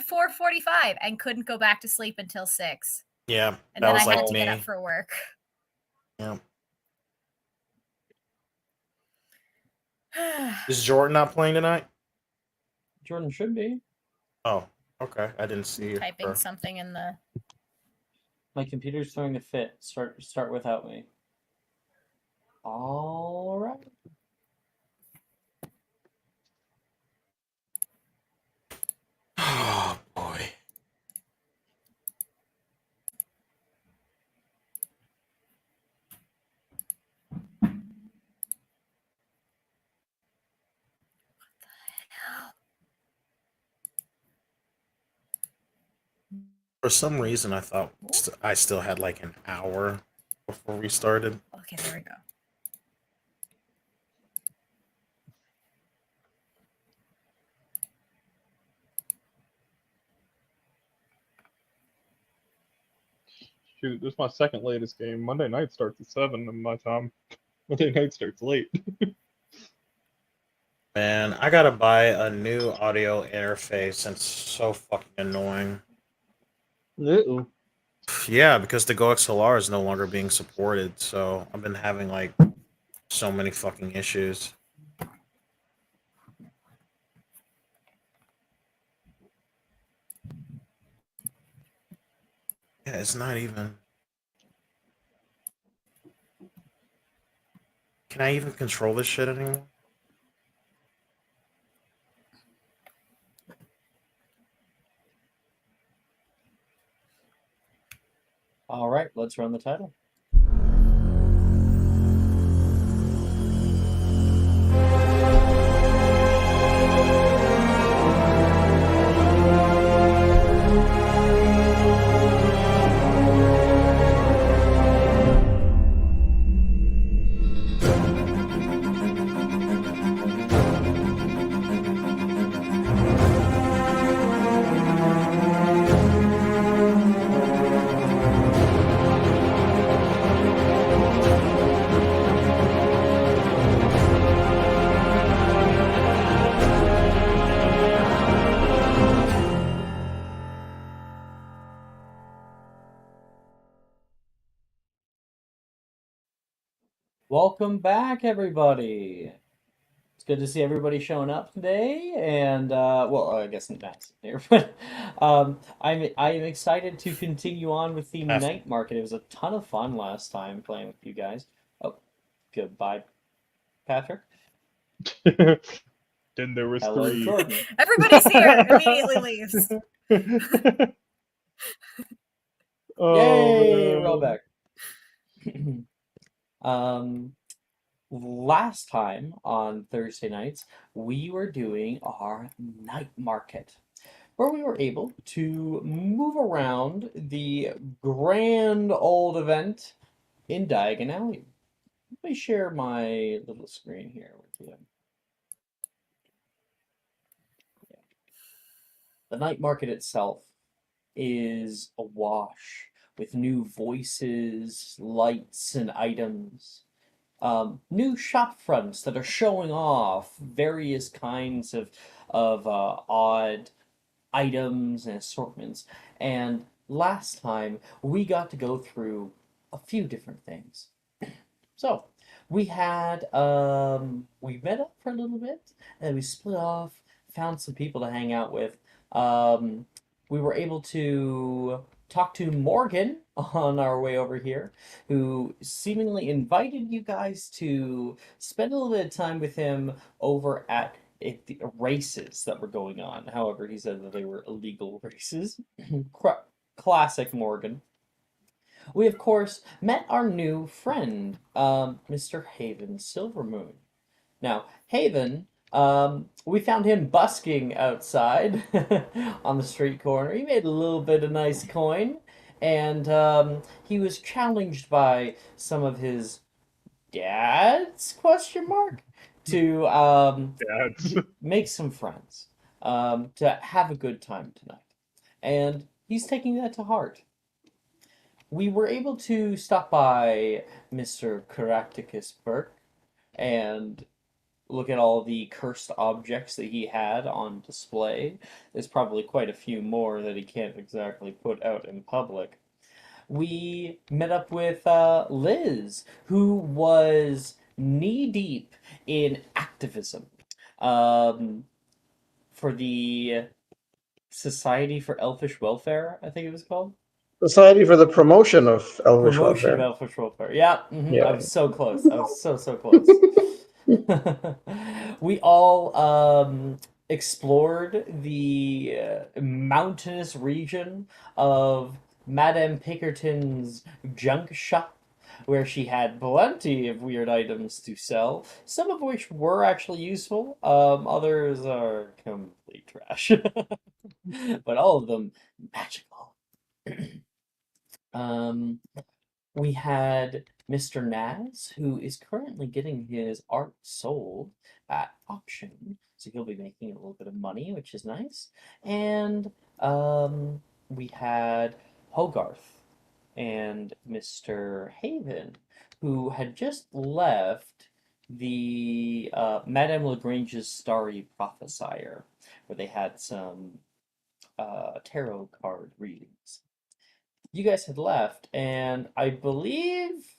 at 4:45 and couldn't go back to sleep until 6. Yeah, and then I had to get up for work. Yeah. Is Jordan not playing tonight? Jordan should be. Oh, okay. I didn't see Typing something in the. My computer's throwing a fit. Start without me. All right. Oh boy. For some reason, I thought I still had like an hour before we started. Okay, there we go. Shoot, this is my second latest game. Monday night starts at 7 in my time. Monday night starts late. Man, I gotta buy a new audio interface, and it's so fucking annoying. Uh-oh. Yeah, because the Go XLR is no longer being supported, so I've been having like so many fucking issues. Yeah, it's not even. Can I even control this shit anymore? All right, let's run the title. Welcome back, everybody. It's good to see everybody showing up today, and well, I guess Matt's here, but I'm excited to continue on with the night market. It was a ton of fun last time playing with you guys. Oh, goodbye, Patrick. Then there was Hello, 3. Jordan. Everybody's here. Immediately leaves. Oh, Yay, man. roll back. Last time on Thursday nights, we were doing our night market, where we were able to move around the grand old event in Diagon Alley. Let me share my little screen here with you. The night market itself is awash with new voices, lights, and items. New shop fronts that are showing off various kinds of odd items and assortments. And last time we got to go through a few different things. So we had we met up for a little bit, and then we split off, found some people to hang out with. We were able to talk to Morgan on our way over here, who seemingly invited you guys to spend a little bit of time with him over at the races that were going on. However, he said that they were illegal races. Classic Morgan. We, of course, met our new friend, Mr. Haven Silvermoon. Now, Haven, we found him busking outside on the street corner. He made a little bit of nice coin, and he was challenged by some of his dads, question mark, to Dads. make some friends, to have a good time tonight. And he's taking that to heart. We were able to stop by Mr. Caractacus Burke and look at all the cursed objects that he had on display. There's probably quite a few more that he can't exactly put out in public. We met up with Liz, who was knee deep in activism for the Society for Elfish Welfare, I think it was called. Society for the Promotion of Elvish Promotion of Welfare. Elfish Welfare. Yeah, Yeah. I was so close. I was so close. We all explored the mountainous region of Madame Pinkerton's junk shop, where she had plenty of weird items to sell, some of which were actually useful, others are complete trash. But all of them magical. We had Mr. Naz, who is currently getting his art sold at auction, so he'll be making a little bit of money, which is nice. And we had Hogarth and Mr. Haven, who had just left the Madame Lagrange's Starry Prophesier, where they had some tarot card readings. You guys had left, and I believe.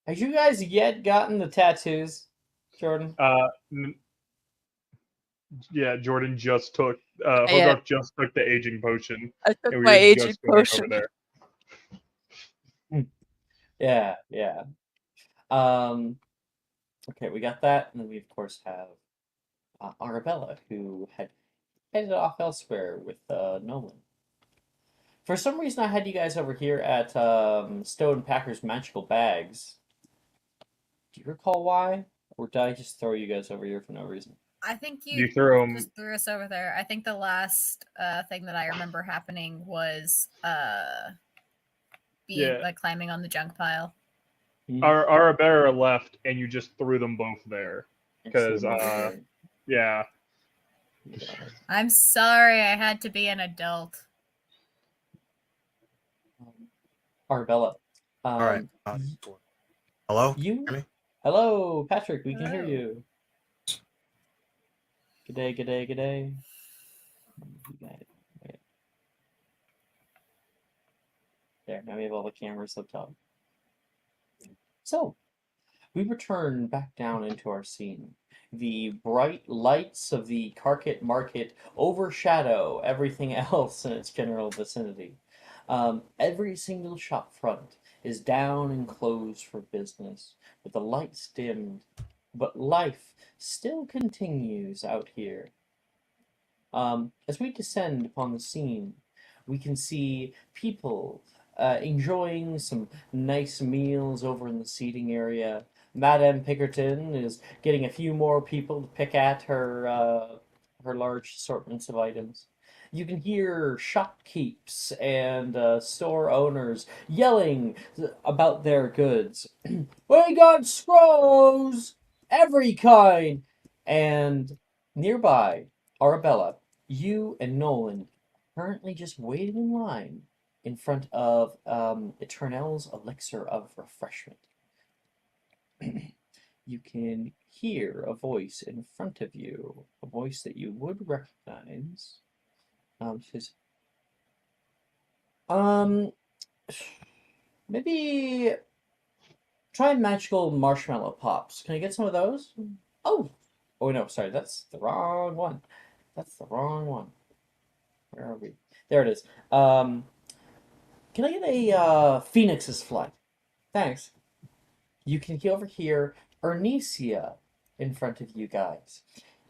Have you guys yet gotten the tattoos, Jordan? Yeah, Jordan just took. Yeah. Hogarth just took the aging potion, I took and we my were aging just going potion. over there. Yeah. Okay, we got that, and then we of course have Arabella, who had headed off elsewhere with Nolan. For some reason, I had you guys over here at Stone Packer's Magical Bags. Do you recall why? Or did I just throw you guys over here for no reason? I think You threw him. just threw us over there. I think the last thing that I remember happening was being like climbing on the junk pile. Our Arabella left, and you just threw them both there. Because, yeah. I'm sorry, I had to be an adult. Arabella. All right. Hello? You? Hear me? Hello, Patrick. We can hear Hello. you. G'day, g'day, g'day. There, now we have all the cameras up top. So, we return back down into our scene. The bright lights of the Carket Market overshadow everything else in its general vicinity. Every single shop front is down and closed for business, with the lights dimmed, but life still continues out here. As we descend upon the scene, we can see people enjoying some nice meals over in the seating area. Madame Pinkerton is getting a few more people to pick at her large assortments of items. You can hear shopkeepers and store owners yelling about their goods. We got scrolls, every kind, and nearby, Arabella, you and Nolan currently just waiting in line in front of Eternel's elixir of refreshment. You can hear a voice in front of you, a voice that you would recognize. Says, maybe try magical marshmallow pops. Can I get some of those? Oh no, sorry, that's the wrong one. That's the wrong one. Where are we? There it is. Can I get a Phoenix's flight? Thanks. You can overhear Ernesia in front of you guys.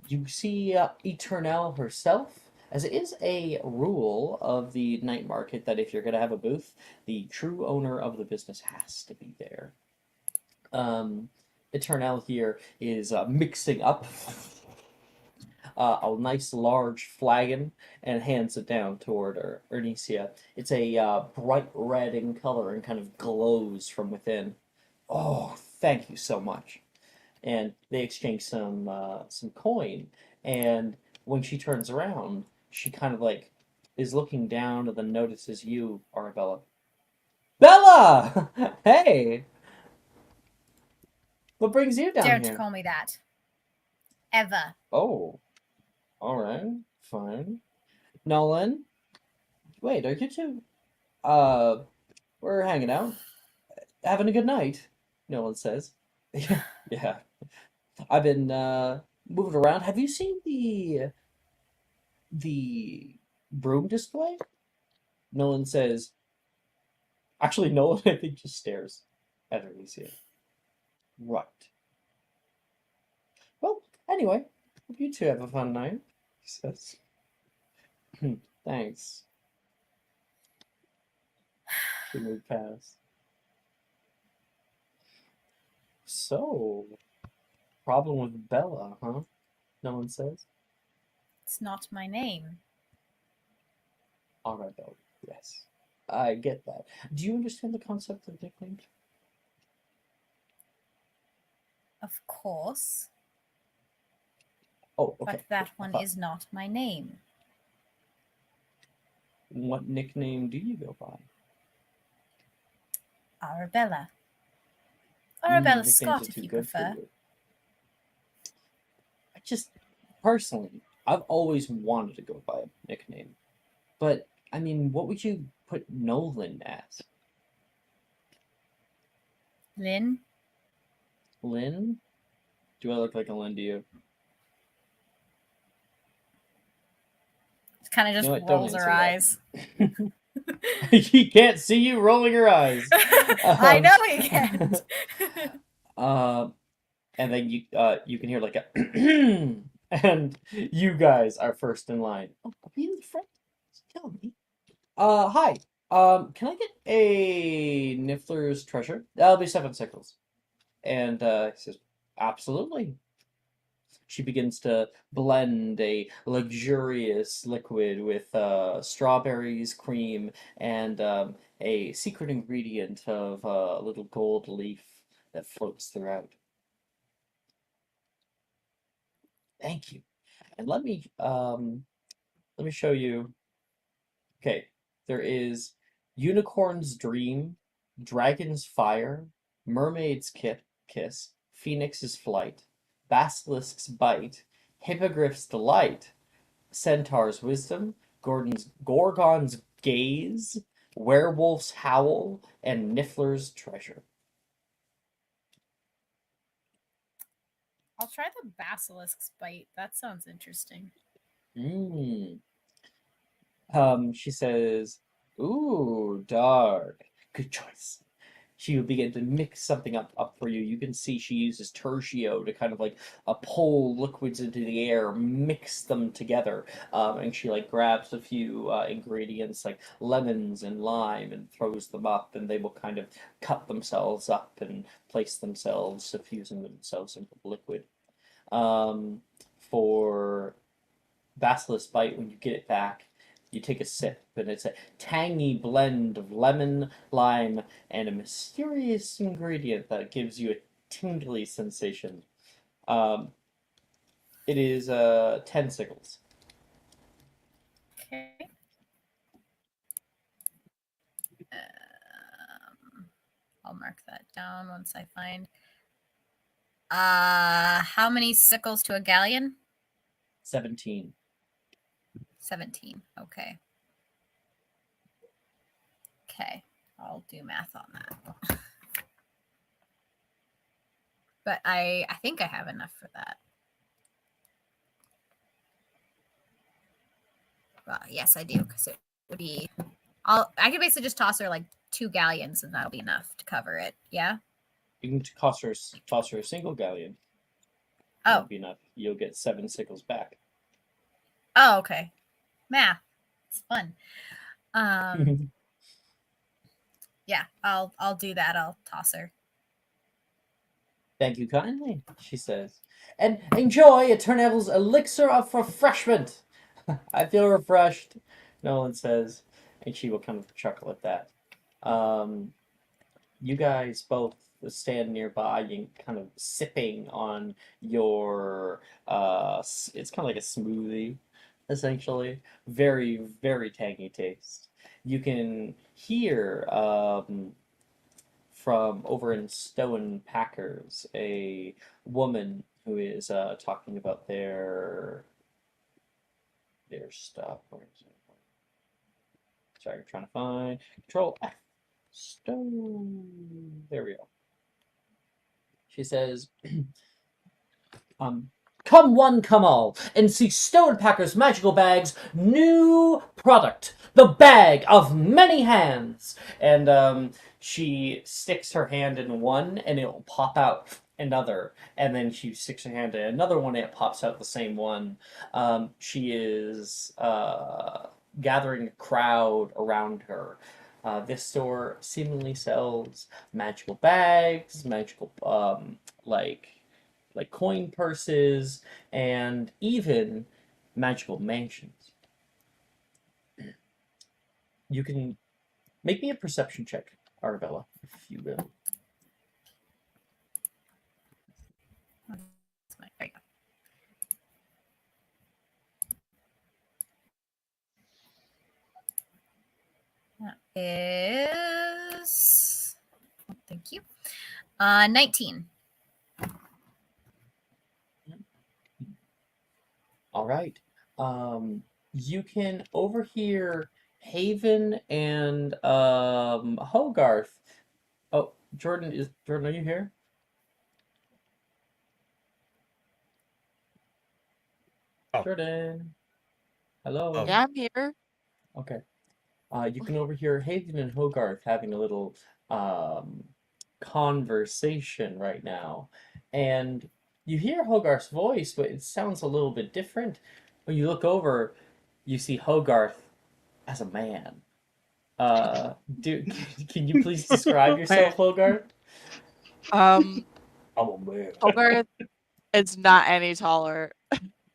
You see Eternel herself, as it is a rule of the night market that if you're going to have a booth, the true owner of the business has to be there. Eternel here is mixing up a nice large flagon and hands it down toward Ernesia. It's a bright red in color and kind of glows from within. Oh, thank you so much. And they exchange some coin. And when she turns around, she kind of like is looking down and then notices you, Arabella. Bella! Hey! What brings you down Don't here? call me that. Ever. Oh, all right, fine. Nolan, wait, are you two? We're hanging out, having a good night. Nolan says. Yeah. I've been moving around. Have you seen the broom display? Nolan says. Actually, Nolan, I think, just stares at Alicia. Right. Well, anyway, hope you two have a fun night. He says. Thanks. She moved past. So, problem with Bella, huh? No one says. It's not my name. All right, Bella. Yes, I get that. Do you understand the concept of nicknames? Of course. Oh, okay. But that I one thought- is not my name. What nickname do you go by? Arabella. Arabella Nicknames Scott, are if too you good for prefer. you. I just, personally, I've always wanted to go by a nickname. But, I mean, what would you put Nolan as? Lynn? Lynn? Do I look like a Lynn to you? Kind of just You know what? Don't rolls her answer that. eyes. He can't see you rolling your eyes. I know he can't. And then you can hear like a and you guys are first in line. Oh, are you the friend? Tell me. Hi. Can I get a Niffler's treasure? That'll be 7 sickles. And he says, absolutely. She begins to blend a luxurious liquid with strawberries, cream, and a secret ingredient of a little gold leaf that floats throughout. Thank you. And let me show you. Okay, there is Unicorn's Dream, Dragon's Fire, Mermaid's Kiss, Phoenix's Flight, Basilisk's Bite, Hippogriff's Delight, Centaur's Wisdom, Gorgon's Gaze, Werewolf's Howl, and Niffler's Treasure. I'll try the basilisk's bite. That sounds interesting. Mmm. She says, ooh, dark. Good choice. She will begin to mix something up for you. You can see she uses tertio to kind of like pull liquids into the air, mix them together, and she like grabs a few ingredients like lemons and lime and throws them up, and they will kind of cut themselves up and place themselves, suffusing themselves into the liquid. For Basilisk Bite, when you get it back, you take a sip, and it's a tangy blend of lemon, lime, and a mysterious ingredient that gives you a tingly sensation. It is 10 sickles. Okay. I'll mark that down once I find. How many sickles to a galleon? 17. 17. Okay. Okay. I'll do math on that. But I think I have enough for that. Well, yes, I do, because it would be. I could basically just toss her like 2 galleons, and that'll be enough to cover it. Yeah. You can toss her a single galleon. Oh. Won't be enough. You'll get 7 sickles back. Oh, okay. Math. It's fun. Yeah, I'll do that. I'll toss her. Thank you kindly, she says. And enjoy Eternal's elixir of refreshment. I feel refreshed, Nolan says, and she will kind of chuckle at that. You guys both stand nearby and kind of sipping on your it's kind of like a smoothie, essentially. Very, very tangy taste. You can hear from over in Stone Packers, a woman who is talking about their stuff. Where is it? Sorry, I'm trying to find Control F. Stone. There we go. She says, come one, come all, and see Stonepacker's Magical Bag's new product, the Bag of Many Hands. And she sticks her hand in one, and it'll pop out another. And then she sticks her hand in another one, and it pops out the same one. She is gathering a crowd around her. This store seemingly sells magical bags, magical like coin purses, and even magical mansions. You can make me a perception check, Arabella, if you will. There you go. That is. Thank you. 19. All right. You can overhear Haven and Hogarth. Oh, Jordan, are you here? Oh. Jordan. Hello. Oh. Yeah, I'm here. Okay. You can overhear Haven and Hogarth having a little conversation right now. And you hear Hogarth's voice, but it sounds a little bit different. When you look over, you see Hogarth as a man. Can you please describe yourself, Hogarth? Um, I'm a man. Hogarth is not any taller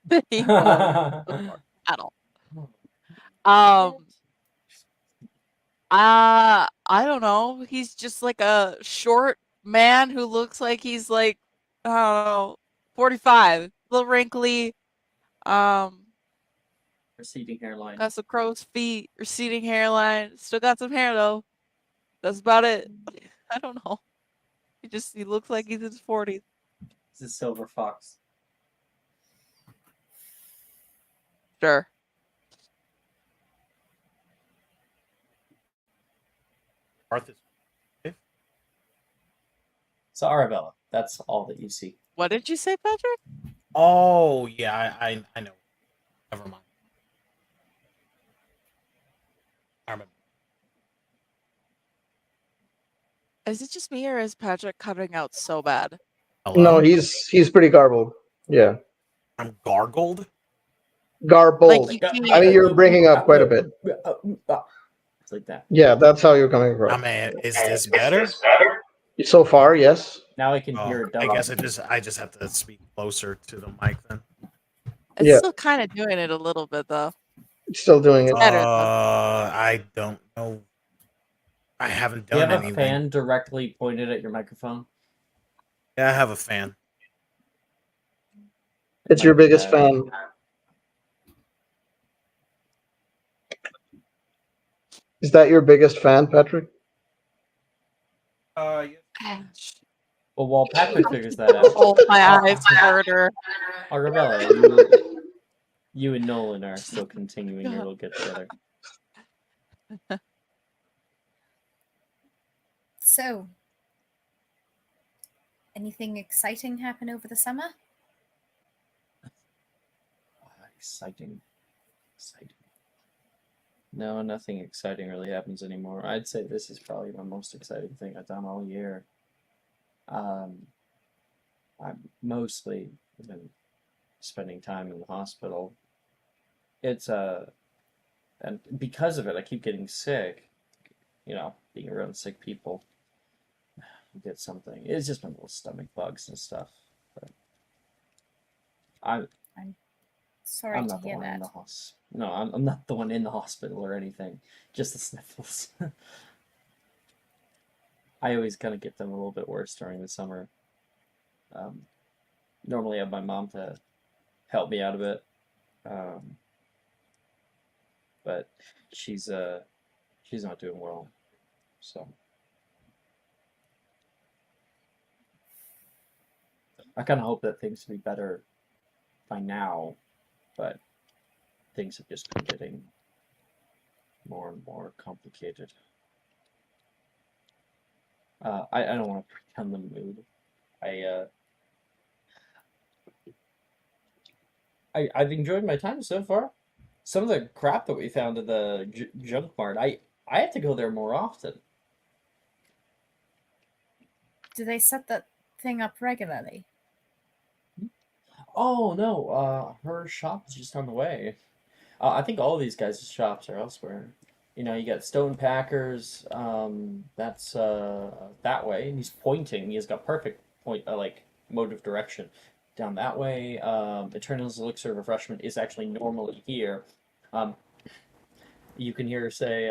than he was before at all. I don't know. He's just like a short man who looks like he's like, I don't know, 45, a little wrinkly. Receding hairline. Got some crow's feet, receding hairline. Still got some hair though. That's about it. I don't know. He looks like he's in his 40s. It's a silver fox. Sure. Arthas. So Arabella, that's all that you see. What did you say, Patrick? Oh yeah, I know. Never mind. I remember. Is it just me or is Patrick cutting out so bad? Hello? No, he's pretty garbled. Yeah, I'm gargled. garbled. Like you I mean, you're breaking up quite a bit. It's like that. Yeah, that's how you're coming I across. mean, is this better? So far, yes. Now I can Oh, hear it I double. guess I just have to speak closer to the mic then. It's Yeah. still kind of doing it a little bit though. Still doing it. Better, though. I don't know. I haven't Do you done have a anything. fan directly pointed at your microphone? Yeah, I have a fan. It's your biggest fan. Is that your biggest fan, Patrick? Yeah. Well, while Patrick figures that out, Oh, my eyes hurt her. Arabella, you and Nolan are still continuing your little get together. So, anything exciting happen over the summer? Exciting. No, nothing exciting really happens anymore. I'd say this is probably my most exciting thing I've done all year. I've mostly been spending time in the hospital. It's and because of it, I keep getting sick. You know, being around sick people, you get something. It's just been little stomach bugs and stuff. But I'm Sorry to not the hear one in that. the hospital. No, I'm not the one in the hospital or anything. Just the sniffles. I always kind of get them a little bit worse during the summer. Normally I have my mom to help me out a bit. But she's not doing well. So I kind of hope that things will be better by now, but things have just been getting more and more complicated. I don't want to pretend the mood. I've enjoyed my time so far. Some of the crap that we found at the junk mart, I have to go there more often. Do they set that thing up regularly? Oh no, her shop is just on the way. I think all of these guys' shops are elsewhere. You know, you got Stone Packers. That's that way, and he's pointing. He's got perfect point, like mode of direction down that way. Eternal's Elixir of Refreshment is actually normally here. You can hear her say,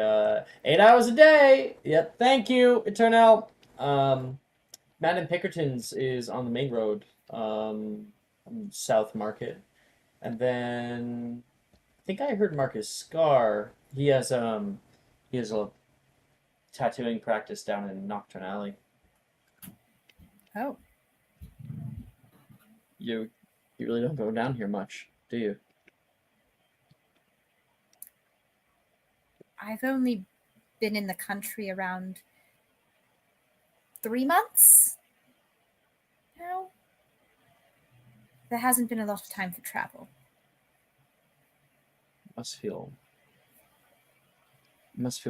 8 hours a day. Yep, thank you, Eternal. Madam Pickerton's is on the main road, South Market, and then I think I heard Marcus Scar. He has a tattooing practice down in Nocturne Alley. Oh, You really don't go down here much, do you? I've only been in the country around 3 months now. There hasn't been a lot of time for travel. Must feel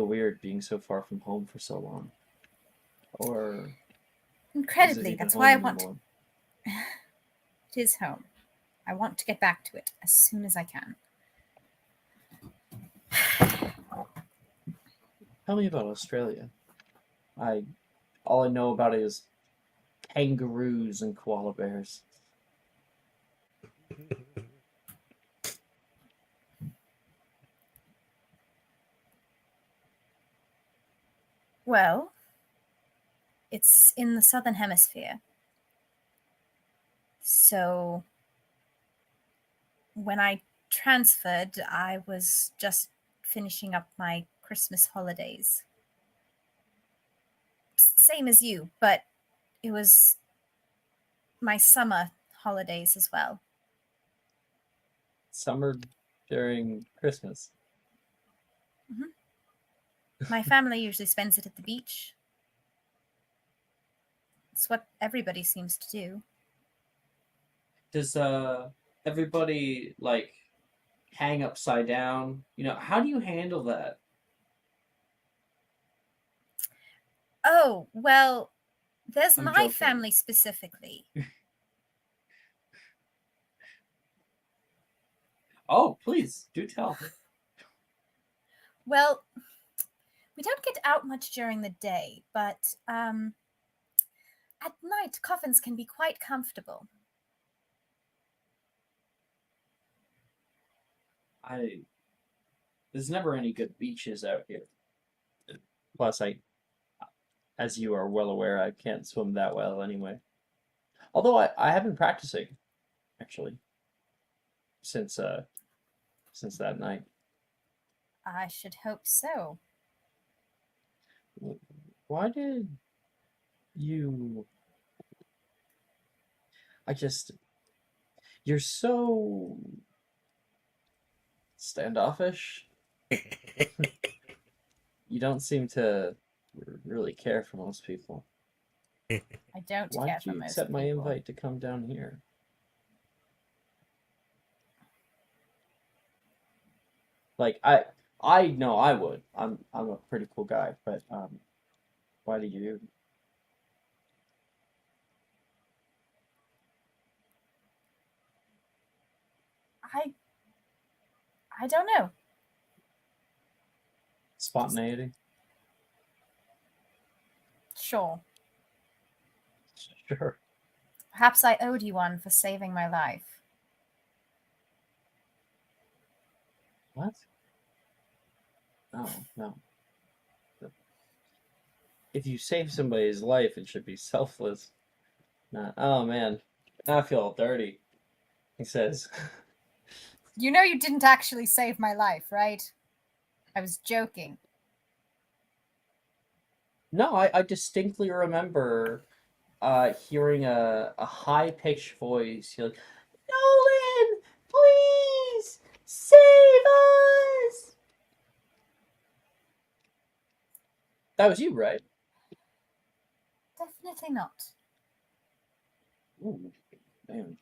weird being so far from home for so long. Or is it Incredibly, even that's home why I want. anymore? It is home. I want to get back to it as soon as I can. Tell me about Australia. All I know about it is kangaroos and koala bears. Well, it's in the southern hemisphere. So when I transferred, I was just finishing up my Christmas holidays. Same as you, but it was my summer holidays as well. Summer during Christmas. My family usually spends it at the beach. It's what everybody seems to do. Does everybody like hang upside down? You know, how do you handle that? Oh, well, there's I'm my joking. family specifically. Oh, please do tell. Well, we don't get out much during the day, but at night coffins can be quite comfortable. There's never any good beaches out here. Plus, as you are well aware, I can't swim that well anyway. Although I have been practicing, actually, since that night. I should hope so. Why did you? You're so standoffish. You don't seem to really care for most people. I don't Why care did for you most accept my people. invite to come down here? Like I know I would. I'm a pretty cool guy, but why do you? I don't know. Spontaneity? Sure. Sure. Perhaps I owed you one for saving my life. What? No. If you save somebody's life, it should be selfless. Not, oh man, now I feel all dirty. He says, You know you didn't actually save my life, right? I was joking. no, I distinctly remember hearing a high-pitched voice. You're like, Nolan, please save us! That was you, right? Definitely not. Ooh, man.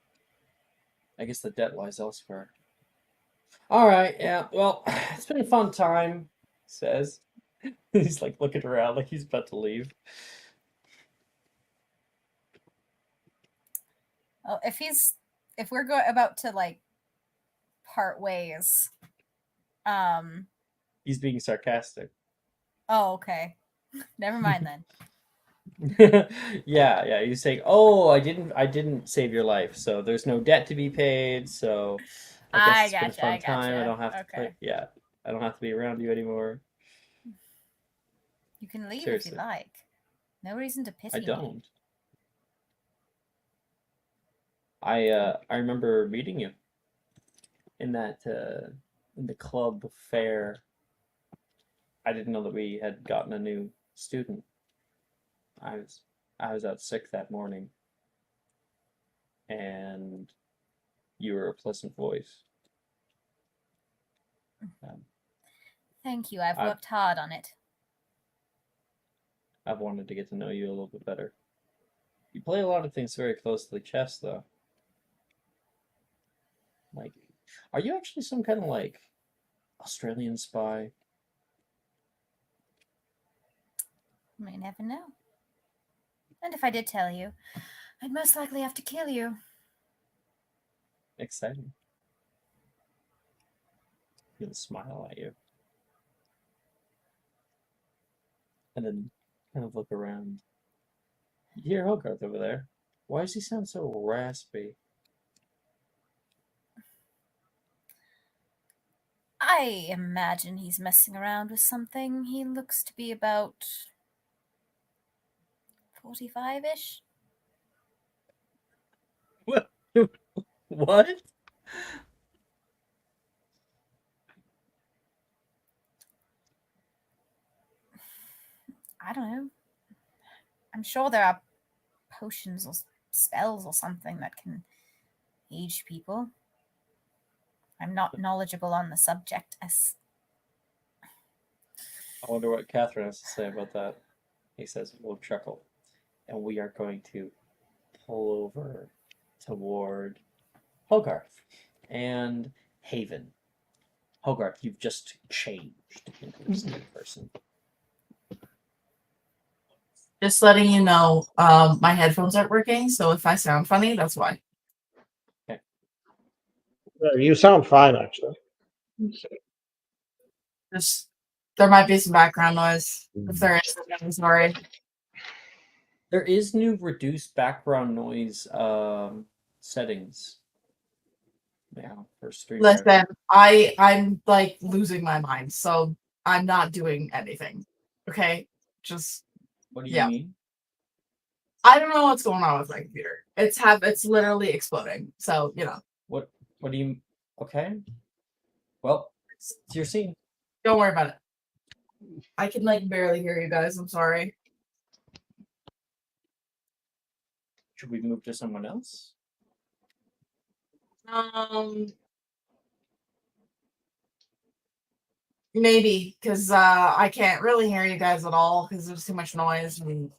I guess the debt lies elsewhere. All right, yeah. Well, it's been a fun time. He says. He's like looking around, like he's about to leave. Well, if we're about to like part ways, He's being sarcastic. oh, okay. Never mind then. Yeah. He's saying, "Oh, I didn't save your life, so there's no debt to be paid. So I guess I it's been a gotcha, fun I time. I gotcha. don't have to play. Okay. Yeah, I don't have to be around you anymore. You can leave Seriously. if you like. No reason to pity I me. don't. I remember meeting you in that in the club fair. I didn't know that we had gotten a new student. I was out sick that morning, and you were a pleasant voice. Thank you. I've I've- worked hard on it. I've wanted to get to know you a little bit better. You play a lot of things very close to the chest, though. Like, are you actually some kind of like Australian spy? You may never know. And if I did tell you, I'd most likely have to kill you. Exciting. He'll smile at you. And then kind of look around. You hear Hogarth over there. Why does he sound so raspy? I imagine he's messing around with something. He looks to be about 45-ish. What? What? I don't know. I'm sure there are potions or spells or something that can age people. I'm not knowledgeable on the subject. I wonder what Catherine has to say about that. He says a little chuckle. And we are going to pull over toward Hogarth and Haven. Hogarth, you've just changed into this new person. Just letting you know, my headphones aren't working, so if I sound funny, that's why. Yeah, you sound fine, actually. Just there might be some background noise. If there is, I'm sorry. There is new reduced background noise settings now for stream. Listen, I'm like losing my mind, so I'm not doing anything. Okay, just What do you yeah. mean? I don't know what's going on with my computer. It's literally exploding. So you know. What do you? Okay. Well, it's your scene. Don't worry about it. I can like barely hear you guys. I'm sorry. Should we move to someone else? Maybe because I can't really hear you guys at all because there's too much noise and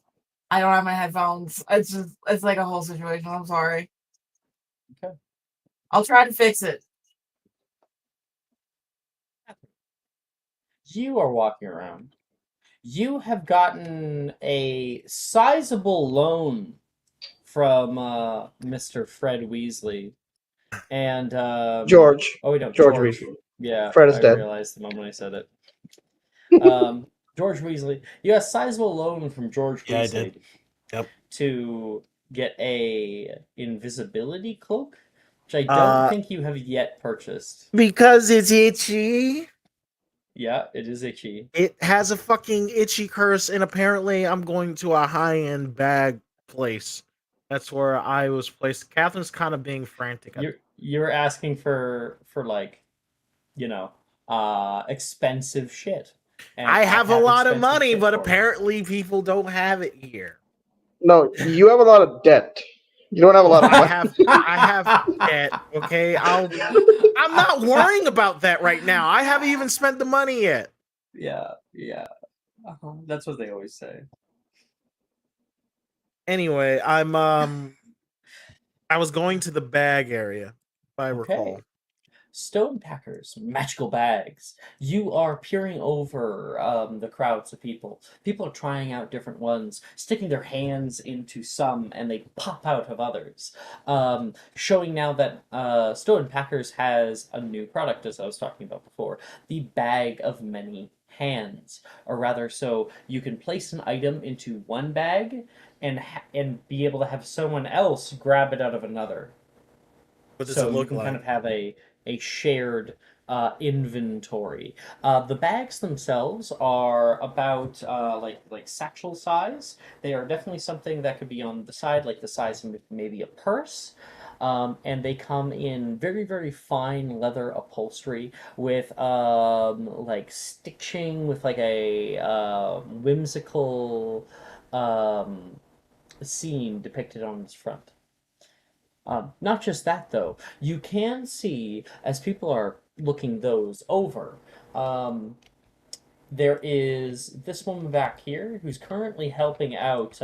I don't have my headphones. It's like a whole situation. I'm sorry. Okay. I'll try to fix it. You are walking around. You have gotten a sizable loan from Mr. Fred Weasley. And George. Oh, wait, no, George George. Weasley. Yeah, Fred is I dead. realized the moment I said it. George Weasley. You got a sizable loan from George Yeah, I Weasley. did. Yep. To get a invisibility cloak, which I don't think you have yet purchased. Because it's itchy. Yeah, it is itchy. It has a fucking itchy curse, and apparently I'm going to a high-end bag place. That's where I was placed. Catherine's kind of being frantic. You're asking for like, you know, expensive shit. And I have a lot of expensive money, shit but for it. apparently people don't have it here. No, you have a lot of debt. You don't have a lot of I money. have debt. Okay, I'm not worrying about that right now. I haven't even spent the money yet. Yeah. That's what they always say. Anyway, I was going to the bag area, if I recall. Okay. Stone packers, magical bags. You are peering over the crowds of people. People are trying out different ones, sticking their hands into some, and they pop out of others. Showing now that Stone Packers has a new product, as I was talking about before, the bag of many hands, or rather, so you can place an item into one bag and be able to have someone else grab it out of another. What does So it you look can kind like? of have a shared inventory. The bags themselves are about like satchel size. They are definitely something that could be on the side, like the size of maybe a purse. And they come in very, very fine leather upholstery with like stitching with like a whimsical scene depicted on its front. Not just that, though. You can see, as people are looking those over, there is this woman back here who's currently helping out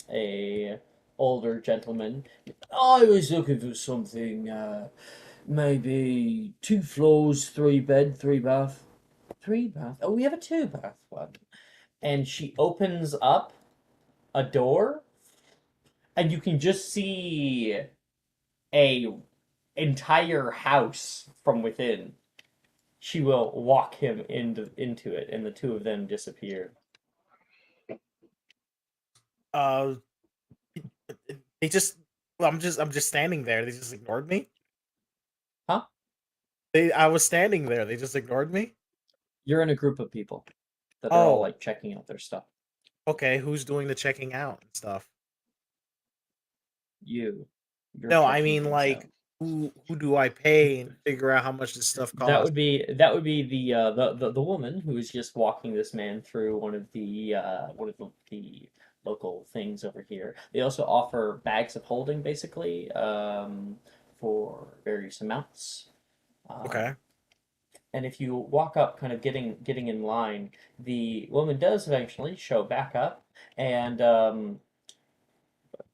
a older gentleman. I was looking for something, maybe 2 floors, 3 bed, 3 bath. 3 bath? Oh, we have a 2 bath one. And she opens up a door, and you can just see a entire house from within. She will walk him into it, and the two of them disappear. Uh, they just. Well, I'm just standing there. They just ignored me. Huh? I was standing there. They just ignored me. You're in a group of people that are all Oh, like checking out their stuff. okay. Who's doing the checking out and stuff? You're No, I checking mean things like out. who do I pay and figure out how much this stuff That costs? would be the woman who is just walking this man through one of the local things over here. They also offer bags of holding, basically, for various amounts. Okay. And if you walk up, kind of getting in line, the woman does eventually show back up, and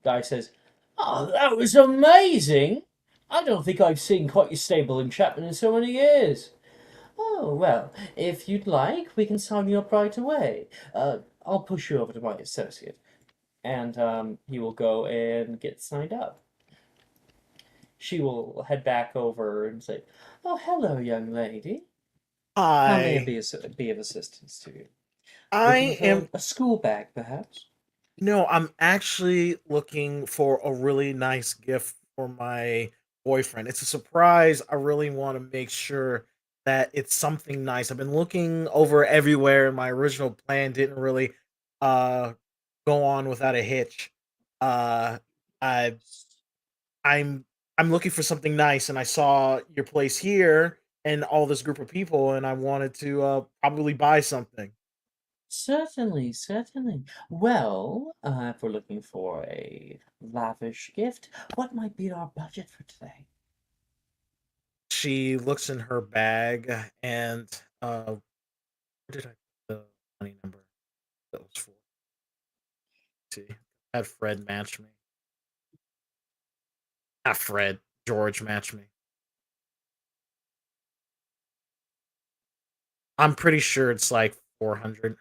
guy says, "Oh, that was amazing! I don't think I've seen quite your stable enchantment in so many years. Oh well, if you'd like, we can sign you up right away. I'll push you over to my associate, and he will go and get signed up." She will head back over and say, "Oh, hello, young lady. How may I I be of assistance to you? Looking I am for a school bag, perhaps?" no, I'm actually looking for a really nice gift for my boyfriend. It's a surprise. I really want to make sure that it's something nice. I've been looking over everywhere and my original plan didn't really uh go on without a hitch. Uh I I'm I'm looking for something nice and I saw your place here and all this group of people and I wanted to probably buy something. Certainly, certainly. Well, if we're looking for a lavish gift, what might be our budget for today? She looks in her bag and where did I put the money number that was for? See, had Fred match me. Not Fred, George match me. I'm pretty sure it's like 400.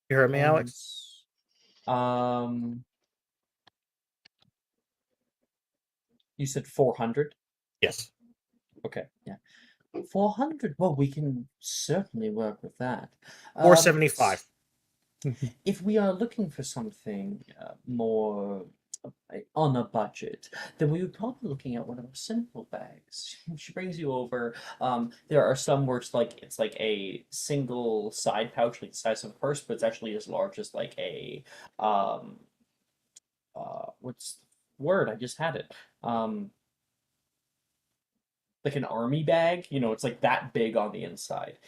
You heard me, And Alex? um, you said 400? Yes. Okay, yeah. 400. Well, we can certainly work with that. Um, 475. if we are looking for something more on a budget, then we would probably be looking at one of our simple bags. She brings you over. There are some where it's like a single side pouch, like the size of a purse, but it's actually as large as like a um what's the word? I just had it. Um like an army bag. You know, it's like that big on the inside.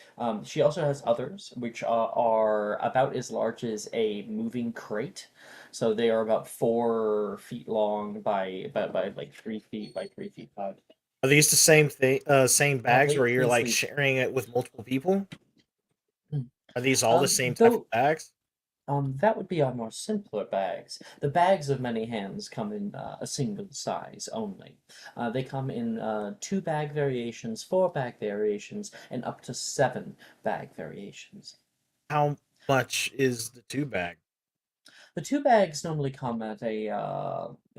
She also has others which are about as large as a moving crate. So they are about 4 feet long by like 3 feet by 3 feet high. Are these the same thing? Same bags where you're Please like leave. sharing it with multiple people? Are these all the same type Though of bags? that would be our more simpler bags. The bags of many hands come in a single size only. They come in 2 bag variations, 4 bag variations, and up to 7 bag variations. How much is the 2 bag? The 2 bags normally come at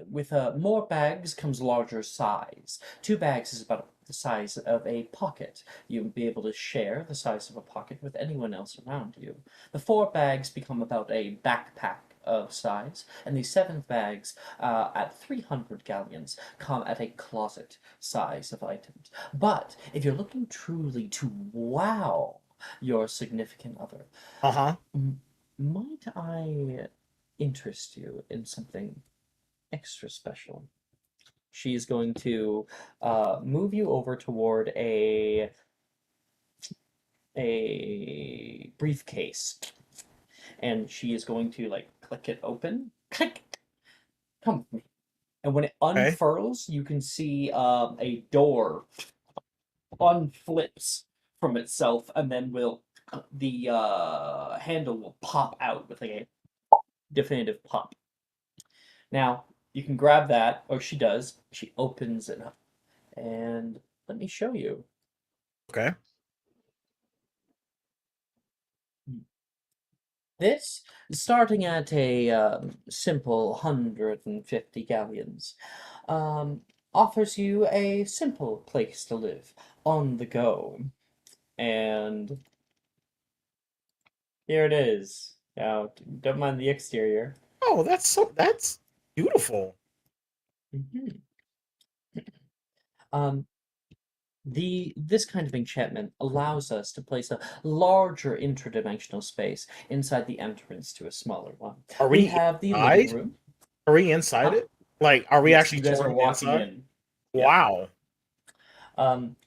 with more bags comes larger size. 2 bags is about the size of a pocket. You would be able to share the size of a pocket with anyone else around you. The 4 bags become about a backpack of size, and the 7 bags at 300 galleons come at a closet size of items. But if you're looking truly to wow your significant other, Uh-huh. might I interest you in something extra special? She's going to move you over toward a briefcase, and she is going to like click it open. Click. Come with me. And when it Okay. unfurls, you can see a door unflips from itself, and then the handle will pop out with like a definitive pop. Now, you can grab that, or she does. She opens it up. And let me show you. Okay. This, starting at a simple 150 galleons, offers you a simple place to live on the go. And here it is. Now, don't mind the exterior. Oh, that's beautiful. Mhm. Um, this kind of enchantment allows us to place a larger interdimensional space inside the entrance to a smaller one. Are We we have the living inside? room. Are we inside Huh? it? Like, are we Yes, actually you guys are touring the walking inside? in. Yep. Wow.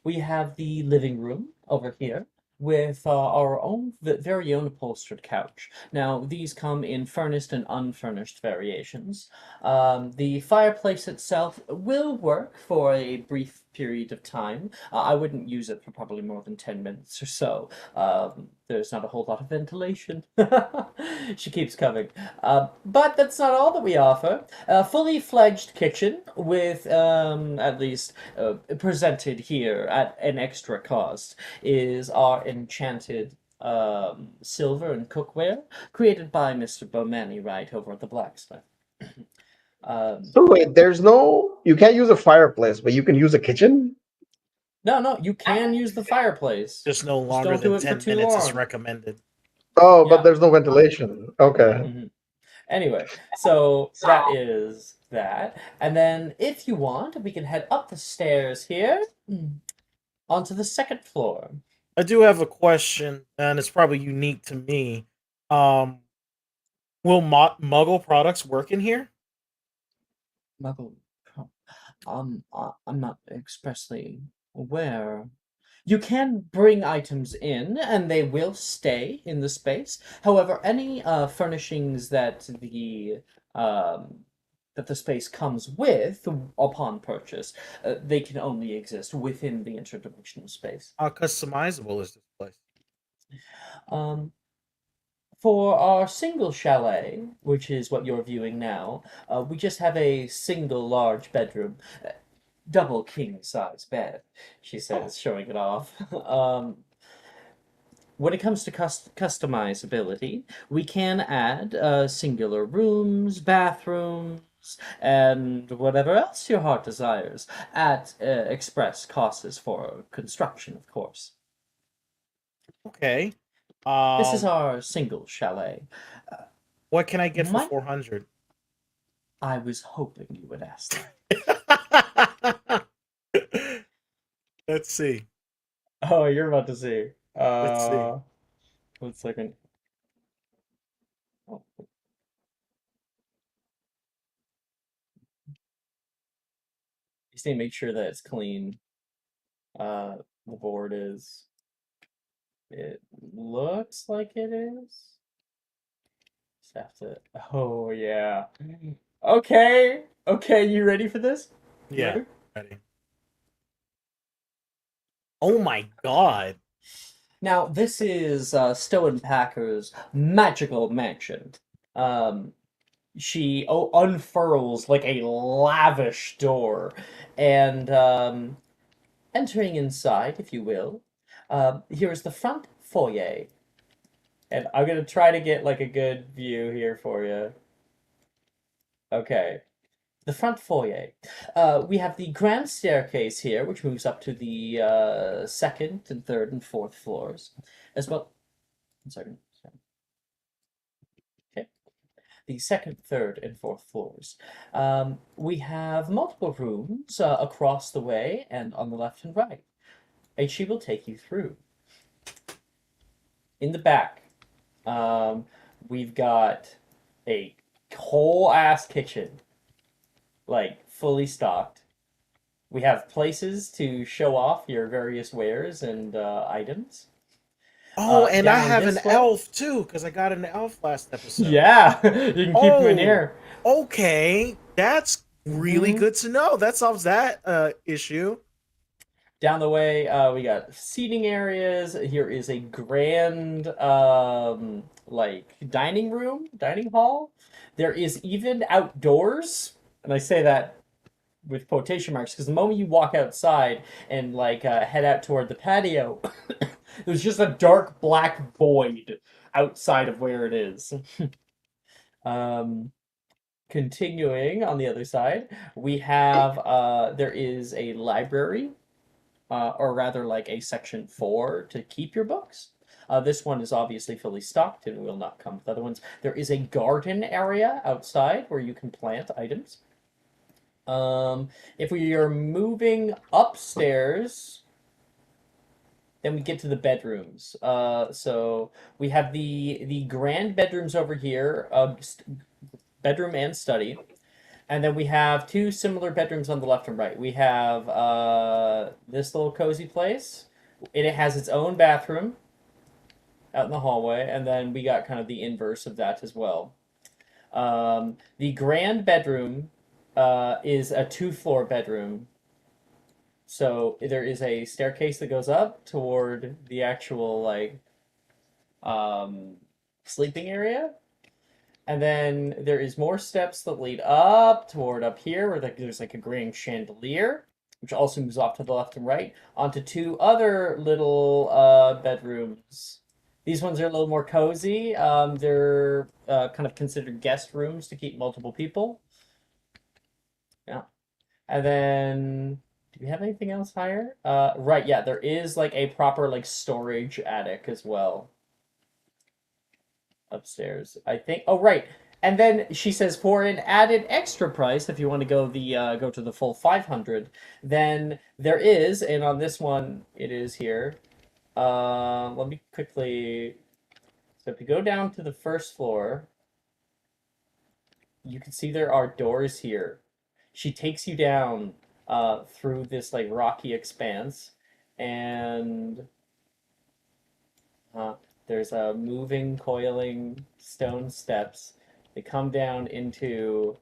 We have the living room over here with our own very own upholstered couch. Now, these come in furnished and unfurnished variations. The fireplace itself will work for a brief period of time. I wouldn't use it for probably more than 10 minutes or so. There's not a whole lot of ventilation. She keeps coming. But that's not all that we offer. A fully fledged kitchen with at least presented here at an extra cost is our enchanted silver and cookware created by Mr. Bomani right over at the blacksmith. So wait, you can't use a fireplace, but you can use a kitchen? No, you can use the fireplace. Just no Just longer don't do than it for 10 too minutes is long. recommended. Oh, but Yeah. there's no ventilation. Okay. Mhm. Anyway, so that is that. And then if you want, we can head up the stairs here onto the second floor. I do have a question, and it's probably unique to me. Um, will Muggle products work in here? Muggle. I'm not expressly aware. You can bring items in, and they will stay in the space. However, any furnishings um, that the space comes with upon purchase, they can only exist within the interdimensional space. How customizable is this place? Um, For our single chalet, which is what you're viewing now, we just have a single large bedroom, double king size bed, she says, showing it off. When it comes to customizability, we can add singular rooms, bathrooms, and whatever else your heart desires at express costs for construction, of course. Okay. This is Um, our single chalet. what can I get for My 400? I was hoping you would ask that. Let's see. Oh, you're about to see. Let's see. 1 second. Oh, just need to make sure that it's clean. The board is. It looks like it is. Just have to. Oh yeah. Okay. Okay. You ready for this? You Yeah, ready? ready. Oh my god. Now this is Stowe and Packer's magical mansion. Um, she unfurls like a lavish door, and entering inside, if you will, here is the front foyer. And I'm gonna try to get like a good view here for you. Okay. The front foyer. We have the grand staircase here, which moves up to the second and third and fourth floors, as well. One second. Okay. The second, third, and fourth floors. We have multiple rooms across the way and on the left and right. And she will take you through. In the back, we've got a whole ass kitchen, like fully stocked. We have places to show off your various wares and items. Oh, and I Down have an this way- elf too, because I got an elf last episode. Yeah, you can keep him in here. Okay, that's really Mhm. good to know. That solves that issue. Down the way, we got seating areas. Here is a grand, like dining room, dining hall. There is even outdoors, and I say that with quotation marks because the moment you walk outside and like head out toward the patio, there's just a dark black void outside of where it is. um, Continuing on the other side, we have there is a library, or rather like a section 4 to keep your books. This one is obviously fully stocked and will not come with other ones. There is a garden area outside where you can plant items. If we are moving upstairs, then we get to the bedrooms. So we have the grand bedrooms over here, bedroom and study, and then we have two similar bedrooms on the left and right. We have this little cozy place. It has its own bathroom out in the hallway, and then we got kind of the inverse of that as well. The grand bedroom is a 2-floor bedroom. So there is a staircase that goes up toward the actual like sleeping area. And then there is more steps that lead up toward up here where there's like a grand chandelier, which also moves off to the left and right, onto 2 other little bedrooms. These ones are a little more cozy. They're kind of considered guest rooms to keep multiple people. Yeah. And then, do we have anything else higher? Right, yeah, there is like a proper like storage attic as well. Upstairs, I think. Oh, right. And then she says for an added extra price, if you want to go to the full 500, then there is, and on this one it is here. Let me quickly. So if you go down to the first floor, you can see there are doors here. She takes you down through this like rocky expanse, and there's a moving, coiling stone steps. They come down into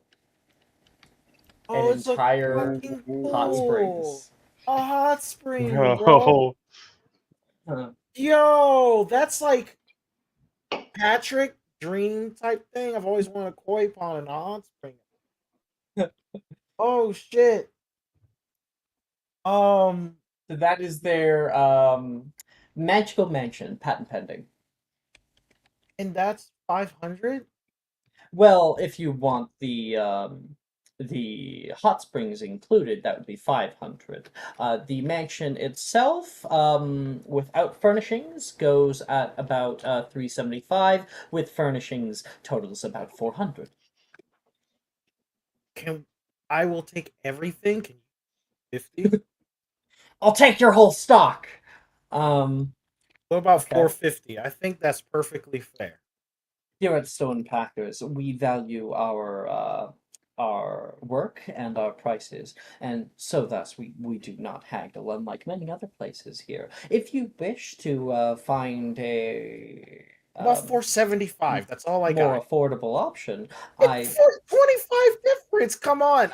Oh, an it's entire fucking hot cool. springs. A hot spring, bro. Oh, Yo, that's like Patrick dream type thing. I've always wanted a koi pond and a hot spring. Oh shit. Um, So that is their magical mansion, patent pending. and that's 500. Well, if you want the hot springs included, that would be 500. The mansion itself, without furnishings, goes at about 375. With furnishings, totals about 400. Can I will take everything? Can you 50? I'll take your whole stock. Um, What about Okay. 450? I think that's perfectly fair. Here at Stone Packers, we value our our work and our prices, and so thus we do not haggle, unlike many other places here. If you wish to find a About 475. That's all I more got. affordable option, It's 25 difference. Come on.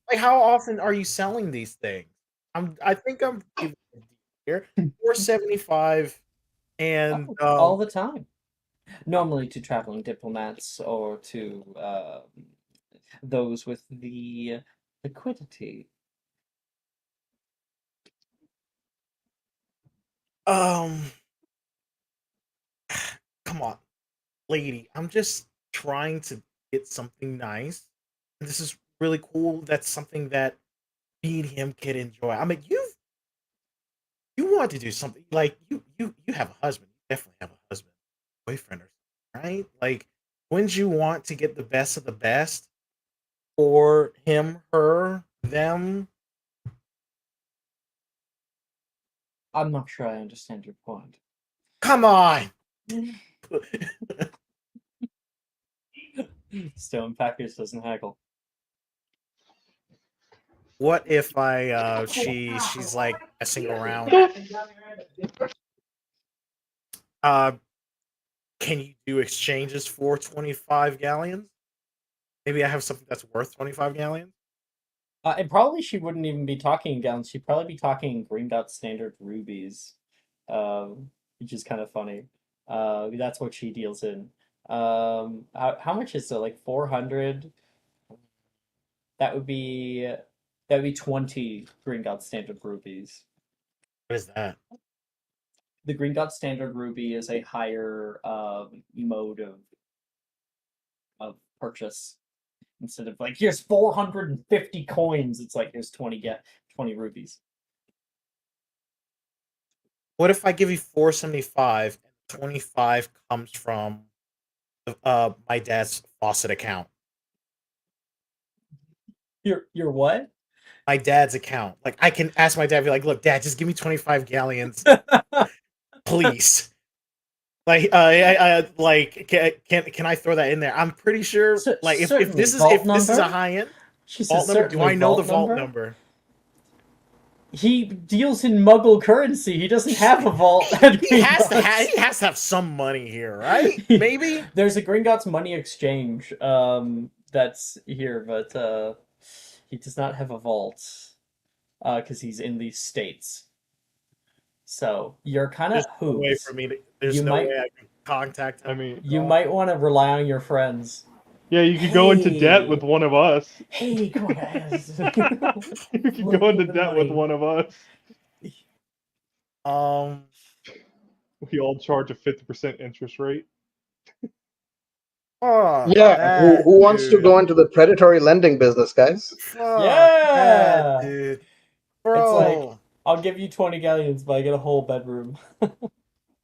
Like, how often are you selling these things? I think I'm giving a deal here. 475 and all the time. Normally to traveling diplomats or to those with the liquidity. come on, lady. I'm just trying to get something nice. And this is really cool. That's something that me and him can enjoy. I mean, you want to do something like you have a husband. You definitely have a husband, boyfriend, or something, right? Like, wouldn't you want to get the best of the best for him, her, them? I'm not sure I understand your point. Come on. Stone Packers doesn't haggle. What if she's like messing around? Can you do exchanges for 25 galleons? Maybe I have something that's worth 25 galleons. And probably she wouldn't even be talking in gallons. She'd probably be talking in green dot standard rubies, which is kind of funny. That's what she deals in. How much is it? Like 400? That would be 20 green dot standard rubies. What is that? The green dot standard ruby is a higher mode of purchase. Instead of like, here's 450 coins, it's like here's 20 rubies. What if I give you 475 and 25 comes from my dad's faucet account? Your what? My dad's account. Like, I can ask my dad, be like, look, Dad, just give me 25 galleons, please. Like, can I throw that in there? I'm pretty sure. Like, if this is a high end vault number, do I know the vault number? He deals in Muggle currency. He doesn't have a vault. He has to have some money here, right? Maybe there's a Gringotts money exchange that's here, but he does not have a vault because he's in these states. So you're kind of no way for me to. There's way I can contact him. I mean, you might want to rely on your friends. Yeah, you could go into debt with one of us. Hey, come on, guys. You could go into debt with one of us. We all charge a 50% interest rate. Yeah, who wants to go into the predatory lending business, guys? Yeah, dude. Bro. It's like, I'll give you 20 galleons, but I get a whole bedroom.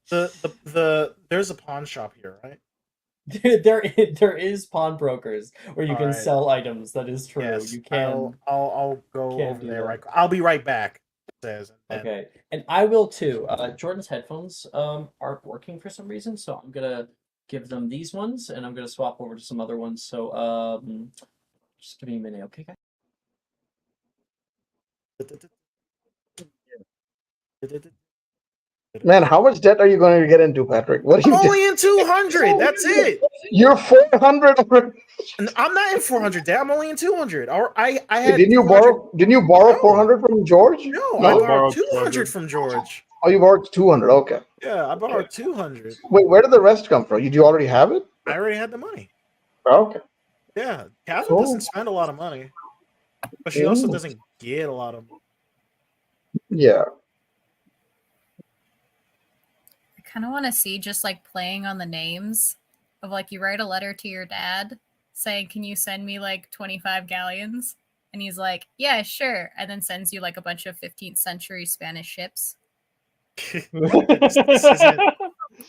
There's a pawn shop here, right? there is pawnbrokers where you can sell items. That is true. Yes, you can. I'll go over there. Right. I'll be right back. It says. Okay, and I will too. Jordan's headphones aren't working for some reason, so I'm gonna give them these ones, and I'm gonna swap over to some other ones. So just give me a minute, okay, guys? Man, how much debt are you going to get into, Patrick? What are you only in 200. That's it. You're 400. I'm not in 400 debt. I'm only in 200. I had. Didn't you borrow 400 from George? No, I borrowed 200 from George. Oh, you borrowed 200. Okay. Yeah, I borrowed 200. Wait, where did the rest come from? Did you already have it? I already had the money. Okay. Yeah, Catherine doesn't spend a lot of money, but she also doesn't get a lot of money. Yeah. I kind of want to see just like playing on the names of like you write a letter to your dad saying, "Can you send me like 25 galleons?" And he's like, "Yeah, sure," and then sends you like a bunch of 15th century Spanish ships.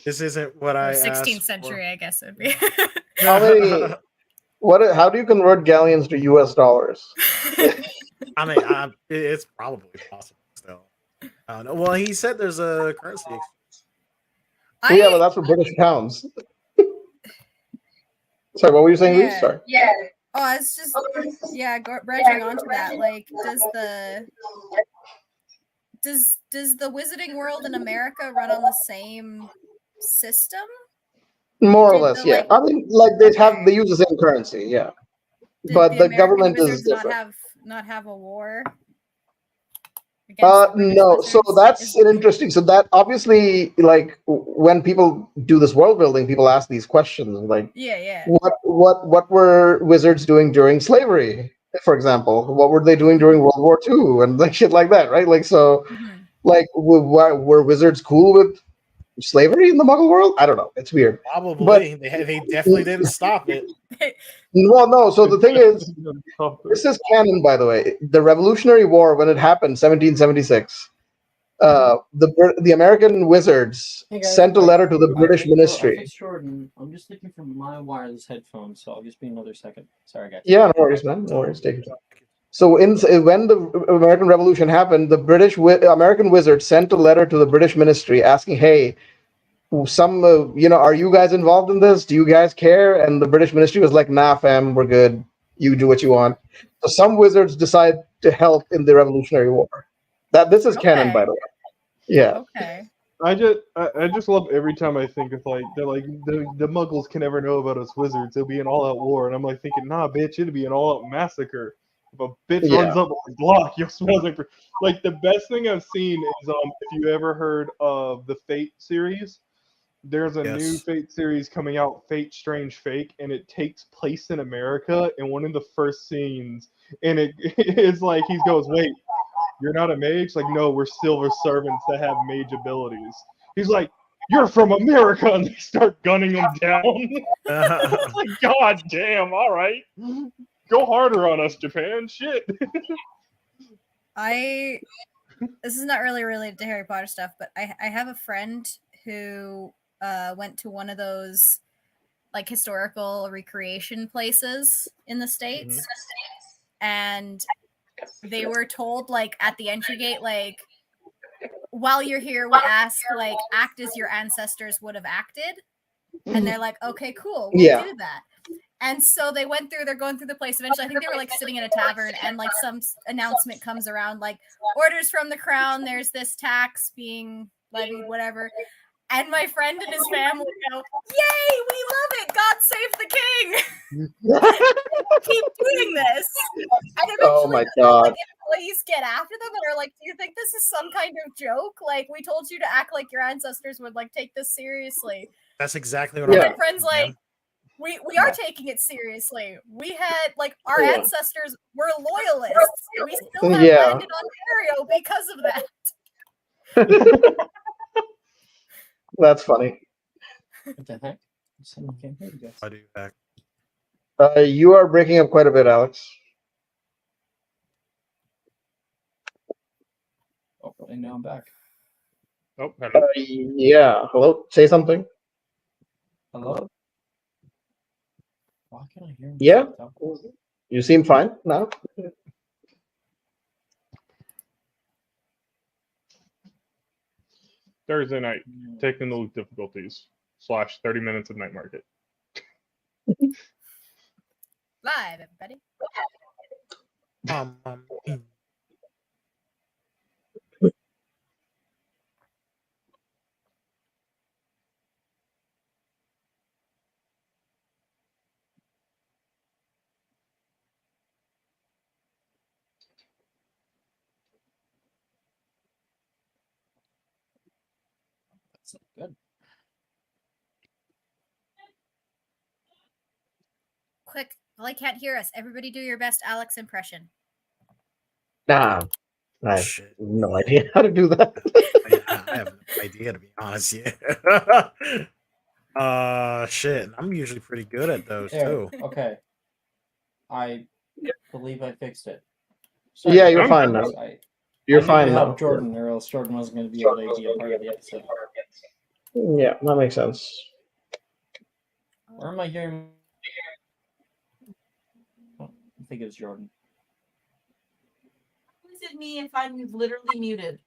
This isn't what I 16th asked century, for. I guess it would be. How do you convert galleons to US dollars? I mean, it's probably possible still. I don't know. Well, he said there's a currency exchange. Yeah, but that's for British pounds. Sorry, what were you saying, Reese? Sorry. Yeah. Oh, it's just branching onto that. Like, does the Wizarding World in America run on the same system? More or Did less, the, yeah. like- I mean, like they Okay. use the same currency, yeah. Did But the the American government is Wizards different. not have a war against the British No, so Wizards? that's an interesting. So that obviously, like when people do this world building, people ask these questions, like, Yeah. what were wizards doing during slavery, for example? What were they doing during World War II and like shit like that, right? Like so, Mhm. like were wizards cool with slavery in the Muggle world? I don't know. It's weird. Probably. They definitely didn't stop it. Well, no. So the thing is, this is canon, by the way. The Revolutionary War, when it happened, 1776, the American wizards Hey guys, sent a letter to the I British fixed I ministry. fixed Jordan. I'm just looking for my wireless headphones, so I'll just be another second. Sorry, guys. Yeah, no worries, man. No worries. Take your time. So when the American Revolution happened, the American wizards sent a letter to the British ministry asking, "Hey, some are you guys involved in this? Do you guys care?" And the British ministry was like, "Nah, fam, we're good. You do what you want." So some wizards decide to help in the Revolutionary War. This is canon, by the way. Yeah. Okay. I just love every time I think of like the Muggles can never know about us wizards. It'll be an all-out war, and I'm like thinking, nah, bitch, it'll be an all-out massacre. If a bitch Yeah. runs up on the block, you'll smell like the best thing I've seen is if you ever heard of the Fate series. There's a new Yes. Fate series coming out, Fate Strange Fake, and it takes place in America. And one of the first scenes, and it's like he goes, "Wait, you're not a mage?" Like, no, we're silver servants that have mage abilities. He's like, "You're from America," and they start gunning him down. It's like, God damn! All right, go harder on us, Japan. Shit. This is not really related to Harry Potter stuff, but I have a friend who went to one of those like historical recreation places in the States, and they were told like at the entry gate, like, while you're here, we ask like act as your ancestors would have acted, and they're like, okay, cool, we'll Yeah. do that. And so they're going through the place. Eventually, I think they were like sitting in a tavern, and like some announcement comes around, like, orders from the crown, there's this tax being levied, whatever. And my friend and his family go, yay, we love it, God save the king. Keep doing this. And eventually, Oh my God. like, employees get after them and are like, do you think this is some kind of joke? Like, we told you to act like your ancestors would like take this seriously. That's exactly what Yeah. I'm My friend's like, we are taking it seriously. We had like our ancestors were loyalists. We still have land in Ontario because of that. That's funny. What the heck? Someone can't hear you guys. I do back. You are breaking up quite a bit, Alex. Oh, and now I'm back. Oh, hello. Yeah. Hello. Say something. Hello? Why can't I hear him? Yeah. You seem fine now. Thursday night, technical difficulties / 30 minutes of night market. Live, everybody. That's not good. Quick, Billy can't hear us. Everybody do your best Alex impression. Nah. I have Shit. no idea how to do that. I have no idea, to be honest. Yeah. Shit. I'm usually pretty good at those There. too. Okay. I believe I fixed it. Yeah, you're I'm fine good. now. I You're needed fine to now. help Jordan, or else Jordan wasn't going to be able to be a part of the episode. Yeah, that makes sense. Where am I hearing? Oh, I think it's Jordan. Is it me if I'm literally muted?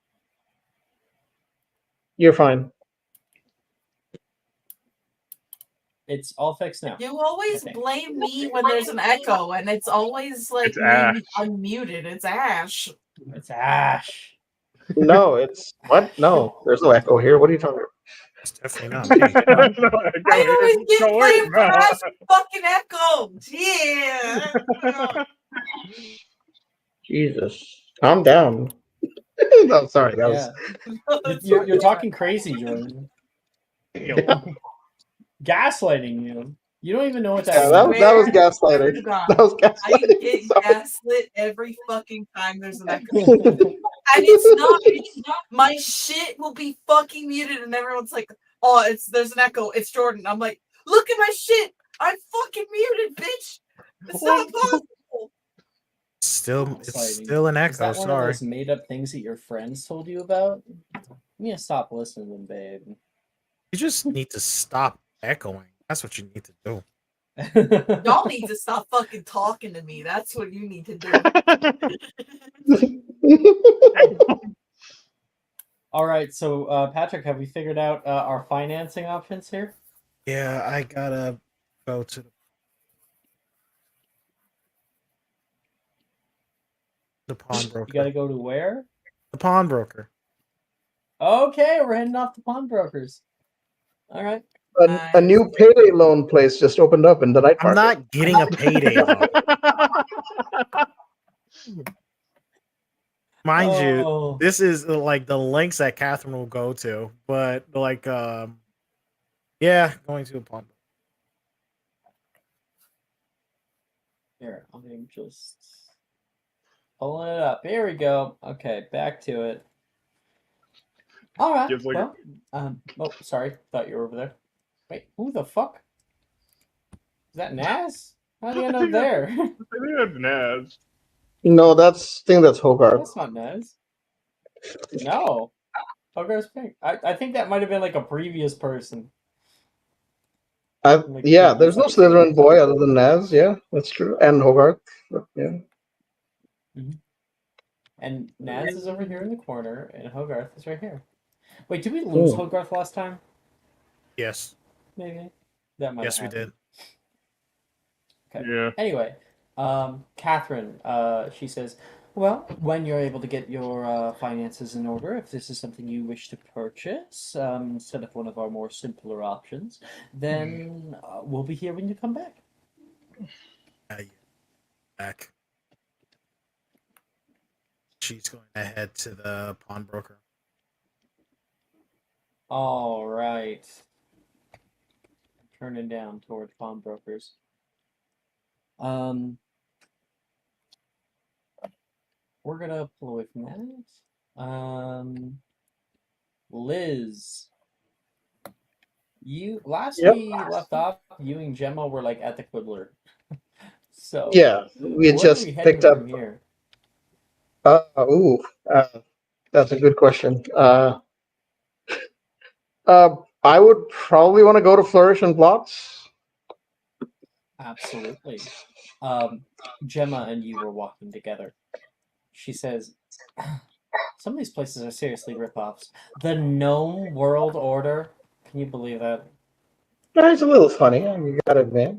You're fine. It's all fixed now. You always think. blame me when there's an echo, and it's always like It's me Ash. unmuted. It's Ash. It's Ash. No, it's what? No, there's no echo here. What are you talking about? It's definitely not me. I always get Go blamed in, for man. Ash fucking echo. Yeah. Jesus, calm down. No, sorry, that was. Yeah. You're talking crazy, Jordan. Gaslighting you. You don't even know what that Yeah, means. that was Swear gaslighting. to God, That was I gaslighting. get Sorry. gaslit every fucking time there's an echo. And it's not my shit will be fucking muted, and everyone's like, "Oh, there's an echo. It's Jordan." I'm like, "Look at my shit. I'm fucking muted, bitch. It's not possible." It's still Gaslighting. an Is echo. that one of Sorry. those made up things that your friends told you about? You need to stop listening, babe. You just need to stop echoing. That's what you need to do. Y'all need to stop fucking talking to me. That's what you need to do. All right, so Patrick, have we figured out our financing options here? Yeah, I gotta go to the pawnbroker. You got to go to where? The pawnbroker. Okay, we're heading off to pawnbrokers. All right. A new payday loan place just opened up in the night I'm market. not getting a payday loan. Mind you, Oh. this is like the links that Catherine will go to, but like, yeah, going to a pawnbroker. Here, I'm just pulling it up. Here we go. Okay, back to it. All right. Gives, like, Well, oh, sorry. Thought you were over there. Wait, who the fuck? Is that Naz? How'd he end up there? I think that's Naz. No, that's Hogarth. That's not Naz. No. Hogarth's pink. I think that might have been like a previous person. Like Yeah, there's no previous Slytherin boy other than Naz. Yeah, that's true. And Hogarth. But, yeah. And Naz is over here in the corner, and Hogarth is right here. Wait, did we lose Hogarth last time? Yes. Maybe. That might. Yes, we did. Okay. Yeah. Anyway, Catherine, she says, well, when you're able to get your finances in order, if this is something you wish to purchase, instead of one of our more simpler options, then we'll be here when you come back. Back. She's going to head to the pawnbroker. All right. Turning down towards pawnbrokers. We're gonna pull away from that. Liz, you we left off. You and Gemma were like at the Quibbler. So yeah, we just picked up. From here? That's a good question. I would probably want to go to Flourish and Plots. Absolutely. Gemma and you were walking together. She says, some of these places are seriously ripoffs. The Gnome World Order. Can you believe that? It's a little funny. You gotta admit.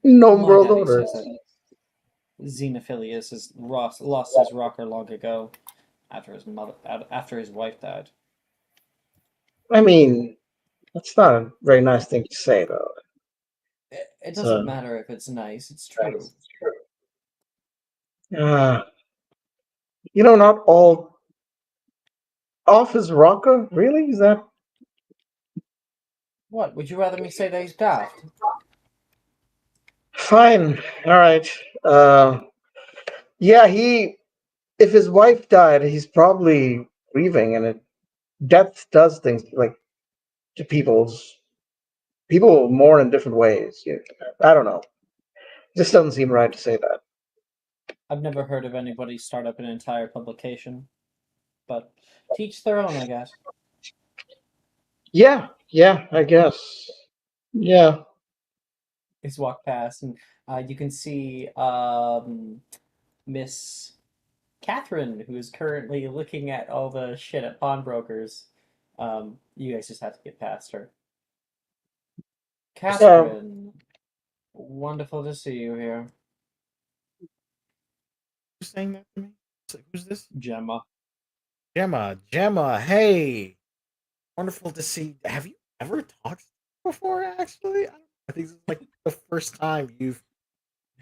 Gnome My World daddy Order. says that Xenophilius has lost his rocker long ago, after his wife died. I mean, that's not a very nice thing to say, though. It doesn't matter if it's nice. It's true. Not all off his rocker. Really? Is that? What? Would you rather me say that he's daft? Fine. All right. Yeah, if his wife died, he's probably grieving, and death does things like to people mourn in different ways. I don't know. This doesn't seem right to say that. I've never heard of anybody start up an entire publication, but teach their own, I guess. Yeah, I guess. Yeah. He's walked past, and you can see Miss Catherine, who is currently looking at all the shit at pawnbrokers. You guys just have to get past her. Catherine, wonderful to see you here. Who's saying that to me? Who's this? Gemma. Gemma, hey. Wonderful to see. Have you ever talked before, actually? I think this is like the first time you've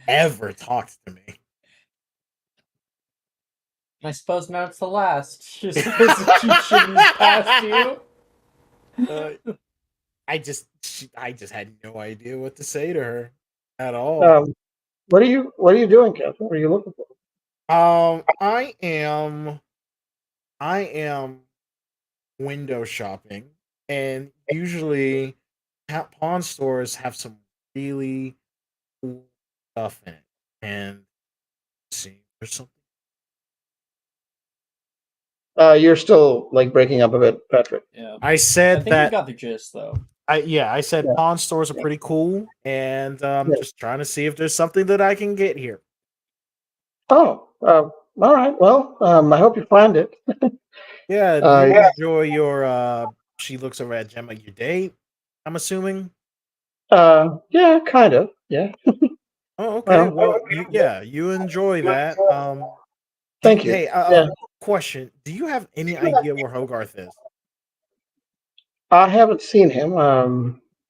ever talked to me. I suppose now it's the last. She says she shimmies past you. I just had no idea what to say to her at all. What are you doing, Catherine? What are you looking for? I am window shopping, and usually pawn stores have some really cool stuff in it. And see, there's something. You're still like breaking up a bit, Patrick. Yeah. I I said think you that. got the gist, though. I said Yeah. pawn stores are pretty cool, and I'm Yeah. just trying to see if there's something that I can get here. Oh, all right. Well, I hope you find it. Yeah, do you enjoy your she looks over at Gemma, your date, I'm assuming? Yeah, kind of. Yeah. Oh, okay. Well, You enjoy that. Thank you. Hey, Yeah. question. Do you have any idea where Hogarth is? I haven't seen him.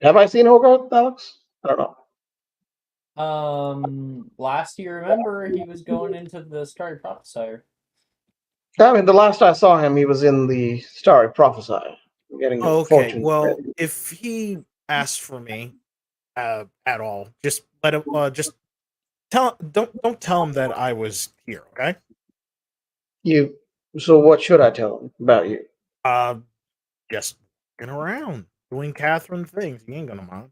Have I seen Hogarth, Alex? I don't know. Last you remember, he was going into the Starry Prophesier. I mean, the last I saw him, he was in the Starry Prophesy, getting his Okay, fortune. well, if he asks for me at all, just let him just don't tell him that I was here, okay? So what should I tell him about you? Just walking around doing Catherine things. He ain't gonna mind.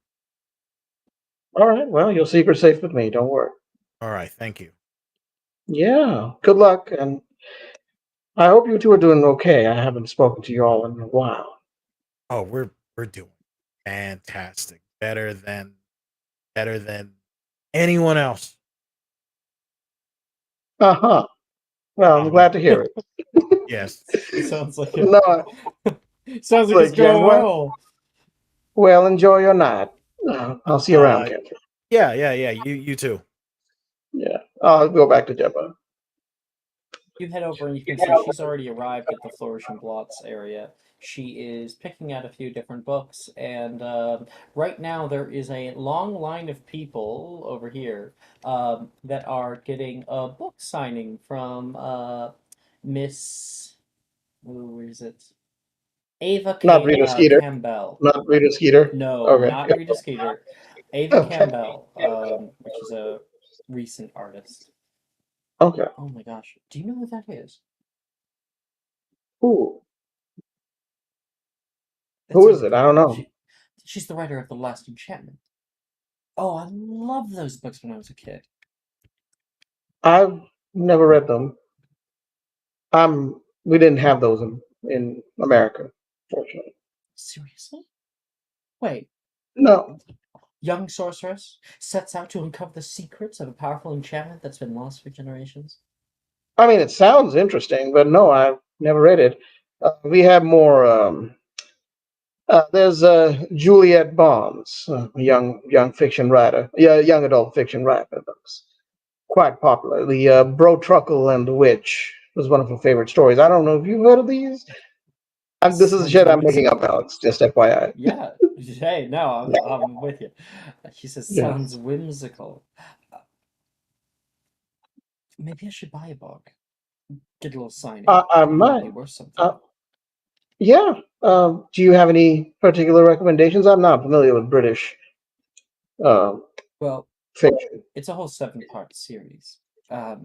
All right. Well, your secret's safe with me. Don't worry. All right, thank you. Yeah. Good luck, and I hope you two are doing okay. I haven't spoken to you all in a while. Oh, we're doing fantastic. Better than anyone else. Uh-huh. Well, I'm glad to hear it. Yes. It sounds like No, sounds like it's like, going Gemma. well. well, enjoy your night. I'll see you around, Catherine. Yeah. You too. Yeah. I'll go back to Gemma. You head over and you can see she's already arrived at the Flourishing Blots area. She is picking out a few different books, and right now there is a long line of people over here that are getting a book signing from Miss. Where is it? Ava Not Rita Skeeter. Campbell. Not Rita Skeeter. No, Okay. not Rita Skeeter. Ava Okay. Campbell, which is a recent artist. Okay. Oh my gosh. Do you know who that is? Who? That's Who Ava is it? I don't Campbell. know. She's the writer of The Last Enchantment. Oh, I loved those books when I was a kid. I've never read them. We didn't have those in America, fortunately. Seriously? Wait. No. Young sorceress sets out to uncover the secrets of a powerful enchantment that's been lost for generations. I mean, it sounds interesting, but no, I've never read it. We have more. There's Juliet Barnes, a young fiction writer, young adult fiction writer that's quite popular. The Bro Truckle and the Witch was one of her favorite stories. I don't know if you've heard of these. This is Sounds shit I'm making whimsical. up, Alex. Just FYI. Yeah. Hey, no, I'm with you. She says, Yeah. sounds whimsical. Maybe I should buy a book. Get a little signing. I It might might. be worth something. Yeah. Do you have any particular recommendations? I'm not familiar with British Well, fiction. it's a whole 7-part series. I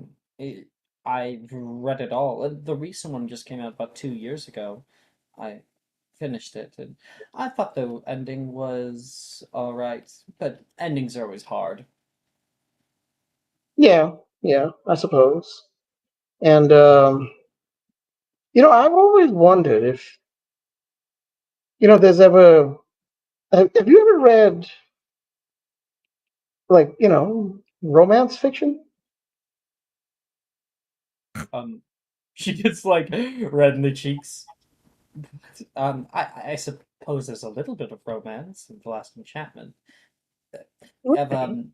read it all. The recent one just came out about 2 years ago. I finished it, and I thought the ending was all right, but endings are always hard. Yeah, I suppose. And I've always wondered if there's ever have you ever read like romance fiction? She gets like red in the cheeks. I poses a little bit of romance in The Last Enchantment. Have Okay.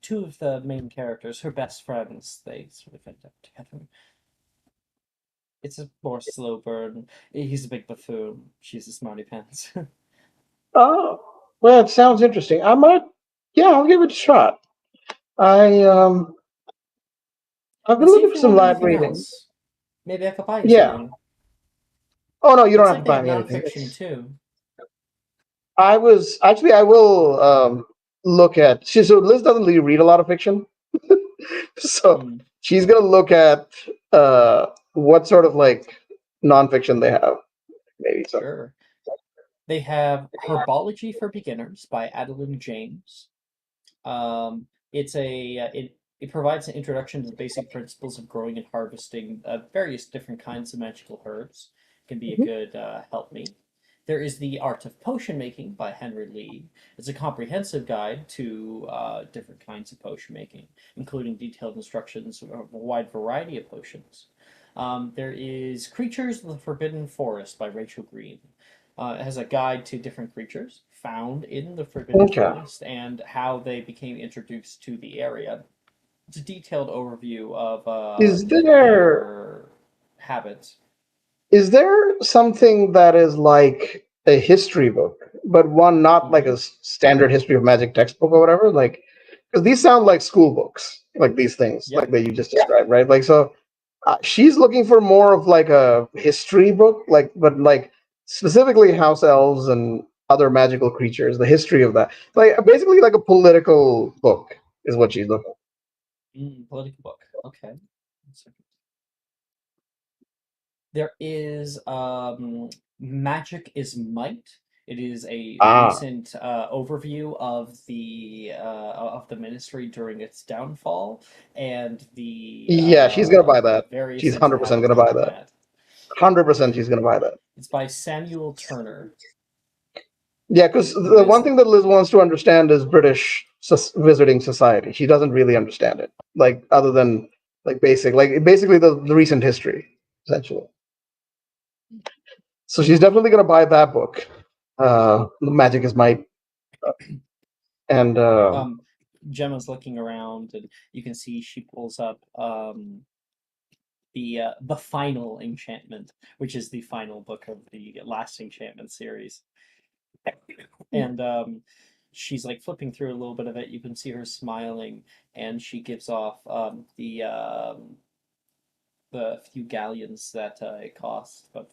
two of the main characters, her best friends, they sort of end up together. It's a more slow burn. He's a big buffoon. She's a smarty pants. Oh, well, it sounds interesting. I might, yeah, I'll give it a shot. I I've been And see looking if for you some want light anything reading. else. Maybe I could buy you Yeah. something. Oh no, you don't Looks have to like they buy have me anything. nonfiction too. I was actually I will look at. So Liz doesn't really read a lot of fiction, so Hmm. she's gonna look at what sort of like nonfiction they have. Maybe so. Sure. They have Herbology for Beginners by Adeline James. It's it provides an introduction to the basic principles of growing and harvesting various different kinds of magical herbs. Can be a Mhm. good helpmeet. There is The Art of Potion Making by Henry Lee. It's a comprehensive guide to different kinds of potion making, including detailed instructions of a wide variety of potions. There is Creatures of the Forbidden Forest by Rachel Green. It has a guide to different creatures found in the Forbidden Okay. Forest and how they became introduced to the area. It's a detailed overview of Is there their habits. is there something that is like a history book, but one not like a standard history of magic textbook or whatever? Like, because these sound like school books, like these things, Yeah. like that you just described, right? Like, so she's looking for more of like a history book, like, but like specifically house elves and other magical creatures, the history of that. Like, basically, like a political book is what she's looking Political book. Okay. 1 second. There is Magic is Might. It is a Ah, recent overview of the ministry during its downfall and yeah, she's gonna buy the that. various She's things that 100% happened gonna buy during that. that. 100% she's gonna buy that. It's by Samuel Turner, Yeah, because who the is one thing that Liz wants to understand is British visiting society. She doesn't really understand it, like other than like basic, like basically the recent history, essentially. So she's definitely gonna buy that book. Magic is Might, and Gemma's looking around, and you can see she pulls up the final enchantment, which is the final book of the Last Enchantment series. And she's like flipping through a little bit of it. You can see her smiling, and she gives off the few galleons that it costs, but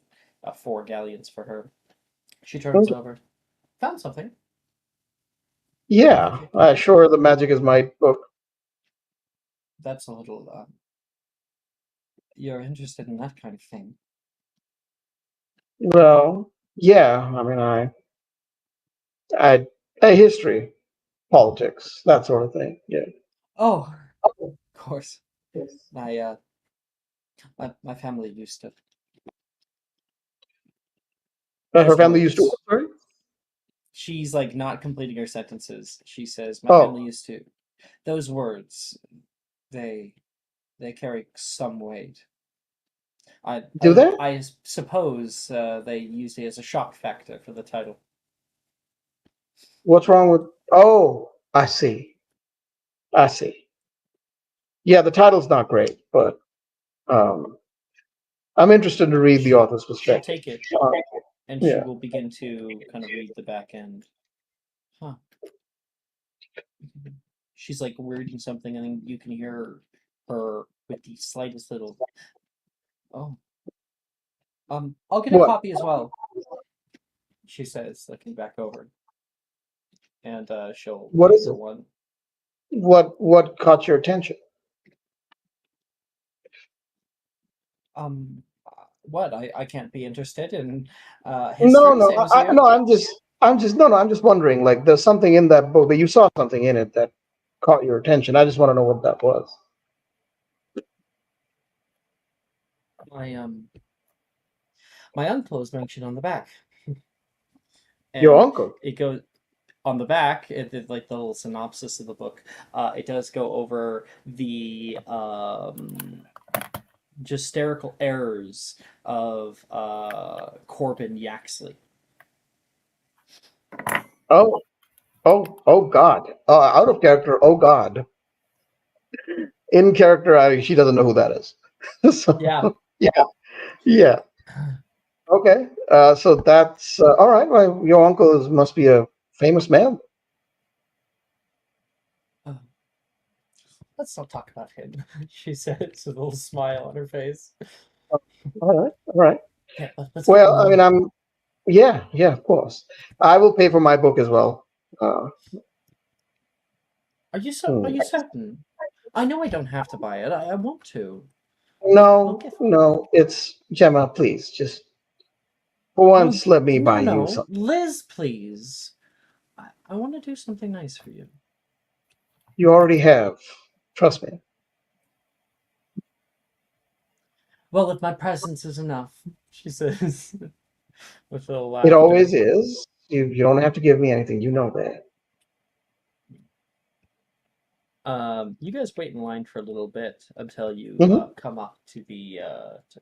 4 galleons for her. She turns over. Found something. yeah, sure, the Magic is Might book. That's a little. You're interested in that kind of thing. Well, yeah, I mean, I history, politics, that sort of thing. Yeah. Oh, of course. My my family used to. Her Those family used to words. work, sorry? She's like not completing her sentences. She says, "My family Oh, used to." Those words, they they carry some weight. do they? I suppose they used it as a shock factor for the title. What's wrong with? Oh, I see. I see. Yeah, the title's not great, but um, I'm interested to read the author's She'll perspective. take it Uh, and she yeah. will begin to kind of read the back end. Huh. She's like reading something, and then you can hear her with the slightest little. Oh, I'll get a What? copy as well. She says, looking back over, and she'll What pay is for it? one. What caught your attention? What? I can't be interested in No, history. no, Same as you. no. No, no. I'm just wondering. Like, there's something in that book that you saw something in it that caught your attention. I just want to know what that was. My my uncle is mentioned on the back, Your and uncle. it goes on the back. It did like the little synopsis of the book. It does go over the justerical errors of Corbin Yaxley. Oh, oh God. Out of character. Oh God. In character, she doesn't know who that is. So, Yeah. yeah, yeah. Okay. So that's all right. Well, your uncle must be a famous man. Let's not talk about him, she says with a little smile on her face. All right. All right. Yeah, let's get Well, I mean, along. I'm. Yeah, yeah, of course. I will pay for my book as well. Uh, Are you hmm. certain? I know I don't have to buy it. I want to. I'll No, give. no. It's Gemma. Please, just for Oh, once, let me no, buy you no. something. Liz, please. I want to do something nice for you. You already have. Trust me. Well, if my presence is enough, she says with a little It laughter. always is. You don't have to give me anything. You know that. You guys wait in line for a little bit until you Hmm. come up to the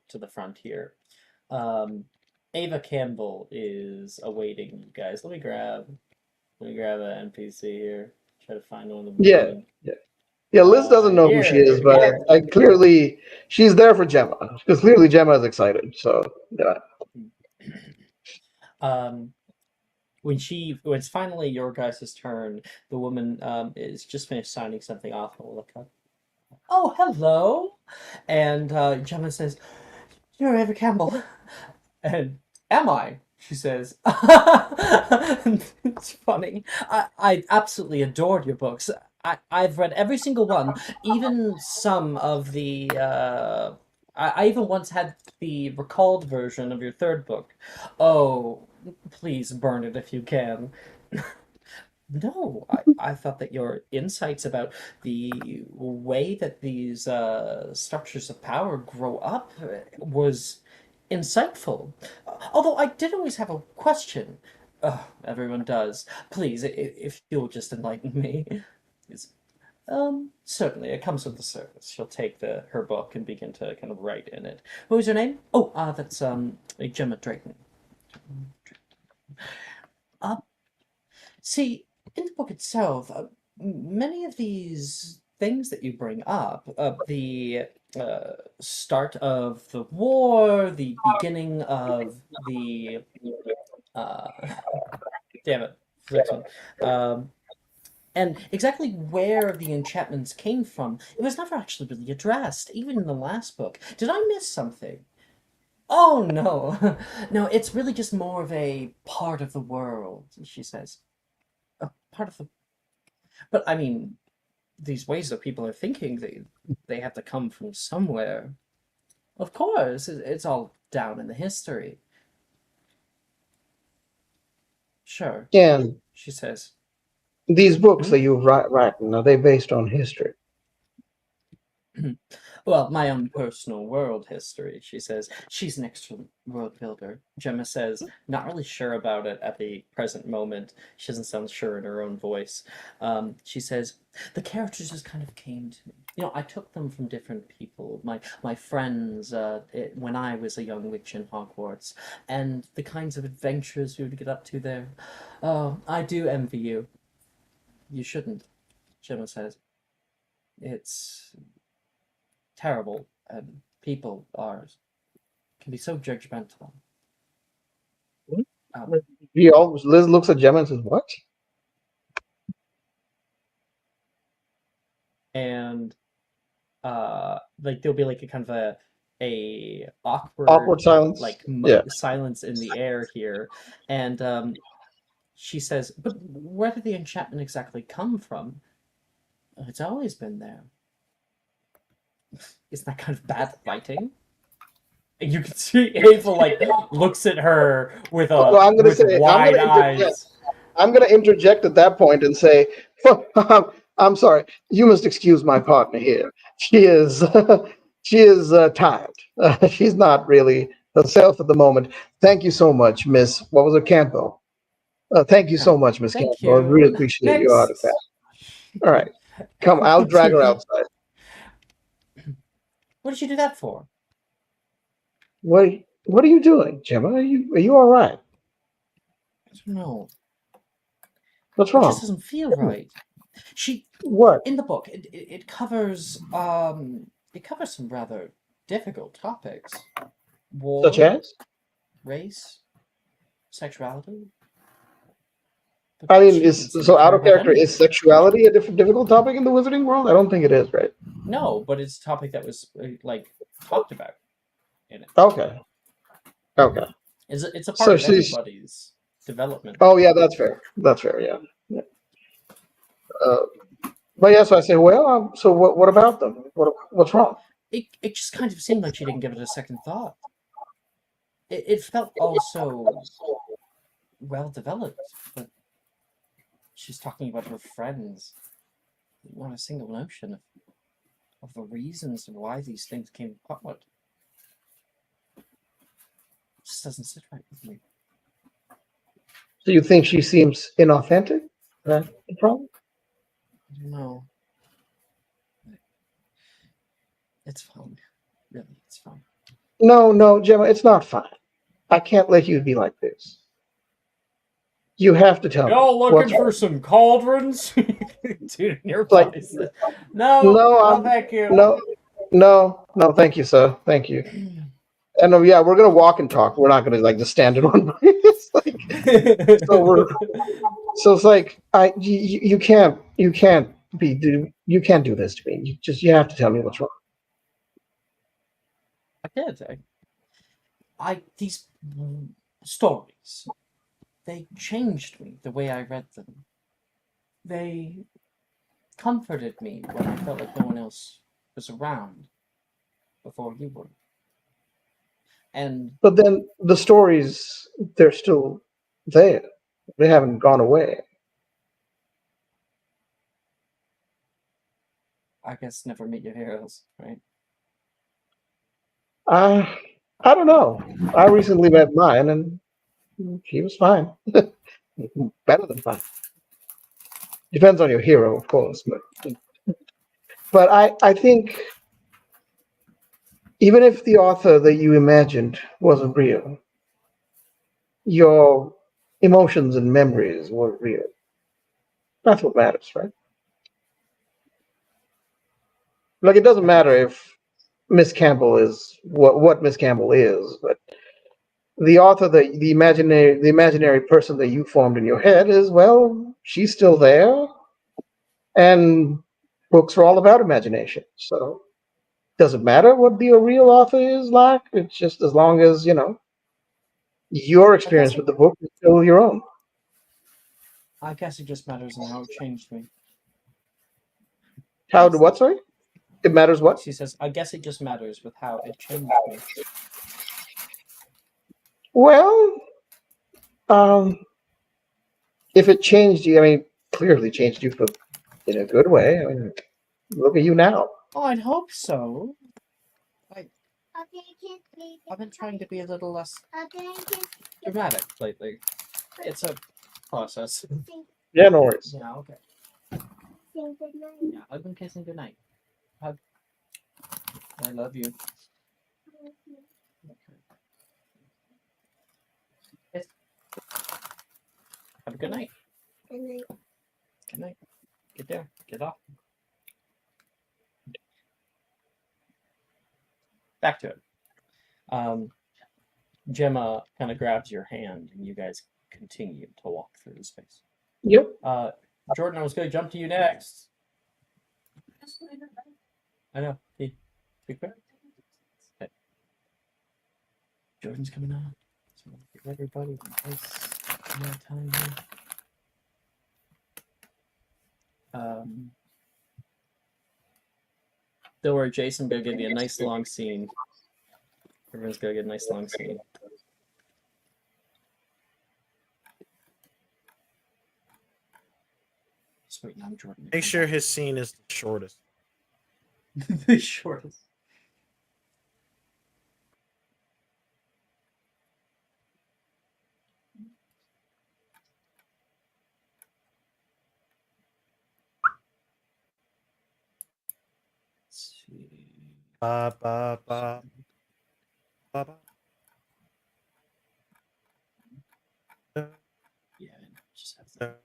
to the front here. Um, Ava Campbell is awaiting you guys. Let me grab an NPC here. Try to find one of the Yeah, women. yeah, yeah. Liz doesn't know who she is, but Here. I clearly she's there for Gemma because clearly Gemma is excited. So yeah. Um, when it's finally your guys' turn, the woman is just finished signing something off and will look up. Oh, hello. And Gemma says, "You're Ava Campbell." And am I? She says. It's funny. I absolutely adored your books. I've read every single one, even some of the. I even once had the recalled version of your third book. Oh, please burn it if you can. No, I thought that your insights about the way that these structures of power grow up was insightful. Although I did always have a question. Everyone does. Please, if you'll just enlighten me. It's, certainly, it comes with the service. She'll take her book and begin to kind of write in it. What was your name? Oh, that's Gemma Drayton. Uh, See, in the book itself, many of these things that you bring up, the start of the war, the beginning of the uh, damn it, next one, um, and exactly where the enchantments came from, it was never actually really addressed, even in the last book. Did I miss something? Oh no, no, it's really just more of a part of the world, she says. A part of the But I mean, these ways that people are thinking, they have to come from somewhere. Of course, it's all down in the history. Sure, And she says. these books "Hmm? that you've written are they based on history? Well, my own personal world history, she says. She's an extra world builder. Gemma says, not really sure about it at the present moment. She doesn't sound sure in her own voice. She says, the characters just kind of came to me. I took them from different people, my friends, when I was a young witch in Hogwarts, and the kinds of adventures we would get up to there. Oh, I do envy you. You shouldn't, Gemma says. It's terrible, and people can be so judgmental. Um, Liz looks at Gemma and says, "What?" and like there'll be like a kind of a awkward Awkward silence. Yeah. silence in the air here, and she says, "But where did the enchantment exactly come from? It's always been there. Isn't that kind of bad writing?" And you can see Ava like looks at her with Well, wide eyes. I'm gonna interject at that point and say, I'm sorry. You must excuse my partner here. She is she is tired. She's not really herself at the moment. Thank you so much, Miss. What was it, Campbell? Thank you so much, Miss Thank Campbell. I really you. appreciate your artifact. Next. All right, come. I'll drag her outside. What did you do that for? What are you doing, Gemma? Are you all right? I don't know. What's It wrong? just doesn't feel right. What? In the book, it covers some rather difficult topics: war, Such as? race, sexuality. I But mean, she didn't seem to so out care of about character, any of is it. sexuality a difficult topic in the wizarding world? I don't think it is, right? No, but it's a topic that was like talked about in it. Okay. Okay. It's a part So of she's. anybody's development. Oh yeah, that's fair. That's fair. Yeah. Yeah. Uh, but yeah, so I say, well, so what about them? What's wrong? It just kind of seemed like she didn't give it a second thought. It felt all so well developed, but she's talking about her friends. Not a single notion of the reasons why these things came about. It just doesn't sit right with me. So you think she seems inauthentic? That's the problem? I don't know. It's fine. Really, it's fine. No, Gemma, it's not fine. I can't let you be like this. You have to tell me what's wrong. some cauldrons? Dude, your Like, voice. No, no, thank you. no, thank you, sir. Thank you. And yeah, we're gonna walk and talk. We're not gonna like just stand in one place. So it's like you can't you can't do this to me. You have to tell me what's wrong. I did. These stories, they changed me the way I read them. They comforted me when I felt like no one else was around before you were. And But then the stories, they're still there. They haven't gone away. I guess never meet your heroes, right? I don't know. I recently met mine, and he was fine. Better than fine. Depends on your hero, of course. But I think even if the author that you imagined wasn't real, your emotions and memories were real. That's what matters, right? Like it doesn't matter if Miss Campbell is what Miss Campbell is, but the author, the imaginary person that you formed in your head is, well, she's still there, and books are all about imagination. So doesn't matter what the real author is like. It's just as long as your experience with the book is still your own. I guess it just matters in how it changed me. How do what? Sorry, it matters what? She says, I guess it just matters with how it changed me. Well, if it changed you, I mean, clearly changed you for in a good way. I mean, look at you now. Oh, I'd hope so. I've been trying to be a little less dramatic lately. It's a process. Yeah, no worries. Yeah, okay. Yeah, hug and kiss and good night. Hug. I love you. Okay. Kiss. Have a good night. Good night. Get there. Get off. Back to it. Gemma kind of grabs your hand, and you guys continue to walk through the space. Yep. Jordan, I was going to jump to you next. I know. Be quick. Okay. Jordan's coming on. So give everybody nice time here. Don't worry, Jason. Gonna give you a nice long scene. Everyone's gonna get a nice long scene. Just waiting on Jordan. to Make come sure back. his scene is the shortest. The shortest. Let's see. Ba ba ba ba ba. Yeah, just have to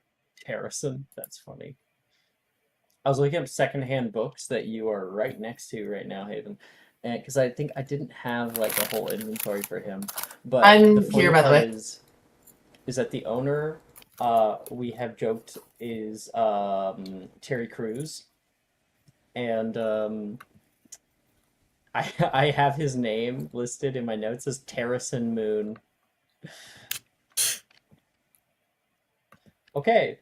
Harrison. That's funny. I was looking up secondhand books that you are right next to right now, Haven, and because I think I didn't have like a whole inventory for him. But I'm the funny here, by the part way. is that the owner, we have joked is Terry Crews, and I have his name listed in my notes as Terracin Moon. Okay.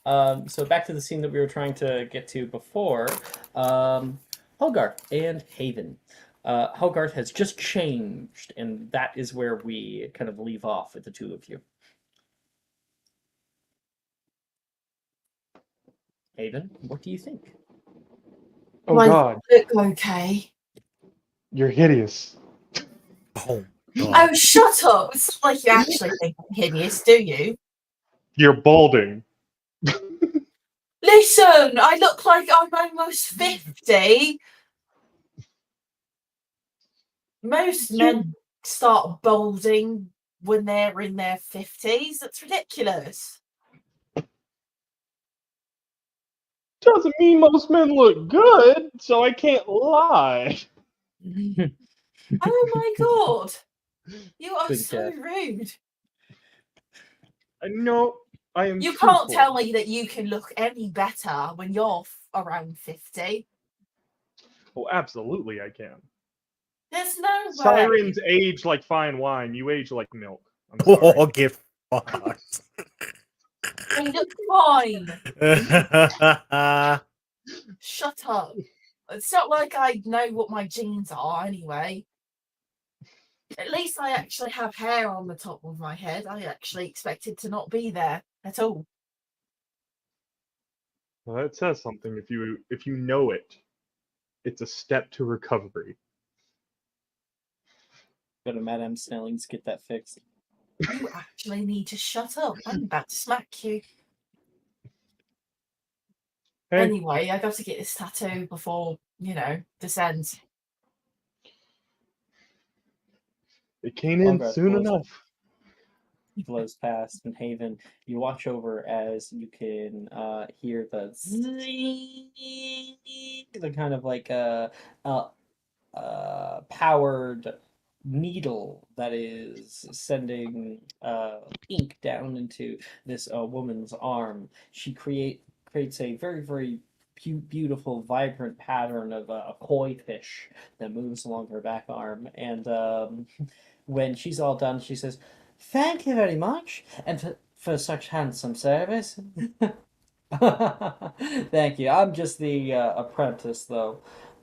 So back to the scene that we were trying to get to before. Hogarth and Haven. Hogarth has just changed, and that is where we kind of leave off with the two of you. Haven, what do you think? Oh Like, God, look okay. you're hideous. Oh God. Oh, shut up! It's not like you actually think I'm hideous, do you? You're balding. Listen, I look like I'm almost 50. Most men start balding when they're in their 50s. That's ridiculous. Doesn't mean most men look good, so I can't lie. Oh my god! You are Good so catch. rude. I know I am. You truthful. can't tell me that you can look any better when you're around 50. Oh, absolutely, I can. There's no way. Sirens age like fine wine. You age like milk. I'm sorry. Oh, get fucked. They look fine. Shut up. It's not like I know what my genes are anyway. At least I actually have hair on the top of my head. I actually expected to not be there at all. Well, that says something. If you know it, it's a step to recovery. Go to Madame Snelling's, get that fixed. You actually need to shut up. I'm about to smack you. Hey, Anyway, I got to get this tattoo before, this ends. it came in Hogarth soon blows- enough. blows past, and Haven, you watch over as you can hear the zing, the kind of like powered needle that is sending ink down into this woman's arm. She creates a very, very beautiful, vibrant pattern of a koi fish that moves along her back arm. And when she's all done, she says, "Thank you very much, and for such handsome service." Thank you. I'm just the apprentice, though.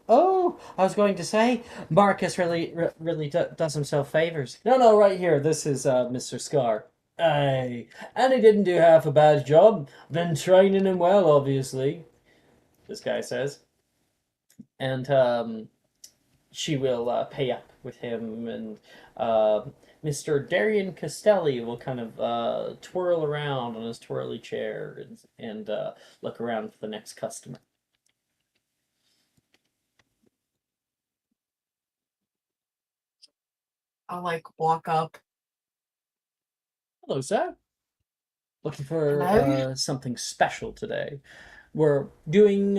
Oh, I was going to say, Marcus really does himself favors. No, right here. This is Mr. Scar. Aye, and he didn't do half a bad job. Been training him well, obviously. This guy says, and she will pay up with him, and Mr. Darian Castelli will kind of twirl around on his twirly chair and look around for the next customer. I'll walk up. Hello, sir. Looking for Hello? something special today. We're doing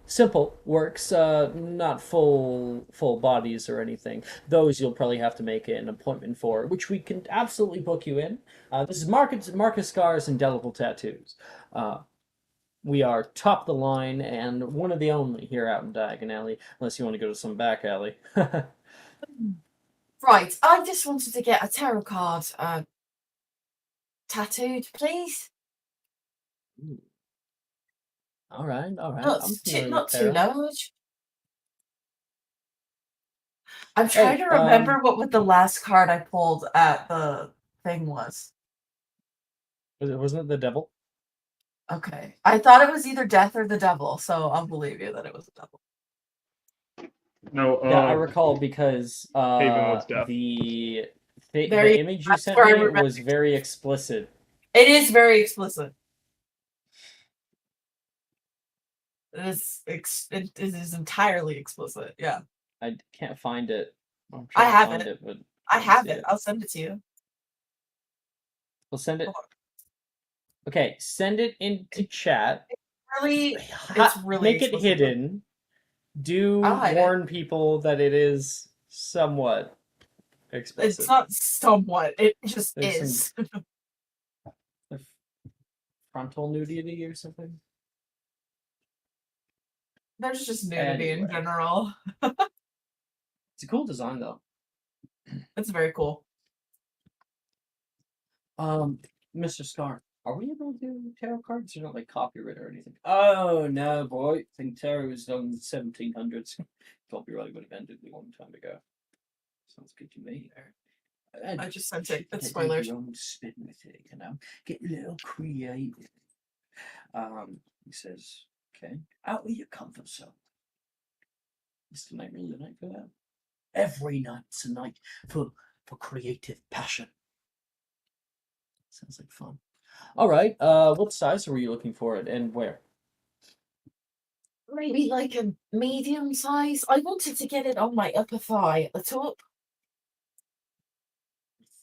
simple works, not full bodies or anything. Those you'll probably have to make an appointment for, which we can absolutely book you in. This is Marcus Scars Indelible Tattoos. We are top of the line and one of the only here out in Diagon Alley, unless you want to go to some back alley. Right, I just wanted to get a tarot card tattooed, please. All right. Not I'm too, familiar not with too tarot. large. I'm trying Hey, to remember what the last card I pulled at the thing was. wasn't it the devil? Okay. I thought it was either death or the devil, so I'll believe you that it was the devil. No, Yeah, I recall because Haven was deaf. the Very- image you that's sent where I me remember. was very explicit. It is very explicit. It is entirely explicit, yeah. I can't find it. I'm I trying to have find it. but I don't have see it. I'll send it to you. We'll send it. Hold on. Okay, send it into chat. Really, Make it explicit. hidden. Do I'll hide it. warn people that it is somewhat explicit. It's not somewhat. It just There's is. Frontal nudity or something. There's just nudity in general. It's a cool design though. It's very cool. Mr. Scar, are we able to do tarot cards? You're not like copyright or anything. Oh no, boy. I think tarot was done in the 1700s. Copyright would have ended a long time ago. Sounds good to me. I just sent it. It's Get spoilers. your own spin with it, you know. Get a little creative. He says, okay, out of your comfort zone. Is tonight really the night for that? Every night's a night for creative passion. Sounds like fun. All right. What size were you looking for it, and where? Maybe like a medium size. I wanted to get it on my upper thigh at the top.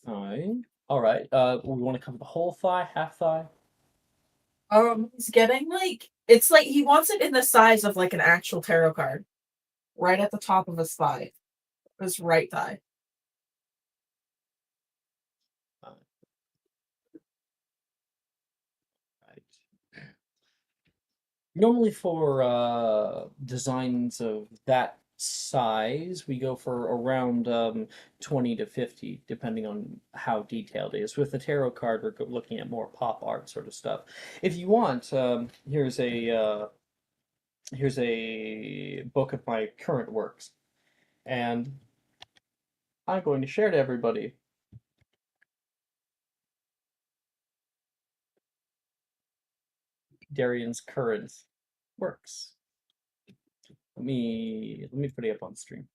Thigh. All right. We want to cover the whole thigh, half thigh. He's getting like it's like he wants it in the size of like an actual tarot card, right at the top of his thigh, his right thigh. Normally for designs of that size, we go for around 20 to 50, depending on how detailed it is. With the tarot card, we're looking at more pop art sort of stuff. If you want, here's a book of my current works, and I'm going to share to everybody. Darian's current works. Let me put it up on stream.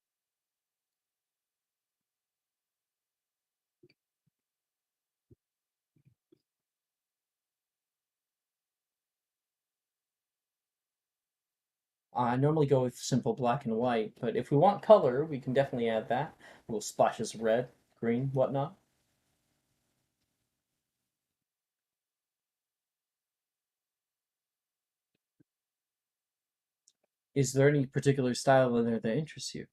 I normally go with simple black and white, but if we want color, we can definitely add that. Little splashes of red, green, whatnot. Is there any particular style in there that interests you?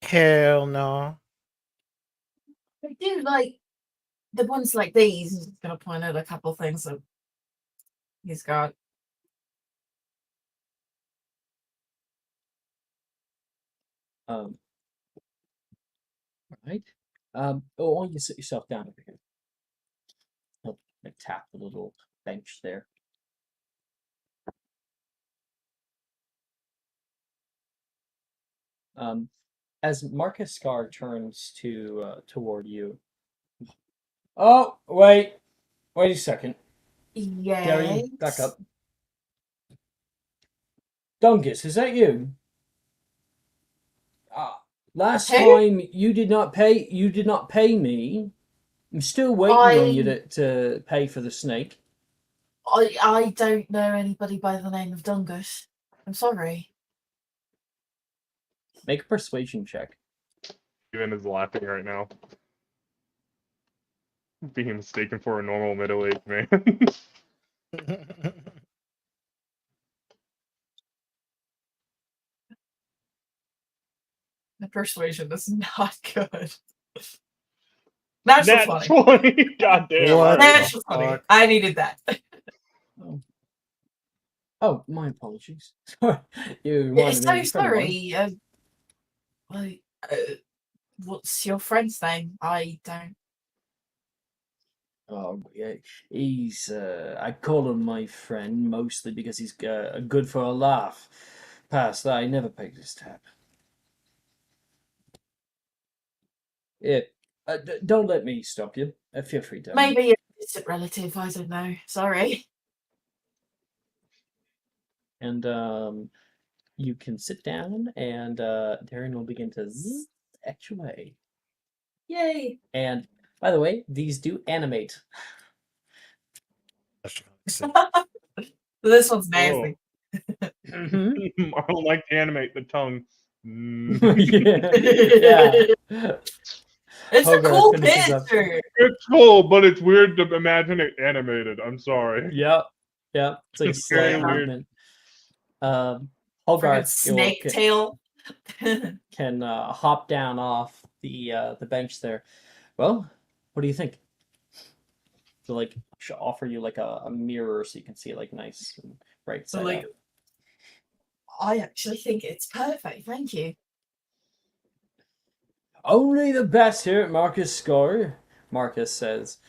Hell no. I do like the ones like these. I'm just gonna point out a couple things that he's got. Right. Oh, why don't you sit yourself down over here? I'll tap the little bench there. As Marcus Scar turns toward you. Oh, wait a second. Yes. Darian, back up. Dungus, is that you? Last time you did not pay. You did not pay me. I'm still waiting on you to pay for the snake. I don't know anybody by the name of Dungus. I'm sorry. Make a persuasion check. Steven is laughing right now. Being mistaken for a normal middle-aged man. The persuasion is not good. Natural Nat 20. 20. God damn. What? All right. Natural 20. Fuck. I needed that. Oh, my apologies. You wanted So me to print one. sorry. What's your friend's name? I don't. Oh, yeah, he's. I call him my friend mostly because he's good for a laugh. Past that, I never paid his tab. Don't let me stop you. Feel free to. Maybe a distant relative. I don't know. Sorry. And you can sit down, and Darren will begin to zzz etch away. Yay! And by the way, these do animate. This one's nasty. Mm-hmm. I don't like to animate the tongue. Yeah. It's a Hogarth cool finishes up. picture. It's cool, but it's weird to imagine it animated. I'm sorry. Yep. It's like It's very slight weird. movement. Friggin' Hogarth snake tail. can hop down off the bench there. Well, what do you think? So like she'll offer you like a mirror so you can see it like nice and right So side like, up. I actually think it's perfect. Thank you. Only the best here at Marcus Score, Marcus says.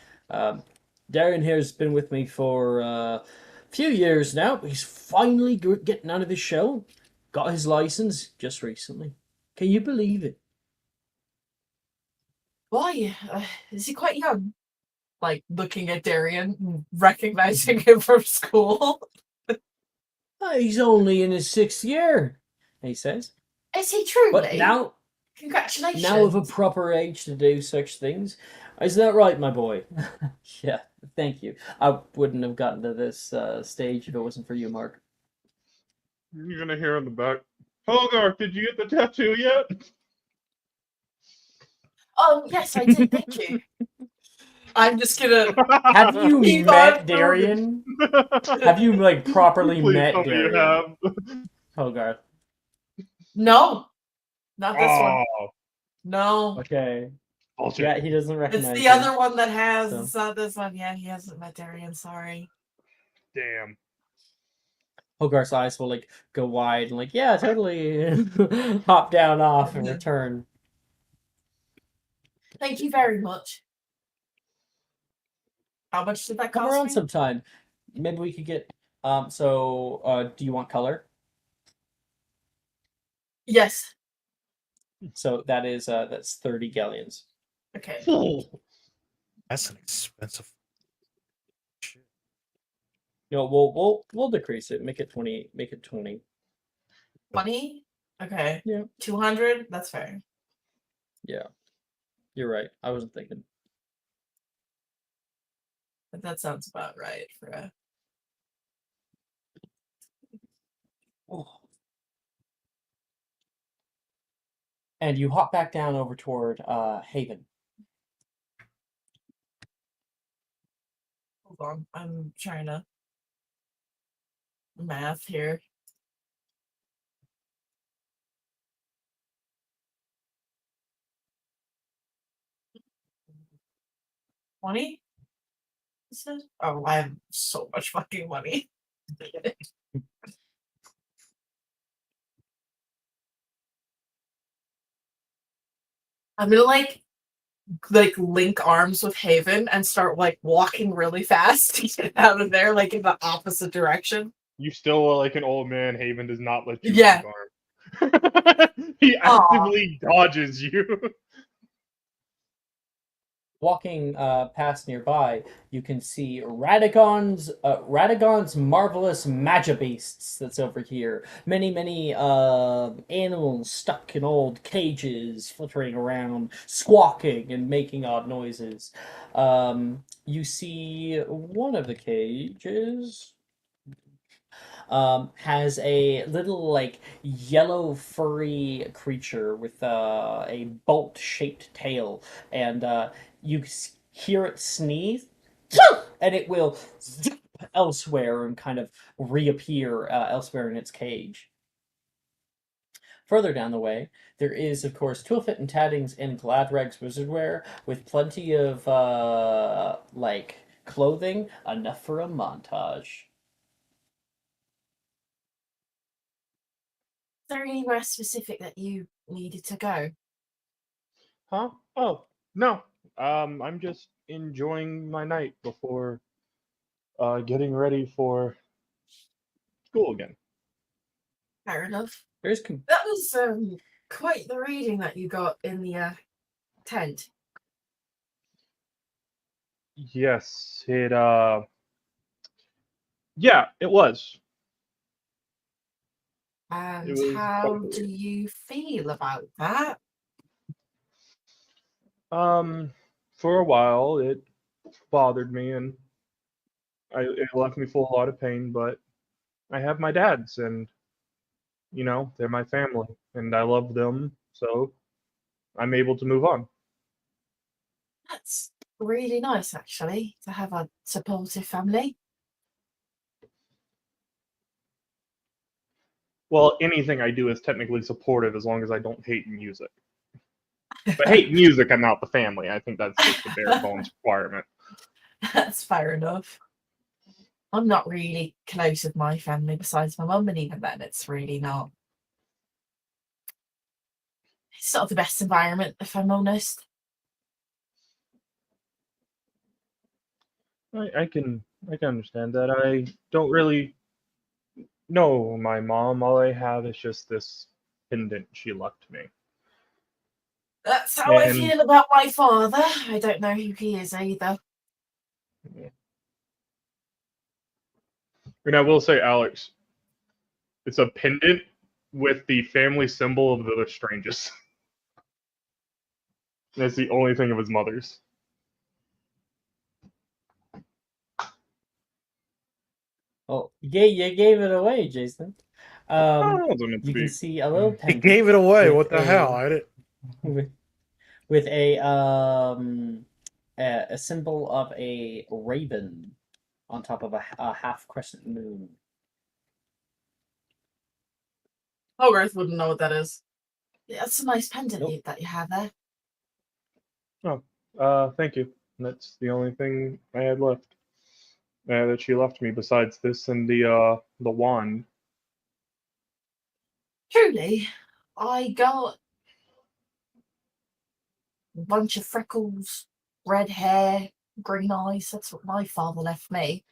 Darian here has been with me for a few years now, but he's finally getting out of his shell. Got his license just recently. Can you believe it? Why? Is he quite young? Like looking at Darian, recognizing him from school. He's only in his 6th year, he says. Is he truly? But now Congratulations. of a proper age to do such things. Is that right, my boy? Yeah, thank you. I wouldn't have gotten to this stage if it wasn't for you, Mark. You're gonna hear in the back. Hogarth, did you get the tattoo yet? Yes, I did. Thank you. I'm just gonna. Have you Keep met on Darian? Have you like properly Please met tell me you Darian? have. Hogarth. No, not this one. Oh, No, Okay. bullshit. Yeah, he doesn't recognize it's the you. other one that has. So. It's not this one. Yeah, he hasn't met Darian. Sorry. Damn. Hogarth's eyes will like go wide and like, yeah, totally hop down off and return. Thank you very much. How much did that Come cost around me? sometime. Maybe we could get do you want color? Yes. So that is that's 30 galleons. Okay. That's an expensive. Shit. No, we'll decrease it. Make it 20. Make it 20. 20? Okay. Yeah. 200? That's fair. Yeah. You're right. I wasn't thinking. But that sounds about right for a. Oh. And you hop back down over toward Haven. Hold on. I'm trying to math here. $20? Oh, I have so much fucking money. I'm gonna like link arms with Haven and start like walking really fast to get out of there, like in the opposite direction. You still are like an old man. Haven does not let you Yeah. link arm. He actively dodges you. Walking past nearby, you can see Radagon's marvelous Magibeasts that's over here. Many animals stuck in old cages, flittering around, squawking and making odd noises. You see one of the cages has a little like yellow furry creature with a bolt-shaped tail, and you hear it sneeze, and it will zip elsewhere and kind of reappear elsewhere in its cage. Further down the way, there is, of course, Twilfit and Taddings in Gladreg's Wizardwear with plenty of like clothing, enough for a montage. Is there anywhere specific that you needed to go? Huh? Oh, no. I'm just enjoying my night before getting ready for school again. Fair enough. There's That was quite the reading that you got in the tent. Yes, yeah, it was. And was how quite do weird. you feel about that? For a while it bothered me and it left me full of a lot of pain, but I have my dads and they're my family and I love them, so I'm able to move on. That's really nice, actually, to have a supportive family. Well, anything I do is technically supportive as long as I don't hate music. But hate music and not the family. I think that's just the bare bones requirement. That's fair enough. I'm not really close with my family besides my mum, and even then, it's really not. It's not the best environment, if I'm honest. I can understand that. I don't really know my mom. All I have is just this pendant she left me. That's how I And feel about my father. I don't know who he is either. I will say, Alex, it's a pendant with the family symbol of the strangest. That's the only thing of his mother's. Oh, you gave it away, Jason. Oh, it was meant to You can be. see a little He pendant. gave it away. with What the hell? I didn't. with a symbol of a raven on top of a half crescent moon. Hogarth wouldn't know what that is. Yeah, that's a nice pendant Nope. that you have there. Thank you. That's the only thing I had left. That she left me besides this and the wand. Truly, I got a bunch of freckles, red hair, green eyes. That's what my father left me.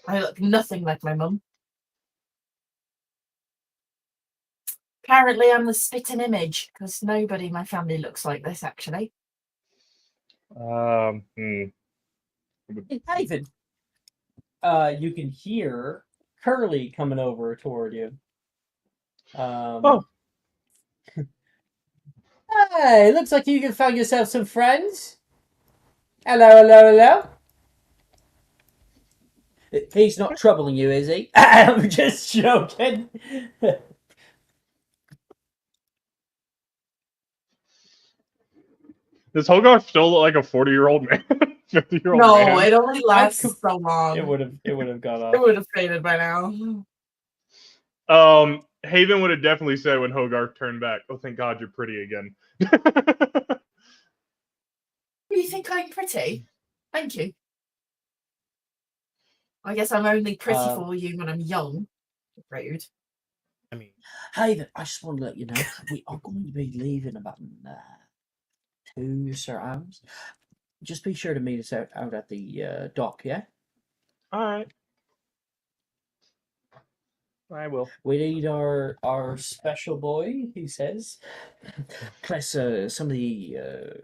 I look nothing like my mum. Apparently, I'm the spitting image because nobody in my family looks like this, actually. Hmm. Ivan, you can hear Curly coming over toward you. Oh. Hey, looks like you can find yourself some friends. Hello. He's not troubling you, is he? I'm just joking. Does Hogarth still look like a 40-year-old man? 50-year-old No, man? it only lasts so long. It would have gone It off. would have faded by now. Haven would have definitely said when Hogarth turned back, "Oh, thank God you're pretty again." You think I'm pretty? Thank you. I guess I'm only pretty for you when I'm young. Rude. I mean, Hey, I just want to let you know we are going to be leaving about 2 hours. Just be sure to meet us out at the dock, yeah? All right, I will. We need our special boy, he says. Plus, some of the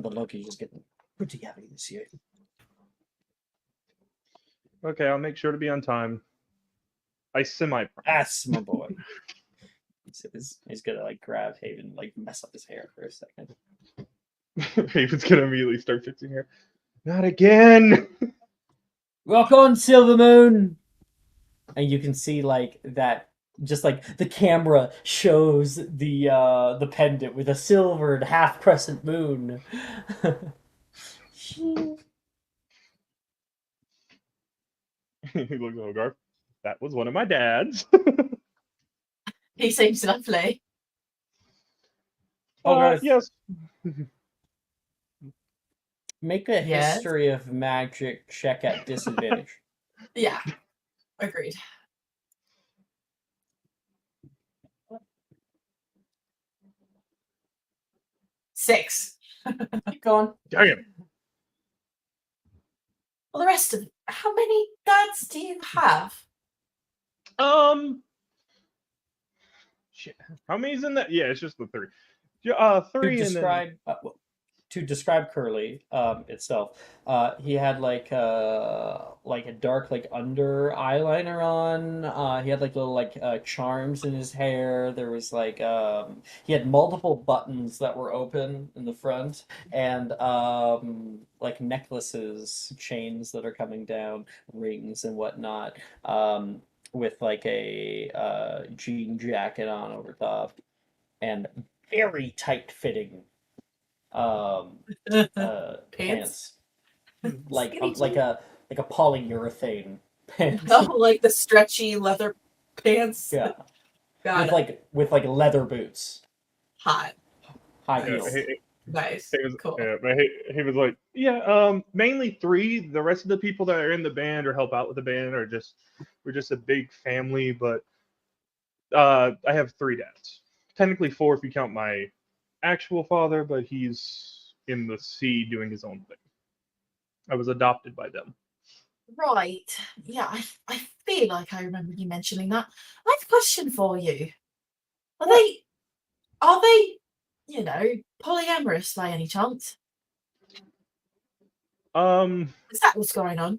luggage is getting pretty heavy this year. Okay, I'll make sure to be on time. I semi. That's my boy. He says he's gonna like grab Haven and like mess up his hair for a second. Haven's gonna immediately start fixing hair. Not again. Rock on, Silver Moon! And you can see like that. Just like the camera shows the pendant with a silvered half crescent moon. He looks at Hogarth. That was one of my dad's. He seems lovely. Hogarth, Yes. make a Yes? history of magic check at disadvantage. Yeah. Agreed. Six. Keep going. Damn. Well, the rest of how many dads do you have? Shit. How many's in that? Yeah, it's just the three. Yeah, To three and then. describe Curly itself, he had like a dark like under eyeliner on. He had like little like charms in his hair. There was like he had multiple buttons that were open in the front, and like necklaces, chains that are coming down, rings and whatnot. With like a jean jacket on over top, and very tight fitting pants. Like Skinny like a polyurethane pant. Oh, like the stretchy leather pants. Yeah. Got it. With leather boots. Hot. High Yeah, heels. Nice. he was, Cool. yeah, but he was like, mainly three. The rest of the people that are in the band or help out with the band we're just a big family. But I have three dads. Technically four if you count my actual father, but he's in the sea doing his own thing. I was adopted by them. Right. Yeah, I feel like I remember you mentioning that. I have a question for you. Are they, polyamorous by any chance? Is that what's going on?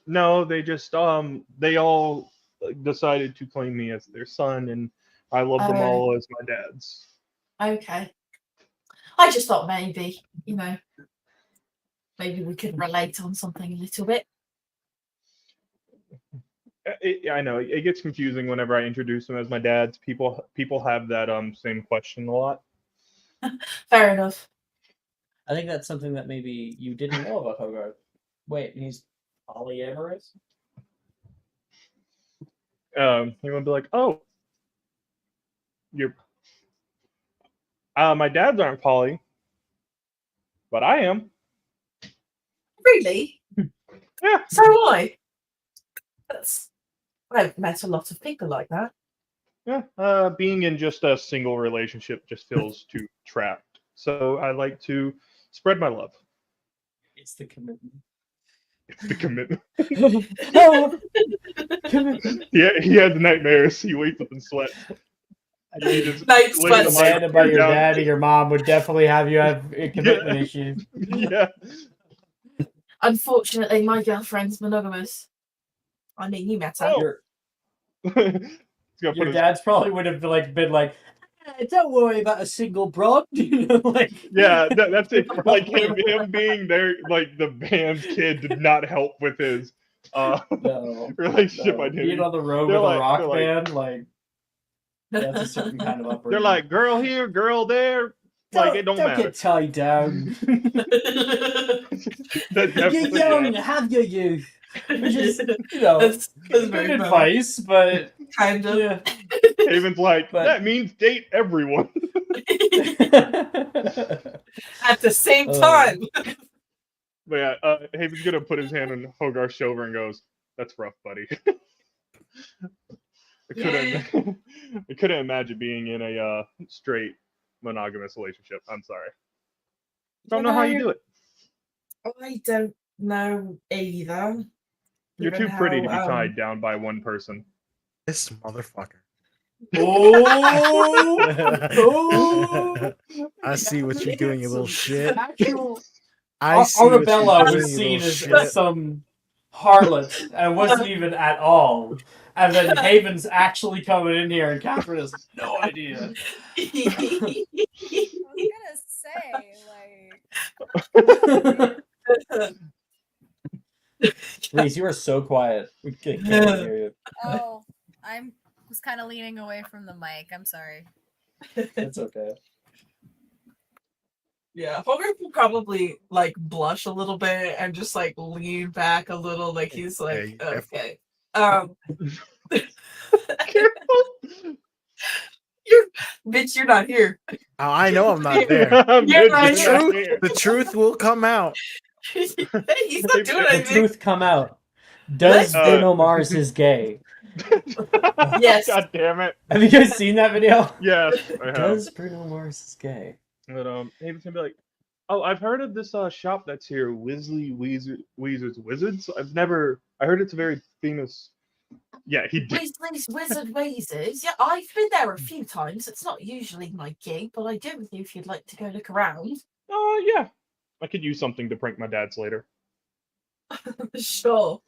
No, they just they all decided to claim me as their son, and I love them all as my dads. Okay. I just thought maybe, maybe we could relate on something a little bit. I know it gets confusing whenever I introduce them as my dads. People have that same question a lot. Fair enough. I think that's something that maybe you didn't know about Hogarth. Wait, he's polyamorous? He would be like, "Oh, you're my dads aren't poly, but I am." Really? Yeah. So am I. I've met a lot of people like that. Yeah. Being in just a single relationship just feels too trapped. So I like to spread my love. It's the commitment. It's the commitment. Oh, commitment. Yeah, he has nightmares. He wakes up and sweats. He just Night lays sweats. the mic Abandoned by your down. dad or your mom would definitely have you have a commitment issue. Yeah. Unfortunately, my girlfriend's monogamous. I mean, you met her. Oh. Your, He's gonna your put his, dad's probably would have been like, don't worry about a single broad. Like, yeah, that's it. Like him being there, like the band's kid did not help with his no, relationship no. identity. Being on the road They're with like- a rock they're like- band, like that's a certain kind of upbringing. They're like girl here, girl there. Like it don't matter. Get tied down. That You're definitely, young, yeah. have your youth. Which is, That's good very funny. advice, but Kind of. yeah. Haven's like But- that means date everyone. At the same time. But yeah, Haven's gonna put his hand on Hogarth's shoulder and goes, "That's rough, buddy." I couldn't imagine being in a straight monogamous relationship. I'm sorry. Don't know how you do it. I don't know either. You're Given too pretty to be how, tied down by one person. This motherfucker. Oh, I see what you're doing, you little shit. Actual I see what you're Arabella doing, was you seen little as shit. some harlot and wasn't even at all. And then Haven's actually coming in here, and Catherine has no idea. I was gonna say, like, Reese, you are so quiet. We can't hear you. oh, was kind of leaning away from the mic. I'm sorry. That's okay. Yeah, Hogarth will probably like blush a little bit and just like lean back a little, like he's like, Yeah, okay. You're not here. Oh, I know I'm not there. You're not The truth will come out. He's not doing The anything. truth come out. Does Uh, Bruno Mars is gay? Yes. God damn it. Have you guys seen that video? Yes, I have. Does Bruno Mars is gay? But Haven's gonna be like, "Oh, I've heard of this shop that's here, Weezer's Wizards. I heard it's a very famous." Yeah, he did. Weasley's Wizard Wazers. Yeah, I've been there a few times. It's not usually my gig, but I do with you if you'd like to go look around. Yeah. I could use something to prank my dads later. Sure.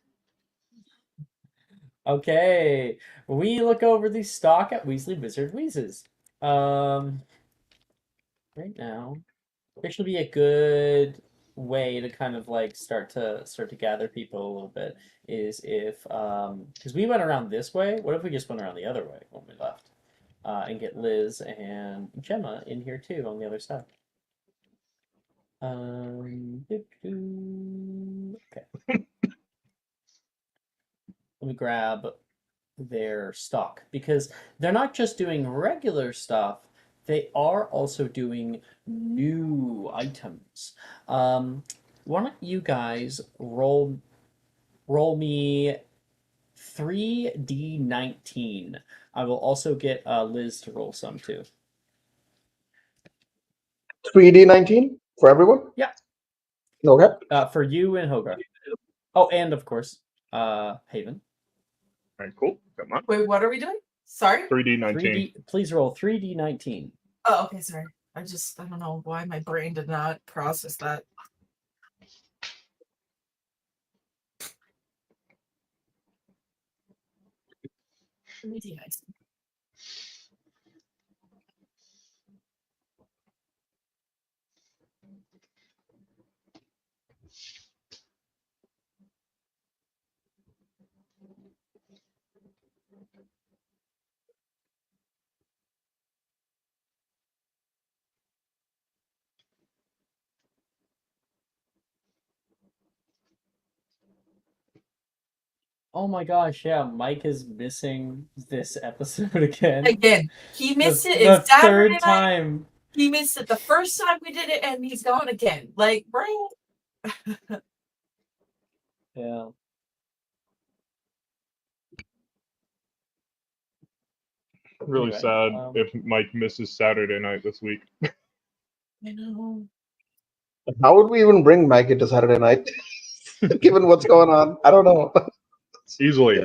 Okay, we look over the stock at Weasley Wizard Wheezes. Right now, this should be a good way to kind of like start to gather people a little bit. Is if because we went around this way. What if we just went around the other way when we left, and get Liz and Gemma in here too on the other side? Okay. Let me grab their stock because they're not just doing regular stuff, they are also doing new items. Why don't you guys roll me 3d19. I will also get Liz to roll some too. 3D19 for everyone? Yeah. Okay. For you and Hogarth. Oh, and of course, Haven. All right, cool. Got mine. Wait, what are we doing? Sorry? 3D19. Please roll 3d19. Oh, okay, sorry. I don't know why my brain did not process that. Oh my gosh, yeah, Mike is missing this episode again. Again, he missed it. The It's Saturday third night. time. He missed it the first time we did it, and he's gone again. Like, bro. Yeah. Really Anyway, sad if Mike misses Saturday night this week. I know. How would we even bring Maggie to Saturday night, given what's going on? I don't know. Easily.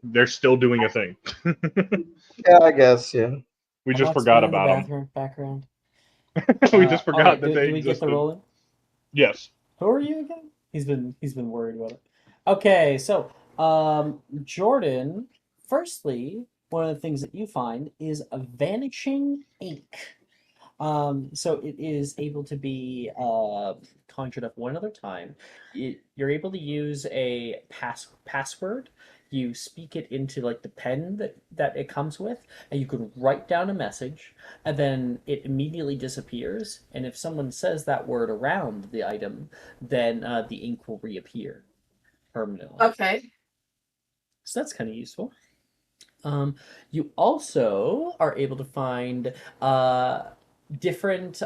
They're still doing a thing. Yeah, I guess. Yeah. We I'm just not forgot spinning the about them. background. We just forgot alright, that they do we get the existed. rolling? Yes. Who are you again? He's been worried about it. Okay, so Jordan, firstly, one of the things that you find is a vanishing ink. So it is able to be conjured up one other time. You're able to use a password. You speak it into like the pen that it comes with, and you can write down a message, and then it immediately disappears. And if someone says that word around the item, then the ink will reappear permanently. Okay. So that's kind of useful. You also are able to find different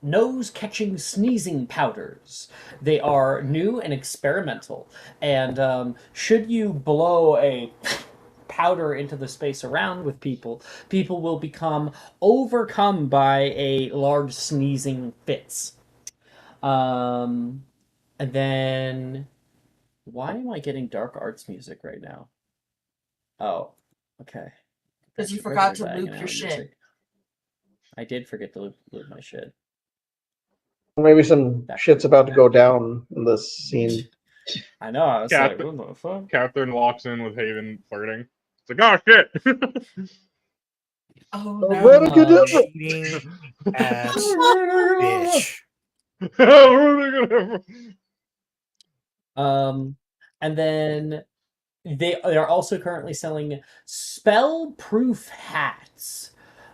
nose-catching sneezing powders. They are new and experimental, and should you blow a powder into the space around with people will become overcome by a large sneezing fits. And then, why am I getting dark arts music right now? Oh, okay. Because you Back forgot to regular loop Diagon your Alley shit. music. I did forget to loop my shit. Maybe some shit's about to go down in this scene. I know. I was like, what the fuck? Catherine walks in with Haven flirting. It's like, oh shit! Oh Where did you do it? Cheating ass bitch. And then they're also currently selling spell-proof hats.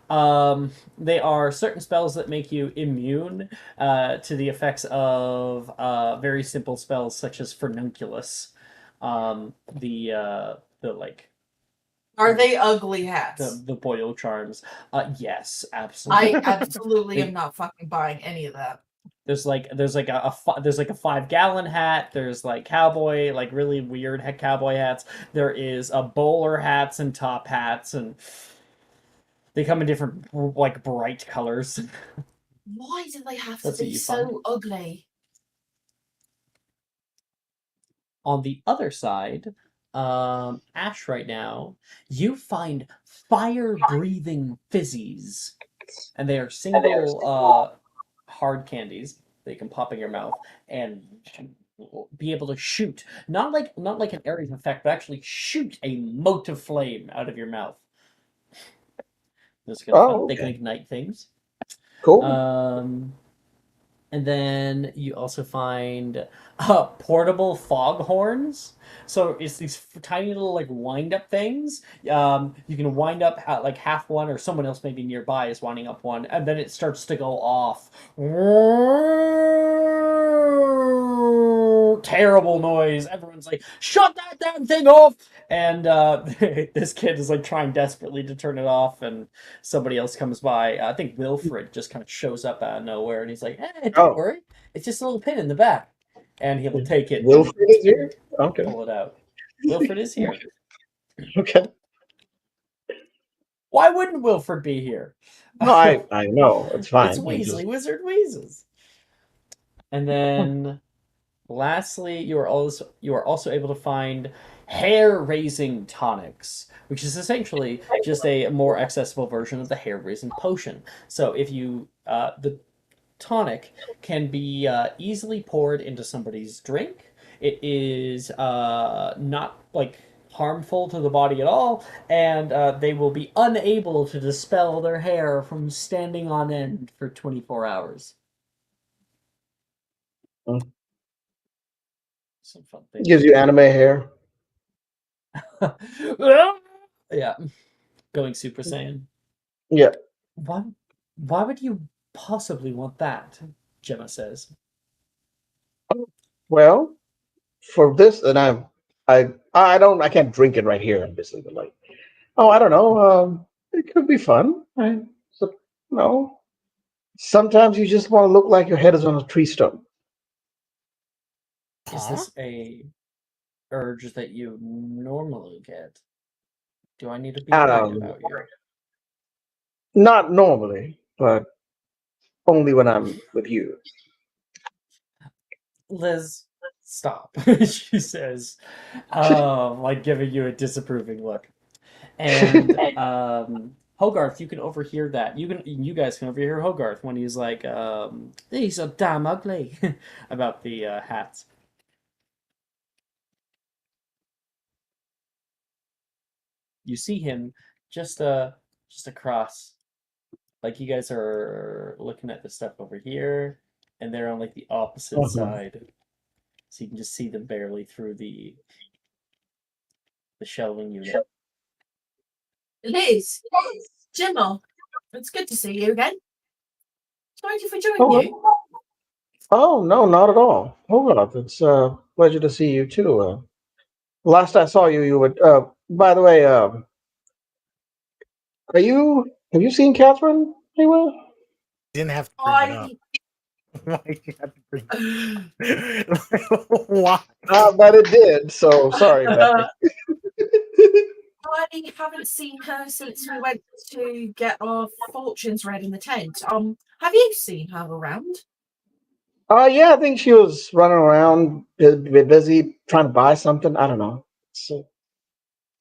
They are certain spells that make you immune to the effects of very simple spells such as Furnunculus. The like. Are they ugly hats? The boil charms. Yes, absolutely. I absolutely am not fucking buying any of that. There's like a 5-gallon hat. There's like cowboy, like really weird cowboy hats. There is a bowler hats and top hats, and they come in different like bright colors. Why do they have to That's what be you so find. ugly? On the other side, Ash, right now, you find fire-breathing fizzies, and they are single hard candies that you can pop in your mouth and be able to shoot, not like an area effect, but actually shoot a mote of flame out of your mouth. This is kind of fun. Oh, They can okay. ignite things. Cool. And And then you also find portable foghorns. So it's these tiny little like wind up things. You can wind up like half one, or someone else maybe nearby is winding up one, and then it starts to go off. Terrible noise. Everyone's like, "Shut that damn thing off!" And this kid is like trying desperately to turn it off, and somebody else comes by. I think Wilfred just kind of shows up out of nowhere, and he's like, "Hey, don't worry, it's just a little pin in the back," and he will take it. Wilfred is here? Okay. Pull it out. Wilfred is here. Okay. Why wouldn't Wilfred be here? No, I know. It's fine. It's Weasley, Wizard Wheezes. And then, lastly, you are also able to find hair-raising tonics, which is essentially just a more accessible version of the hair-raising potion. So if you the tonic can be easily poured into somebody's drink. It is not like harmful to the body at all, and they will be unable to dispel their hair from standing on end for 24 hours. Mm. Some fun things. Gives you anime hair. Yeah, going Super Saiyan. Yeah. Why would you possibly want that? Gemma says. Well, for this, and I can't drink it right here, obviously, but like, I don't know. It could be fun. No. Sometimes you just want to look like your head is on a tree stump. Is this a urge that you normally get? Do I need to be worried about you? Not normally, but only when I'm with you. Liz, stop. She says, like giving you a disapproving look. And Hogarth, you can overhear that. You guys can overhear Hogarth when he's like, "These are damn ugly," about the hats. You see him just across. Like you guys are looking at the stuff over here, and they're on like the opposite side. So you can just see them barely through the shelving unit. Liz, Gemma, it's good to see you again. Thank you for joining you. Oh no, not at all. Hold on, it's a pleasure to see you too. Last I saw you, you would. By the way, have you seen Catherine anywhere? Didn't have to bring it up. Why you have to bring it up? Why? But it did. So sorry. I haven't seen her since we went to get our fortunes read in the tent. Have you seen her around? Yeah, I think she was running around, busy trying to buy something. I don't know. So,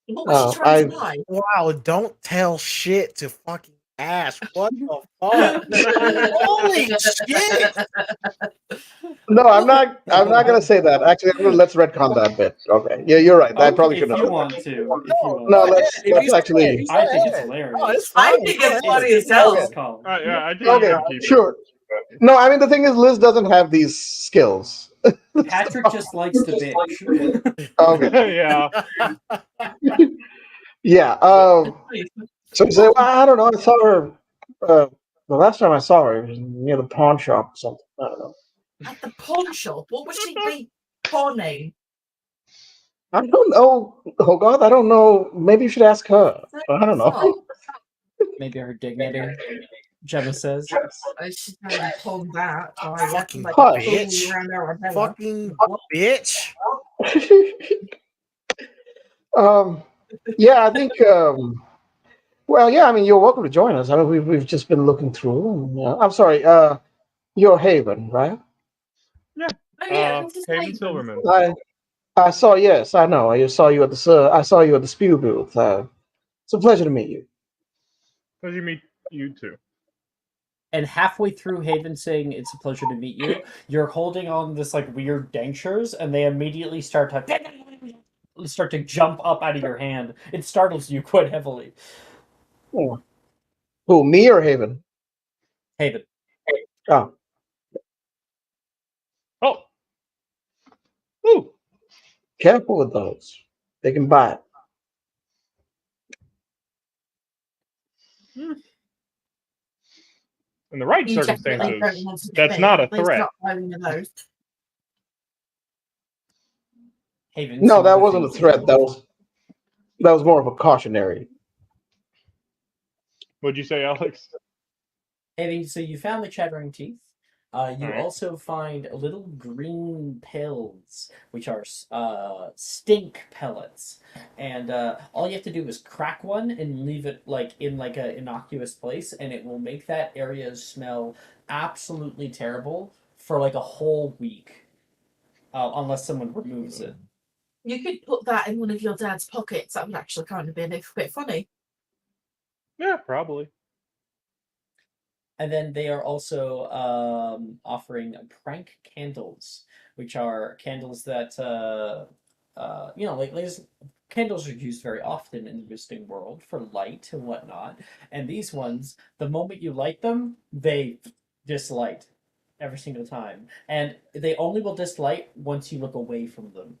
What was she trying to buy? Wow, don't tell shit to fucking Ash. What the fuck? Holy shit! No, I'm not gonna say that. Actually, let's retcon that bit. Okay. Yeah, you're right. I probably shouldn't have. If you want to. No, let's actually. I think it's hilarious. Oh, it's I fine. think it's funny as hell. Yeah, I think Okay, you can keep it. sure. No, I mean the thing is, Liz doesn't have these skills. Patrick just likes to bitch. Okay. Yeah. Yeah. So you say, well, I don't know. I saw her. The last time I saw her was near the pawn shop or something. I don't know. At the pawn shop? What would she be pawning? I don't know. Oh God, I don't know. Maybe you should ask her. I don't know. Maybe her dignity. Gemma says. I should have pawned that. Fucking bitch. Fucking bitch. Yeah, I think. Well, yeah. I mean, you're welcome to join us. I mean, we've just been looking through. And, I'm sorry. You're Haven, right? Oh, yeah, this is Haven Haven. Silverman. I saw. Yes, I know. I saw you at the. I saw you at the Spew booth. It's a pleasure to meet you. Pleasure to meet you too. And halfway through Haven saying it's a pleasure to meet you, you're holding on this like weird dentures, and they immediately start to jump up out of your hand. It startles you quite heavily. Oh. Who, me or Haven? Haven. Oh. Ooh, Careful with those. They can bite. in the right You definitely circumstances, don't want to that's be. not a Please threat. stop buying me those. Haven, No, some that other wasn't a things threat. That was more of a cautionary. What'd you say, Alex? Haven, so you found the chattering teeth. You Alright. also find little green pills, which are stink pellets, and all you have to do is crack one and leave it like in like a innocuous place, and it will make that area smell absolutely terrible for like a whole week, unless someone removes it. You could put that in one of your dad's pockets. That would actually kind of be a bit funny. Yeah, probably. And then they are also offering prank candles, which are candles that like candles are used very often in the visiting world for light and whatnot. And these ones, the moment you light them, they dislight every single time, and they only will dislight once you look away from them.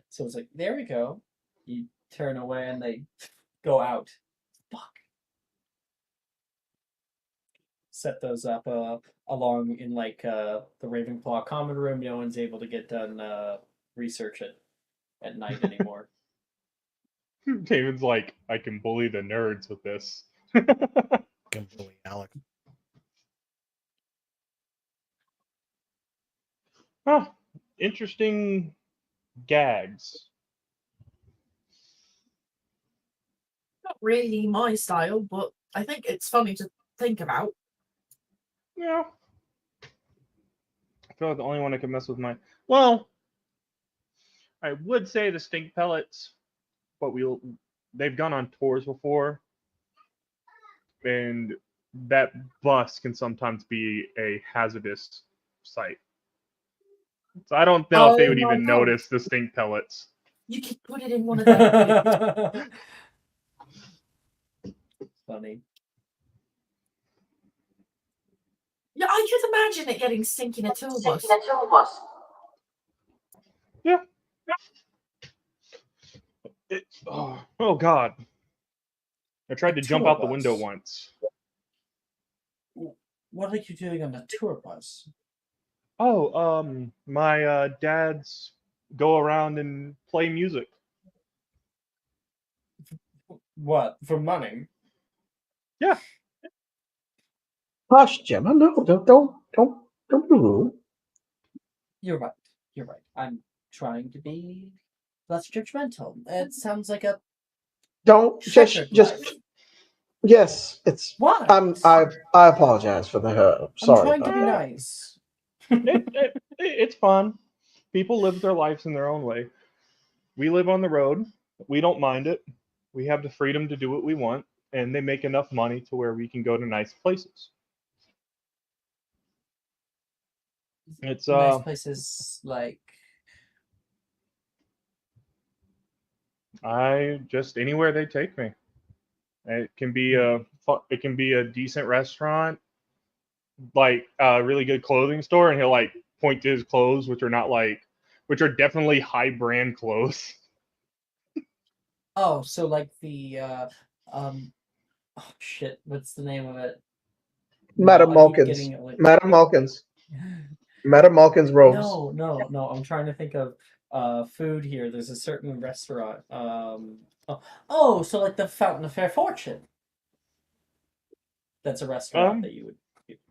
So it's like, there we go. You turn away and they go out. Fuck. Set those up along in like the Ravenclaw common room. No one's able to get done research at night anymore. David's like, I can bully the nerds with this. Can bully Alex. Huh. Interesting gags. Not really my style, but I think it's funny to think about. Yeah. I feel like the only one I can mess with my. Well, I would say the stink pellets, but they've gone on tours before, and that bus can sometimes be a hazardous site. So I don't know if they would my even God. notice the stink pellets. You could put it in one of their Funny. Yeah, I could imagine it getting sink in a tour bus. Yeah. Oh God. I tried to jump tour out the window bus? once. What are you doing on a tour bus? Oh, my dads go around and play music. What, for money? Yeah. Hush, Gemma. No, don't be rude. You're right. You're right. I'm trying to be less judgmental. It sounds like a Don't checkered just. life. Yes, it's. What? I apologize for the hurt. I'm Sorry trying to about be that. nice. It's fun. People live their lives in their own way. We live on the road. We don't mind it. We have the freedom to do what we want, and they make enough money to where we can go to nice places. It's Nice places like I just anywhere they take me. It can be a decent restaurant, like a really good clothing store, and he'll like point to his clothes, which are definitely high brand clothes. so like the oh shit, what's the name of it? Madam I keep Malkins. getting it like Madam Malkins. Madam Malkins robes. No. I'm trying to think of food here. There's a certain restaurant. So like the Fountain of Fair Fortune. That's a restaurant that you would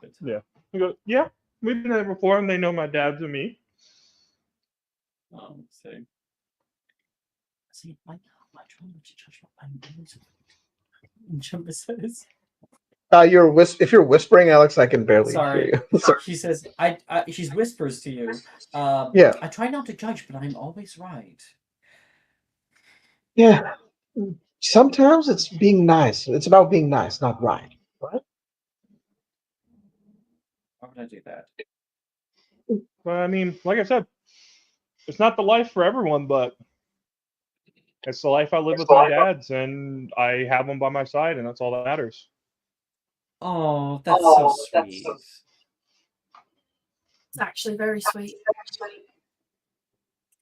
go to. Yeah. We go, yeah, we've been there before, and they know my dad's and me. See, I'm trying to judge what I'm doing. Jump says. If you're whispering, Alex, I can barely Sorry. hear you. Sorry. She says, she whispers to you. Yeah. I try not to judge, but I'm always right. Yeah. Sometimes it's being nice. It's about being nice, not right. Right? Why would I do that? But I mean, like I said, it's not the life for everyone, but it's the life I live with my dads, and I have them by my side, and that's all that matters. Oh, that's so sweet. It's actually very sweet.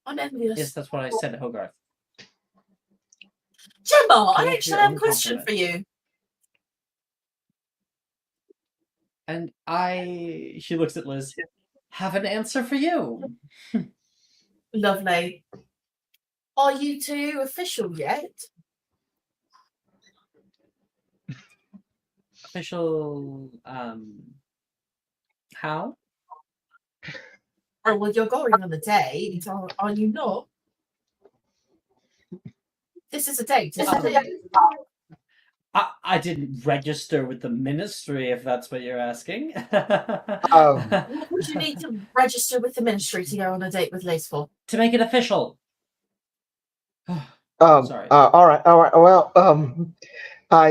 I'm envious. Yes, that's what I said, Hogarth. Gemma, Come I up actually your have a own question compliment. for you. And she looks at Liz, have an answer for you. Lovely. Are you two official yet? Official, how? Or well, you're going on a date, are you not? This is a date, isn't it? I didn't register with the ministry, if that's what you're asking. What would you need to register with the ministry to go on a date with Liz for? To make it official. Sorry. All right. Well,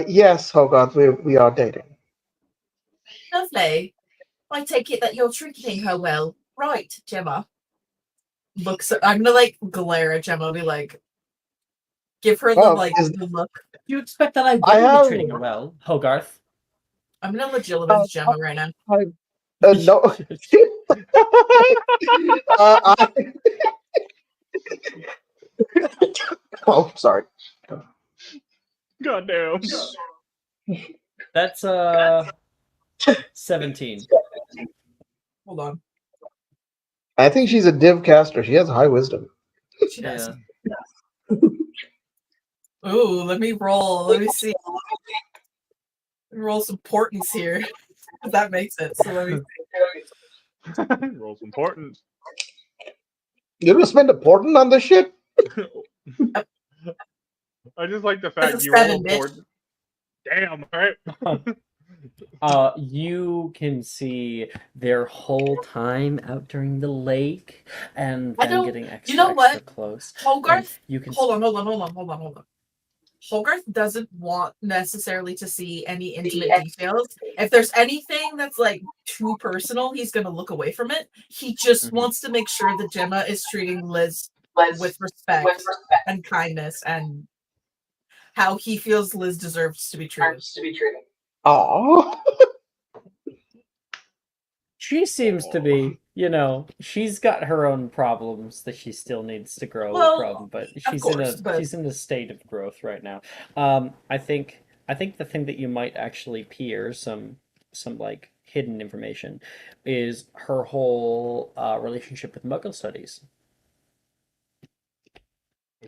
yes, Hogarth, we are dating. Lovely. I take it that you're treating her well, right, Gemma? I'm gonna like glare at Gemma and be like, give her the the look. Do you expect that I I wouldn't have- be treating her well, Hogarth? I'm gonna legitimize Gemma right now. No. Oh, sorry. Goddamn. That's 17. Hold on. I think she's a div caster. She has high wisdom. She does. Yeah. Ooh, let me roll. Let me see. Let me roll some portents here. If that makes sense. So let me see. Roll some important. You're gonna spend a portent on this shit? I just like the That's fact a you roll 7, bitch. important. Damn, alright. You can see their whole time out during the lake and I then don't- getting extra, you know what? extra close. Hogarth, And you can hold on. Hogarth doesn't want necessarily to see any intimate details. If there's anything that's like too personal, he's gonna look away from it. He just wants to make sure that Gemma is treating Liz with respect and kindness and how he feels Liz deserves to be treated. Oh. She seems to be, she's got her own problems that she still needs to grow from, but she's in a state of growth right now. I think the thing that you might actually peer some like hidden information is her whole relationship with Muggle studies.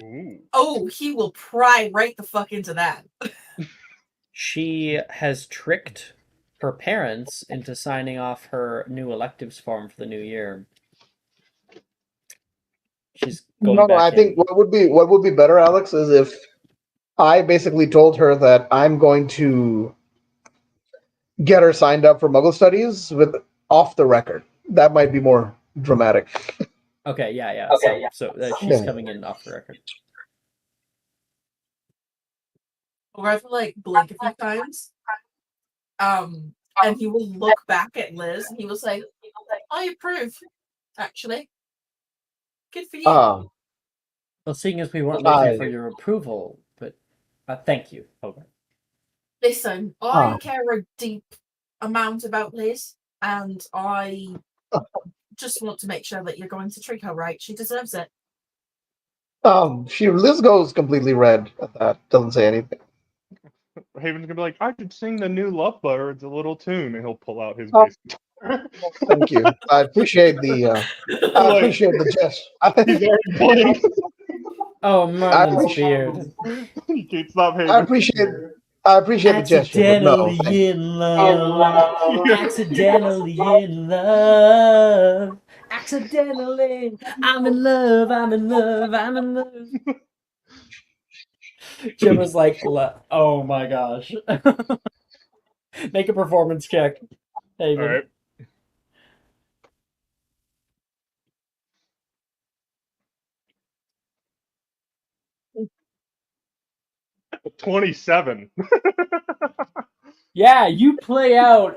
Ooh. Oh, he will pry right the fuck into that. She has tricked her parents into signing off her new electives form for the new year. She's going back I in. think what would be better, Alex, is if I basically told her that I'm going to get her signed up for Muggle studies with off the record. That might be more dramatic. Okay, yeah. So she's Yeah. coming in off the record. Or I have to like blink a few times. And he will look back at Liz and he was like, I approve, actually. Good for you. Well, seeing as we weren't looking for your approval, but thank you, Hogarth. Listen, I care a deep amount about Liz, and I just want to make sure that you're going to treat her right. She deserves it. Liz goes completely red at that. Doesn't say anything. Haven's gonna be like, I could sing the new Lovebirds a little tune, and he'll pull out his Oh. bass guitar. Thank you. I appreciate the gesture. He's already playing. Oh, Merlin's beard. You can't stop Haven. I appreciate the gesture, but no. Accidentally in love. Accidentally in love. Accidentally. I'm in love. I'm in love. I'm in love. Gemma's like, oh my gosh. Make a performance check, Haven. All right. $27. Yeah, you play out.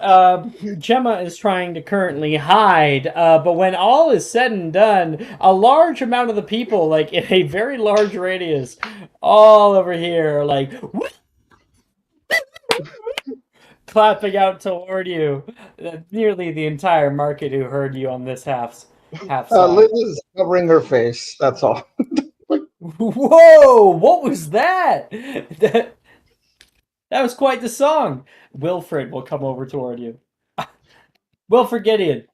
Gemma is trying to currently hide, but when all is said and done, a large amount of the people, like in a very large radius, all over here, are like, clapping out toward you. Nearly the entire market who heard you on this half Liz side. is covering her face. That's all. Whoa! What was that? That was quite the song. Wilfred will come over toward you. Wilfred Gideon.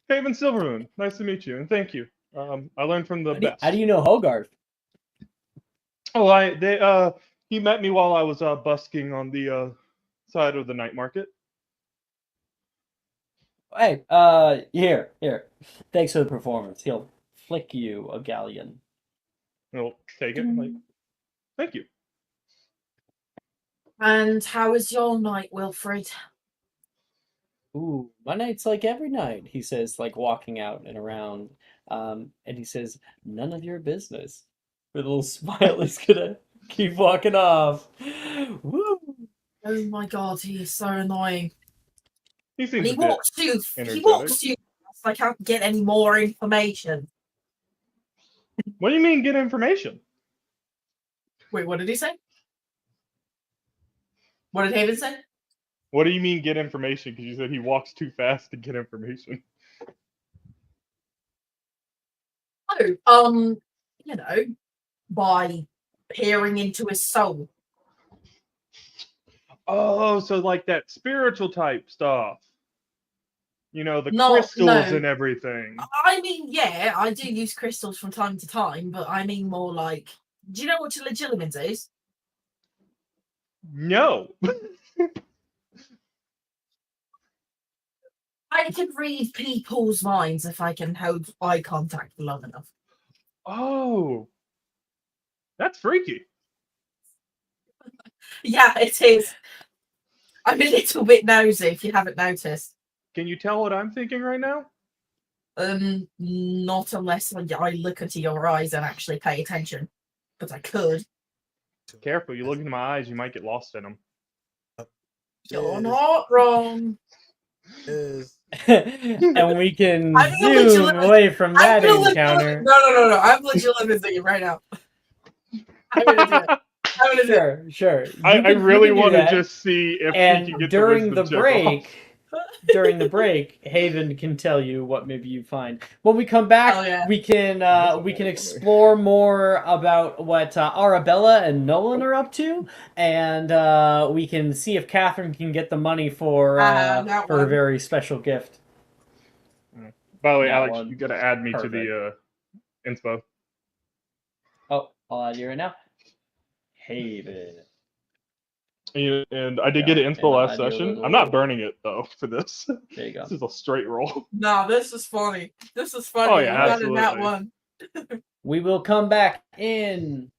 Haven Silvermoon, nice to meet you, and thank you. I learned from the best. How do you know Hogarth? Oh, he met me while I was busking on the side of the night market. Hey, here. Thanks for the performance. He'll flick you a galleon. He'll take it. Like, thank you. And how is your night, Wilfred? Ooh, my night's like every night, he says, like walking out and around. And he says, none of your business. With a little smile, he's gonna keep walking off. Woo! Oh my god, he is so annoying. He And seems he a bit walks too. He energetic. walks too fast. I can't get any more information. What do you mean get information? Wait, what did he say? What did Haven say? What do you mean get information? Because you said he walks too fast to get information. Oh, you know, by peering into his soul. Oh, so like that spiritual type stuff. You know, the No, crystals no. and everything. I mean, yeah, I do use crystals from time to time, but I mean more like, do you know what legilimens is? No. I can read people's minds if I can hold eye contact for long enough. Oh. That's freaky. Yeah, it is. I'm a little bit nosy if you haven't noticed. Can you tell what I'm thinking right now? Not unless I look into your eyes and actually pay attention. But I could. Careful, you look into my eyes, you might get lost in them. You're not wrong. And we can I'm gonna zoom legit- away from that I'm encounter. No. I'm legitimately it right now. I'm gonna do it. I'm gonna do it. Sure. I really want to that. just see if And he can get during the the wisdom check off. break, Haven can tell you what maybe you find. When we come back, Oh, yeah. we can explore more about what Arabella and Nolan are up to, and we can see if Catherine can get the money for that her one. very special gift. By the way, That Alex, one. you gotta add me Perfect. to the inspo. Oh, I'll add you right now. Haven. And I did Yeah, get an and inspo I'll last add you a session. little- I'm not burning it though for this. There you go. This is a straight roll. No, this is funny. This is funny. Oh, yeah, You got in that absolutely. one. We will come back in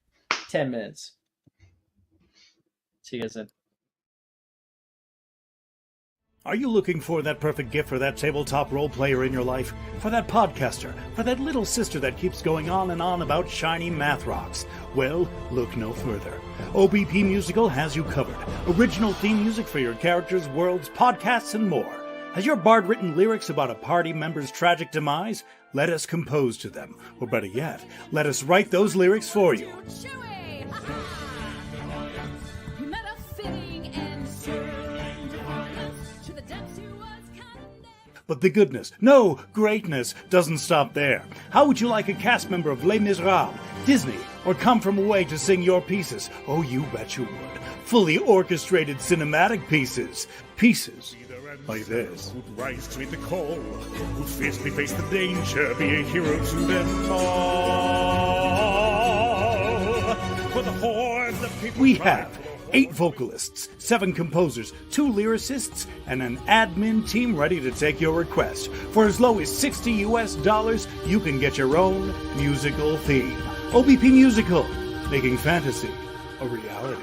10 minutes. See you guys then. Are you looking for that perfect gift for that tabletop role player in your life? For that podcaster? For that little sister that keeps going on and on about shiny math rocks? Well, look no further. OBP Musical has you covered. Original theme music for your characters, worlds, podcasts, and more. Has your bard written lyrics about a party member's tragic demise? Let us compose to them. Or better yet, let us write those lyrics for you. But the goodness, no, greatness, doesn't stop there. How would you like a cast member of Les Miserables, Disney, or Come From Away to sing your pieces? Oh, you bet you would. Fully orchestrated cinematic pieces. Pieces like this. Who'd rise to meet the call, who'd fiercely face the danger, be a hero to them all. For the hordes of people We have 8 vocalists, 7 composers, 2 lyricists, and an admin team ready to take your request. For as low as $60 US, you can get your own musical theme. OBP Musical, making fantasy a reality.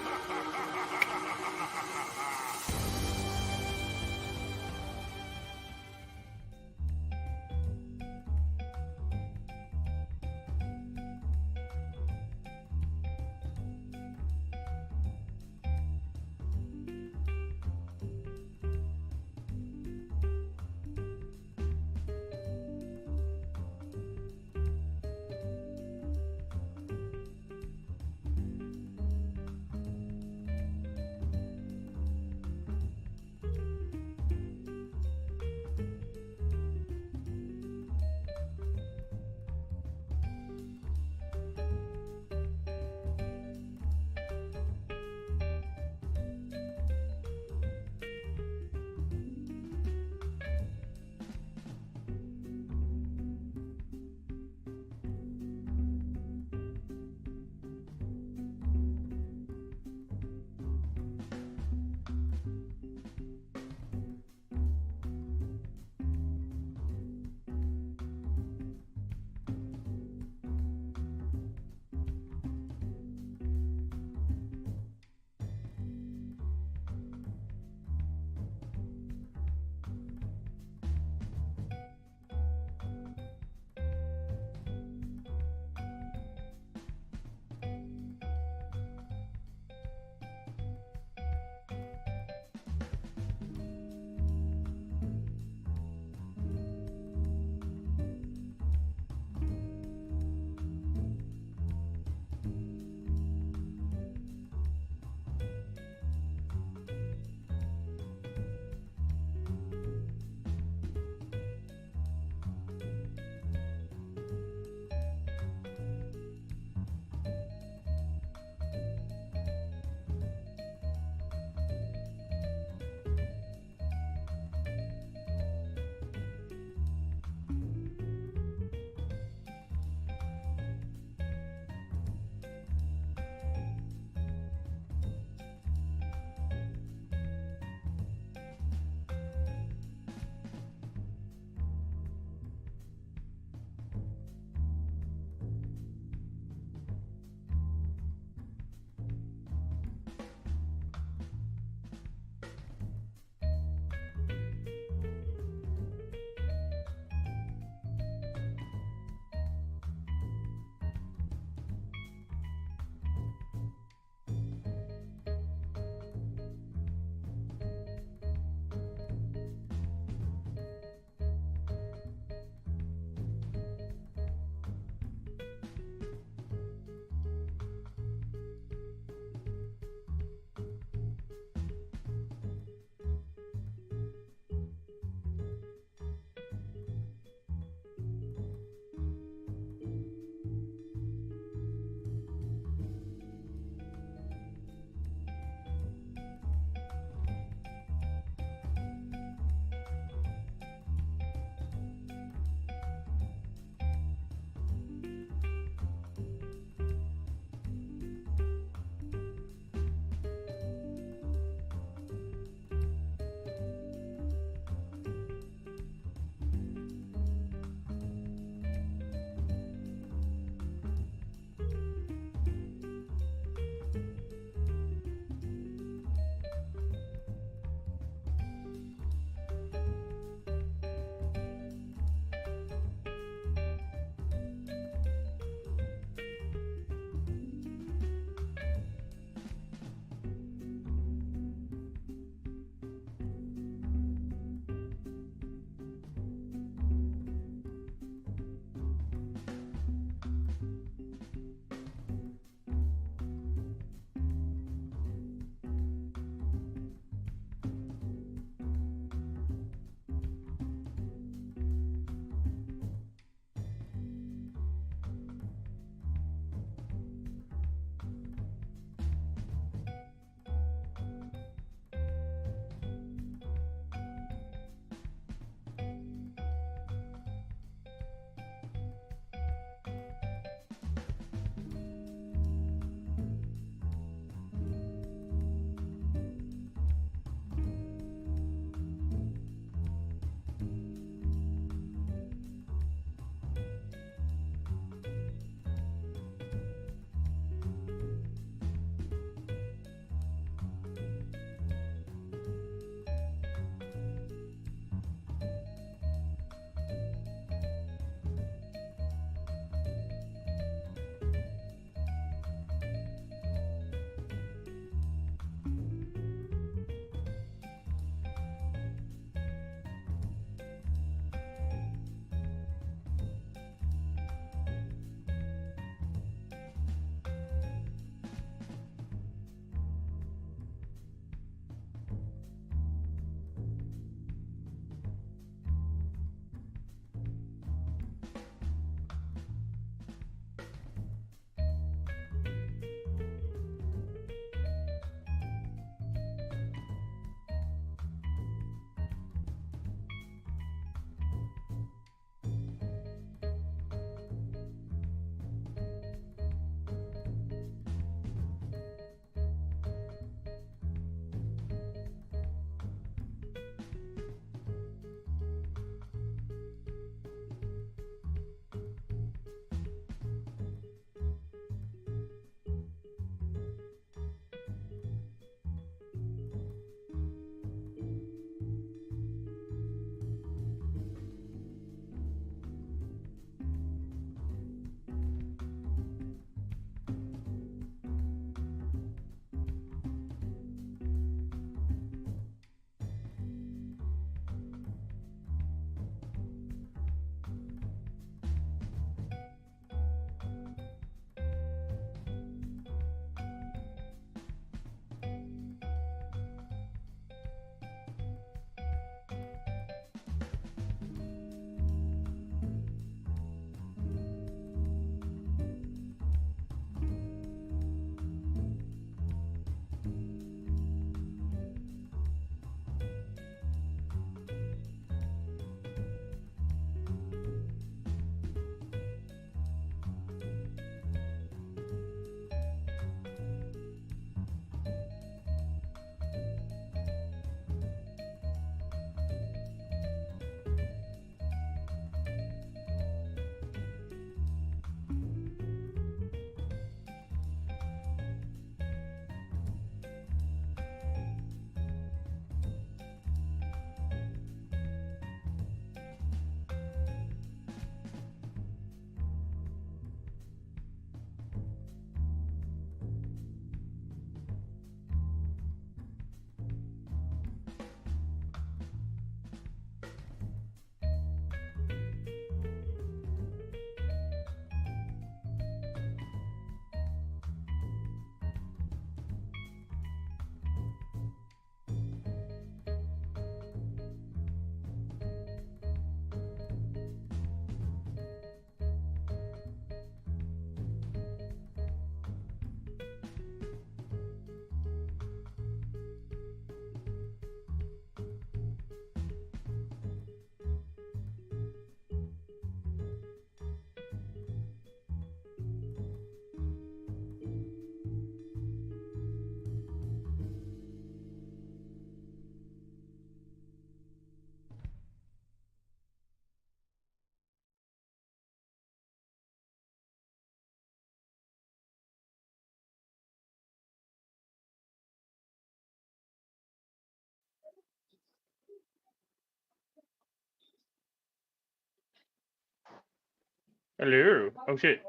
Hello. Oh shit.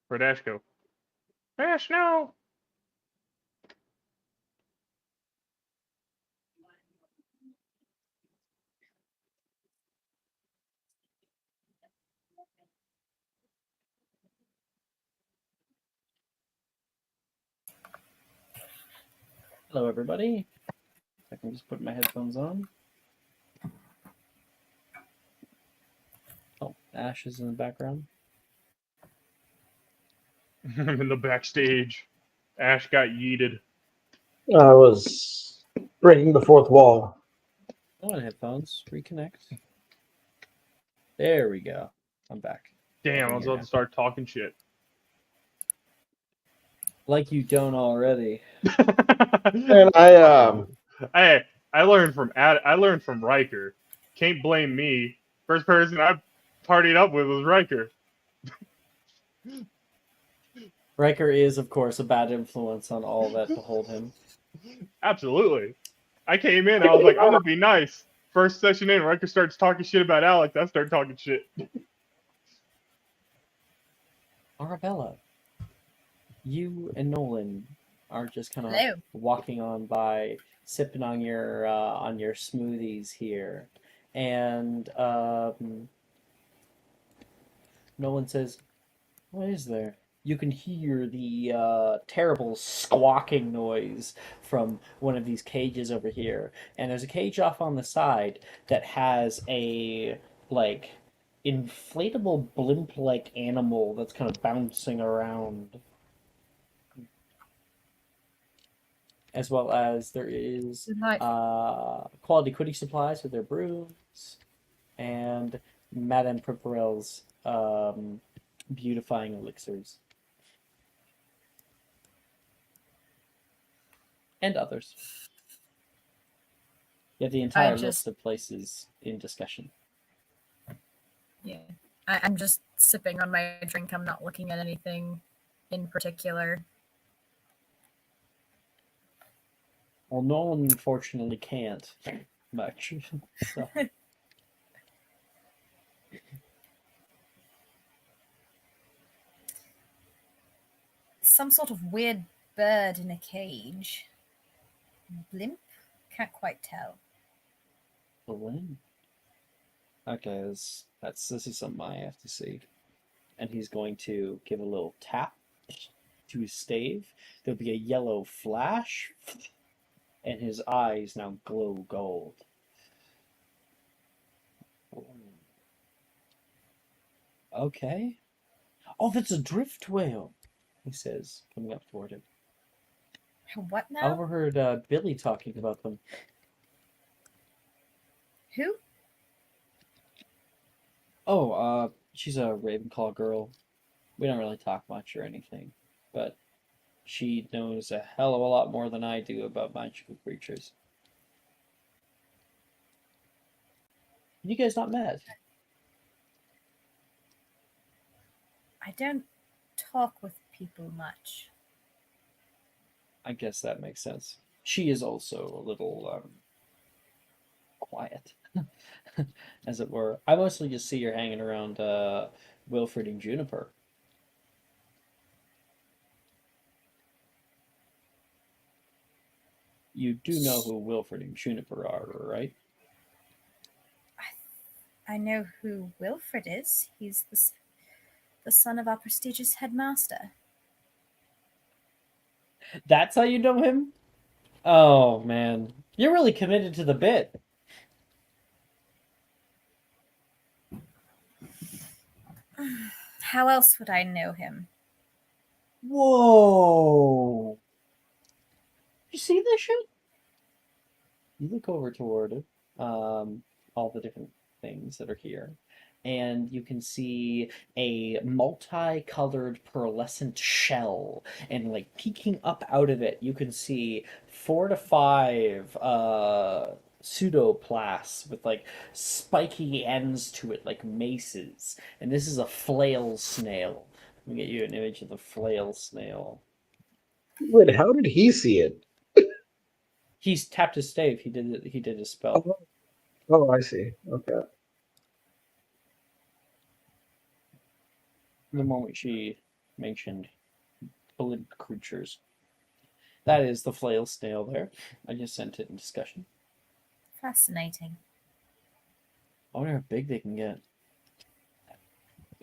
Where'd Ash go? Ash, no. Hello, everybody. I can just put my headphones on. Oh, Ash is in the background. I'm in the backstage. Ash got yeeted. I was breaking the fourth wall. Oh, on headphones. Reconnect. There we go. I'm back. Damn, I was about to start talking shit. Like you don't already. And Hey, I learned from Riker. Can't blame me. First person I partied up with was Riker. Riker is, of course, a bad influence on all that behold him. Absolutely. I came in, I was like, I'm gonna be nice. First session in, Riker starts talking shit about Alex. I start talking shit. Arabella, you and Nolan are just kind of Hello. walking on by, sipping on your smoothies here, and Nolan says, "What is there?" You can hear the terrible squawking noise from one of these cages over here, and there's a cage off on the side that has a like inflatable blimp-like animal that's kind of bouncing around, as well as there is quality quickie supplies with their brooms and Madame Piperel's beautifying elixirs. And others. You have the entire list of places in discussion. Yeah. I'm just sipping on my drink. I'm not looking at anything in particular. Well, Nolan unfortunately can't much. So. Some sort of weird bird in a cage. Blimp? Can't quite tell. Blimp? Okay, this is something I have to see. And he's going to give a little tap to his stave. There'll be a yellow flash, and his eyes now glow gold. Okay. Oh, that's a drift whale, he says, coming up toward him. What now? I overheard Billy talking about them. Who? Oh, she's a Ravenclaw girl. We don't really talk much or anything, but she knows a hell of a lot more than I do about magical creatures. You guys not met? I don't talk with people much. I guess that makes sense. She is also a little quiet, as it were. I mostly just see her hanging around Wilfred and Juniper. You do know who Wilfred and Juniper are, right? I know who Wilfred is. He's the son of our prestigious headmaster. That's how you know him? Oh, man. You're really committed to the bit. How else would I know him? Whoa! You see this shit? You look over toward all the different things that are here, and you can see a multicolored pearlescent shell, and like peeking up out of it, you can see 4 to 5 pseudoplasts with like spiky ends to it, like maces. And this is a flail snail. Let me get you an image of the flail snail. Wait, how did he see it? He's tapped his stave. He did his spell. Oh, I see. Okay. the moment she mentioned hooded creatures. That is the flail snail there. I just sent it in discussion. Fascinating. I wonder how big they can get.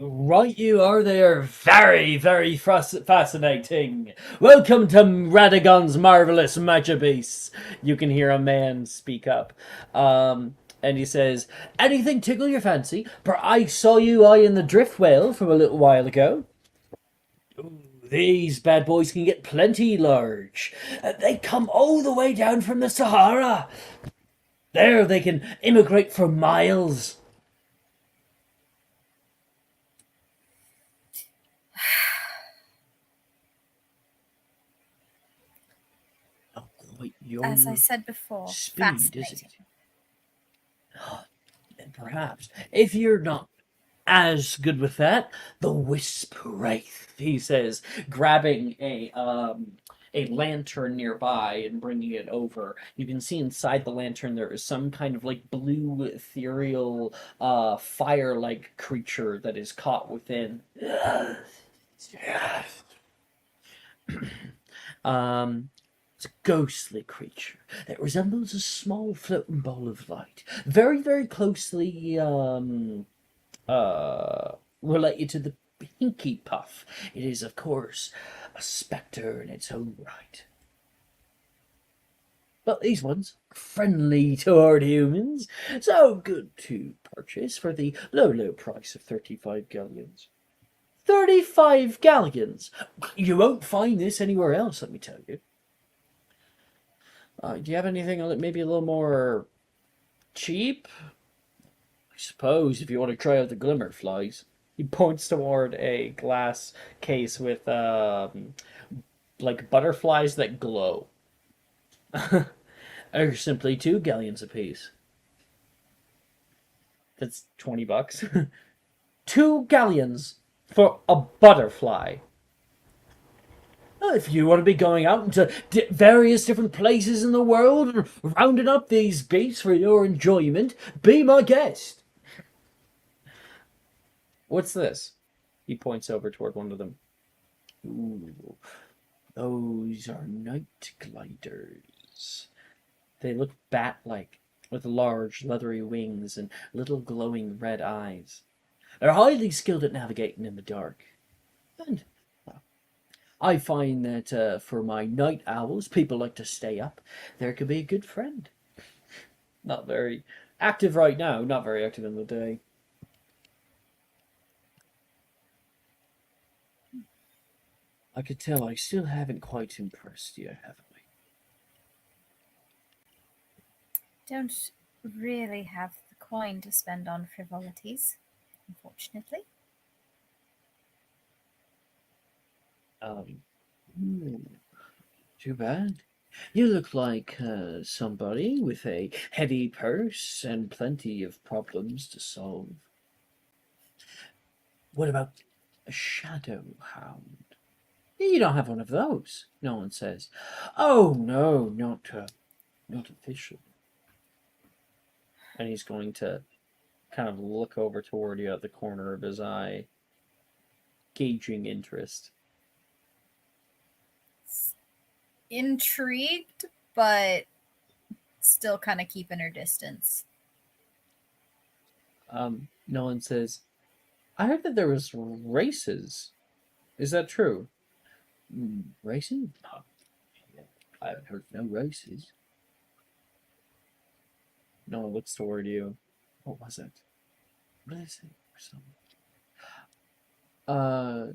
Right, you are there. Very, very fascinating. Welcome to Radagon's marvelous Magibase. You can hear a man speak up. And he says, anything tickle your fancy? For I saw you eyeing the drift whale from a little while ago. Ooh, these bad boys can get plenty large. They come all the way down from the Sahara. There they can immigrate for miles. As I said before, speed, is fascinating. And perhaps, if you're not as good with that, the Wisp Wraith, he says, grabbing a lantern nearby and bringing it over. You can see inside the lantern there is some kind of like blue ethereal fire-like creature that is caught within. It's a ghostly creature that resembles a small floating ball of light, very, very closely related to the Pinky Puff. It is, of course, a spectre in its own right. But these ones are friendly toward humans, so good to purchase for the low, low price of 35 galleons. 35 galleons! You won't find this anywhere else, let me tell you. Do you have anything maybe a little more cheap? I suppose if you want to try out the glimmer flies. He points toward a glass case with like butterflies that glow. Or simply 2 galleons apiece. That's $20. 2 galleons for a butterfly. Well, if you want to be going out into various different places in the world and rounding up these beasts for your enjoyment, be my guest. What's this? He points over toward one of them. Ooh, those are night gliders. They look bat-like, with large leathery wings and little glowing red eyes. They're highly skilled at navigating in the dark. And I find that for my night owls, people like to stay up. There could be a good friend. Not very active right now, not very active in the day. I could tell I still haven't quite impressed you, have I? Don't really have the coin to spend on frivolities, unfortunately. Too bad. You look like somebody with a heavy purse and plenty of problems to solve. What about a shadow hound? You don't have one of those, no one says. Oh, no, not official. And he's going to kind of look over toward you at the corner of his eye, gauging interest. Intrigued, but still kind of keeping her distance. Nolan says, I heard that there was races. Is that true? Racing? Oh, yeah. I haven't heard no races. Nolan looks toward you. What was it? What did I say?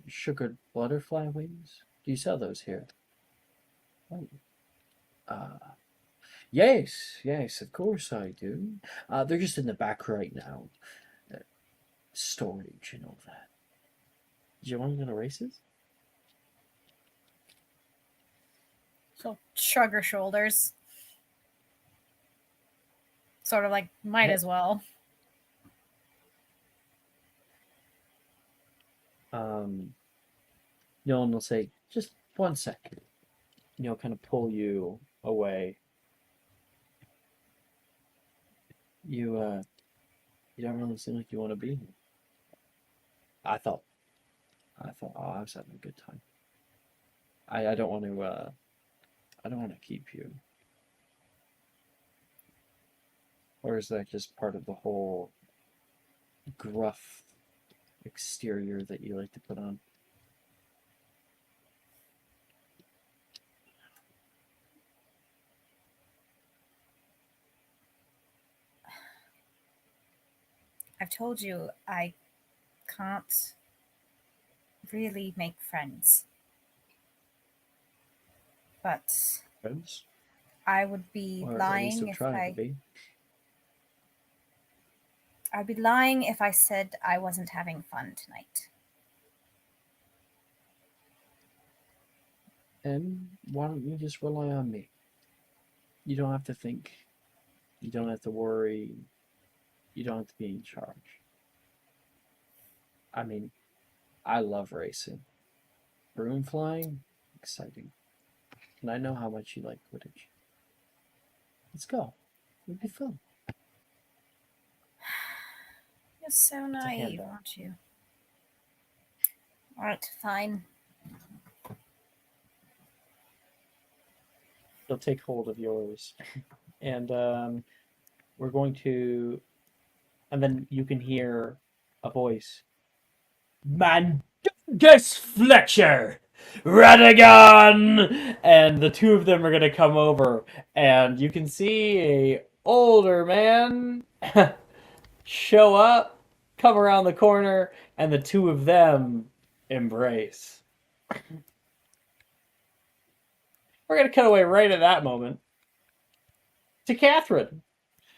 Sugared butterfly wings? Do you sell those here? Oh. Yes, of course I do. They're just in the back right now. Storage and all that. Do you want to go to races? She'll shrug her shoulders. Sort of like, might as well. Nolan will say, just 1 second. Kind of pull you away. You don't really seem like you want to be here. I thought I thought, oh, I was having a good time. I don't want to. I don't want to keep you. Or is that just part of the whole gruff exterior that you like to put on? I've told you I can't really make friends. But Friends? I would be Or at least lying I'm if trying to be. I'd be lying if I said I wasn't having fun tonight. And why don't you just rely on me? You don't have to think. You don't have to worry. You don't have to be in charge. I mean, I love racing. Broom flying, exciting. And I know how much you like Quidditch. Let's go. It'll be fun. You're so naive, handout. aren't you? Alright, fine. She'll take hold of yours. And we're going to. And then you can hear a voice. Mangus Fletcher! Radagon! And the two of them are going to come over. And you can see a older man show up, come around the corner, and the two of them embrace. We're going to cut away right at that moment to Catherine.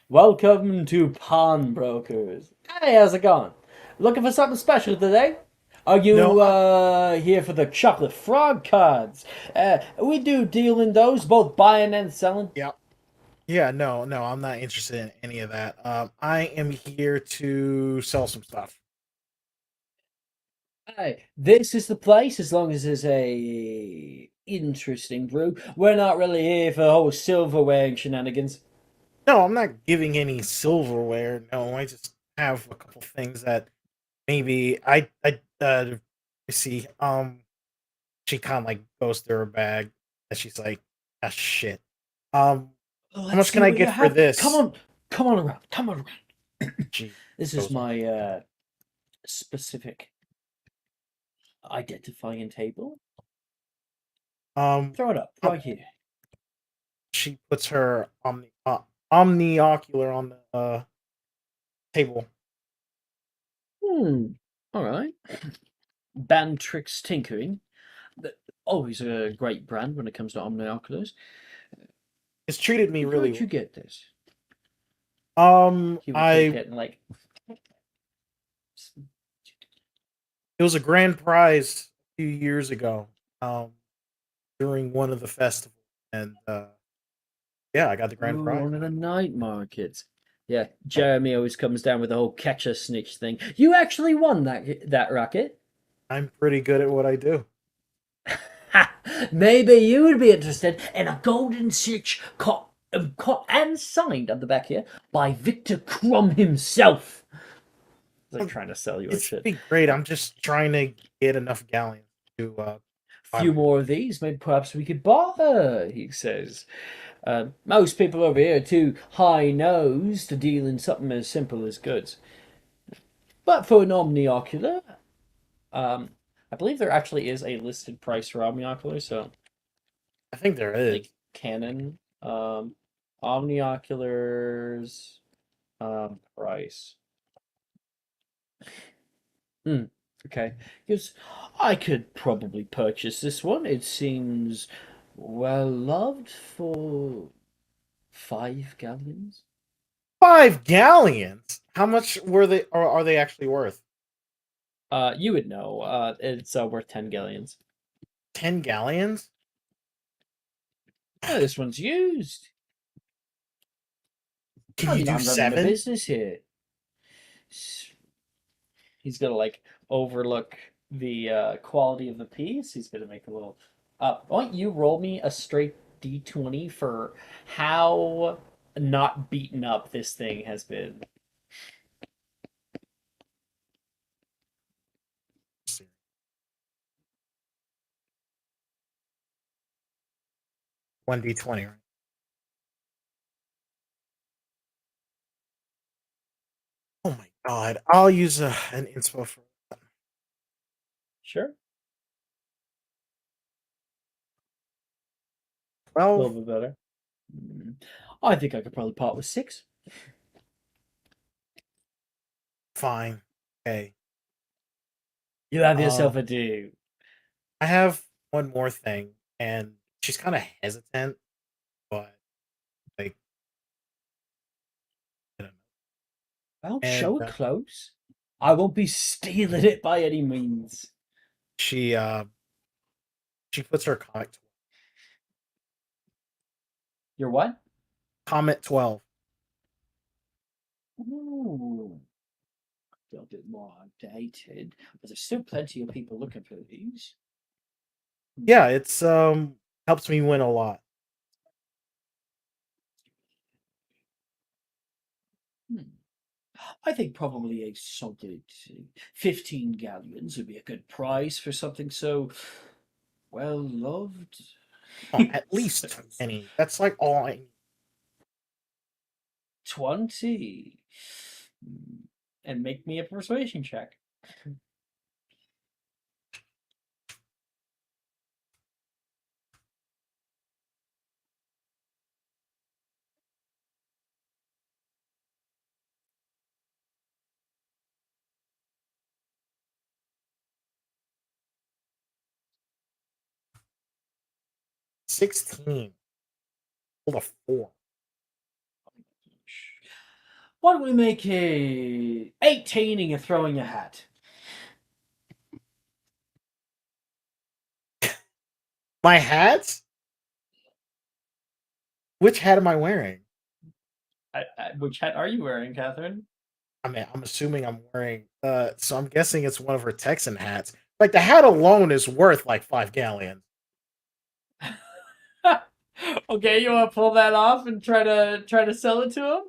Welcome to Pawnbrokers. Hey, how's it going? Looking for something special today? Are you No, here for the chocolate frog cards? We do deal in those, both buying and selling. Yeah. Yeah, no, I'm not interested in any of that. I am here to sell some stuff. Hey, this is the place as long as there's a interesting brew. We're not really here for the whole silverware and shenanigans. No, I'm not giving any silverware. No, I just have a couple things that maybe I see. She kind of like goes through her bag and she's like, ah, shit. How Let's much see can I what you get for have. this? Come on around. She This is goes on. my specific identifying table. Throw it up right here. She puts her omniocular on the table. All right. Bantrix Tinkering. Always a great brand when it comes to omnioculars. It's treated me really Where'd you get this? He would take it and like. It was a grand prize a few years ago, during one of the festivals, and yeah, I got the grand prize. One of the night markets. Yeah, Jeremy always comes down with the whole catch a snitch thing. You actually won that racket. I'm pretty good at what I do. Ha! Maybe you would be interested in a golden snitch caught and signed on the back here by Victor Crumb himself. Like trying to sell you a It's shit. be great. I'm just trying to get enough galleons to. Few more of these, maybe perhaps we could barter, he says. Most people over here are too high-nosed to deal in something as simple as goods. But for an omniocular, I believe there actually is a listed price for omniocular, so I think there is. like Canon, omnioculars, price. Okay, because I could probably purchase this one. It seems well loved for 5 galleons. 5 galleons. How much were they? Or are they actually worth? You would know. It's worth 10 galleons. 10 galleons? Oh, this one's used. Can you do I'm running a 7? business here. He's gonna like overlook the quality of the piece. He's gonna make a little. Why don't you roll me a straight d20 for how not beaten up this thing has been? 1d20, right? Oh my god. I'll use an inspo for that. Sure. A 12. little bit better. I think I could probably part with 6. Fine. Okay. You have yourself a do. I have one more thing, and she's kind of hesitant, but like, I don't know. Well, And show it close. I won't be stealing it by any means. she puts her comic Your what? Comet 12. Ooh. A little bit more outdated, but there's still plenty of people looking for these. Yeah, it's helps me win a lot. I think probably a solid 15 galleons would be a good price for something so well loved. Oh, at least 20. That's like all I need. 20. And make me a persuasion check. $16. Hold a 4. Why don't we make it 18 and you're throwing your hat? My hat? Which hat am I wearing? Which hat are you wearing, Catherine? I mean, I'm assuming I'm wearing so I'm guessing it's one of her Texan hats. Like the hat alone is worth like 5 galleons. Okay, you want to pull that off and try to sell it to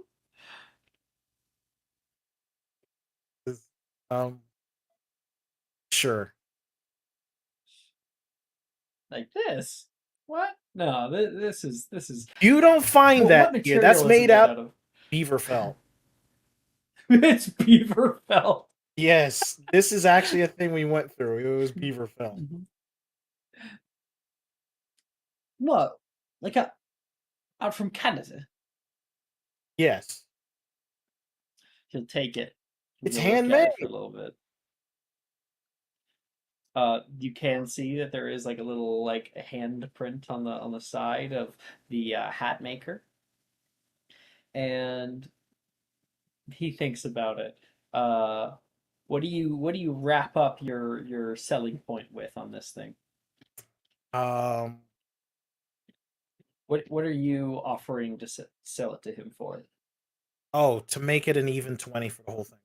him? Sure. Like this? What? No, this is. You don't find What that here. That's material is it made made out out of? beaver felt. It's beaver felt. Yes, this is actually a thing we went through. It was beaver felt. What? Like out from Canada? Yes. He'll take it. It's He'll look at it handmade. for a little bit. You can see that there is like a little like handprint on the side of the hat maker, and he thinks about it. What do you wrap up your selling point with on this thing? What are you offering to sell it to him for? Oh, to make it an even 20 for the whole thing.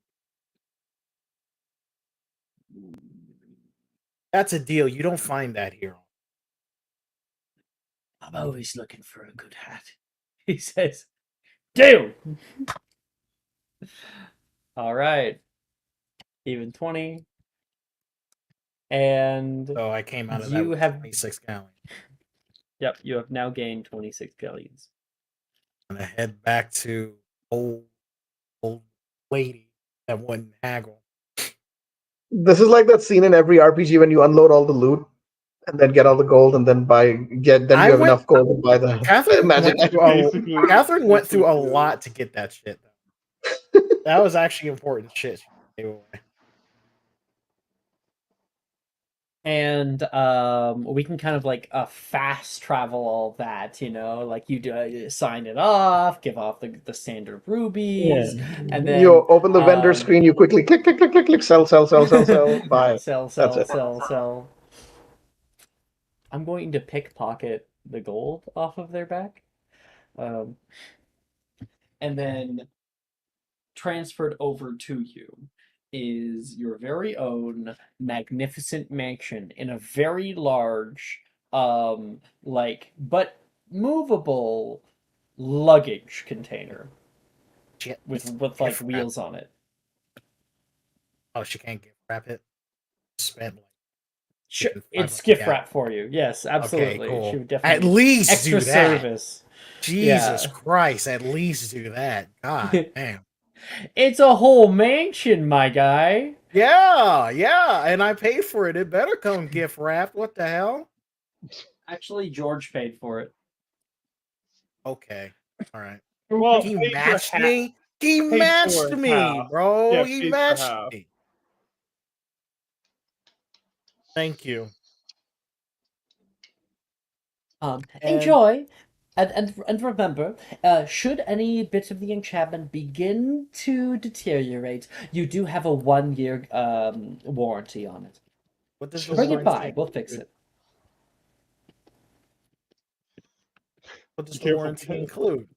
That's a deal. You don't find that here. I'm always looking for a good hat. He says, "Deal." All right. Even 20. And so I came out of that you with have 26 galleons. Yep, you have now gained 26 galleons. I'm gonna head back to old lady that wouldn't haggle. This is like that scene in every RPG when you unload all the loot and then get all the gold and then you have enough gold to buy the Catherine went through a lot to get that shit though. That was actually important shit she gave away. And we can kind of like fast travel all that, like you sign it off, give off the standard rubies, and then you open the vendor screen, you quickly click, sell, buy. sell. I'm going to pickpocket the gold off of their back, and then transferred over to you is your very own magnificent mansion in a very large, but movable luggage container with like wheels on it. Oh, she can't gift wrap it. Spent like Sure, freaking it's 500 gift gallons. wrap for you. Yes, absolutely. cool. She would At definitely least extra do that. service. Jesus Yeah. Christ, at least do that. God damn. It's a whole mansion, my guy. Yeah, and I paid for it. It better come gift wrapped. What the hell? Actually, George paid for it. Okay, all right. Well, He paid for matched half. me. He Paid matched for me, half. bro. Yeah, He paid for matched half. me. Thank you. And- Enjoy, and remember, should any bits of the enchantment begin to deteriorate, you do have a 1-year warranty on it. What does the Bring it warranty by, we'll fix it. What does the Careful, warranty Ted. include?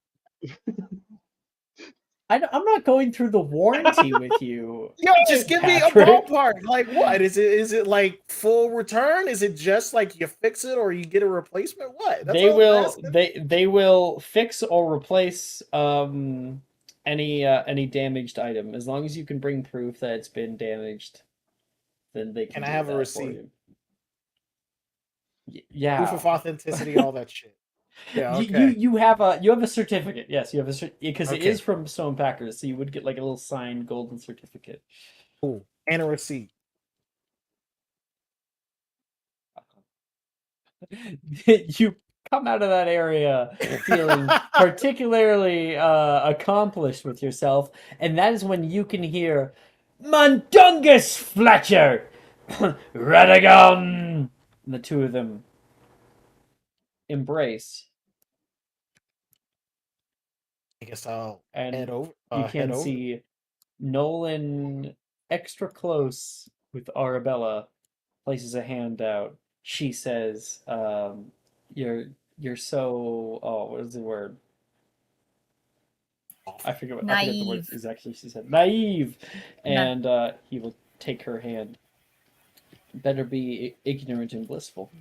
I'm not going through the warranty with you. Yo, just give me a Patrick. ballpark. Like what? Is it like full return? Is it just like you fix it or you get a replacement? What? That's They all I'm will asking. they will fix or replace any damaged item as long as you can bring proof that it's been damaged. Then they can Can I do have a that receipt? for you. Yeah. Proof of authenticity, all that shit. Yeah, You okay. you have a certificate. Yes, you have a because it Okay. is from Stone Packers, so you would get like a little signed golden certificate. Cool. And a receipt. You come out of that area feeling particularly accomplished with yourself, and that is when you can hear Mundungus Fletcher, Radagon, and the two of them embrace, I guess I'll and head over. you Head can over. see Nolan extra close with Arabella, places a hand out. She says, you're so, oh, what is the word? I forget the word Naive. exactly she said. Naive! No. And he will take her hand. Better be ignorant and blissful.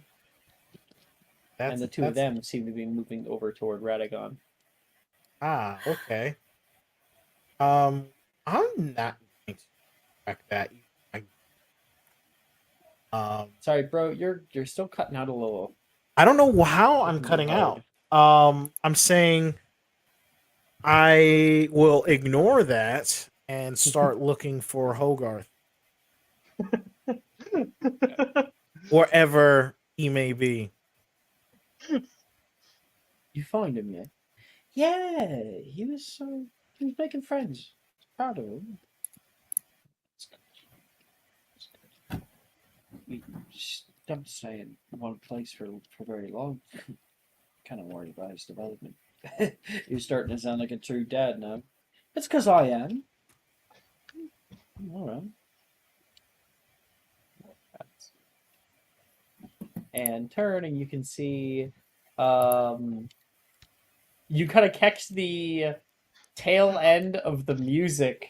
And the two of them seem to be moving over toward Radagon. Ah, okay. I'm not going to track that. Sorry, bro, you're still cutting out a little. I don't know how I'm cutting out. I'm saying I will ignore that and start looking for Hogarth wherever he may be. You find him yet? Yeah, he was making friends. Proud of him. We just don't stay in one place for very long. Kind of worried about his development. You're starting to sound like a true dad now. It's because I am. All right. And turn, and you can see, you kind of catch the tail end of the music.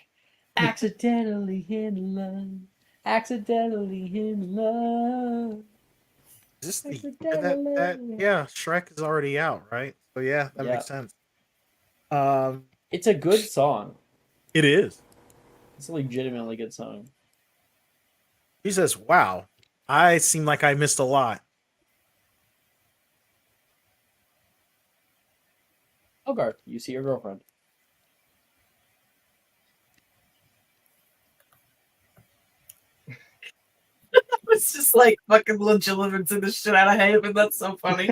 Accidentally in love. Accidentally in love. Is this that yeah, Shrek is already out, right? So yeah, that makes sense. It's a good song. It is. It's a legitimately good song. He says, "Wow, I seem like I missed a lot." Hogarth, you see your girlfriend. It's just like fucking legitimating the shit out of him, and that's so funny.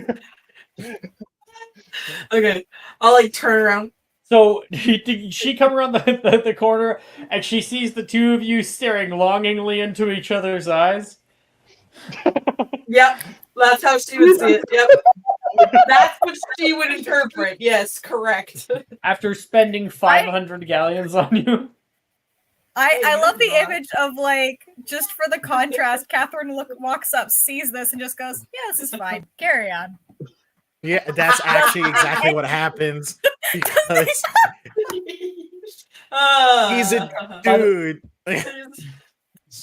Okay, I'll like turn around. So she come around the corner and she sees the two of you staring longingly into each other's eyes. Yep, that's how she would see it. Yep, that's what she would interpret. Yes, correct. After spending 500 galleons on you. I love the image of, like, just for the contrast, Catherine walks up, sees this, and just goes, yeah, this is fine. Carry on. Yeah, that's actually exactly what happens because he's a dude.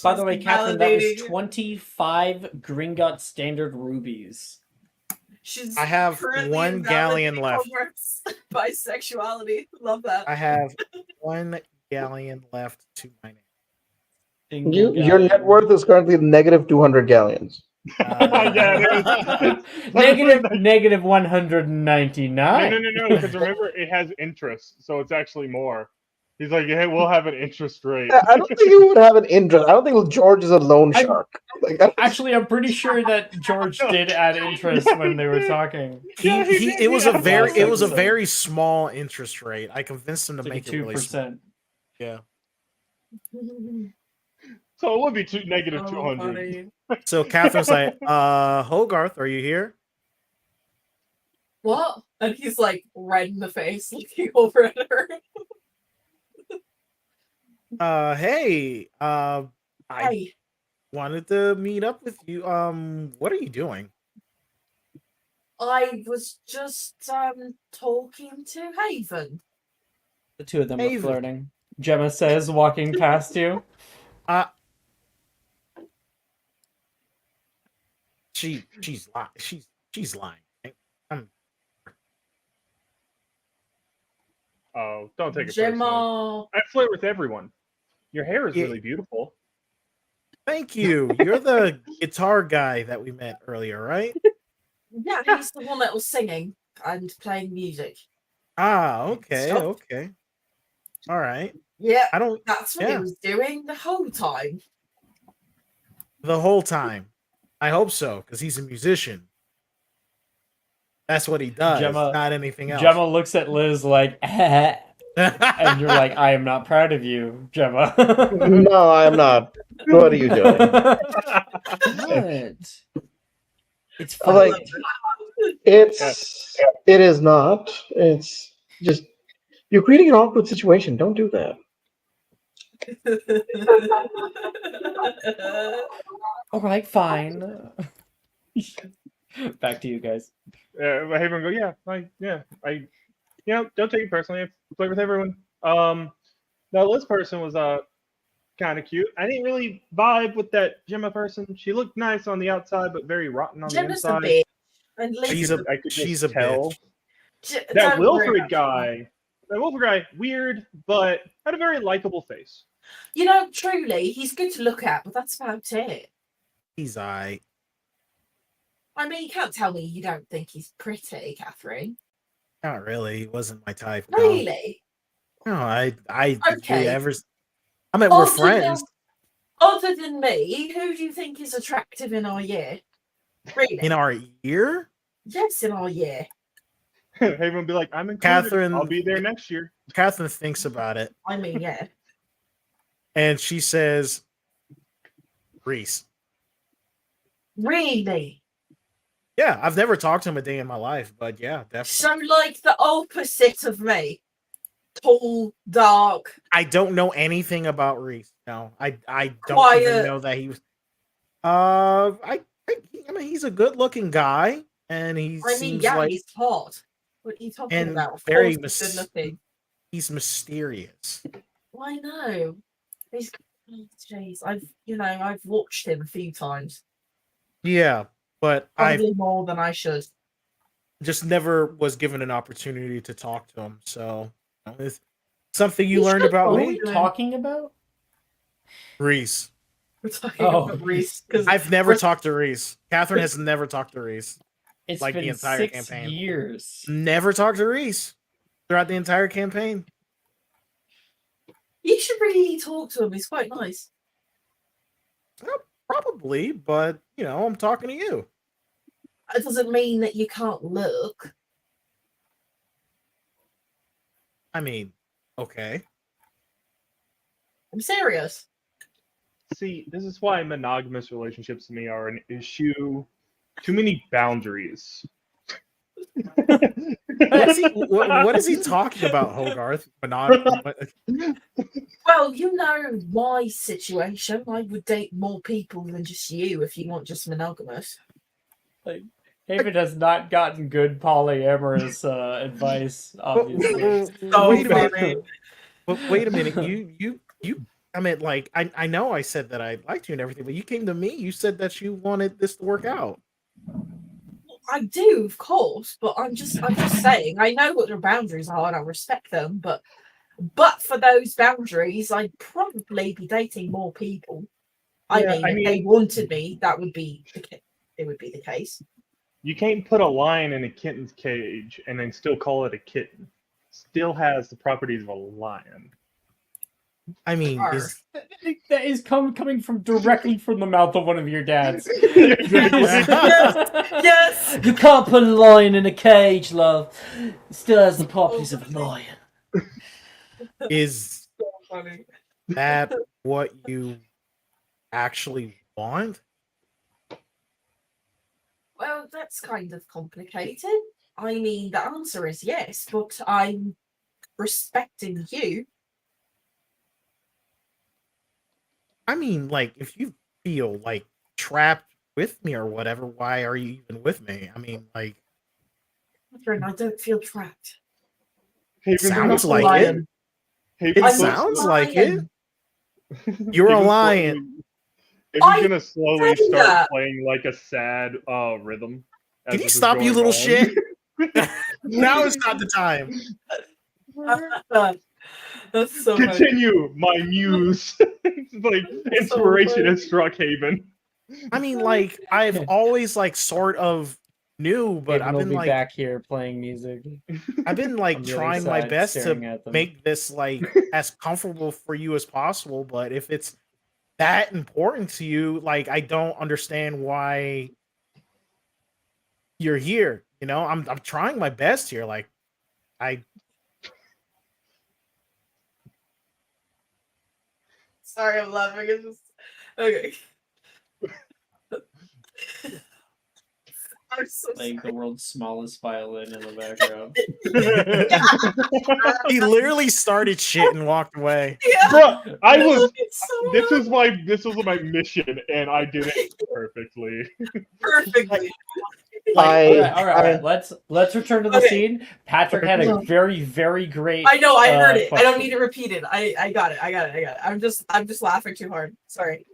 By the way, Catherine, that was 25 Gringotts standard rubies. She's I have currently 1 galleon left. Hogarth's bisexuality. Love that. I have 1 galleon left to my name. Your net worth is currently negative 200 galleons. Yeah, it is. Negative No, 199. no, because remember, it has interest, so it's actually more. He's like, hey, we'll have an interest rate. I don't think you would have an interest. I don't think George is a loan shark. Actually, I'm pretty sure that George did add interest when they were talking. It was a Last episode. very small interest rate. I convinced him to It's like make it really small. 2%. Yeah. So it would be negative Oh, 200. funny. So Catherine's like, Hogarth, are you here? What? And he's like red in the face, looking over at her. Hey, I Hey, wanted to meet up with you. What are you doing? I was just talking to Haven. The two of them are Haven. flirting. Gemma says, walking past you. She's lying. Oh, don't take it personally. Gemma. I flirt with everyone. Your hair is Yeah. really beautiful. Thank you. You're the guitar guy that we met earlier, right? Yeah, he's the one that was singing and playing music. Ah, okay, Stop. okay. All right. Yeah, I don't that's what he was doing the whole time. the whole time. I hope so, because he's a musician. That's what he does, Gemma- not anything else. Gemma looks at Liz like, and you're like, I am not proud of you, Gemma. No, I am not. What are you doing? What? It's I'm fun. like, it is not. It's just you're creating an awkward situation. Don't do that. All right, fine. Back to you guys. Haven go, don't take it personally. I flirt with everyone. That Liz person was kind of cute. I didn't really vibe with that Gemma person. She looked nice on the outside, but very rotten on Gemma's the a inside. bitch. And I could just she's a tell. bitch. That Don't Wilfred worry. guy, weird, but had a very likable face. You know, truly, he's good to look at, but that's about it. He's aight. I mean, you can't tell me you don't think he's pretty, Catherine. Not really. He wasn't my type. No. Really? No, I Okay. I mean, we're friends. Other than me, who do you think is attractive in our year? Really? In our year? Yes, in our year. Haven would be like, I'm included. Catherine- I'll be there next year. Catherine thinks about it, I mean, yeah. and she says, Reese. Really? Yeah, I've never talked to him a day in my life, but yeah, definitely. So, like the opposite of me. Tall, dark. I don't know anything about Reese. No, I don't Quiet. even know that he was. I mean, he's a good-looking guy, and he I mean, seems yeah, like he's hot. What are you talking and about? Of very course he's good looking. he's mysterious. I know. He's. Oh, jeez, I've watched him a few times. Yeah, but I Probably more than I should. just never was given an opportunity to talk to him. So it's something you You learned should about What are probably me, we talking about? Reese. We're talking Oh. about Reese because I've never talked to Reese. Catherine has never talked to Reese. It's Like the been entire 6 campaign. years. Never talked to Reese throughout the entire campaign. you should really talk to him. He's quite nice. Well, probably, but I'm talking to you. It doesn't mean that you can't look. I mean, okay. I'm serious. See, this is why monogamous relationships to me are an issue. Too many boundaries. What is he talking about, Hogarth? Well, you know my situation. I would date more people than just you if you want just monogamous. Haven has not gotten good polyamorous advice, obviously. Wait a minute. Wait a minute. You. I mean, like, I know I said that I liked you and everything, but you came to me. You said that you wanted this to work out. I do, of course, but I'm just saying. I know what their boundaries are, and I respect them. But for those boundaries, I'd probably be dating more people. I mean, if they wanted me, that would be the case. it would be the case. You can't put a lion in a kitten's cage and then still call it a kitten. Still has the properties of a lion. I mean, Arr. is That is coming from directly from the mouth of one of your dads. Exactly. Yes. You can't put a lion in a cage, love. It still has the properties of a lion. is So funny. that what you actually want? Well, that's kind of complicated. I mean, the answer is yes, but I'm respecting you. I mean, like, if you feel like trapped with me or whatever, why are you even with me? I mean, like, Catherine, I don't feel trapped. Haven's Sounds I'm gonna not a like slow- it. lion. Haven's it I'm gonna not a sounds slow- like it. lion. You're a Haven's lion. slowly- Haven's gonna slowly said start that. playing like a sad rhythm. as Can you this is stop, you going little on. shit? Now is not the time. That's so funny. Continue, my muse. Like inspiration funny. has struck Haven. I mean, like, I've always like sort of knew, but Haven I've will been be like, back here playing music. I've been like On the other trying my side, best staring to at them. make this like as comfortable for you as possible. But if it's that important to you, like, I don't understand why you're here. You know, I'm trying my best here. Like, I Sorry, I'm laughing. It's just okay. I'm so Playing the sorry. world's smallest violin in the background. he literally started shit and walked away. Yeah. Bruh, I was. It's so This was my mission, and I did it perfectly. perfectly. All right. Let's return to the Okay. scene. Patrick had a very, very great. I know. I heard it. I don't question. need to repeat it. I got it. I got it. I'm just laughing too hard. Sorry.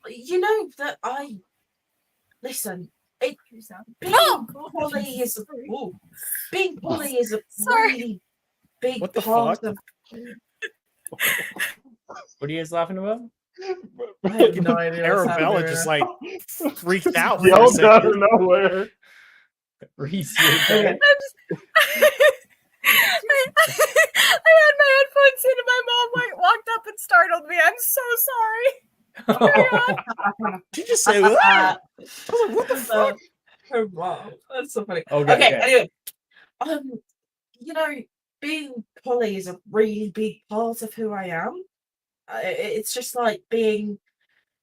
You know that I listen. Being bully is being bully is a Sorry. really big What the part fuck? of. What are you guys laughing about? I have no idea what's Arabella happening just right like freaked out for a Yelled out of second. nowhere. Reese, you now. okay? I had my headphones in and my mom walked up and startled me. I'm so sorry. She just said, "What?" I was like, "What the fuck?" Her mom. That's so funny. Okay, Okay. okay. Anyway, you know, being Polly is a really big part of who I am. It's just like being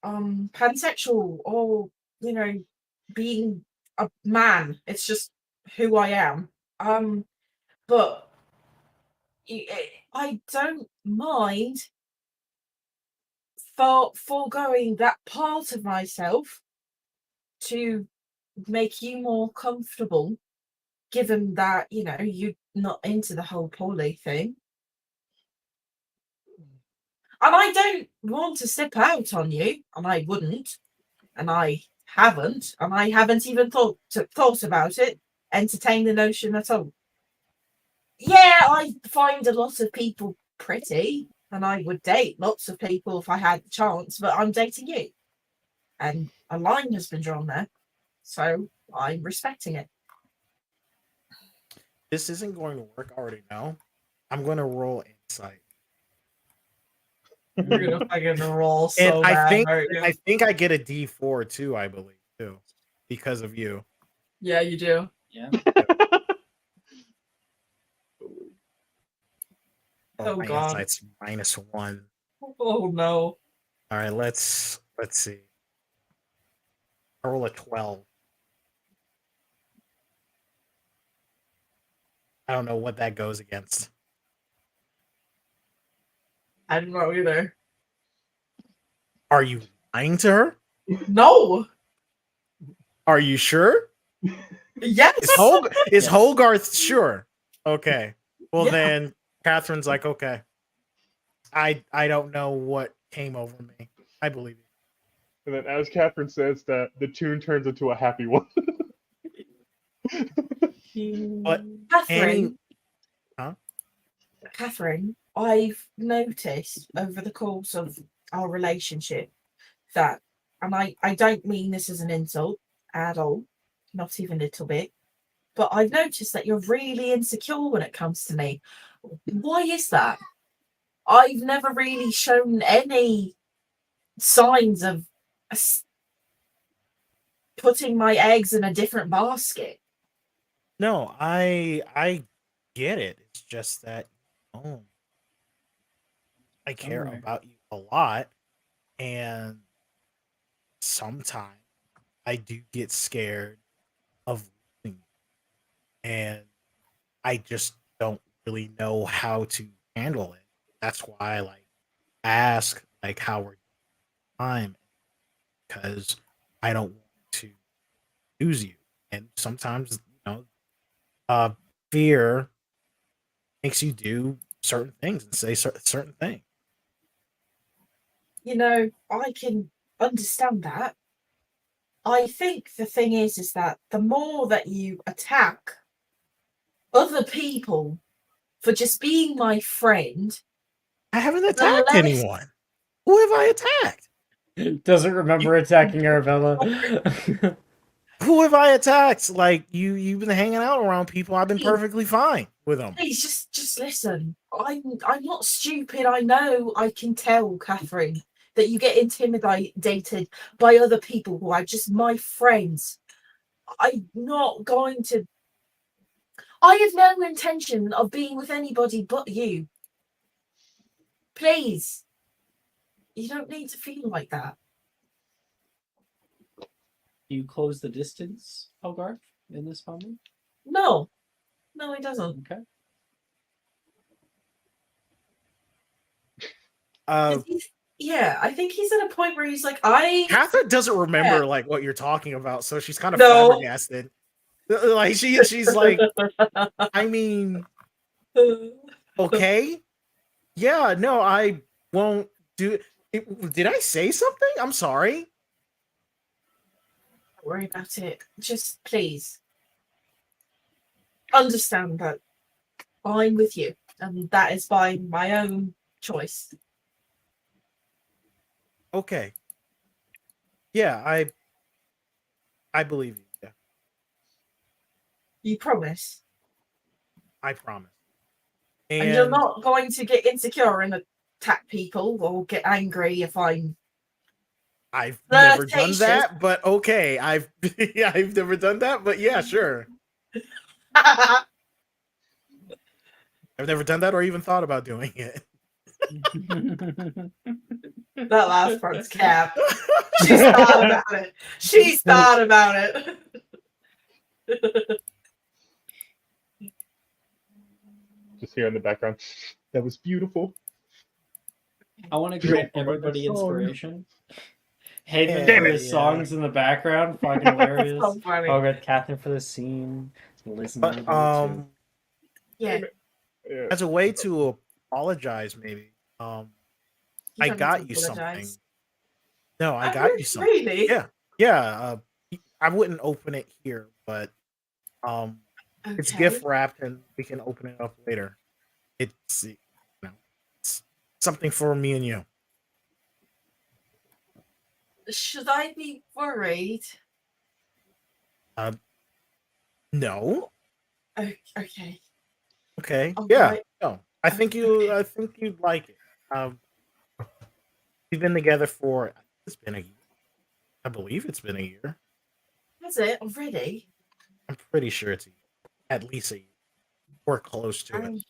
pansexual or being a man. It's just who I am. But I don't mind foregoing that part of myself to make you more comfortable, given that you're not into the whole poly thing. And I don't want to slip out on you, and I wouldn't, and I haven't even thought about it, entertained the notion at all. Yeah, I find a lot of people pretty, and I would date lots of people if I had the chance, but I'm dating you. And a line has been drawn there, so I'm respecting it. This isn't going to work. I already know. I'm going to roll insight. You're gonna fucking roll so And I bad, think aren't you? I think I get a D4 too, I believe, too, because of you. Yeah, you do. Yeah. Oh, my God. insight's -1. Oh no. All right, let's see. I roll a 12. I don't know what that goes against. I don't know either. Are you lying to her? No. Are you sure? Yes. Is Hogarth sure? Okay. Well, Yeah. then Catherine's like, okay. I don't know what came over me. I believe you. And then, as Catherine says that, the tune turns into a happy one. But Catherine. Huh? Catherine, I've noticed over the course of our relationship that and I don't mean this as an insult at all, not even a little bit, but I've noticed that you're really insecure when it comes to me. Why is that? I've never really shown any signs of putting my eggs in a different basket. No, I get it. It's just that I care Alright. about you a lot, and sometimes I do get scared of losing you, and I just don't really know how to handle it. That's why I like ask like how we're doing time, because I don't want to lose you. And sometimes, uh fear makes you do certain things and say certain things. I can understand that. I think the thing is that the more that you attack other people for just being my friend, I haven't the attacked less anyone. Who have I attacked? Doesn't remember attacking Arabella. Who have I attacked? Like you've been hanging out around people. I've been perfectly fine with them. please just listen. I'm not stupid. I know. I can tell, Catherine, that you get intimidated by other people who are just my friends. I'm not going to. I have no intention of being with anybody but you. Please, you don't need to feel like that. Do you close the distance, Hogarth, in this moment? No, it doesn't. Okay. Yeah, I think he's at a point where he's like, Catherine doesn't remember Yeah. like what you're talking about, so she's kind of No. flabbergasted. Like she's like, I mean, okay, yeah, no, I won't do it. Did I say something? I'm sorry. Don't worry about it. Just please understand that I'm with you, and that is by my own choice. Okay. Yeah, I believe you. Yeah, You promise? I promise. And you're not going to get insecure and attack people or get angry if I'm I've never done flirtatious? that, but okay. I've I've never done that, but yeah, sure. That I've never done that or even thought about doing it. last part's cap. She's thought about it. She's thought about it. Just here in the background. That was beautiful. I want to Don't grant forget everybody the song. inspiration. Hayden Yeah, for his yeah. songs in the background, fucking hilarious. So funny. Hogarth, Catherine for the scene. Listen to But Yeah. Yeah. as a way to apologize, maybe. You I don't got need you to something. apologize. No, I Oh, got you something. Really? Yeah. I wouldn't open it here, but it's Okay. gift wrapped, and we can open it up later. It's it's something for me and you. Should I be worried? No. Okay. Okay. All Yeah. right. No. I think you'd like it. We've been together for it's been a year. I believe it's been a year. That's it already. I'm pretty sure it's at least a year. We're close to it.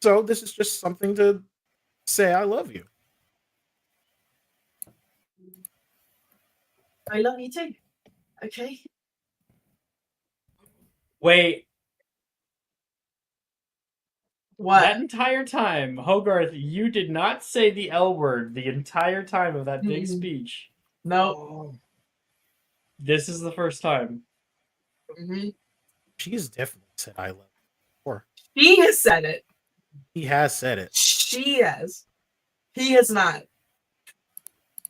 So this is just something to say I love you. I love you too. Okay. Wait, What? that entire time, Hogarth, you did not say the L word the entire time of that big speech. No. This is the first time. Mm-hmm. She has definitely said I love you before. He has said it. He has said it. She has. He has not.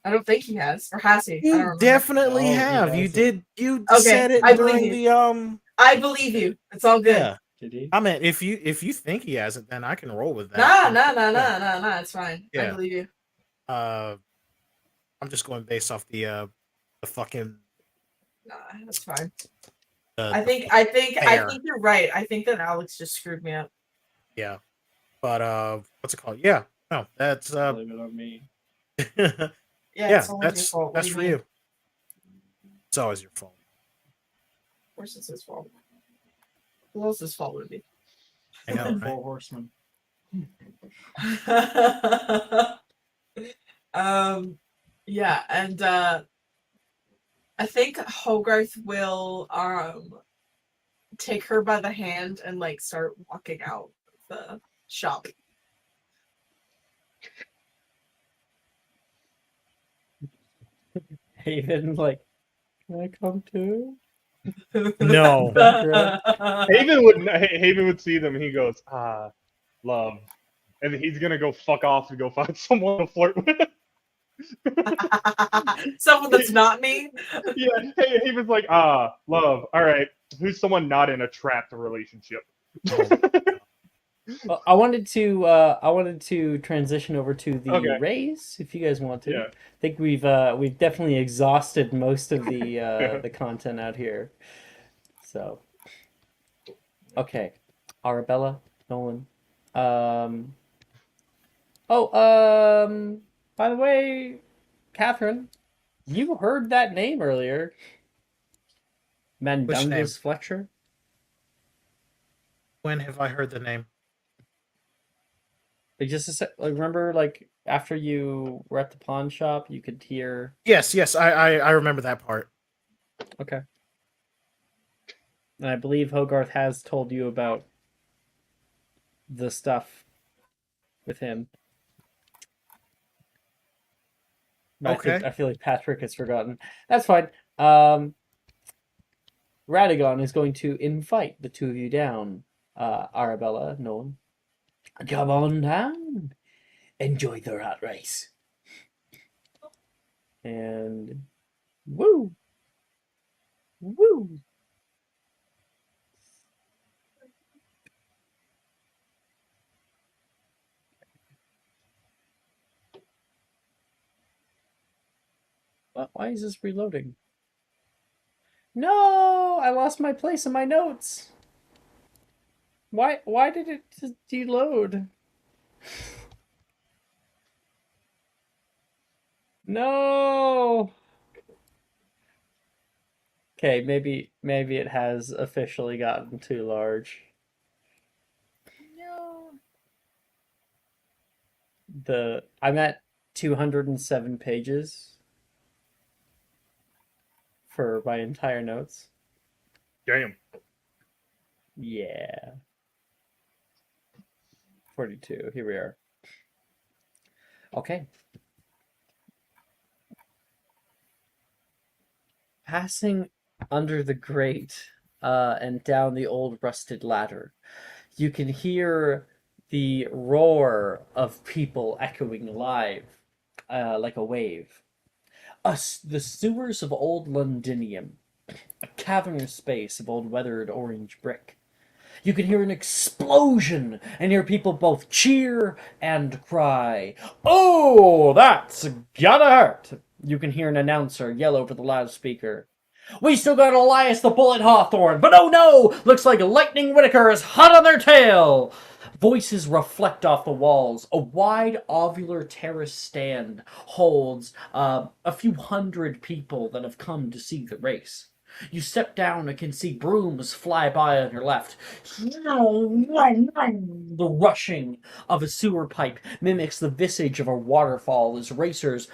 I don't think he has, or has he? I don't You remember. definitely No, he have. You hasn't. did. You Okay, said it I believe during you. the I believe you. It's all good. Yeah. Did he? I mean, if you think he hasn't, then I can roll with that. Nah. It's fine. I Yeah. believe you. I'm just going based off the fucking Nah, that's fine. the, I the think fair. you're right. I think that Alex just screwed me up. Yeah. But what's it called? Yeah. No, that's Blame it on me. Yeah, yeah, it's always your fault. What that's do for mean? you. It's always your fault. Of course it's his fault. Who else's fault would it be? I know, right? Four horsemen. Yeah, and I think Hogarth will take her by the hand and like start walking out of the shop. Haven, like, can I come too? No. Haven would see them and he goes, love. And then he's gonna go fuck off and go find someone to flirt with. Someone that's not me. Yeah, Haven's like, love. All right, who's someone not in a trapped relationship? Well, I wanted to transition over to the Okay. raise, if you guys want to. Yeah. I think we've definitely exhausted most of the content out here. So, okay, Arabella, Nolan. By the way, Catherine, you heard that name earlier. Mandungus Fletcher. When have I heard the name? Like remember, like after you were at the pawn shop, you could hear. Yes, I remember that part. Okay. And I believe Hogarth has told you about the stuff with him. But Okay. I feel like Patrick has forgotten. That's fine. Radagon is going to invite the two of you down. Arabella, Nolan. Come on down. Enjoy the rat race. And woo! Woo! Why is this reloading? No! I lost my place in my notes. Why did it just deload? No! Okay, maybe it has officially gotten too large. No. I'm at 207 pages for my entire notes. Damn. Yeah. 42. Here we are. Okay. Passing under the grate and down the old rusted ladder, you can hear the roar of people echoing live like a wave. The sewers of old Londinium, a cavernous space of old weathered orange brick. You can hear an explosion and hear people both cheer and cry, "Oh, that's gotta hurt!" You can hear an announcer yell over the loudspeaker, "We still got Elias the Bullet Hawthorne, but oh no! Looks like Lightning Whitaker is hot on their tail!" Voices reflect off the walls. A wide ovular terrace stand holds a few hundred people that have come to see the race. You step down and can see brooms fly by on your left. The rushing of a sewer pipe mimics the visage of a waterfall as racers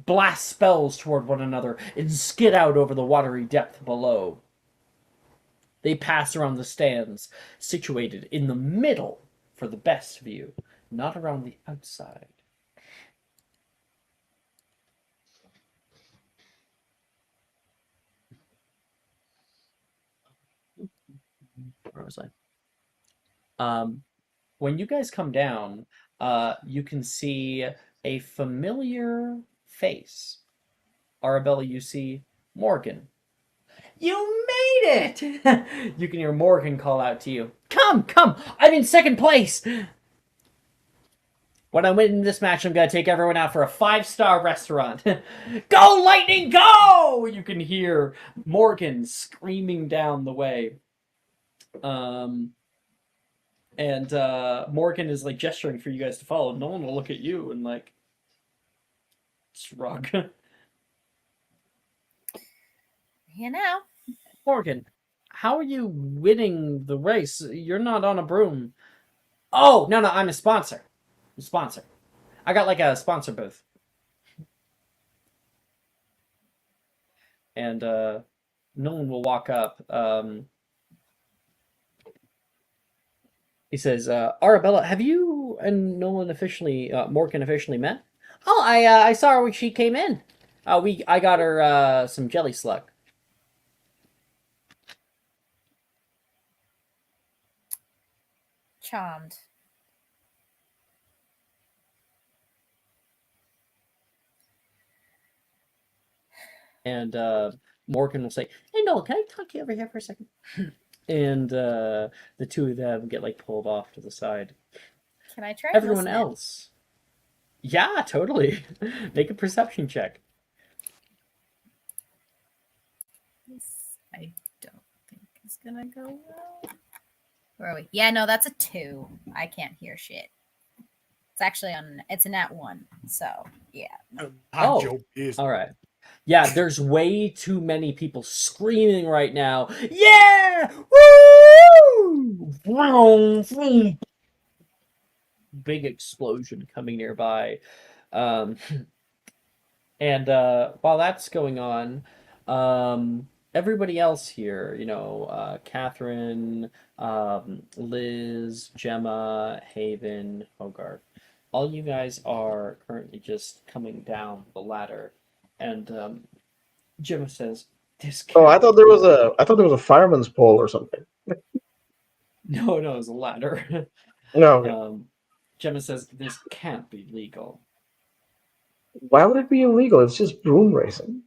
blast spells toward one another and skid out over the watery depth below. They pass around the stands, situated in the middle for the best view, not around the outside. Where was I? When you guys come down, you can see a familiar face. Arabella, you see Morgan. You made it! You can hear Morgan call out to you, Come! I'm in second place! When I win this match, I'm gonna take everyone out for a 5-star restaurant. Go, Lightning, go! You can hear Morgan screaming down the way. And Morgan is like gesturing for you guys to follow. No one will look at you and like shrug. You know. Morgan, how are you winning the race? You're not on a broom. Oh, no, I'm a sponsor. I got like a sponsor booth. And Nolan will walk up. He says, Arabella, have you and Nolan officially, Morgan officially met? Oh, I saw her when she came in. I got her some jelly slug. Charmed. And Morgan will say, hey, Nolan, can I talk to you over here for a second? And the two of them get like pulled off to the side. Can I try Everyone listening? else. Yeah, totally. Make a perception check. This I don't think is gonna go well. Where are we? Yeah, no, that's a 2. I can't hear shit. It's actually it's a nat 1. So yeah. Mind your business. All right. Yeah, there's way too many people screaming right now. Yeah! Woo! Vroom, vroom. Big explosion coming nearby. And while that's going on, everybody else here, Catherine, Liz, Gemma, Haven, Hogarth, all you guys are currently just coming down the ladder. And Gemma says, "This Oh, I can't thought be." there was a fireman's pole or something. No, it's a ladder. No, okay. Gemma says, "This can't be legal." Why would it be illegal? It's just broom racing.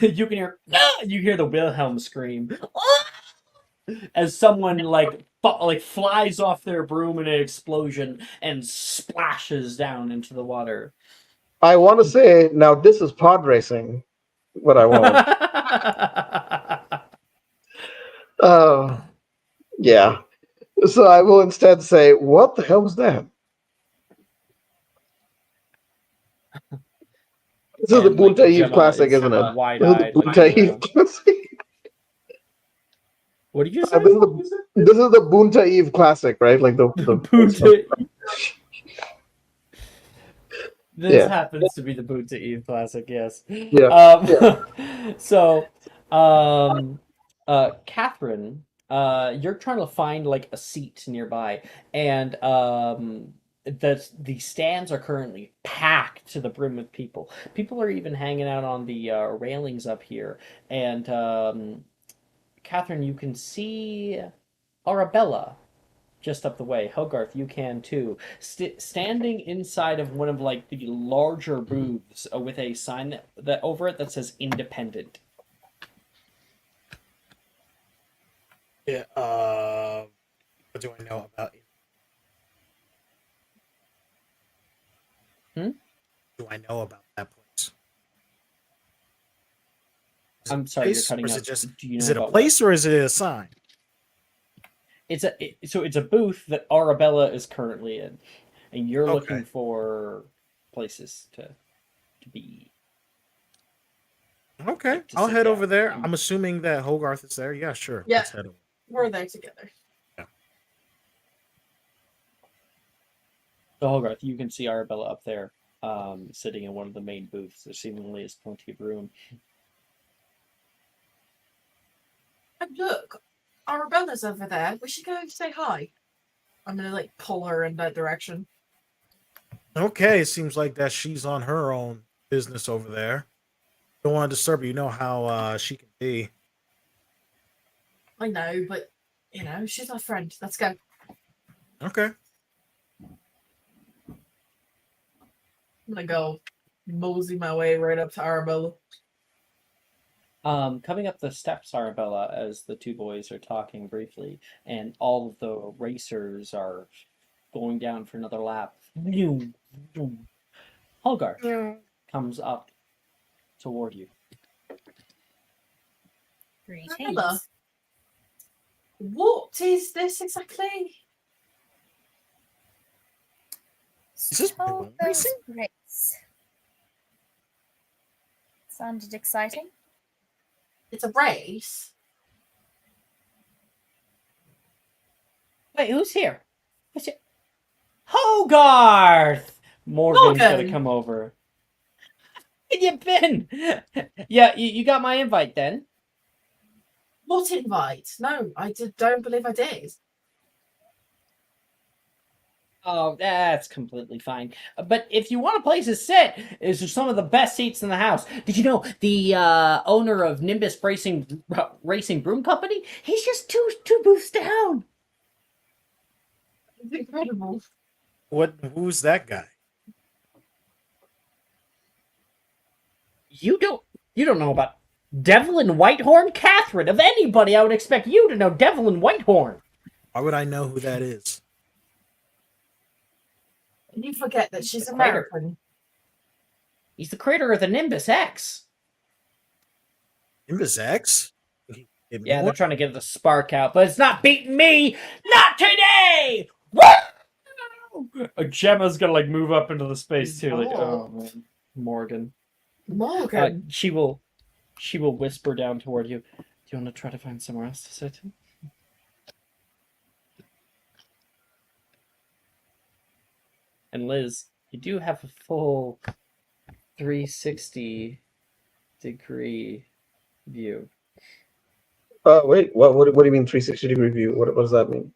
You can hear, you hear the Wilhelm scream as someone like flies off their broom in an explosion and splashes down into the water. I want to say now this is pod racing. What I want. Yeah. So I will instead say, what the hell was that? This is the Bunta Eve Gemma Classic, is isn't it? wide-eyed, This is the looking Bunta Eve around. Classic. What did you say? This is the Bunta Eve Classic, right? Like the Bunta. This Yeah. happens to be the Bunta Eve Classic, yes. Yeah. So, Catherine, you're trying to find like a seat nearby, and the stands are currently packed to the brim with people. People are even hanging out on the railings up here, and Catherine, you can see Arabella just up the way. Hogarth, you can too. Standing inside of one of like the larger booths with a sign that over it that says "Independent." Yeah. What do I know about it? Hmm? Do I know about that place? I'm sorry, you're cutting Or is out. it just? Do you Is know it a about place or is it a sign? It's a booth that Arabella is currently in, and you're looking for places to be. Okay, to I'll sit head down. over there. I'm assuming that Hogarth is there. Yeah, sure. Yeah. Let's head over. We're there together. So Hogarth, you can see Arabella up there, sitting in one of the main booths. There seemingly is plenty of room. And look, Arabella's over there. We should go say hi. I'm gonna like pull her in that direction. Okay, it seems like that she's on her own business over there. Don't want to disturb her. You know how she can be. I know, but she's our friend. Let's go. Okay. I'm gonna go mosey my way right up to Arabella. Coming up the steps, Arabella, as the two boys are talking briefly, and all of the racers are going down for another lap. Vroom, vroom. Hogarth comes up toward you. Greetings. What is this exactly? Is this Oh, balloon racing? race. Sounded exciting. It's a race. Wait, who's here? Who's here? Hogarth! Morgan's gonna Morgan! come over. Where you been? Yeah, you got my invite then? What invite? No, don't believe I did. Oh, that's completely fine. But if you want a place to sit, there's some of the best seats in the house. Did you know the owner of Nimbus Racing Broom Company? He's just two booths down. It's incredible. Who's that guy? You don't know about Devlin Whitehorn? Catherine, of anybody, I would expect you to know Devlin Whitehorn. Why would I know who that is? And you forget that she's The creator. American. He's the creator of the Nimbus X. Nimbus X? Yeah, they're trying to get the spark out, but it's not beating me! Not today! Woo! Gemma's gonna move up into the space too. Oh man. Morgan. She will whisper down toward you. Do you want to try to find somewhere else to sit? And Liz, you do have a full 360 degree view. Wait, what do you mean 360-degree view? What does that mean?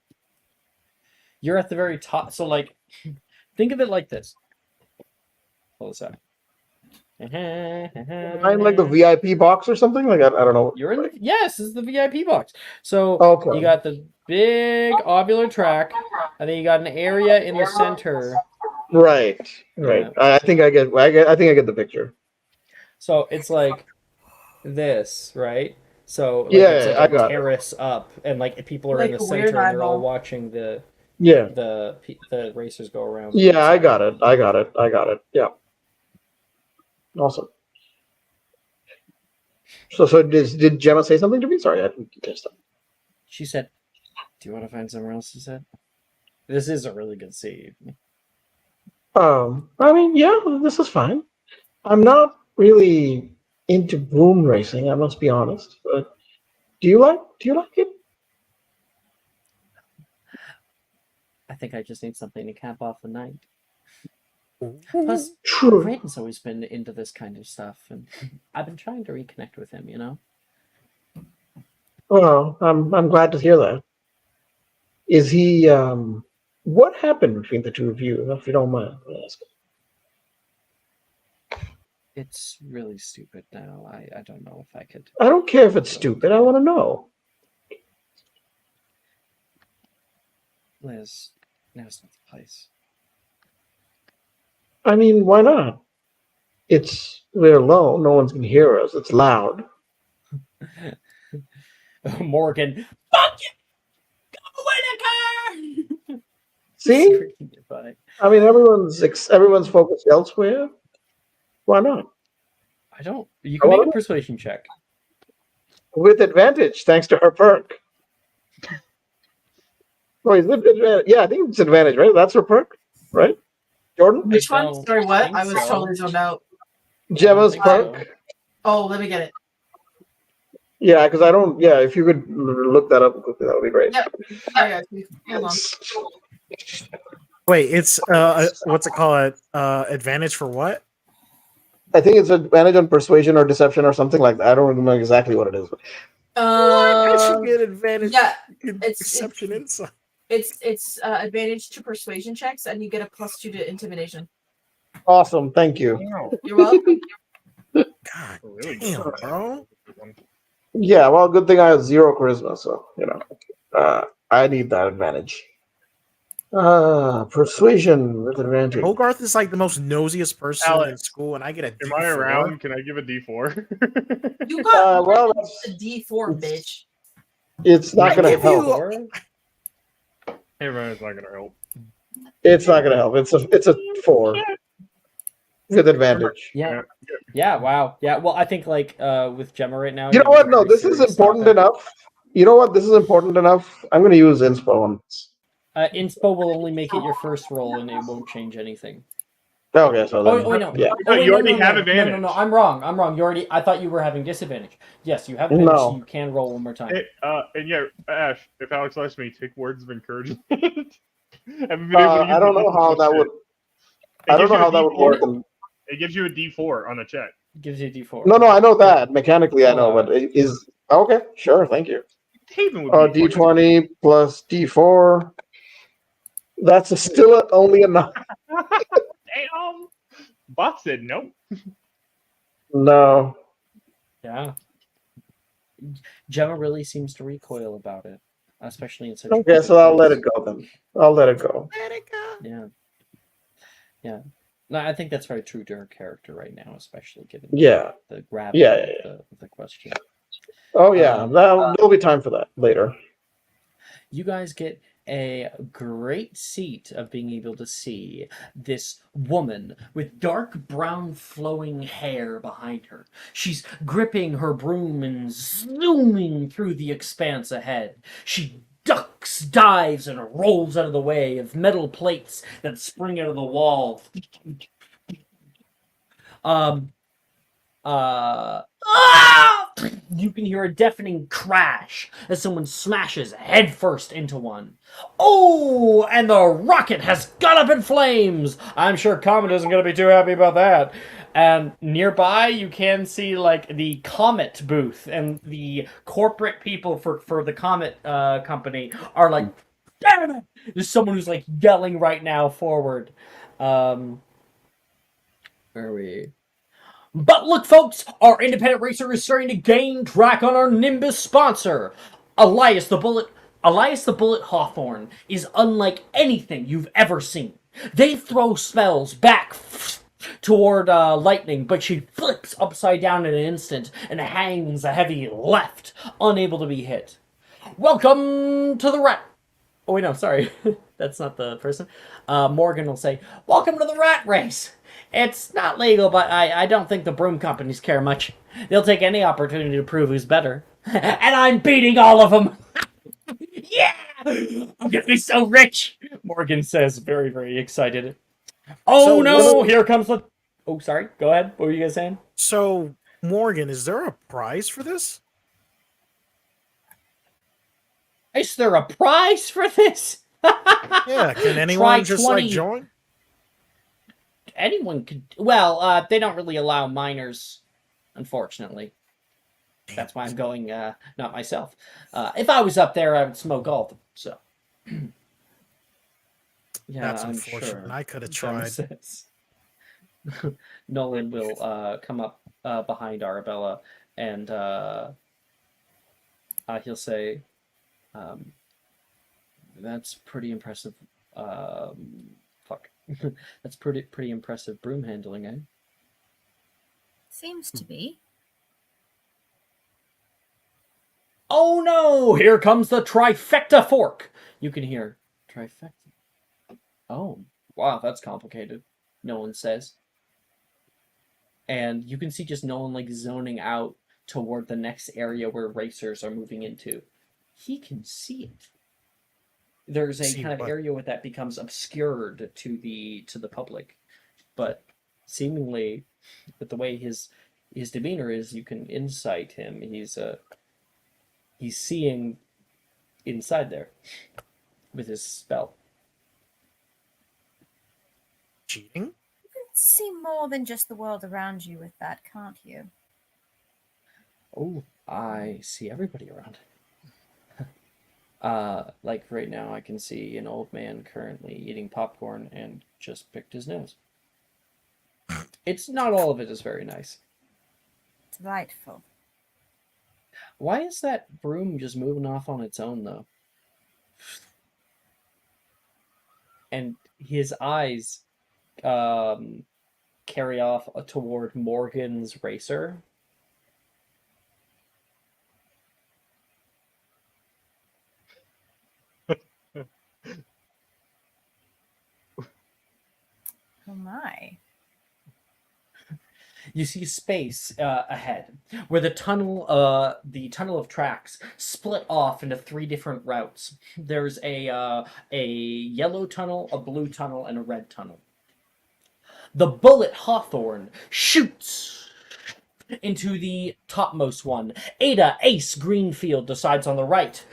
You're at the very top. So, think of it like this. Pull this out. Am I in like the VIP box or something? Like I don't know. You're in. Yes, this is the VIP box. So Okay. you got the big ovular track, and then you got an area in the center. Right. Yeah. I think I get the picture. So it's like this, right? So Yeah, it's I got it. terrace up, and people are in Like the a weird center, and they're all eyeball. watching the racers go around. Yeah, I got it. Yeah. Awesome. So did Gemma say something to me? Sorry, I didn't catch that. She said, "Do you want to find somewhere else to sit? This is a really good seat." I mean, yeah, this is fine. I'm not really into broom racing, I must be honest. But do you like it? I think I just need something to cap off the night. Plus, True. Brayden's always been into this kind of stuff, and I've been trying to reconnect with him, you know? Well, I'm glad to hear that. Is he what happened between the two of you, if you don't mind asking? It's really stupid now. I don't know if I could. I don't care if it's stupid, I want to know. Liz, now's not the place. I mean, why not? We're alone, no one's gonna hear us, it's loud. Morgan, fuck you! Go in the car! See? I mean, everyone's focused elsewhere. Why not? I don't. You can make a persuasion check. With advantage, thanks to her perk. Oh, is it? Yeah, I think it's advantage, right? That's her perk, right? Jordan? Which one? Sorry, what? I was totally zoned out. Gemma's perk? Oh, let me get it. Yeah, because I don't. Yeah, if you could look that up quickly, that would be great. Yep. I got you. Hold on. Wait, it's what's it called? Advantage for what? I think it's advantage on persuasion or deception or something like that. I don't remember exactly what it is. I should get advantage. Yeah, Perception insight. It's advantage to persuasion checks, and you get a +2 to intimidation. Awesome, thank you. You're welcome. God damn, bro. Yeah, well, good thing I have 0 charisma, so I need that advantage. Persuasion with advantage. Hogarth is like the most nosiest person in school, and I get a Am I around? Can I give a D4? You got well, a D4, bitch. It's not going to help. Hey, man, it's not gonna help. It's not gonna help. It's a 4 with advantage. Yeah. Yeah, wow. Yeah, well, I think like with Gemma right now, You know have what? a No, very this is serious thought important that enough. You know what? This is important enough. I'm gonna use inspo on this. inspo will only make it your first roll and it won't change anything. Okay, so Oh, then, wait, no. yeah. Oh, wait, You no, already no, have no, advantage. no. I'm wrong. You already. I thought you were having disadvantage. Yes, you have advantage. So No. you can roll one more time. And yeah, Ash, if Alex lets me, take words of encouragement. Haven't been able to use I don't it know this how much that shit. would. It I don't gives know you a how that would D4. work. It gives you a D4 on a check. Gives you a D4. No, I know that mechanically. I I'll know, allow but it is okay. Sure, thank you. Haven would be D20 plus D4. That's still only a 9. Damn. Bot said nope. No. Yeah. Gemma really seems to recoil about it, especially in such a Okay, public so I'll let place. it go then. I'll let it go. Let it go. Yeah. Yeah. No, I think that's very true to her character right now, especially given Yeah. the gravity Yeah. of the question. Oh yeah, there'll be time for that later. You guys get a great seat of being able to see this woman with dark brown flowing hair behind her. She's gripping her broom and zooming through the expanse ahead. She ducks, dives, and rolls out of the way of metal plates that spring out of the wall. You can hear a deafening crash as someone smashes headfirst into one. Oh, and the rocket has gone up in flames. I'm sure Comet isn't going to be too happy about that. And nearby, you can see like the Comet booth, and the corporate people for the Comet company are like, "Damn it!" There's someone who's like yelling right now forward. Where are we? But look, folks, our independent racer is starting to gain track on our Nimbus sponsor. Elias the Bullet Hawthorne is unlike anything you've ever seen. They throw spells back toward lightning, but she flips upside down in an instant and hangs a heavy left, unable to be hit. Welcome to the rat. Oh wait, no, sorry, that's not the person. Morgan will say, "Welcome to the rat race. It's not legal, but I don't think the broom companies care much. They'll take any opportunity to prove who's better. And I'm beating all of them. Yeah! I'm gonna be so rich," Morgan says, very, very excited. Oh So no, what's- here comes the... Oh, sorry, go ahead. What were you guys saying? So, Morgan, is there a prize for this? Is there a prize for this? Yeah, can anyone Try just 20. like join? Anyone could... Well, they don't really allow minors, unfortunately. That's why I'm going, not myself. If I was up there, I would smoke all of them, so. Yeah, That's I'm unfortunate. sure. I could have Gemma tried. says. Nolan will come up behind Arabella, and he'll say, "That's pretty impressive. Fuck, that's pretty impressive broom handling, eh?" Seems to be. Oh no! Here comes the trifecta fork. You can hear trifecta. Oh, wow, that's complicated. Nolan says. And you can see just Nolan like zoning out toward the next area where racers are moving into. He can see it. There's a See kind of what? area where that becomes obscured to the public, but seemingly, with the way his demeanor is, you can insight him. He's seeing inside there with his spell. Cheating? You can see more than just the world around you with that, can't you? Oh, I see everybody around. Like right now, I can see an old man currently eating popcorn and just picked his nose. It's not all of it is very nice. Delightful. Why is that broom just moving off on its own, though? And his eyes carry off toward Morgan's racer. You see space ahead, where the tunnel of tracks split off into 3 different routes. There's a yellow tunnel, a blue tunnel, and a red tunnel. The bullet Hawthorne shoots into the topmost one. Ada Ace Greenfield decides on the right.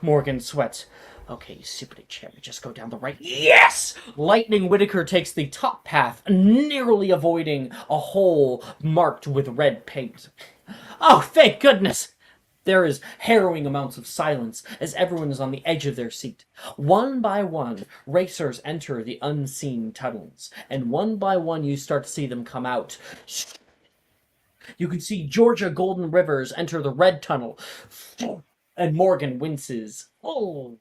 Morgan sweats. Okay, you stupid cherry, just go down the right. Yes! Lightning Whitaker takes the top path, narrowly avoiding a hole marked with red paint. Oh, thank goodness! There is harrowing amounts of silence as everyone is on the edge of their seat. One by one, racers enter the unseen tunnels, and one by one you start to see them come out. You can see Georgia Golden Rivers enter the red tunnel, and Morgan winces. Oh.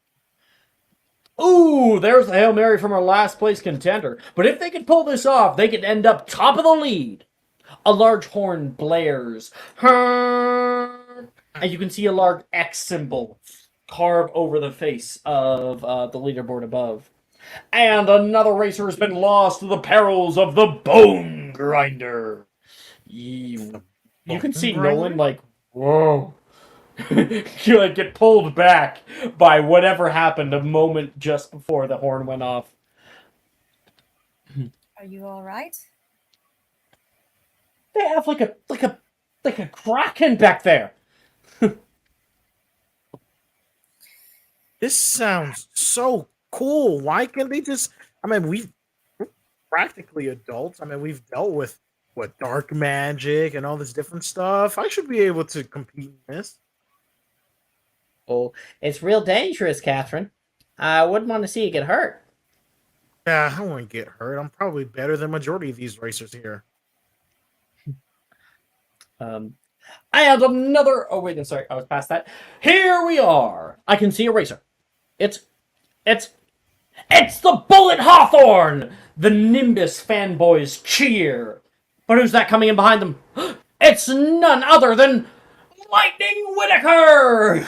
Ooh, there's the Hail Mary from our last place contender. But if they could pull this off, they could end up top of the lead. A large horn blares. And you can see a large X symbol carved over the face of the leaderboard above. And another racer has been lost to the perils of the Bone Grinder. You can see Nolan like, whoa. You like get pulled back by whatever happened a moment just before the horn went off. Are you all right? They have like a kraken back there. This sounds so cool. Why can't they just? I mean, we're practically adults. I mean, we've dealt with dark magic and all this different stuff. I should be able to compete in this. Oh, it's real dangerous, Catherine. I wouldn't want to see you get hurt. Yeah, I won't get hurt. I'm probably better than majority of these racers here. And another. Oh wait, I'm sorry. I was past that. Here we are. I can see a racer. It's the Bullet Hawthorne. The Nimbus fanboys cheer. But who's that coming in behind them? It's none other than Lightning Whitaker!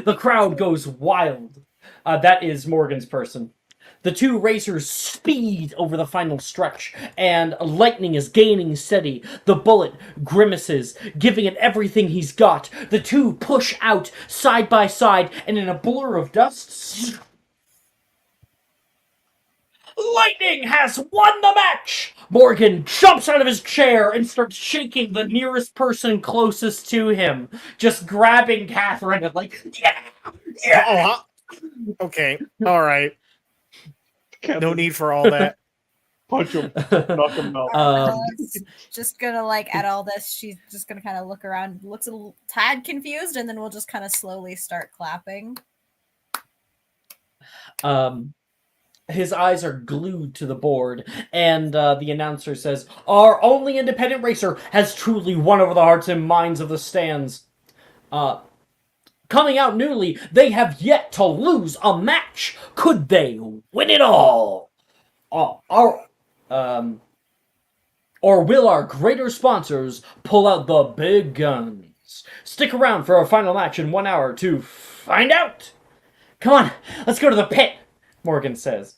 The crowd goes wild. That is Morgan's person. The 2 racers speed over the final stretch, and Lightning is gaining steady. The Bullet grimaces, giving it everything he's got. The 2 push out side by side, and in a blur of dust, Lightning has won the match! Morgan jumps out of his chair and starts shaking the nearest person closest to him, just grabbing Catherine and like, yeah! Okay, all right. No need for all that. Punch him, knock him out. Just gonna like at all this, she's just gonna kind of look around, looks a little tad confused, and then we'll just kind of slowly start clapping. His eyes are glued to the board, and the announcer says, "Our only independent racer has truly won over the hearts and minds of the stands. Coming out newly, they have yet to lose a match. Could they win it all? Or will our greater sponsors pull out the big guns? Stick around for our final match in 1 hour to find out. Come on, let's go to the pit," Morgan says.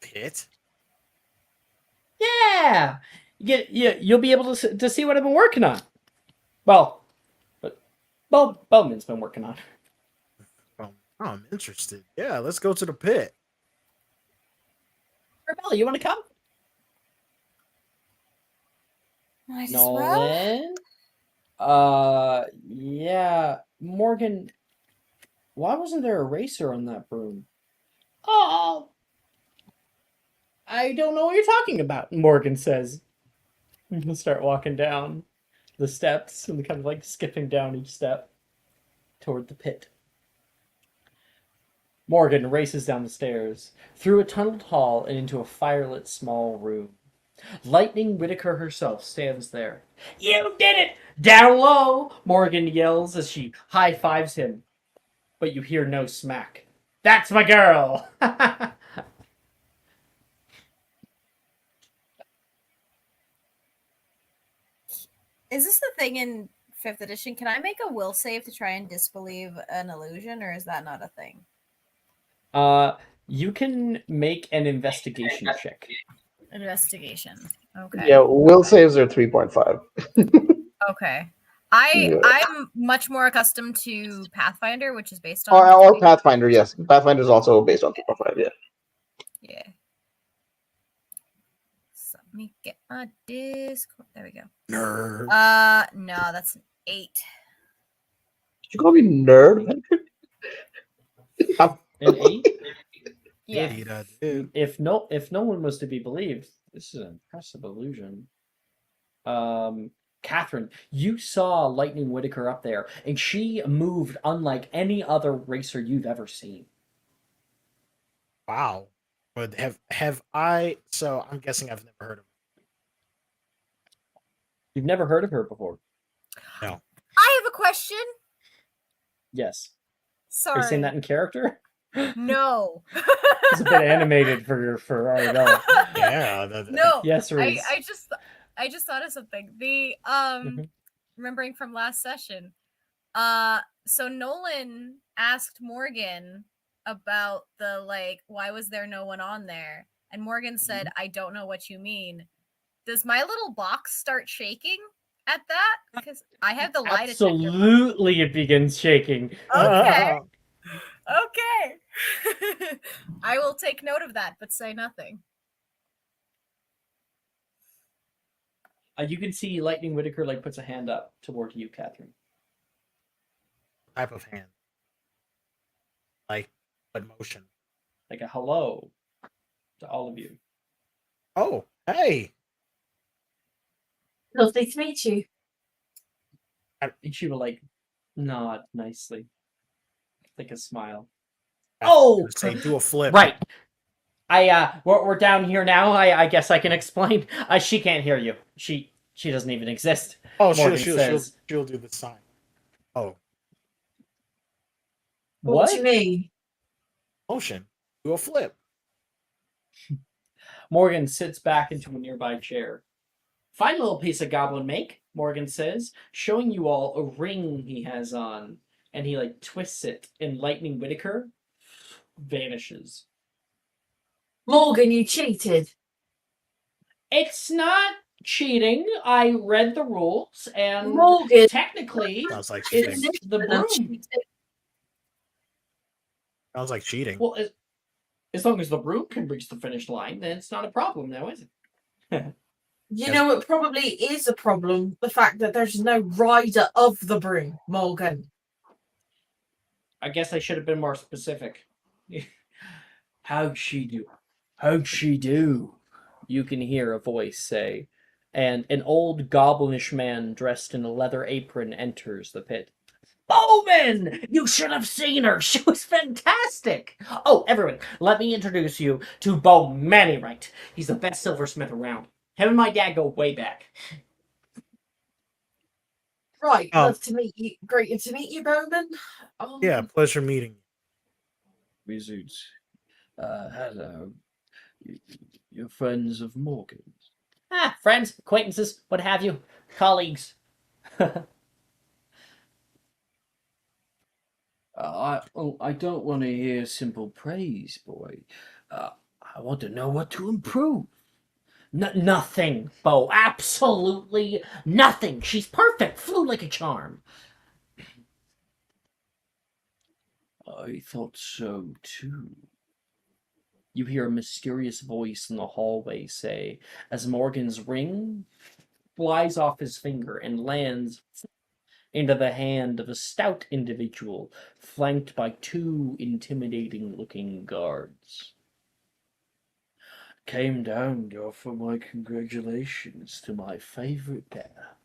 Pit? Yeah! You'll be able to see what I've been working on. Well, Bowman's been working on. Oh, I'm interested. Yeah, let's go to the pit. Rebella, you want to come? Might as well. Nolan? Yeah. Morgan, why wasn't there a racer on that broom? Oh, I don't know what you're talking about, Morgan says. He'll start walking down the steps and kind of like skipping down each step toward the pit. Morgan races down the stairs, through a tunneled hall and into a firelit small room. Lightning Whitaker herself stands there. "You did it! Down low!" Morgan yells as she high-fives him. But you hear no smack. "That's my girl!" Is this the thing in 5th edition? Can I make a will save to try and disbelieve an illusion, or is that not a thing? You can make an investigation check. Investigation. Okay. Yeah, will saves are 3.5. Okay. Yeah. I'm much more accustomed to Pathfinder, which is based on Or 3. Pathfinder, yes. Pathfinder is also based on 3.5, yeah. Yeah. So let me get my Discord. There we go. Nerd. No, that's an 8. Did you call me nerd? An 8? Yeah. Indeed, I did. If no one was to be believed, this is an impressive illusion. Catherine, you saw Lightning Whitaker up there, and she moved unlike any other racer you've ever seen. Wow. But have I? So I'm guessing I've never heard of You've never heard of her before. it. No. I have a question. Yes. Sorry. Are you saying that in character? No. It's a bit animated for Arabella. Yeah. No. Yes, Reese. I just thought of something. The Mhm. remembering from last session. So Nolan asked Morgan about the why was there no one on there? And Morgan said, I don't know what you mean. Does my little box start shaking at that? Because I have the lie detector. Absolutely, it begins shaking. Okay. Okay. I will take note of that, but say nothing. You can see Lightning Whitaker puts a hand up toward you, Catherine. Type of hand. Like what motion? Like a hello to all of you. Oh, hey. Lovely to meet you. And she will nod nicely. Like a smile. Oh, say do a flip. Right. We're down here now. I guess I can explain. She can't hear you. She doesn't even exist. Oh, Morgan she'll says, do the sign. Oh, What do you mean? motion. Do a flip. Morgan sits back into a nearby chair. Fine little piece of goblin make, Morgan says, showing you all a ring he has on, and he twists it, and Lightning Whitaker vanishes. Morgan, you cheated. It's not cheating. I read the rules, and Morgan, technically, Sounds like it's cheating. the broom. Sounds like cheating. Well, as long as the broom can reach the finish line, then it's not a problem now, is it? You know, it probably is a problem, the fact that there's no rider of the broom, Morgan. I guess I should have been more specific. How'd she do? How'd she do? You can hear a voice say, and an old goblinish man dressed in a leather apron enters the pit. Bowman! You should have seen her. She was fantastic. Oh, everyone, let me introduce you to Bo Mannywright. He's the best silversmith around. Him and my dad go way back. Right, love to meet you. Great to meet you, Bowman. Yeah, pleasure meeting you. Wizards. Hello. You're friends of Morgan's. Friends, acquaintances, what have you. Colleagues. I don't want to hear simple praise, boy. I want to know what to improve. Nothing, Bo. Absolutely nothing. She's perfect. Flew like a charm. I thought so too. You hear a mysterious voice in the hallway say, as Morgan's ring flies off his finger and lands into the hand of a stout individual flanked by 2 intimidating-looking guards. Came down to offer my congratulations to my favorite pair.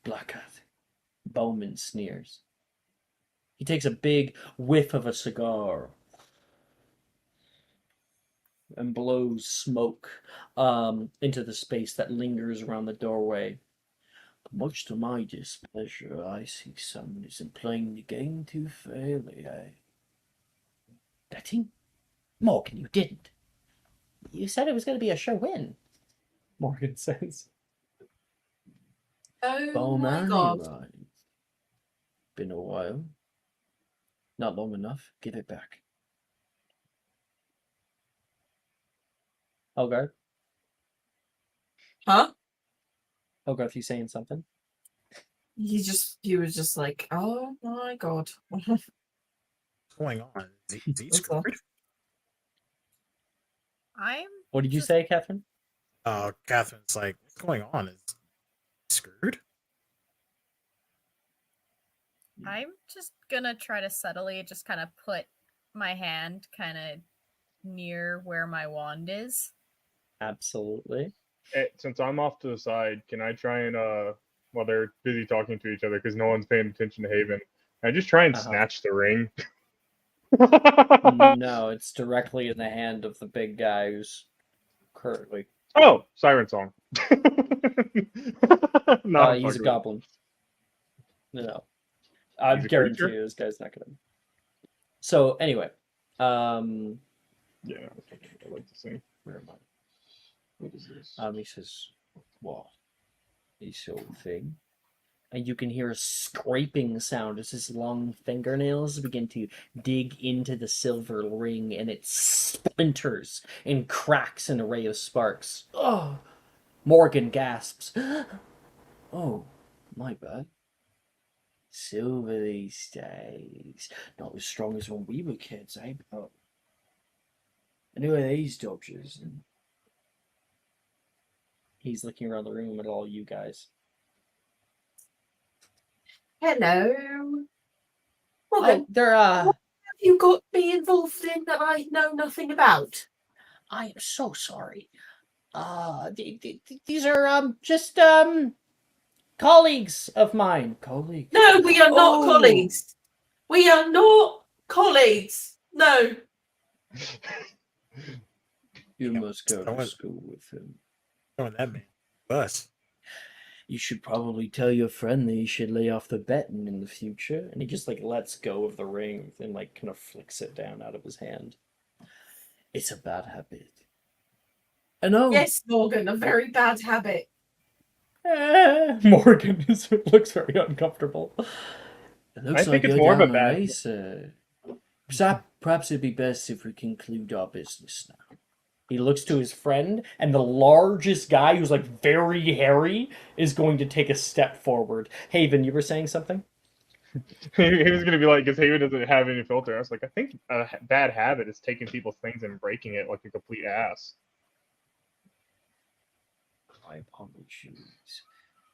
Blackheart. Bowman sneers. He takes a big whiff of a cigar and blows smoke into the space that lingers around the doorway. Much to my displeasure, I see someone isn't playing the game too fairly, eh? Betting? Morgan, you didn't. You said it was going to be a sure win, Morgan says. Oh my god. Right. Been a while. Not long enough. Give it back. Okay. Huh? Hogarth, you saying something? He was just like, oh my god. What's going on? Is he That's all. screwed? I'm What did you just- say, Catherine? Catherine's like, what's going on? Is he screwed? I'm just gonna try to subtly just kind of put my hand kind of near where my wand is. Absolutely. Since I'm off to the side, can I try and while they're busy talking to each other because no one's paying attention to Haven, can I just try and snatch the ring? No, it's directly in the hand of the big guy who's currently. Oh, Siren Song. No, He's a goblin. No, I He's a guarantee creature? you this guy's not gonna. So anyway, Yeah, I'd like to see. where am I? What is this? He says, "What? This old thing?" And you can hear a scraping sound as his long fingernails begin to dig into the silver ring, and it splinters and cracks an array of sparks. Oh! Morgan gasps. Oh, my bad. Silver these days. Not as strong as when we were kids, eh? Oh. And who are these dodgers? He's looking around the room at all you guys. Hello. They're, What have you got me involved in that I know nothing about? I am so sorry. These are, just, colleagues of mine. Colleagues? No, we are not Oh. colleagues. We are not colleagues. No. You must go to Someone- school with him. Throwing that man bus. You should probably tell your friend that he should lay off the betting in the future. And he just, like, lets go of the ring and, like, kind of flicks it down out of his hand. It's a bad habit. I know. Yes, Morgan, a very bad habit. Morgan looks very uncomfortable. It looks I think like it's you're more of a down the bad- racer. Perhaps it'd be best if we conclude our business now. He looks to his friend, and the largest guy, who's like very hairy, is going to take a step forward. Haven, you were saying something? He was gonna be like, because Haven doesn't have any filter. I was like, I think a bad habit is taking people's things and breaking it like a complete ass. My apologies.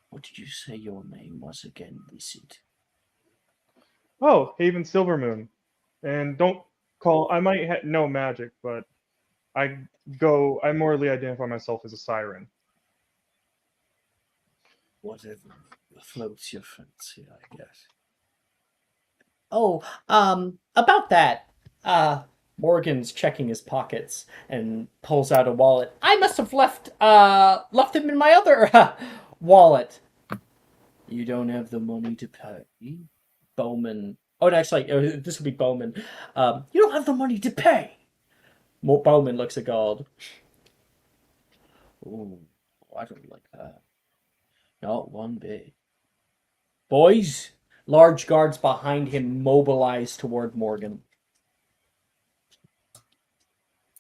What did you say your name was again, Lizard? Oh, Haven Silvermoon, and don't call. I might know magic, but I morally identify myself as a siren. Whatever floats your fancy, I guess. Oh, about that. Morgan's checking his pockets and pulls out a wallet. I must have left him in my other wallet. You don't have the money to pay? Bowman. Oh, and actually, this would be Bowman. You don't have the money to pay. Bowman looks at Gold. Oh, I don't like that. Not one bit. Boys, large guards behind him mobilize toward Morgan.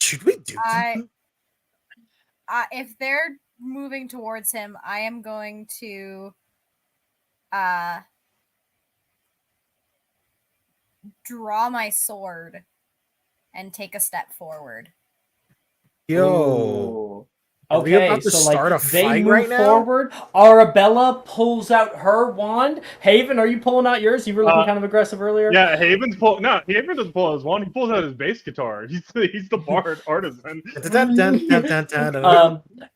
Should we do something? If they're moving towards him, I am going to draw my sword and take a step forward. Yo. Ooh. Are we about to start a they fight move right now? forward. Arabella pulls out her wand. Haven, are you pulling out yours? You were looking kind of aggressive earlier. Yeah, Haven doesn't pull out his wand. He pulls out his bass guitar. He's the bard artisan.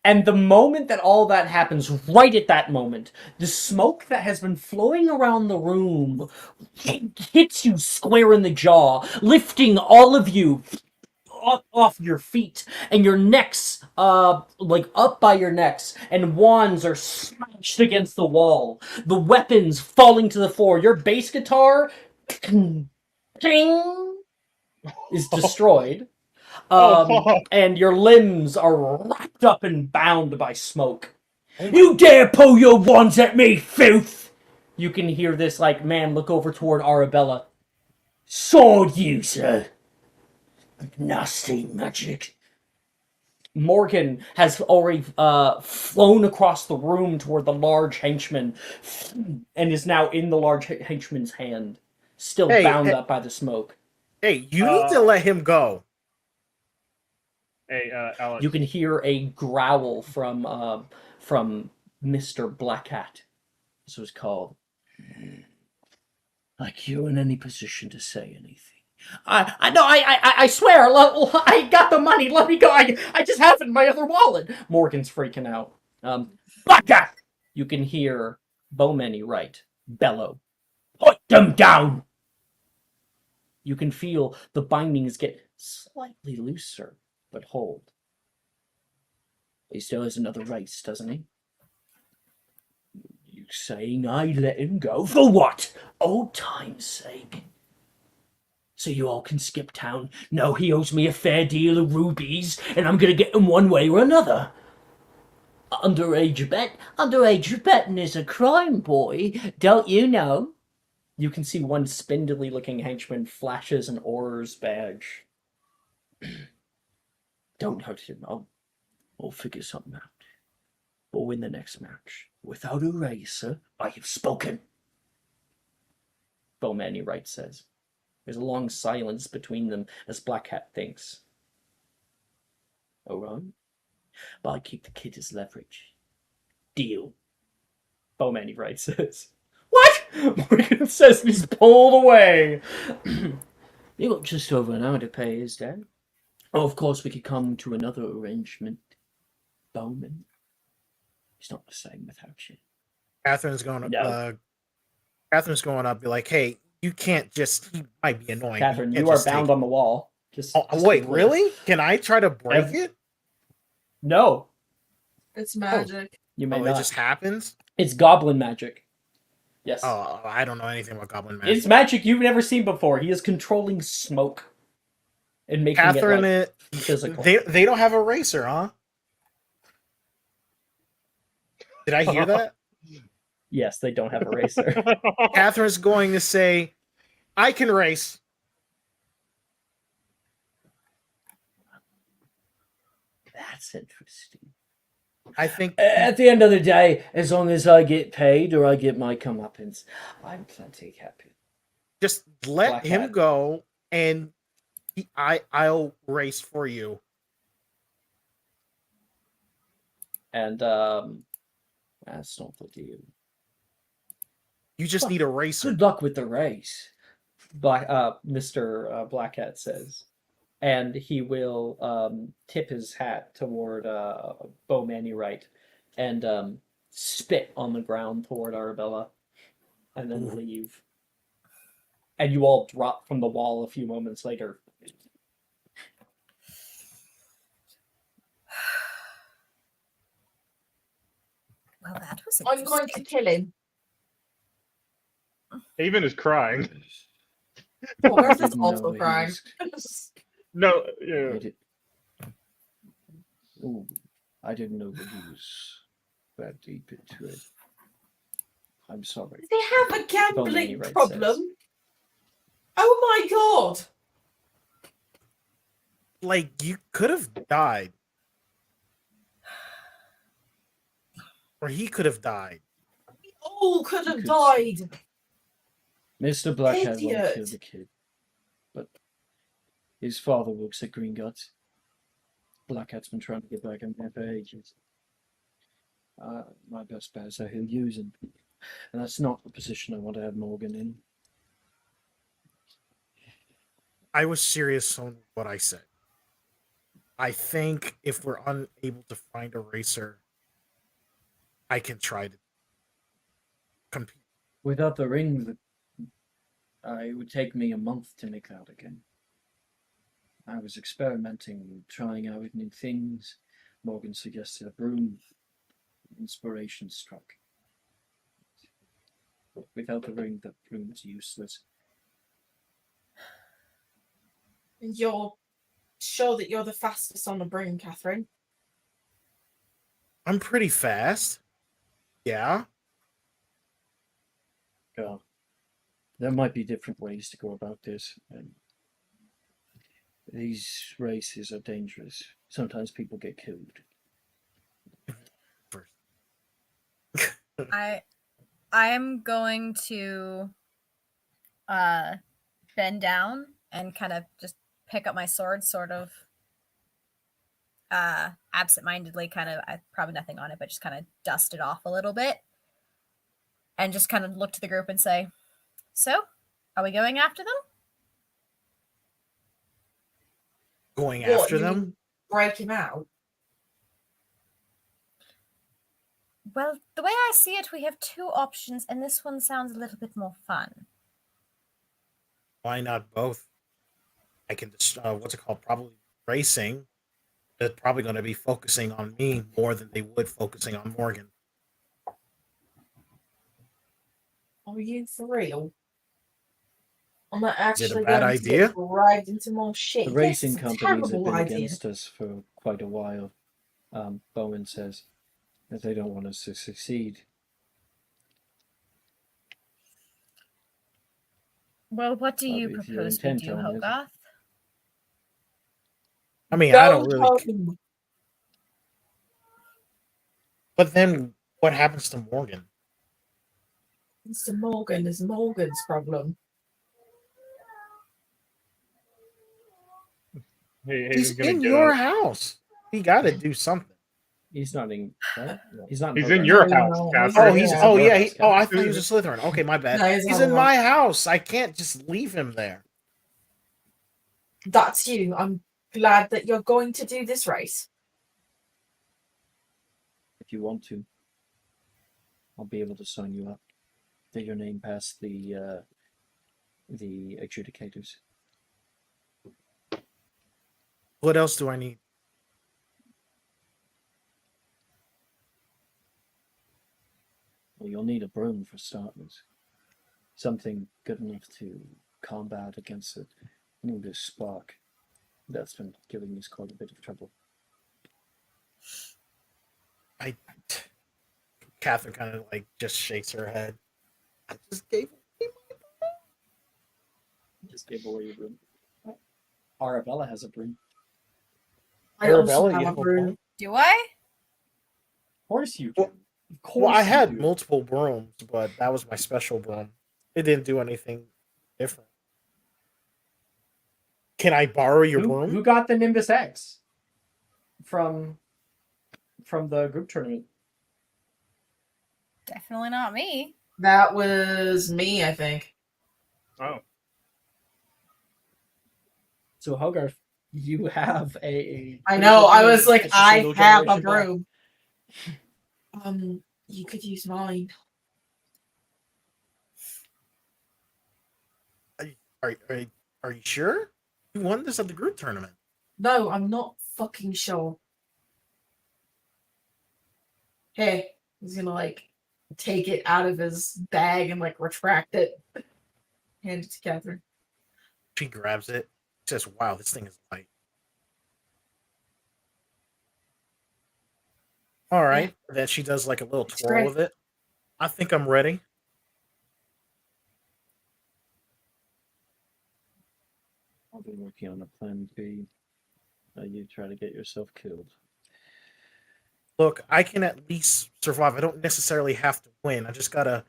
And the moment that all that happens, right at that moment, the smoke that has been flowing around the room hits you square in the jaw, lifting all of you off your feet, and your necks, like up by your necks, and wands are smashed against the wall. The weapons falling to the floor. Your bass guitar, ding, is destroyed. And your limbs are wrapped up and bound by smoke. You dare pull your wands at me, filth! You can hear this, like, man look over toward Arabella. Sword user! Nasty magic. Morgan has already flown across the room toward the large henchman and is now in the large henchman's hand, still bound up by the smoke. Hey, you need to let him go. Hey, Alex. You can hear a growl from Mr. Black Hat. This was called. Like you're in any position to say anything. I swear, I got the money. Let me go. I just have it in my other wallet. Morgan's freaking out. Black Hat! You can hear Bowmany Wright bellow. Put them down! You can feel the bindings get slightly looser, but hold. He still has another race, doesn't he? You saying I let him go? For what? Old time's sake. So you all can skip town. No, he owes me a fair deal of rubies, and I'm gonna get him one way or another. Underage betting is a crime, boy. Don't you know? You can see one spindly-looking henchman flashes an Auror's badge. Don't hurt him. I'll figure something out. We'll win the next match. Without a racer, I have spoken. Bowmany Wright says. There's a long silence between them as Black Hat thinks. All right. But I keep the kid as leverage. Deal. Bowmany Wright says. What? Morgan says he's pulled away. You got just over an hour to pay his debt. Oh, of course, we could come to another arrangement. Bowman. He's not the same without you. Catherine's going to be like, hey, you can't just, he might be annoying. Catherine, you are bound on the wall. Just wait, really? Can I try to break it? No. It's magic. You may It not. just happens? It's goblin magic. Yes. Oh, I don't know anything about goblin magic. It's magic you've never seen before. He is controlling smoke and making Catherine, it like, physical. They don't have a racer, huh? Did I hear that? Yes, they don't have a racer. Catherine's going to say, I can race. That's interesting. I think at the end of the day, as long as I get paid or I get my comeuppance, I'm plenty happy. Just let Black him Hat. go, and I'll race for you. And that's not the deal. You just need a racer. Good luck with the race. Mr. Black Hat says. And he will tip his hat toward Bowmany Wright and spit on the ground toward Arabella and then leave. And you all drop from the wall a few moments later. Well, that was I'm going to kill him. Haven is crying. Where's this didn't know also he crying? No, yeah. I didn't know that he was that deep into it. I'm sorry. Does he have a gambling Wright problem? says. Oh my god! Like, you could have died. Or he could have died. We all could have could died. Mr. Blackhead won't Idiot. kill the kid, but his father works at Green Guts. Blackhead's been trying to get back in there for ages. My best bet is that he'll use him, and that's not the position I want to have Morgan in. I was serious on what I said. I think if we're unable to find a racer, I can try to compete. Without the ring, it would take me a month to make that again. I was experimenting, trying out new things. Morgan suggested a broom. Inspiration struck. Without the ring, the broom is useless. And you're sure that you're the fastest on the broom, Catherine? I'm pretty fast. Yeah. There might be different ways to go about this, and These races are dangerous. Sometimes people get killed. I'm going to bend down and kind of just pick up my sword, sort of absent-mindedly, kind of, probably nothing on it, but just kind of dust it off a little bit, and just kind of look to the group and say, "So, are we going after them?" Going What, after you them? mean break him out? Well, the way I see it, we have two options, and this one sounds a little bit more fun. Why not both? I can just, what's it called? Probably racing. They're probably going to be focusing on me more than they would focusing on Morgan. Are you for real? I'm not Is it a actually bad going to idea? get dragged into more shit. The Yes, racing it's a companies have terrible been idea. against us for quite a while. Bowen says that they don't want us to succeed. Well, what do you If you're propose we intent do, on it. Hogarth? I mean, I don't Go really. home. But then what happens to Morgan? Mr. Morgan is Morgan's problem. Hey, He's Hayden's gonna in get your up. house. He got to do something. He's not in, right? He's not in He's in Hogarth's your house. house, No, Catherine. Oh, he's. Yeah. Oh, Your yeah. house, Oh, I Catherine. thought he was a Slytherin. Okay, my bad. No, he's He's not in one. my house. I can't just leave him there. That's you. I'm glad that you're going to do this race. If you want to, I'll be able to sign you up. Get your name past the adjudicators. What else do I need? Well, you'll need a broom for starters. Something good enough to combat against it. This spark that's been giving us quite a bit of trouble. Catherine kind of like just shakes her head. I just gave away my Just gave away your broom. Arabella has a broom. I also Arabella, have you a have a broom. broom? Do I? Of course you do. Well, Of course Well, I you had do. multiple brooms, but that was my special broom. It didn't do anything different. Can I borrow your broom? Who got the Nimbus X from the group tournament? Definitely not me. That was me, I think. Oh. So Hogarth, you have a. I know. I was It's like, a I single have a generation back. broom. You could use mine. Are you sure? You won this at the group tournament. No, I'm not fucking sure. Hey, he's gonna like take it out of his bag and like retract it. Hand it to Catherine. She grabs it. Says, "Wow, this thing is light." All right. Then she does like a little It's twirl great. with it. I think I'm ready. I'll be working on a plan B. You try to get yourself killed. Look, I can at least survive. I don't necessarily have to win. I just gotta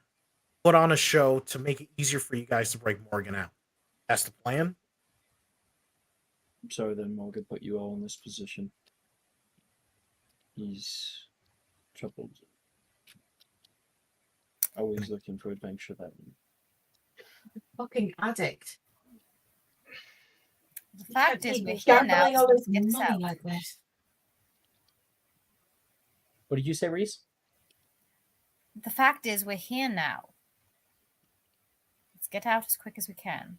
put on a show to make it easier for you guys to break Morgan out. That's the plan. I'm sorry that Morgan put you all in this position. He's troubled. Always looking for adventure, that one. Fucking addict. The fact is, we're here now. Gambling all So this let's get money out. like this. What did you say, Reese? The fact is, we're here now. Let's get out as quick as we can.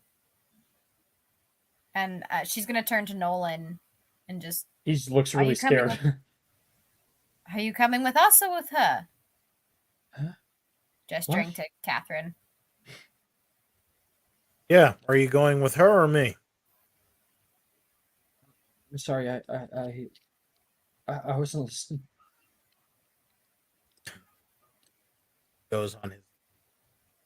And she's gonna turn to Nolan and just. He looks Are really you coming scared. Are you coming with us or with her? Huh? Gesturing What? to Catherine. Yeah. Are you going with her or me? I'm sorry, I wasn't listening. Goes on his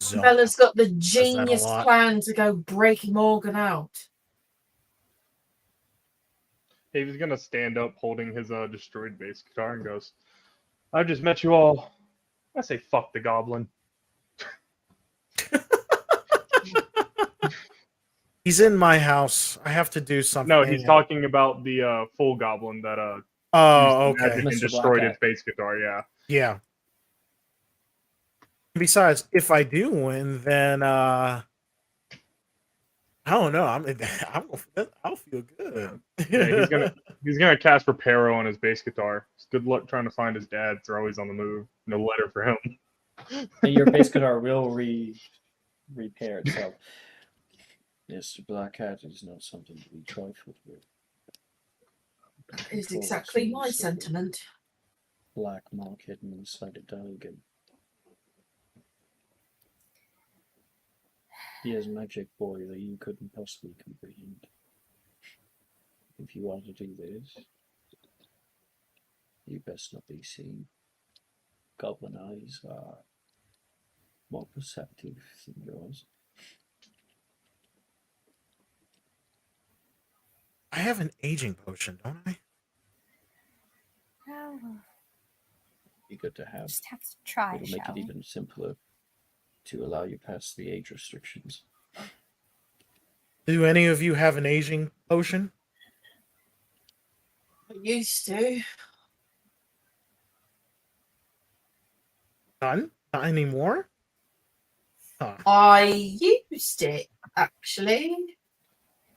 zone. Bella's got the that a genius lot. plan to go break Morgan out. David's gonna stand up holding his destroyed bass guitar and goes, "I've just met you all. I say fuck the goblin." He's in my house. I have to do something. No, he's talking about the full goblin that used Oh, the okay. magic and Mr. destroyed his Blackhat. bass guitar. Yeah. Yeah. Besides, if I do win, then I don't know. I'll feel good. Yeah, he's gonna cast Reparo on his bass guitar. It's good luck trying to find his dad. They're always on the move. No letter for him. And your bass guitar will repair itself. Mr. Blackhat is not something to be trifled with. That is exactly my sentiment. Black mark hidden inside a Daligan. He has magic, boy, that you couldn't possibly comprehend. If you want to do this, you best not be seen. Goblin eyes are more perceptive than yours. I have an aging potion, don't I? Oh, Be good to have. just have to try, It'll make shall it we? even simpler to allow you past the age restrictions. Do any of you have an aging potion? I used to. None? Not anymore? Huh. I used it, actually.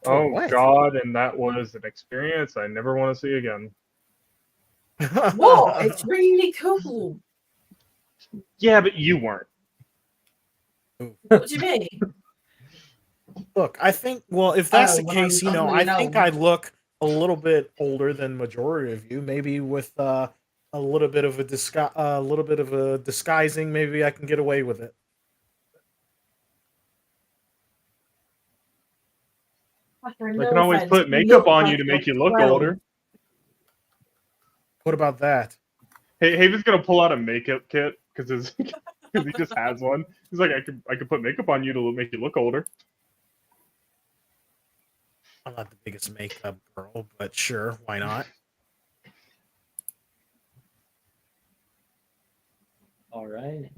Oh what? God! And that was an experience I never want to see again. What? It's really cool. Yeah, but you weren't. What do you mean? Look, I think, well, if that's Oh, the when I case, was you know, ugly I and think old. I look a little bit older than majority of you. Maybe with a little bit of a disguising, maybe I can get away with it. Catherine, They no can always offense, put you makeup look on like you to you're make you look 12. older. What about that? Hey, Haven's gonna pull out a makeup kit because he just has one. He's like, I could put makeup on you to make you look older. I'm not the biggest makeup girl, but sure, why not? All right.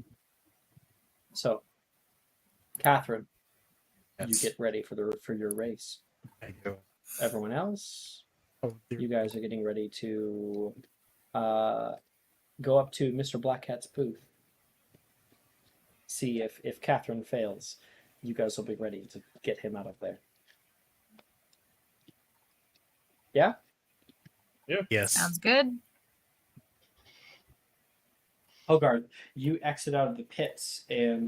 So, Catherine, you Yes, get ready for your race. I do. Everyone else, Oh, dear. you guys are getting ready to go up to Mr. Blackhat's booth. See if Catherine fails, you guys will be ready to get him out of there. Yeah? Yes. Sounds good. Hogarth, you exit out of the pits, and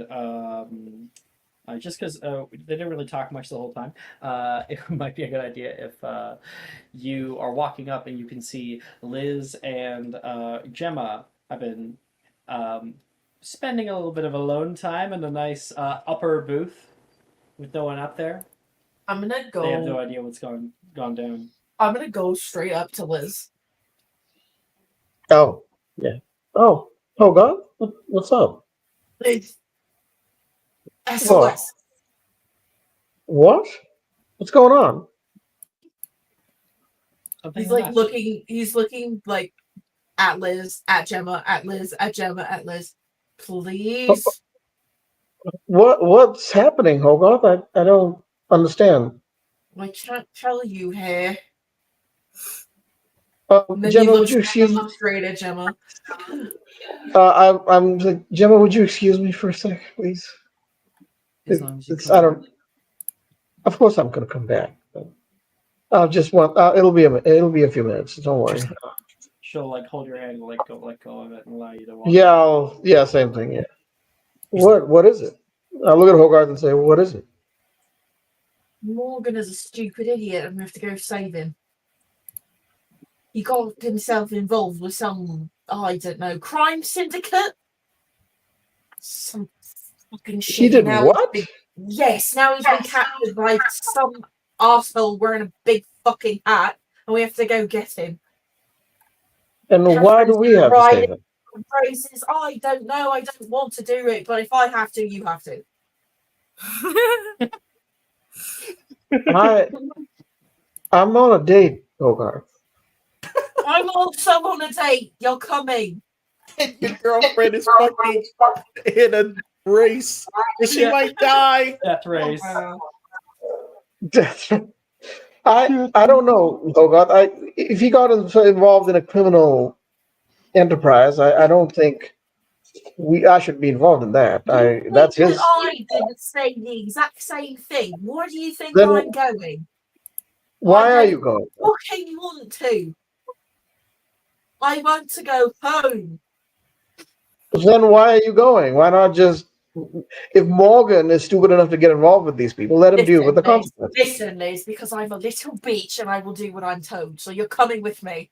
just because they didn't really talk much the whole time, it might be a good idea if you are walking up and you can see Liz and Gemma have been spending a little bit of alone time in a nice upper booth with no one up there. I'm gonna go. They have no idea what's gone down. I'm gonna go straight up to Liz. Oh, yeah. Oh, God, what's up? Liz. SOS. What? What's going on? Something He's like happened. looking. He's looking like at Liz, at Gemma, at Liz, at Gemma, at Liz. Please. What's happening, Hogarth? I don't understand. I can't tell you here. And then Gemma, he would you excuse me? looks straight at Gemma. I'm like, Gemma, would you excuse me for a sec, please? As long as you I don't. come Of course, I'm gonna come back. I'll just want. It'll be a few minutes. Don't worry. she'll like hold your hand and let go of it and allow you to walk. Yeah, same thing. Yeah. What is it? I'll look at Hogarth and say, what is it? Morgan is a stupid idiot, and we have to go save him. He got himself involved with some, I don't know, crime syndicate. Some fucking shit. He did Now what? Yes, now he's been captured by some arsehole wearing a big fucking hat, and we have to go get him. And why do we have to save him? Phrases, I don't know, I don't want to do it, but if I have to, you have to. I'm on a date, Hogarth. I'm also on a date. You're coming. And your girlfriend is fucking in a race where she might die. Death race. I don't know, Hogarth. If he got involved in a criminal enterprise, I don't think I should be involved in that. That's his. I didn't say the exact same thing. Why do you think Then I'm going? Why are you going? What can you want to? I want to go home. Then why are you going? Why not just? If Morgan is stupid enough to get involved with these people, let him deal with the consequences. Listen, Liz, because I'm a little bitch and I will do what I'm told. So you're coming with me.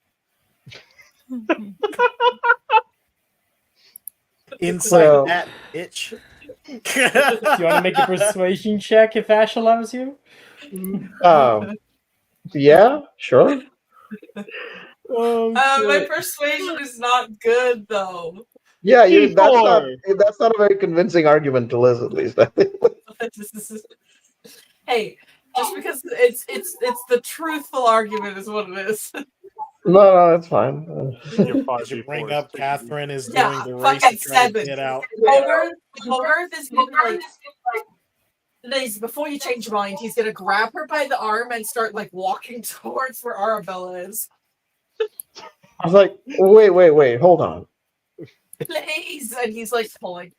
Inside that bitch. Do you want to make a persuasion check if Ash allows you? Yeah, sure. My persuasion is not good though. Yeah, that's not a very convincing argument to Liz, at least. Hey, just because it's the truthful argument is what it is. No, that's fine. You bring up Catherine is Yeah, doing the race fucking to try to 7. get out. Hogarth is gonna like Liz, before you change your mind, he's gonna grab her by the arm and start like walking towards where Arabella is. I was like, wait, hold on. Please, and he's like pulling.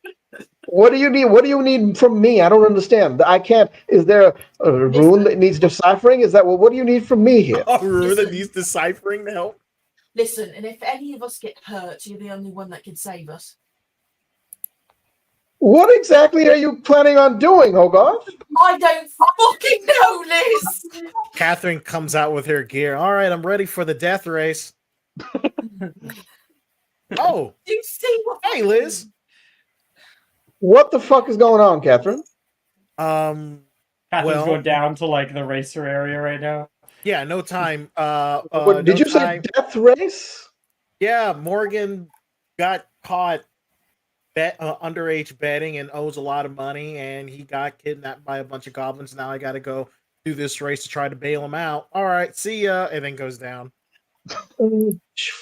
What do you need? What do you need from me? I don't understand. I can't. Is there a rune that needs deciphering? Is that what do you need from me here? A rune that needs deciphering to help? Listen, and if any of us get hurt, you're the only one that can save us. What exactly are you planning on doing, Hogarth? I don't fucking know, Liz. Catherine comes out with her gear. All right, I'm ready for the death race. Oh, you see what? Hey, Liz. What the fuck is going on, Catherine? Catherine's going down to like the racer area right now. Yeah, no time. Did you say death race? Yeah, Morgan got caught underage betting and owes a lot of money, and he got kidnapped by a bunch of goblins. Now I got to go do this race to try to bail him out. All right, see ya, and then goes down.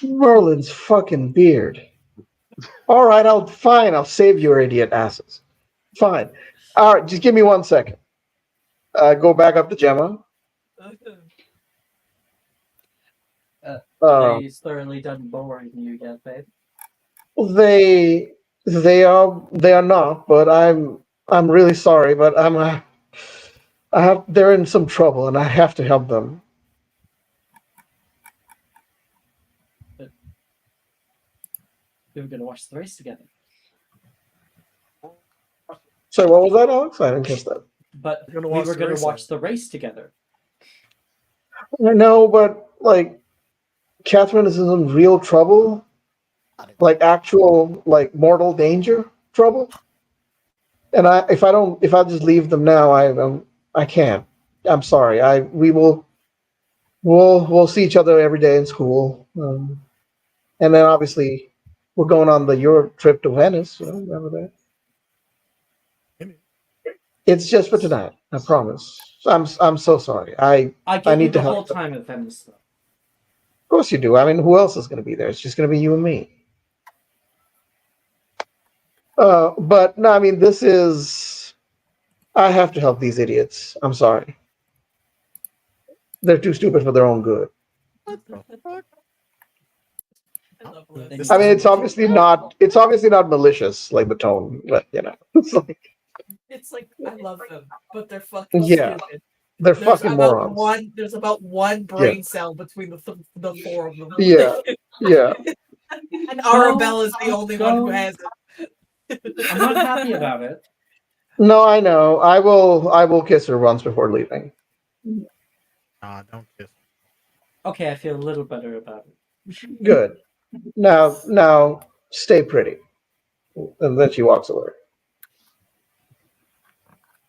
Merlin's fucking beard. All right, I'll save your idiot asses. Fine. All right, just give me 1 second. Go back up to Gemma. He's thoroughly done boring you yet, babe. They are not, but I'm really sorry, but they're in some trouble and I have to help them. We were going to watch the race together. So what was that, Alex? I didn't catch that. But we were going to watch the race together. I know, but like, Catherine is in real trouble, like actual, like mortal danger trouble. And if I just leave them now, I can't. I'm sorry. We'll see each other every day in school, and then obviously we're going on the Europe trip to Venice. So remember that. It's just for tonight. I promise. I'm so sorry. I need to help. The whole time at Venice, though. Of course you do. I mean, who else is going to be there? It's just going to be you and me. But no, I mean, I have to help these idiots. I'm sorry. They're too stupid for their own good. I mean, it's obviously not malicious, like the tone, but you know, it's like I love them, but they're fucking stupid. They're fucking morons. There's about one brain cell between the four of them. Yeah, yeah. And Arabella's the only one who has it. I'm not happy about it. No, I know. I will kiss her once before leaving. Don't kiss. Okay, I feel a little better about it. Good. Now, stay pretty. And then she walks away.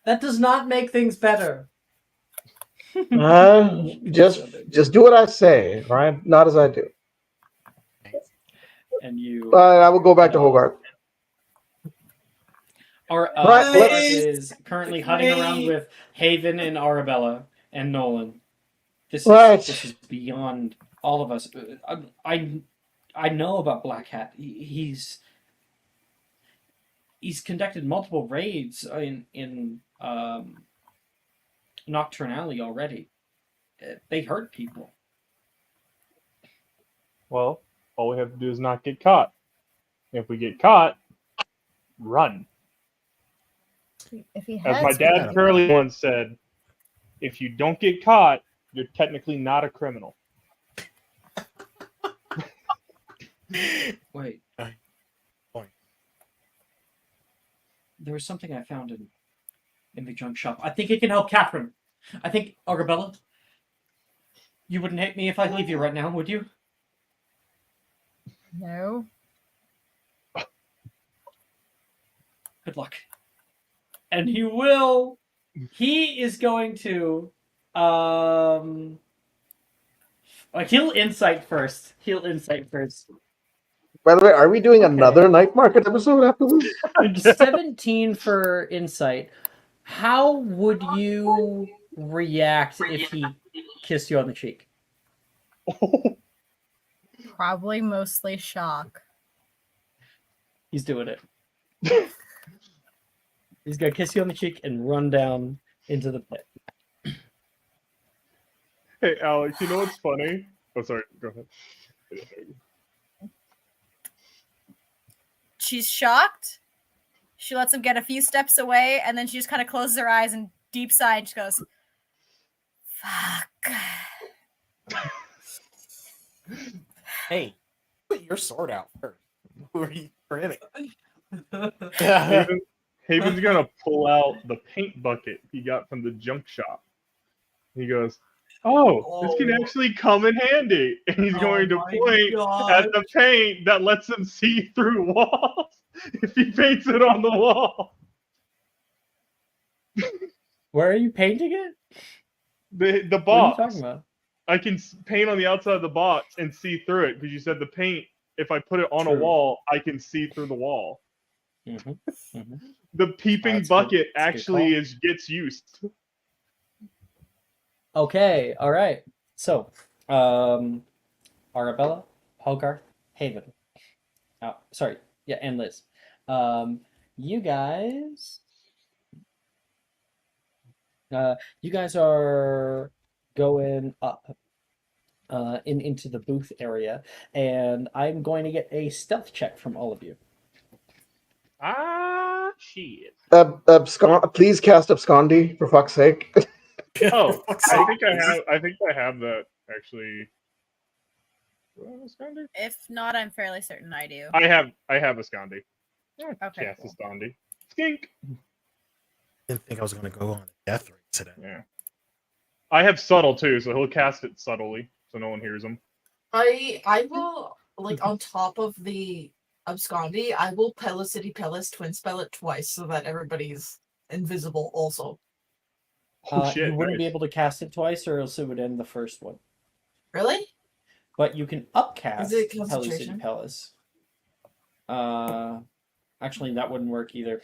That does not make things better. Just do what I say, right? Not as I do. And you. I will go back to Hogarth. Hogarth is currently hunting around with Haven and Arabella and Nolan. This is beyond all of us. I know about Black Hat. He's conducted multiple raids in Nocturne Alley already. They hurt people. Well, all we have to do is not get caught. If we get caught, run. If he As has my dad been- Curly once said, if you don't get caught, you're technically not a criminal. Wait. Point. There was something I found in the junk shop. I think it can help Catherine. I think, Arabella, you wouldn't hate me if I leave you right now, would you? No. Good luck. And he will. He is going to. He'll insight first. By the way, are we doing another night market episode after this? 17 for insight. How would you react if he kissed you on the cheek? Probably mostly shock. He's doing it. He's gonna kiss you on the cheek and run down into the pit. Hey, Alex, you know what's funny? Oh, sorry. Go ahead. She's shocked. She lets him get a few steps away, and then she just kind of closes her eyes and deep sigh and she goes, "Fuck." Hey, put your sword out first. Who are you hitting? Haven's gonna pull out the paint bucket he got from the junk shop. He goes, "Oh, this can actually come in handy." And he's going to point at the paint that lets him see through walls if he paints it on the wall. Where are you painting it? The box. What are you talking about? I can paint on the outside of the box and see through it because you said the paint, if I put it on a True. wall, I can see through the wall. Mm-hmm. Mm-hmm. The peeping That's bucket good. That's a good actually call. gets used. Okay, all right. So, Arabella, Hogarth, Haven. Sorry, yeah, and Liz. You guys are going up into the booth area, and I'm going to get a stealth check from all of you. Ah, shit. Please cast Abscondi, for fuck's sake. Oh, I think I have that actually. Do I have Abscondi? If not, I'm fairly certain I do. I have Abscondi. Okay, Cast cool. Abscondi. Skink. Didn't think I was going to go on a death rate today. Yeah. I have subtle too, so he'll cast it subtly, so no one hears him. I will, like, on top of the Abscondi, I will Pelicity Pellis twin spell it twice so that everybody's invisible also. Oh shit! You wouldn't be Nice. able to cast it twice, or else it would end the first one. Really? But you can upcast Is it Pelly City concentration? Pellis. Actually, that wouldn't work either.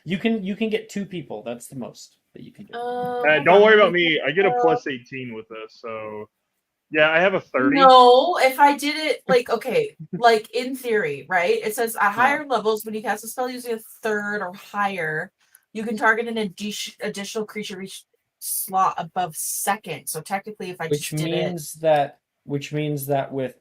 You can get 2 people. That's the most that you can do. Don't worry about me. I get a plus 18 with this, so yeah, I have a 30. No, if I did it like like in theory, right? It says at higher levels when you cast a spell using a 3rd or higher, you can target an additional creature each slot above 2nd. So technically, if I Which just did means that with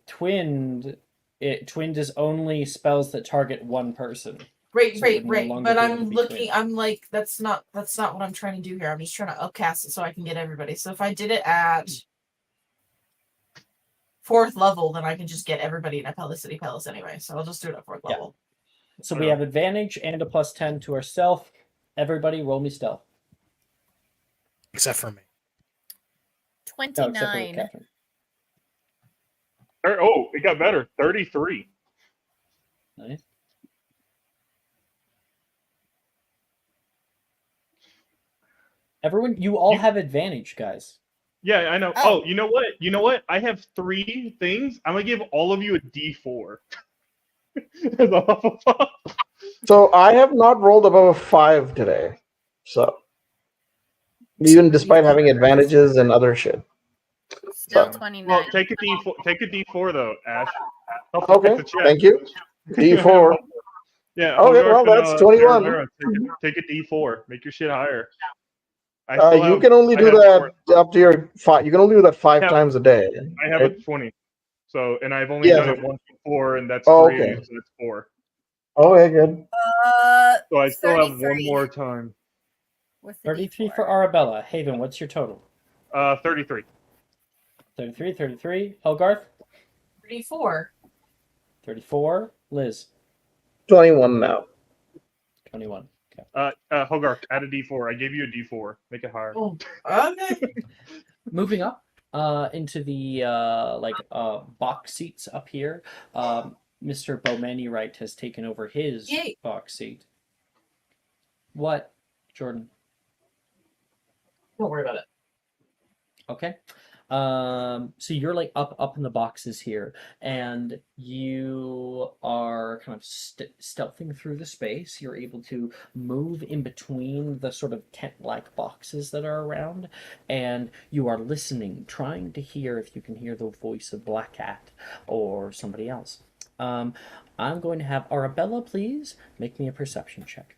twinned is only spells that target one person. right, So it would no right. longer But be able I'm to be looking. twinned. I'm like, that's not what I'm trying to do here. I'm just trying to upcast it so I can get everybody. So if I did it at 4th level, then I can just get everybody in a Pelicity Palace anyway. So I'll just do it at 4th Yeah. level. So we have advantage and a plus 10 to our stealth. Everybody, roll me stealth. Except for me. No, except for 29. Catherine. Oh, it got better. 33. Nice. Everyone, you all have advantage, guys. Yeah, I know. Oh, you know what? You know what? I have 3 things. I'm gonna give all of you a D4. As a Hufflepuff. So I have not rolled above a 5 today. So even despite having advantages and other shit. Still Well, 29. take a D4. Take a D4 though, Ash. Help Okay, get the check. thank you. D4. Yeah, Okay, Hogarth well, and that's 21. Arabella, take a D4. Make your shit higher. I still You have. can only I do have that up to your 5. You can only do that 5 Yeah. times a day. I have right? a 20. So, and I've only Yeah, done so- it once before, and that's Oh, 3, okay. so that's 4. Okay, good. So I still have 33 one more time. with the 33 D4. for Arabella. Haven, what's your total? 33. 33, 33. Hogarth? 34. 34. Liz? 21 now. 21. Okay. Hogarth, add a D4. I gave you a D4. Make it higher. Oh, okay. Moving up into the box seats up here. Mr. Bomani Wright has taken over his Yay. box seat. What, Jordan? Don't worry about it. Okay. So you're like up in the boxes here, and you are kind of stealthing through the space. You're able to move in between the sort of tent-like boxes that are around, and you are listening, trying to hear if you can hear the voice of Black Cat or somebody else. I'm going to have Arabella, please make me a perception check.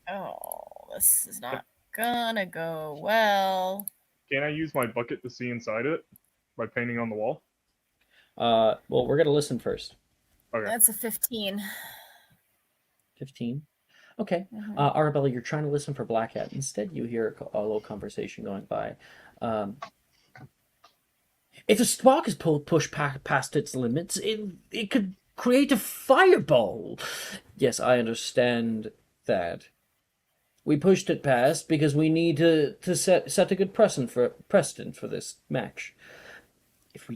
Oh, this is not gonna go well. Can I use my bucket to see inside it by painting on the wall? Well, we're gonna listen first. Okay. That's a 15. 15. Okay. Mhm. Arabella, you're trying to listen for Black Cat. Instead, you hear a little conversation going by. If a spark is pushed past its limits, it could create a fireball. Yes, I understand that. We pushed it past because we need to set a good precedent for this match. If we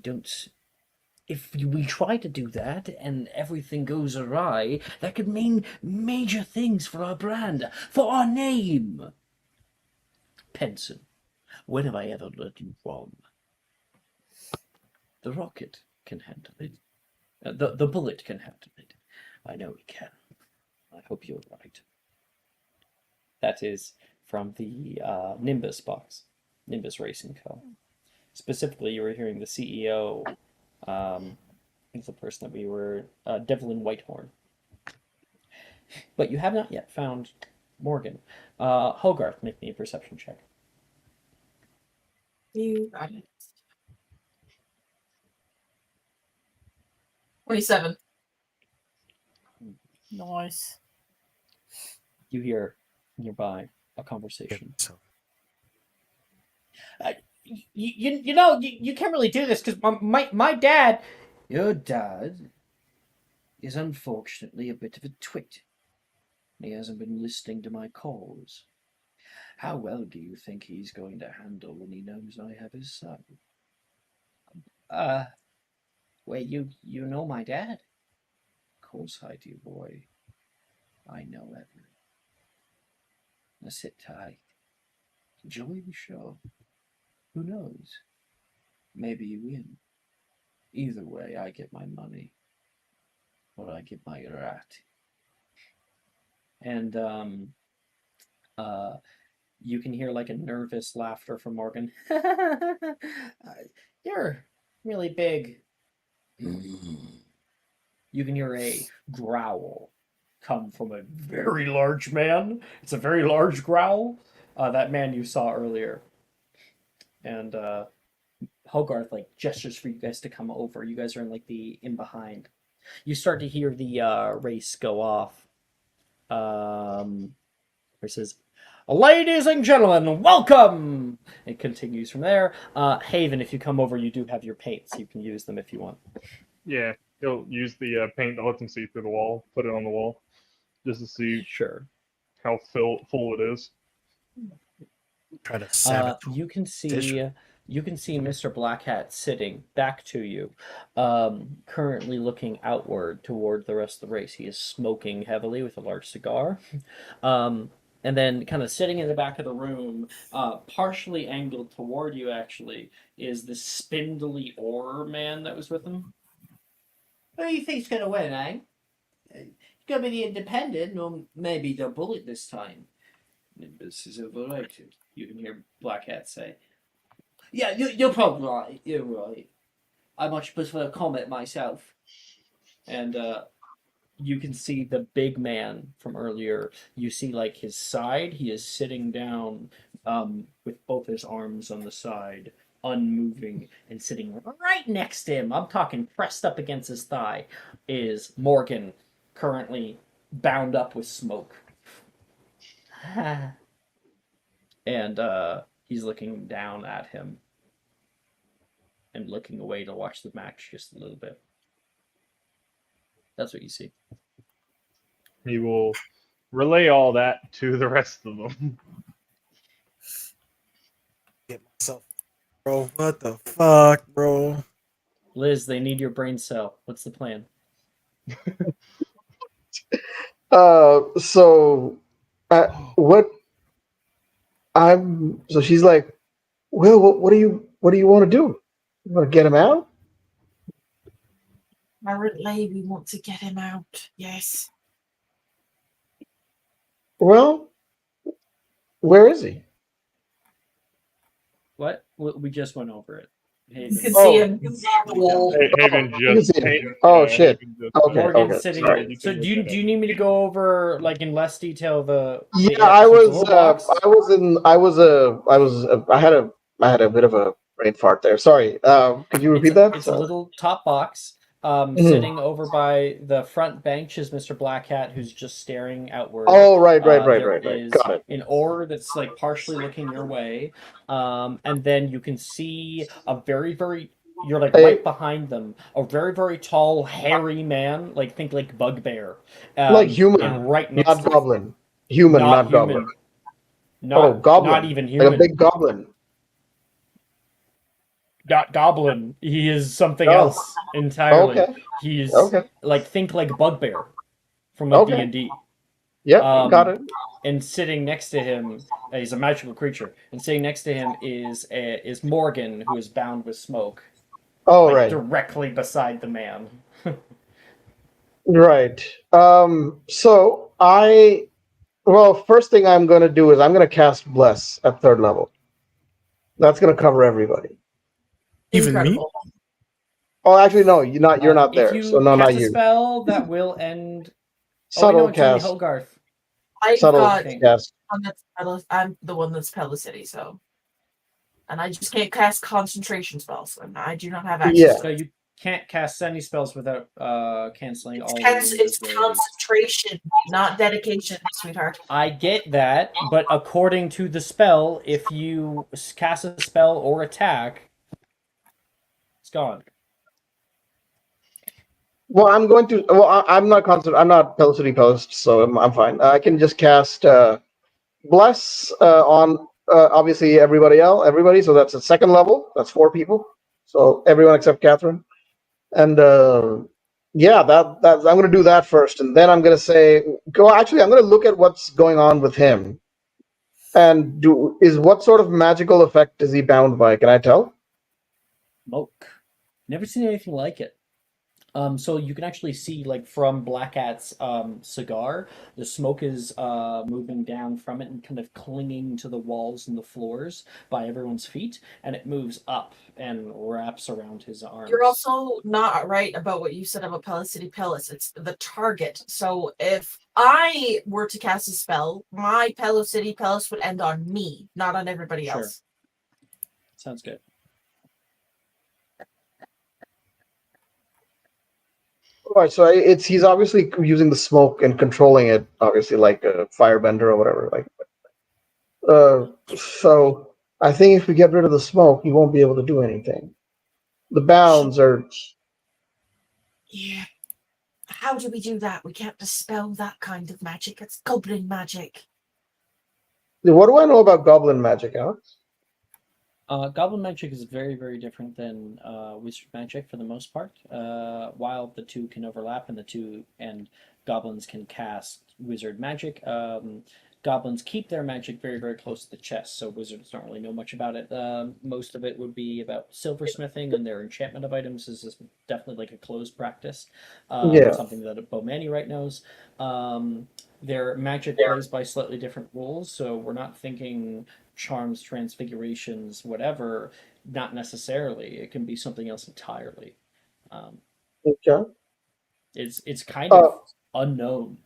try to do that and everything goes awry, that could mean major things for our brand, for our name. Penson, when have I ever led you wrong? The rocket can handle it. The bullet can handle it. I know it can. I hope you're right. That is from the Nimbus box, Nimbus Racing Co. Specifically, you were hearing the CEO. He's the person that we were, Devlin Whitehorn. But you have not yet found Morgan. Hogarth, make me a perception check. You got it. 27. Nice. You hear nearby a conversation. You can't really do this because my dad. Your dad is unfortunately a bit of a twit. He hasn't been listening to my calls. How well do you think he's going to handle when he knows I have his son? Wait, you know my dad? Of course I do, boy. I know everything. Now sit tight. Enjoy the show. Who knows? Maybe you win. Either way, I get my money. Or I get my rat. And, you can hear like a nervous laughter from Morgan. You're really big. You can hear a growl come from a very large man. It's a very large growl. That man you saw earlier. And Hogarth like gestures for you guys to come over. You guys are in like the in behind. You start to hear the race go off. It says, "Ladies and gentlemen, welcome!" It continues from there. Haven, if you come over, you do have your paints. You can use them if you want. Yeah, he'll use the paint to let them see through the wall. Put it on the wall, just to see Sure how full it is. Try to sabotage. You can see Mr. Black Hat sitting back to you, currently looking outward toward the rest of the race. He is smoking heavily with a large cigar. And then kind of sitting in the back of the room, partially angled toward you actually, is the spindly ore man that was with him. Who do you think's gonna win, eh? It's gonna be the Independent, or maybe the Bullet this time. Nimbus is overrated, you can hear Black Hat say. Yeah, you're probably right. You're right. I much prefer Comet myself. And you can see the big man from earlier. You see like his side. He is sitting down with both his arms on the side, unmoving, and sitting right next to him. I'm talking pressed up against his thigh. Is Morgan, currently bound up with smoke. And he's looking down at him and looking away to watch the match just a little bit. That's what you see. He will relay all that to the rest of them. Get myself, bro. What the fuck, bro? Liz, they need your brain cell. What's the plan? So, what so she's like, well, what do you want to do? You want to get him out? Currently, we want to get him out. Yes. Well, where is he? What? We just went over it. You Haven. can see him on the wall. Haven You can just. see him. Haven, Oh, yeah, shit. Haven just- Okay, Morgan's okay, sitting. sorry. So do you need me to go over like in less detail the? Yeah, I so it's a was, little box. I had a bit of a brain fart there. Sorry. Could you repeat It's a, that? it's a little top box. Mhm. Sitting over by the front bench is Mr. Black Hat, who's just staring outward. Oh, right. There Right. is Got it. an oar that's like partially looking your way, and then you can see a very you're like Hey. right behind them, a very tall, hairy man, like think like bugbear, Like human, and right next not to goblin. Human, not human, goblin. not goblin. not even Like human, a big goblin. not goblin. He is something Oh. else entirely. Okay. He's Okay. like think like bugbear from like Okay. D&D. Yeah, got it. And sitting next to him, he's a magical creature. And sitting next to him is Morgan, who is bound with smoke, Oh, like right. directly beside the man. Right. So first thing I'm going to do is I'm going to cast Bless at 3rd level. That's going to cover everybody. Even me? Incredible. Oh, actually, no, you're not there. If you So no, not cast a you. spell, that will end. Subtle it's only cast. Hogarth. I've Subtle got cast. I'm the one that's Pelicity, so. And I just can't cast concentration spells, and I do not have access Yeah. So you can't cast any spells without canceling all. It's invisibility. concentration, not dedication, sweetheart. I get that, but according to the spell, if you cast a spell or attack, it's gone. Well, I'm going to. Well, I'm not constant. I'm not Pelicity Post, so I'm fine. I can just cast Bless on obviously everybody. So that's at 2nd level. That's 4 people. So everyone except Catherine. And yeah, I'm going to do that first, and then I'm going to say, Actually, I'm going to look at what's going on with him, and what sort of magical effect is he bound by? Can I tell? Smoke. Never seen anything like it. So you can actually see, like, from Black Cat's cigar, the smoke is moving down from it and kind of clinging to the walls and the floors by everyone's feet, and it moves up and wraps around his arms. You're also not right about what you said about Pelicity Pellis. It's the target. So if I were to cast a spell, my Pelicity Pellis would end on me, not on everybody Sure. else. Sounds good. Right, so he's obviously using the smoke and controlling it, obviously like a firebender or whatever. So I think if we get rid of the smoke, he won't be able to do anything. The bounds are. Yeah. How do we do that? We can't dispel that kind of magic. It's goblin magic. What do I know about goblin magic, Alex? Goblin magic is very different than wizard magic for the most part. While the two can overlap, and goblins can cast wizard magic, goblins keep their magic very close to the chest, so wizards don't really know much about it. Most of it would be about silversmithing, and their enchantment of items is definitely like a closed practice. Yeah. Something that a Bowmani right knows. Their magic plays by slightly different rules, so we're not thinking charms, transfigurations, whatever. not necessarily. It can be something else entirely. Okay. It's kind Uh, of unknown.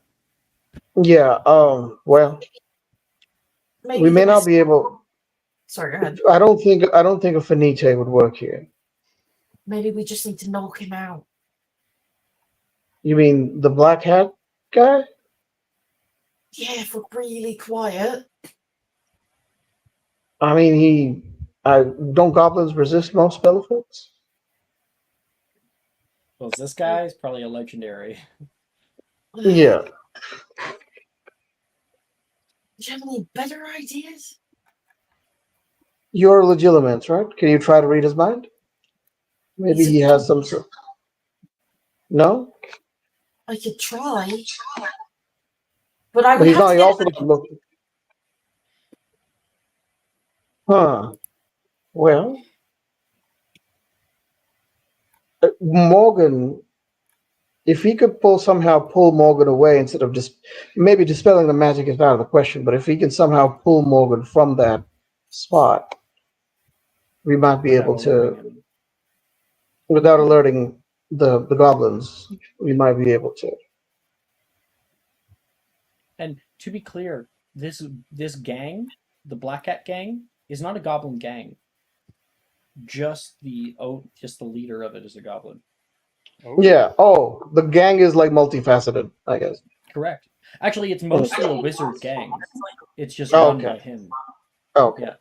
yeah. Well, we Maybe may the not be able. Sorry, go ahead. I don't think a Finite would work here. Maybe we just need to knock him out. You mean the black hat guy? Yeah, if we're really quiet. I mean, don't goblins resist most spell effects? Well, this guy is probably a legendary. Yeah. Do you have any better ideas? You're a legilimens, right? Can you try to read his mind? Maybe He's a he has some genius. sort. No, I could try, but I but would he's have not. to He get also doesn't look. Huh. Well, Morgan. If he could somehow pull Morgan away instead of just maybe dispelling the magic is out of the question, but if he can somehow pull Morgan from that spot, we might be without able alerting to, him. without alerting the goblins, we might be able to. And to be clear, this gang, the Black Cat gang, is not a goblin gang. Just the leader of it is a goblin. Yeah. Oh, the gang is like multifaceted, I guess. Correct. Actually, it's mostly a wizard gang. It's just Oh, run okay. by him. Okay. Yeah.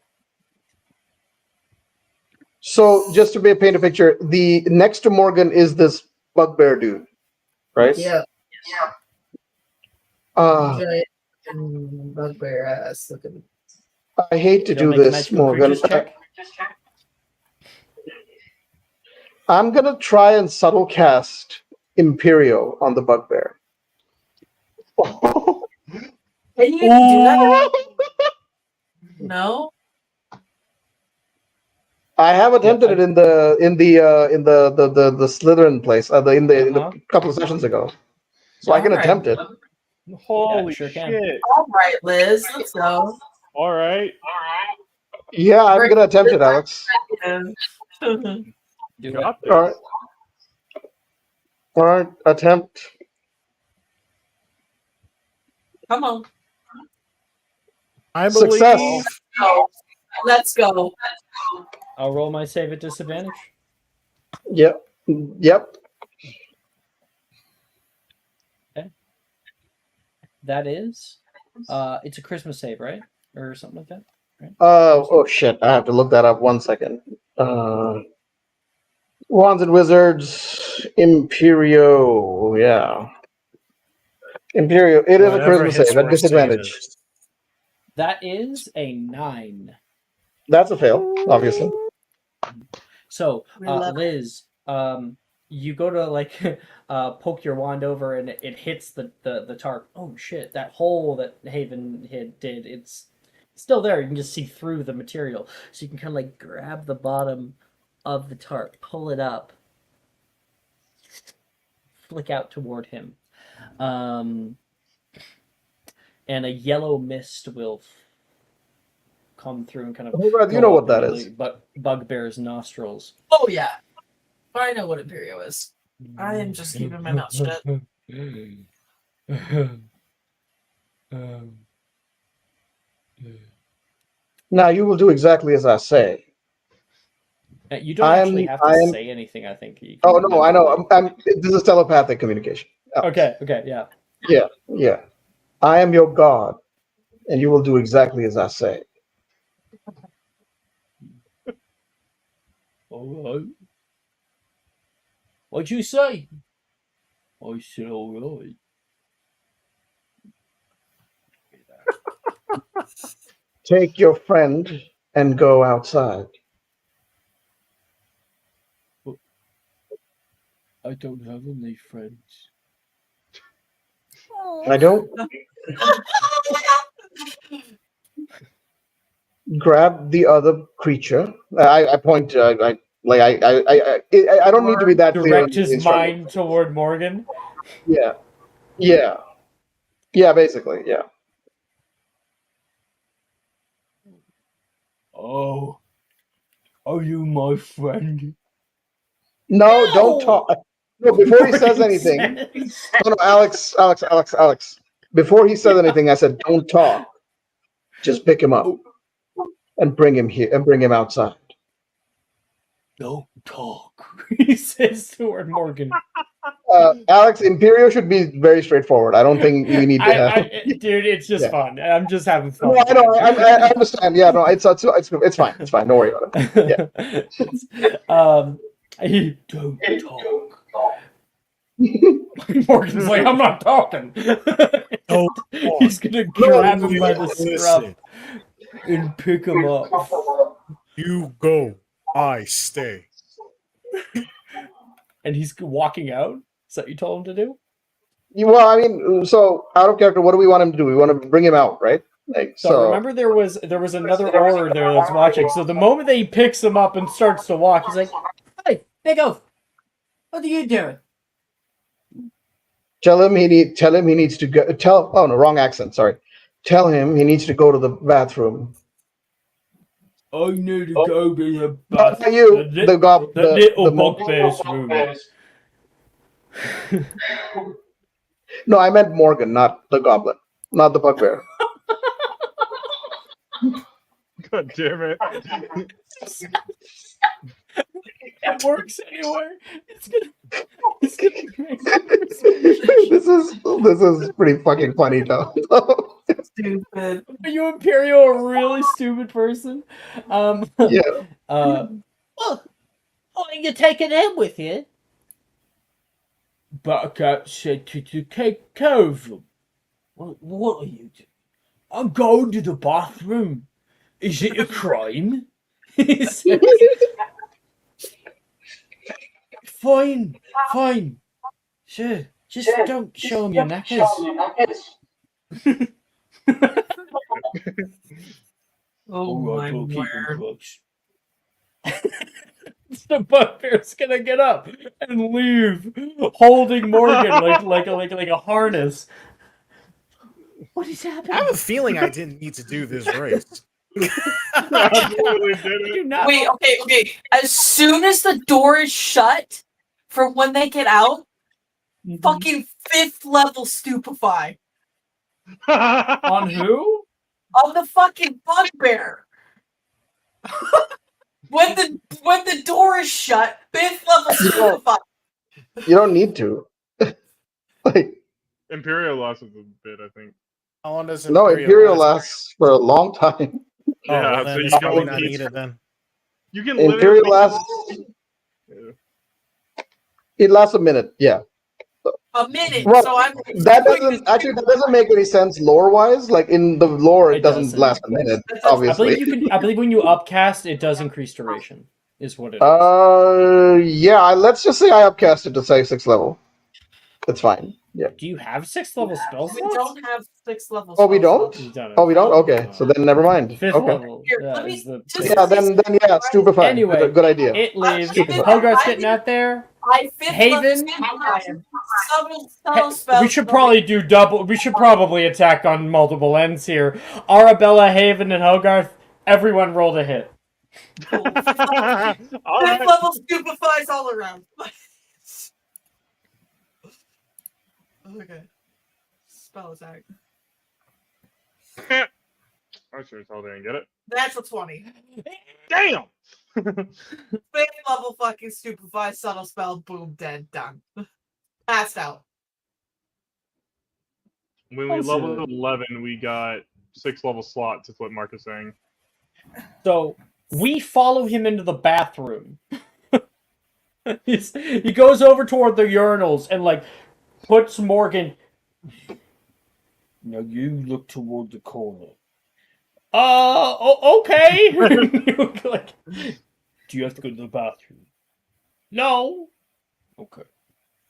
So just to paint a picture, the next to Morgan is this bugbear dude, right? Yeah. Uh, Bugbear ass looking. I hate to You don't do make a this, magical Morgan. creatures check. I'm gonna try and subtle cast Imperio on the bugbear. Can you do that? No. I have attempted it in the Slytherin place, in the couple of sessions ago, so I can All right. attempt it. Holy sure can. shit! All right, Liz, let's go. All right. Yeah, I'm gonna attempt it, Alex. Do Got it. this. All right, attempt. Come on. I believe. Success. Let's go. I'll roll my save at disadvantage. Yep. Yep. Okay. That is, it's a Christmas save, right, or something like that. Right? Oh shit! I have to look that up. 1 second. Wands and Wizards, Imperio. Yeah. Imperio. It is a Whatever charisma his save at worst save disadvantage. is. That is a 9. That's a fail, obviously. So, We love Liz, you go to like poke your wand over, and it hits the tarp. Oh shit! That hole that Haven did, it's still there. You can just see through the material, so you can kind of like grab the bottom of the tarp, pull it up, flick out toward him, and a yellow mist will come through and kind of Oh, God, you go know up what that into is. the bugbear's nostrils. Oh yeah. I know what Imperio is. I am just keeping my mouth shut. Now you will do exactly as I say. You don't I actually am- have to I am- say anything. I think. You can Oh no, I know. remember This is telepathic communication. it. Okay. Yeah. Yeah, yeah. I am your god, and you will do exactly as I say. All right. What'd you say? I said all right. Take your friend and go outside. I don't have any friends. I don't grab the other creature. I point. I don't need to be that clear in Direct the his instruction. mind toward Morgan. Yeah, yeah, yeah. Basically, yeah. Oh. Are you my friend? No, don't talk. No, before he says Morgan anything. says. No, Alex. Before he says anything, I said, don't talk. Just pick him up and bring him here and bring him outside. Don't talk. He says to Morgan. Alex, Imperio should be very straightforward. I don't think we need to have. Dude, it's just Yeah. fun. I'm just having fun. No, I know. I understand. Yeah, no, it's fine. It's fine. Don't worry about it. You don't talk. Morgan's like, I'm not talking. He's gonna grab him by the scruff and pick him up. You go, I stay. And he's walking out? Is that what you told him to do? Well, I mean, so out of character, what do we want him to do? We want to bring him out, right? Like, So remember there was another Auror there that's watching. So the moment that he picks him up and starts to walk, he's like, Hey, big oaf. What are you doing? Tell him he needs to go. Oh no, wrong accent. Sorry. Tell him he needs to go to the bathroom. I need to go to the Not bathroom. you, the little the bugbear's room. No, I meant Morgan, not the goblin, not the bugbear. God damn it. It works anyway. It's gonna This is pretty fucking funny though. Stupid. Are you Imperial a really stupid person? Yeah. Well, you're taking him with you. Buttercup said to take care of him. What are you doing? I'm going to the bathroom. Is it a crime? He says. Fine. Sure. Just don't show him your knackers. Oh my word. The bugbear's gonna get up and leave, holding Morgan like a harness. What is happening? I have a feeling I didn't need to do this race. Absolutely did it. Wait, okay. As soon as the door is shut for when they get out, fucking 5th level stupefy. On who? On the fucking bugbear. When the door is shut, 5th level stupefy. You don't need to. Like Imperial lasts a bit, I think. How long does Imperial lasts for a long time. Oh, Yeah, well, then so it's you probably don't not need- needed then. You can Imperial literally lasts. It lasts a minute. Yeah. A minute. Well, So I'm that doesn't make any sense lore wise. Like in the lore, it doesn't last a minute. Obviously. I believe when you upcast, it does increase duration. Is what it is. Yeah. Let's just say I upcast it to say 6th level. It's fine. Yeah. Do you have 6th level spell We slots? don't have 6th level. Oh, we don't. You don't have Oh, we don't. Okay, so then never mind. 5th Okay. level. Here, Yeah, let me is the just- Yeah. Then yeah. Stupefy. Anyway, good idea. it leaves. Stupefy. Hogarth's getting out there. I 5th Haven? level subtle spells. We should probably do double. We should probably attack on multiple ends here. Arabella, Haven, and Hogarth. Everyone rolled a hit. 5th level stupefies all around. Okay. Spell attack. I sure as hell didn't get it. Natural 20. Damn! 5th level fucking stupefy, subtle spell, boom, dead, done. Passed out. When we leveled 11, we got 6 level slots, is what Mark is saying. So we follow him into the bathroom. He goes over toward the urinals and puts Morgan. Now you look toward the corner. Okay. Do you have to go to the bathroom? No. Okay.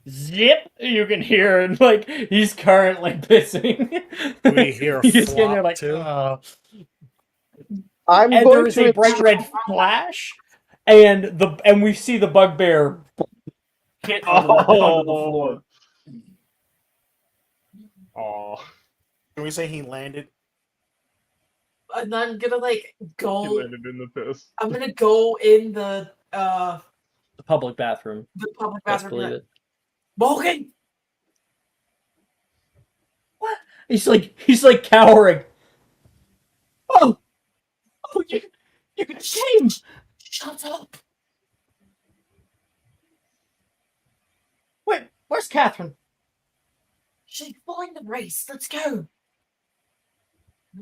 Zip! You can hear and he's currently pissing. We hear He's just getting there flop, too. I'm and going there is to a bright red flash, and we see the bugbear hit onto the floor. Oh. Can we say he landed? and I'm gonna like He go. landed in the piss. I'm gonna go in the public bathroom. public Best bathroom. believe Like, it. Morgan, What? He's like cowering. Oh, you can change. shut up. Wait, where's Catherine? She's following the race. Let's go.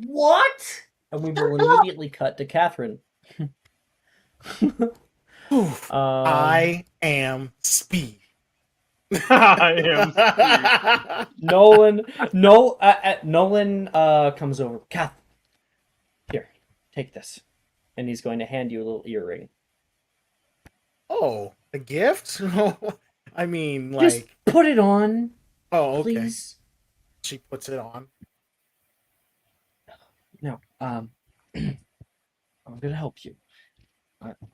What? And we will immediately cut to Catherine. I am Speed. I am Steve. Nolan comes over. Kath, here, take this, and he's going to hand you a little earring. Oh, a gift? I mean, Just like, put it on, oh, okay. please. She puts it on. No, I'm gonna help you.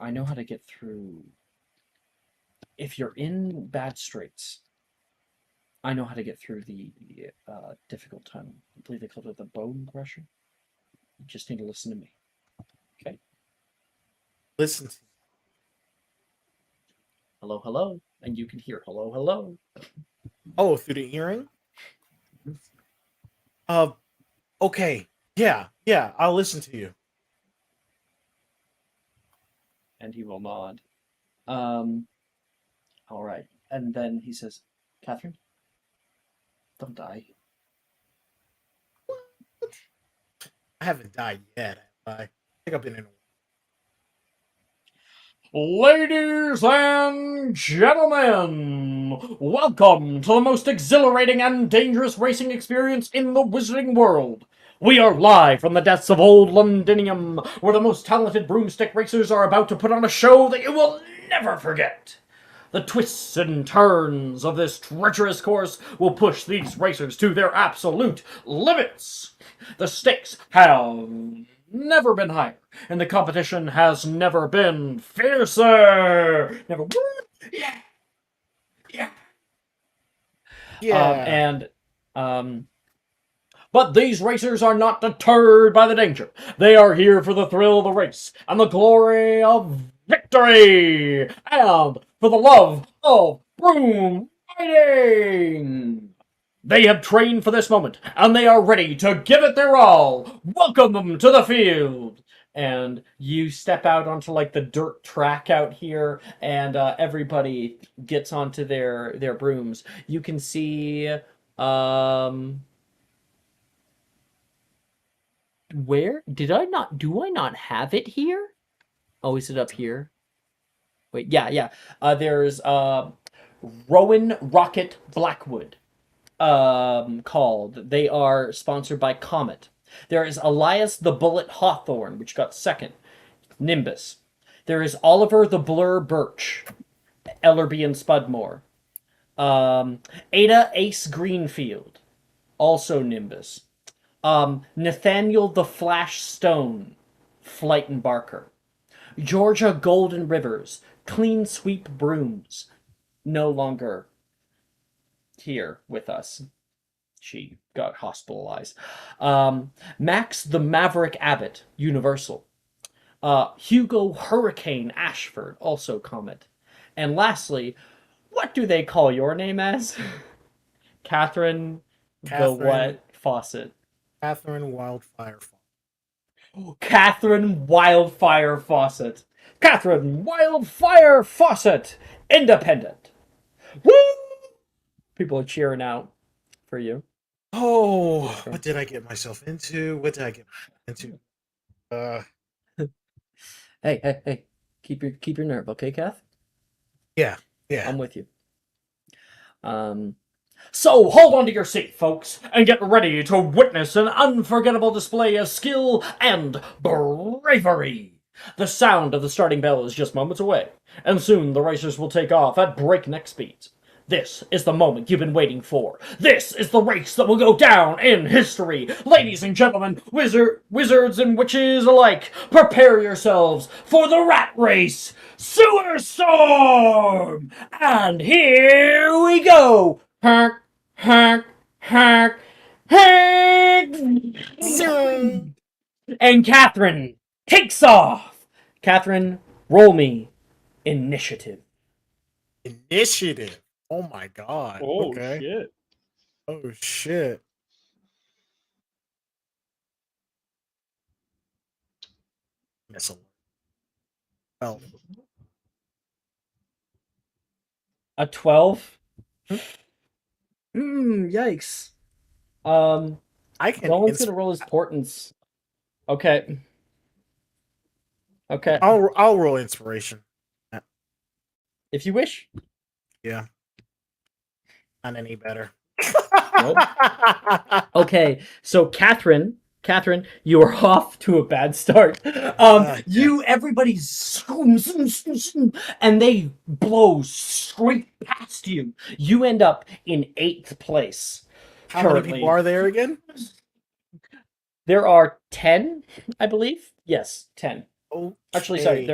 I know how to get through. If you're in bad straits, I know how to get through the difficult time. I believe they called it the bone crusher. You just need to listen to me. Okay? Listen to me. Hello, hello. And you can hear hello, hello. Oh, through the earring? Okay. Yeah, I'll listen to you. And he will nod. All right. And then he says, Catherine, don't die. I haven't died yet. I think I've been in. Ladies and gentlemen, welcome to the most exhilarating and dangerous racing experience in the wizarding world. We are live from the depths of Old Londinium, where the most talented broomstick racers are about to put on a show that you will never forget. The twists and turns of this treacherous course will push these racers to their absolute limits. The stakes have never been higher, and the competition has never been fiercer. Never. Yeah. But these racers are not deterred by the danger. They are here for the thrill of the race and the glory of victory, and for the love of broom riding. They have trained for this moment, and they are ready to give it their all. Welcome them to the field. And you step out onto like the dirt track out here, and everybody gets onto their brooms. You can see where do I not have it here? Oh, is it up here? Wait, yeah. There's Rowan Rocket Blackwood. Called. They are sponsored by Comet. There is Elias the Bullet Hawthorne, which got second. Nimbus. There is Oliver the Blur Birch. Ellerby and Spudmore. Ada Ace Greenfield. Also Nimbus. Nathaniel the Flash Stone. Flight and Barker. Georgia Golden Rivers. Clean Sweep Brooms. No longer here with us. She got hospitalized. Max the Maverick Abbott, Universal. Hugo Hurricane Ashford, also Comet. And lastly, what do they call your name as? Catherine the what? Fawcett. Catherine Wildfire Fawcett. Catherine Wildfire Fawcett. Catherine Wildfire Fawcett. Independent. Woo! People are cheering out for you. Oh, what did I get myself into? Hey. Keep your nerve, okay, Kath? Yeah. I'm with you. So hold on to your seat, folks, and get ready to witness an unforgettable display of skill and bravery. The sound of the starting bell is just moments away, and soon the racers will take off at breakneck speeds. This is the moment you've been waiting for. This is the race that will go down in history. Ladies and gentlemen, wizards and witches alike, prepare yourselves for the rat race, Sewer Storm! And here we go! Hark, hark, hark, hark! And Catherine takes off. Catherine, roll me initiative. Initiative. Oh my god. Oh Okay. shit. Oh shit. Miss a well. A 12? Hmm? Yikes. I can. No one's gonna roll his portents. Okay. Okay. I'll roll inspiration. If you wish. Yeah. Not any better. Nope. Okay, so Catherine, you are off to a bad start. Everybody's zoom, zoom, zoom, zoom, and they blow straight past you. You end up in 8th place. How many people are there again? There are 10, I believe. Yes, 10. Okay. Actually, sorry,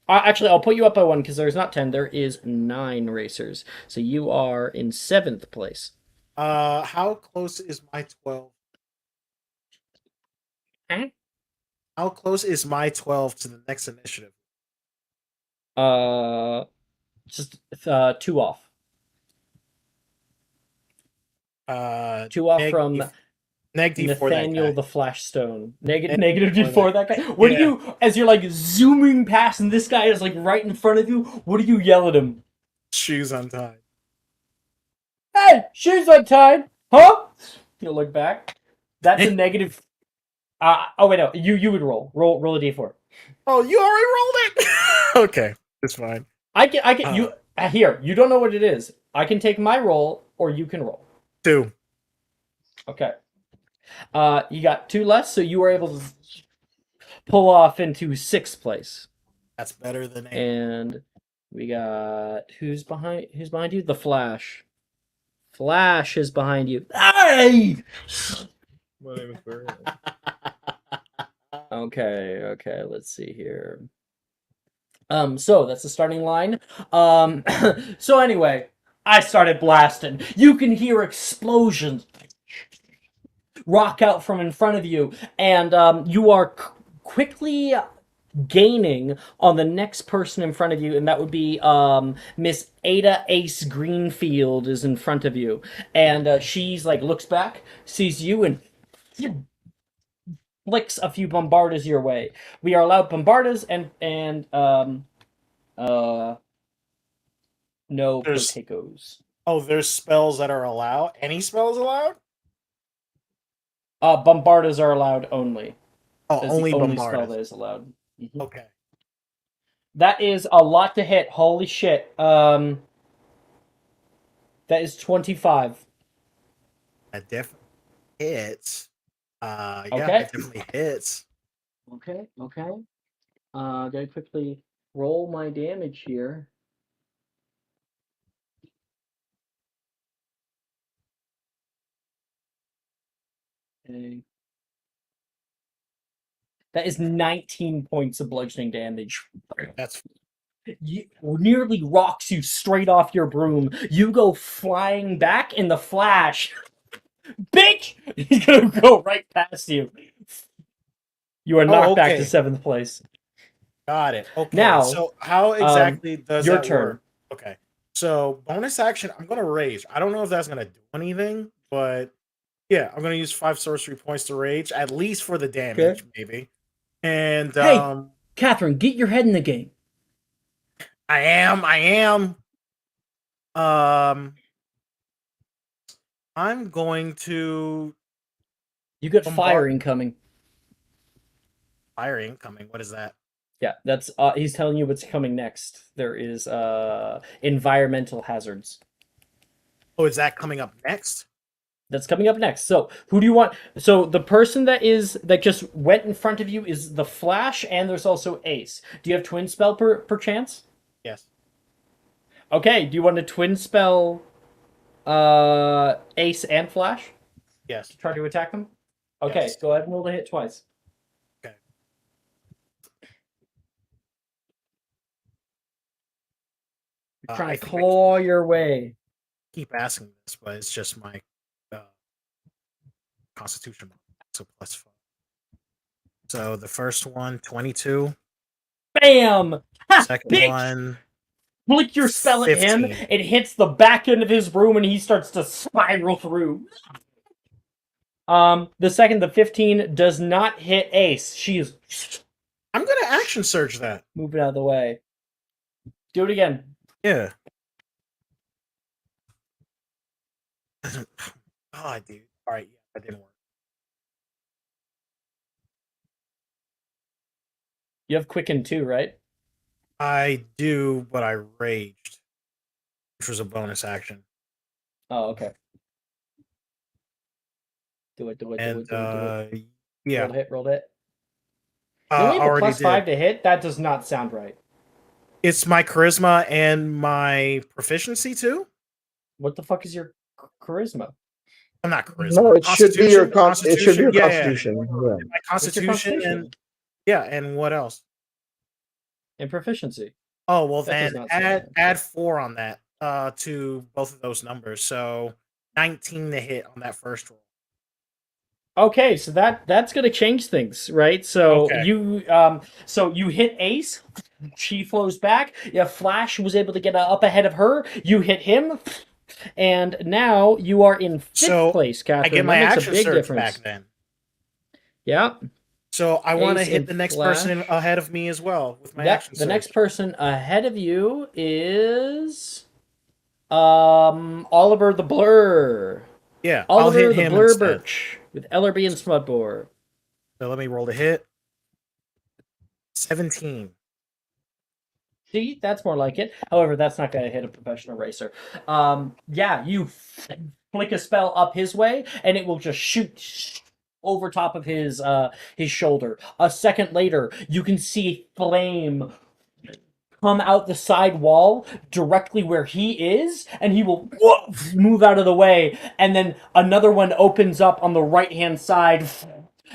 actually, I'll put you up by one because there's not 10. There is 9 racers. So you are in 7th place. How close is my 12? Huh? How close is my 12 to the next initiative? Just 2 off. 2 off from Nathaniel the Flashstone. Negative D4 that guy. What do you, as you're like zooming past and this guy is like right in front of you, what do you yell at him? Shoes untied. Hey, shoes untied! Huh? You'll look back. That's a negative. Oh wait, no. You would roll a D4. Oh, you already rolled it. Okay, it's fine. I can. You here. You don't know what it is. I can take my roll, or you can roll. 2. Okay. You got 2 less, so you were able to pull off into 6th place. That's better than 8. And we got who's behind you? The Flash. Flash is behind you. Hey! My name is Barry. Okay, let's see here. So that's the starting line. So anyway, I started blasting. You can hear explosions rock out from in front of you, and you are quickly gaining on the next person in front of you, and that would be Miss Ada Ace Greenfield is in front of you, and she's like looks back, sees you, and flicks a few bombardas your way. We are allowed bombardas and no protecos. Oh, there's spells that are allowed. Any spells allowed? Bombardas are allowed only. Oh, That's only the only bombardas. spell that is allowed. Mm-hmm. Okay. That is a lot to hit. Holy shit. That is 25. That definitely hits. Yeah, Okay. that definitely hits. Okay. Gotta quickly roll my damage here. Okay. That is 19 points of bludgeoning damage. That's Nearly rocks you straight off your broom. You go flying back in the Flash. Bitch! He's gonna go right past you. You are knocked back to 7th place. Got it. Okay. Now, so how exactly does your that turn. work? Okay. So bonus action, I'm gonna rage. I don't know if that's gonna do anything, but yeah, I'm gonna use 5 sorcery points to rage, at least for the damage, maybe. And Hey, Catherine, get your head in the game. I am. I'm going to. You got fire incoming. Fire incoming. What is that? Yeah, that's he's telling you what's coming next. There is environmental hazards. Oh, is that coming up next? That's coming up next. So, who do you want? So, the person that just went in front of you is the Flash, and there's also Ace. Do you have twin spell per chance? Yes. Okay, do you want to twin spell Ace and Flash? Yes. Try to attack them? Okay, Yes. go ahead and roll to hit twice. Okay. You're trying to claw your way. Keep asking this, but it's just my Constitution, so +5. So the first one, 22. Bam! Ha! Second Bitch! one, Flick your spell at him. 15. It hits the back end of his room, and he starts to spiral through. The 15 does not hit Ace. She is I'm gonna action surge that. moving out of the way. Do it again. Yeah. God, dude. All right, yeah, that didn't work. You have Quicken too, right? I do, but I raged, which was a bonus action. Oh, okay. Do it. And Yeah. yeah, Roll it. You only have a already +5 did. to hit? That does not sound right. It's my charisma and my proficiency too. What the fuck is your charisma? I'm not charisma. No, it should be your Constitution. it should be your Yeah, constitution. Yeah. My What's your constitution constitution? and yeah, and what else? And proficiency. Oh well, That does then not sound add 4 on that to both of those numbers. So 19 to hit on that first roll. Okay, so that's gonna change things, right? So Okay. you hit Ace, she flows back. Yeah, Flash was able to get up ahead of her. You hit him, and now you are in 5th place, Catherine. I get my that makes action a big surge difference. back then. Yeah. So I want to Ace hit and the next Flash. person ahead of me as well with my Yep. action The surge. next person ahead of you is Oliver the Blur. Yeah, Oliver I'll hit the him Blur instead. Birch with Ellerby and Smudbore. So let me roll the hit. 17. See, that's more like it. However, that's not going to hit a professional racer. Yeah, you flick a spell up his way, and it will just shoot over top of his shoulder. A second later, you can see flame come out the side wall directly where he is, and he will move out of the way, and then another one opens up on the right-hand side,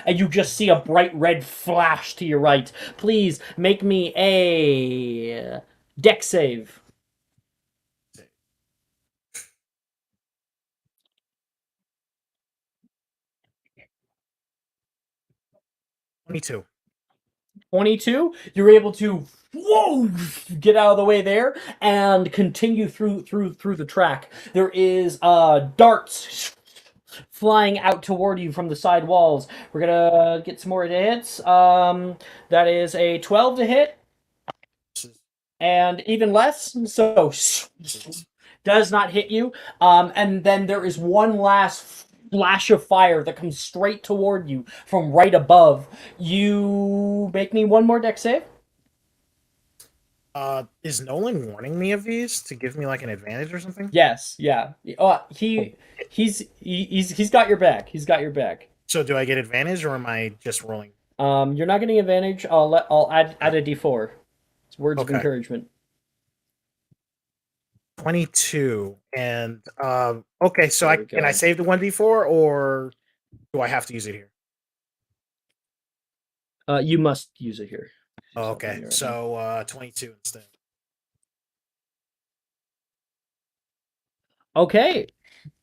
and you just see a bright red flash to your right. Please make me a dex save. $22. 22. You're able to get out of the way there and continue through the track. There is darts flying out toward you from the side walls. We're gonna get some more hits. That is a 12 to hit, and even less. So does not hit you. And then there is one last flash of fire that comes straight toward you from right above. You make me one more dex save. Is Nolan warning me of these to give me like an advantage or something? Yes, yeah. He's got your back. He's got your back. So do I get advantage or am I just rolling? You're not getting advantage. I'll add a d4. It's words of Okay. encouragement. 22. And okay, so There we can I go. save the 1d4 or do I have to use it here? You must use it here. Oh, okay, so 22 instead. Okay.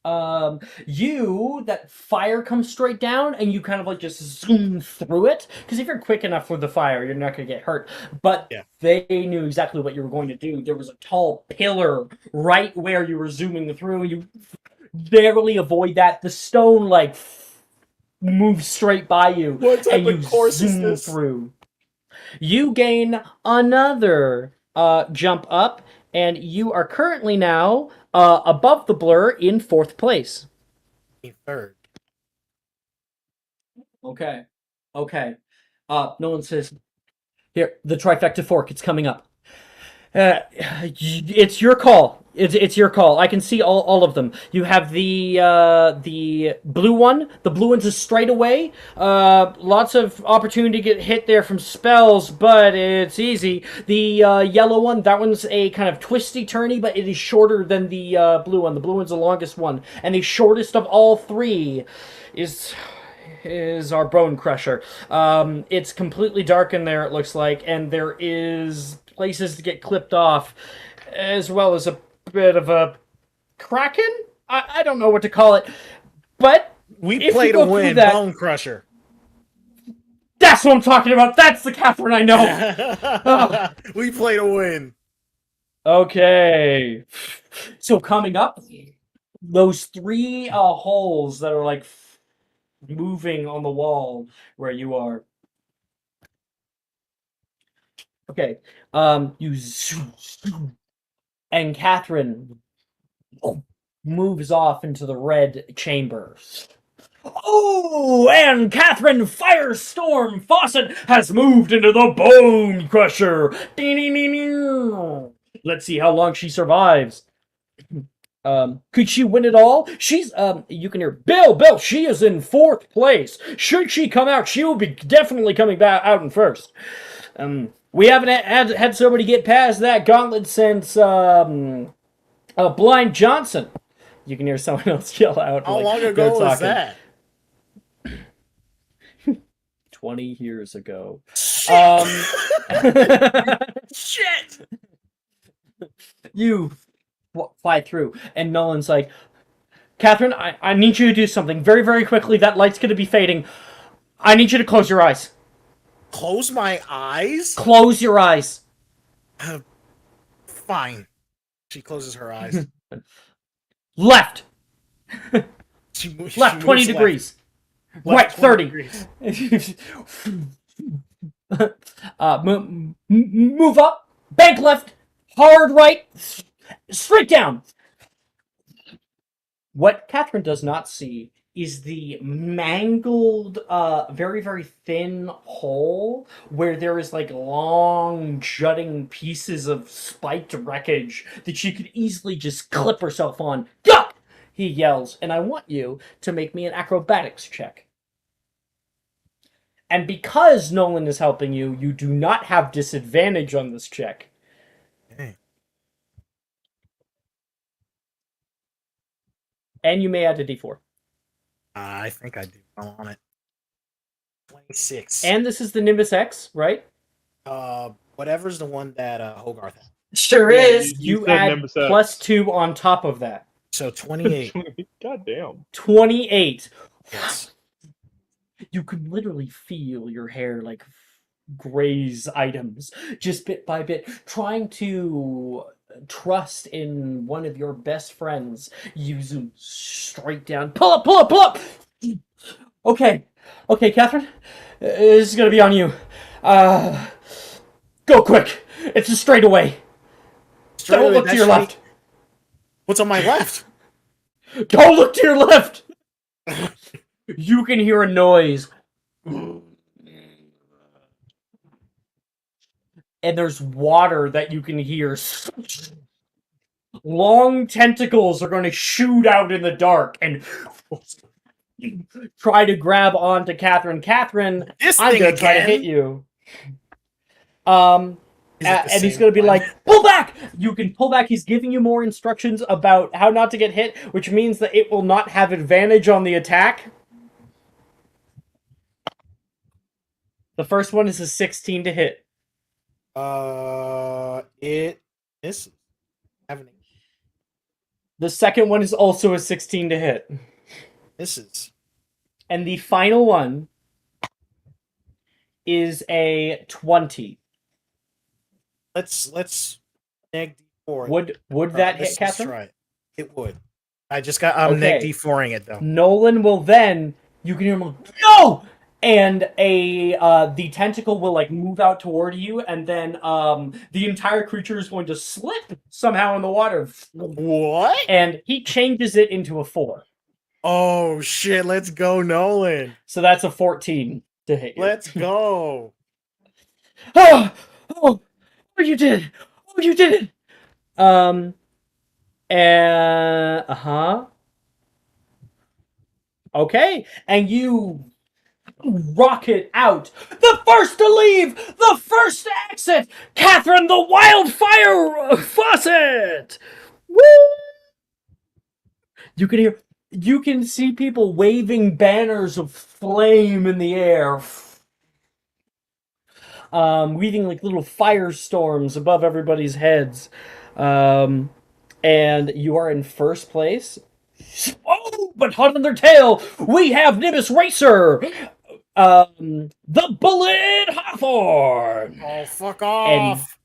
That fire comes straight down, and you kind of like just zoom through it. Because if you're quick enough with the fire, you're not going to get hurt. But they knew exactly what you were going to do. There was a tall pillar right where you were zooming through. You barely avoid that. The stone like moves straight by you, What type and of you course is zoom this? through. You gain another jump up, and you are currently now above the Blur in 4th place. Third. Okay. Nolan says, "Here, the trifecta fork. It's coming up. It's your call. It's your call. I can see all of them. You have the blue one. The blue one's a straight away. Lots of opportunity to get hit there from spells, but it's easy. The yellow one, that one's a kind of twisty turny, but it is shorter than the blue one. The blue one's the longest one, and the shortest of all three is our Bone Crusher. It's completely dark in there, it looks like, and there is places to get clipped off, as well as a bit of a kraken? I don't know what to call it, but we if play you to go through win, that, Bone Crusher. That's what I'm talking about. That's the Catherine I know. We play to win. Okay. So coming up, those three holes that are like moving on the wall where you are. Okay. You and Catherine moves off into the red chamber. Oh, and Catherine Firestorm Fawcett has moved into the Bone Crusher. Let's see how long she survives. Could she win it all? She's, you can hear, Bill, she is in 4th place. Should she come out, she will be definitely coming back out in first. We haven't had somebody get past that gauntlet since, Blind Johnson. You can hear someone else yell out. How long ago was that? 20 years ago. Shit! Shit! You fly through, and Nolan's like, Catherine, I need you to do something very, very quickly. That light's going to be fading. I need you to close your eyes. Close my eyes? Close your eyes. Fine. She closes her eyes. Left. Left 20 degrees. Right 30. Degrees. Move up. Bank left. Hard right. Straight down. What Catherine does not see is the mangled, very, very thin hole where there is like long jutting pieces of spiked wreckage that she could easily just clip herself on. Yuck! He yells, and I want you to make me an acrobatics check. And because Nolan is helping you, you do not have disadvantage on this check. Okay. And you may add a d4. I think I do. I'm on it. 26. And this is the Nimbus X, right? Whatever's the one that Hogarth had. Sure is. You add +2 on top of that. So 28. God damn. 28. Yes. You can literally feel your hair like graze items, just bit by bit, trying to trust in one of your best friends. You zoom straight down. Pull up! Okay, Catherine, this is gonna be on you. Go quick. It's a straightaway. Don't look to your left. What's on my left? Don't look to your left. You can hear a noise. And there's water that you can hear. Long tentacles are going to shoot out in the dark and try to grab onto Catherine. Catherine, I'm going to try to hit you. And he's going to be like, pull back! You can pull back. He's giving you more instructions about how not to get hit, which means that it will not have advantage on the attack. The first one is a 16 to hit. It misses. The second one is also a 16 to hit. Misses. And the final one is a 20. Let's neg D4. Would that hit, Catherine? Let's try it. It would. I'm neg D4ing it though. Nolan will then, you can hear him, no! And the tentacle will like move out toward you, and then the entire creature is going to slip somehow in the water. What? And he changes it into a 4. Oh shit! Let's go, Nolan. So that's a 14 to hit you. Let's go. Oh, you did it! Oh, you did it! Okay, and you rocket out. The first to leave! The first to exit! Catherine the Wildfire Fawcett! Woo! You can see people waving banners of flame in the air. Weaving like little firestorms above everybody's heads. And you are in first place. Oh, but hot on their tail, we have Nimbus Racer! The Bullet Hawthorne. Oh, fuck And off!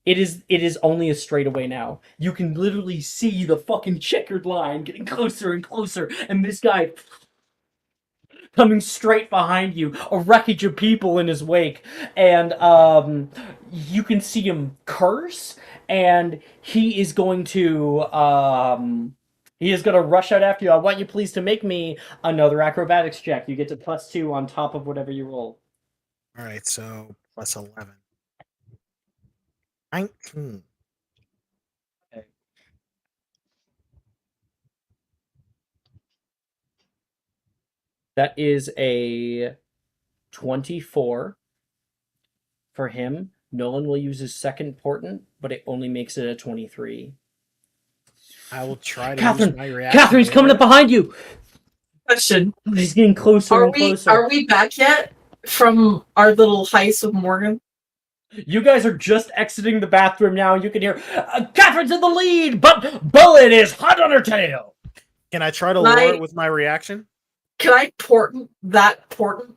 it is only a straightaway now. You can literally see the fucking checkered line getting closer and closer, and this guy coming straight behind you, a wreckage of people in his wake, and you can see him curse, and he is going to rush out after you. I want you please to make me another acrobatics check. You get to +2 on top of whatever you roll. All right, so plus 11. 19. Okay. That is a 24 for him. Nolan will use his second portent, but it only makes it a 23. I will try to Catherine, use my reaction. Catherine's coming up behind you. Question: He's getting closer and closer. Are we back yet from our little heist with Morgan? You guys are just exiting the bathroom now. You can hear Catherine's in the lead, but Bullet is hot on her tail. Can I try to lure it with my reaction? Can I portent that portent?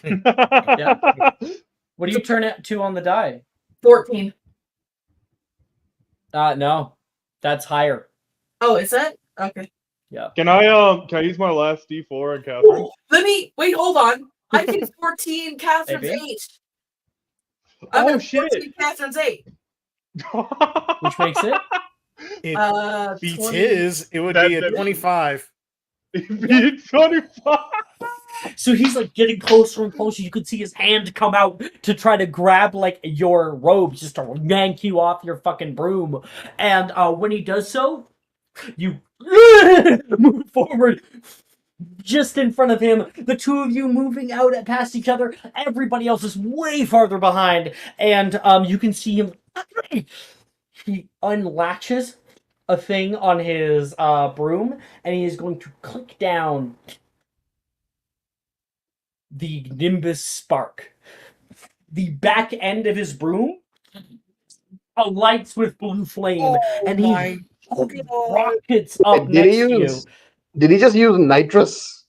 Yeah. What do you turn it to on the die? 14. No, that's higher. Oh, is that okay? Yeah. Can I use my last D4 on Catherine? Let me wait. Hold on. I get 14. Catherine's Maybe. 8. I'm Oh at shit! 14, Catherine's 8. Which makes it? It beats 20. his. It would be a 25. It beats 25. So he's like getting closer and closer. You can see his hand come out to try to grab like your robes, just to yank you off your fucking broom. And when he does so, you move forward. Just in front of him, the two of you moving out past each other. Everybody else is way farther behind, and you can see him. He unlatches a thing on his broom, and he is going to click down the Nimbus Spark. The back end of his broom lights with blue flame, and he rockets up next to you. Did he just use nitrous?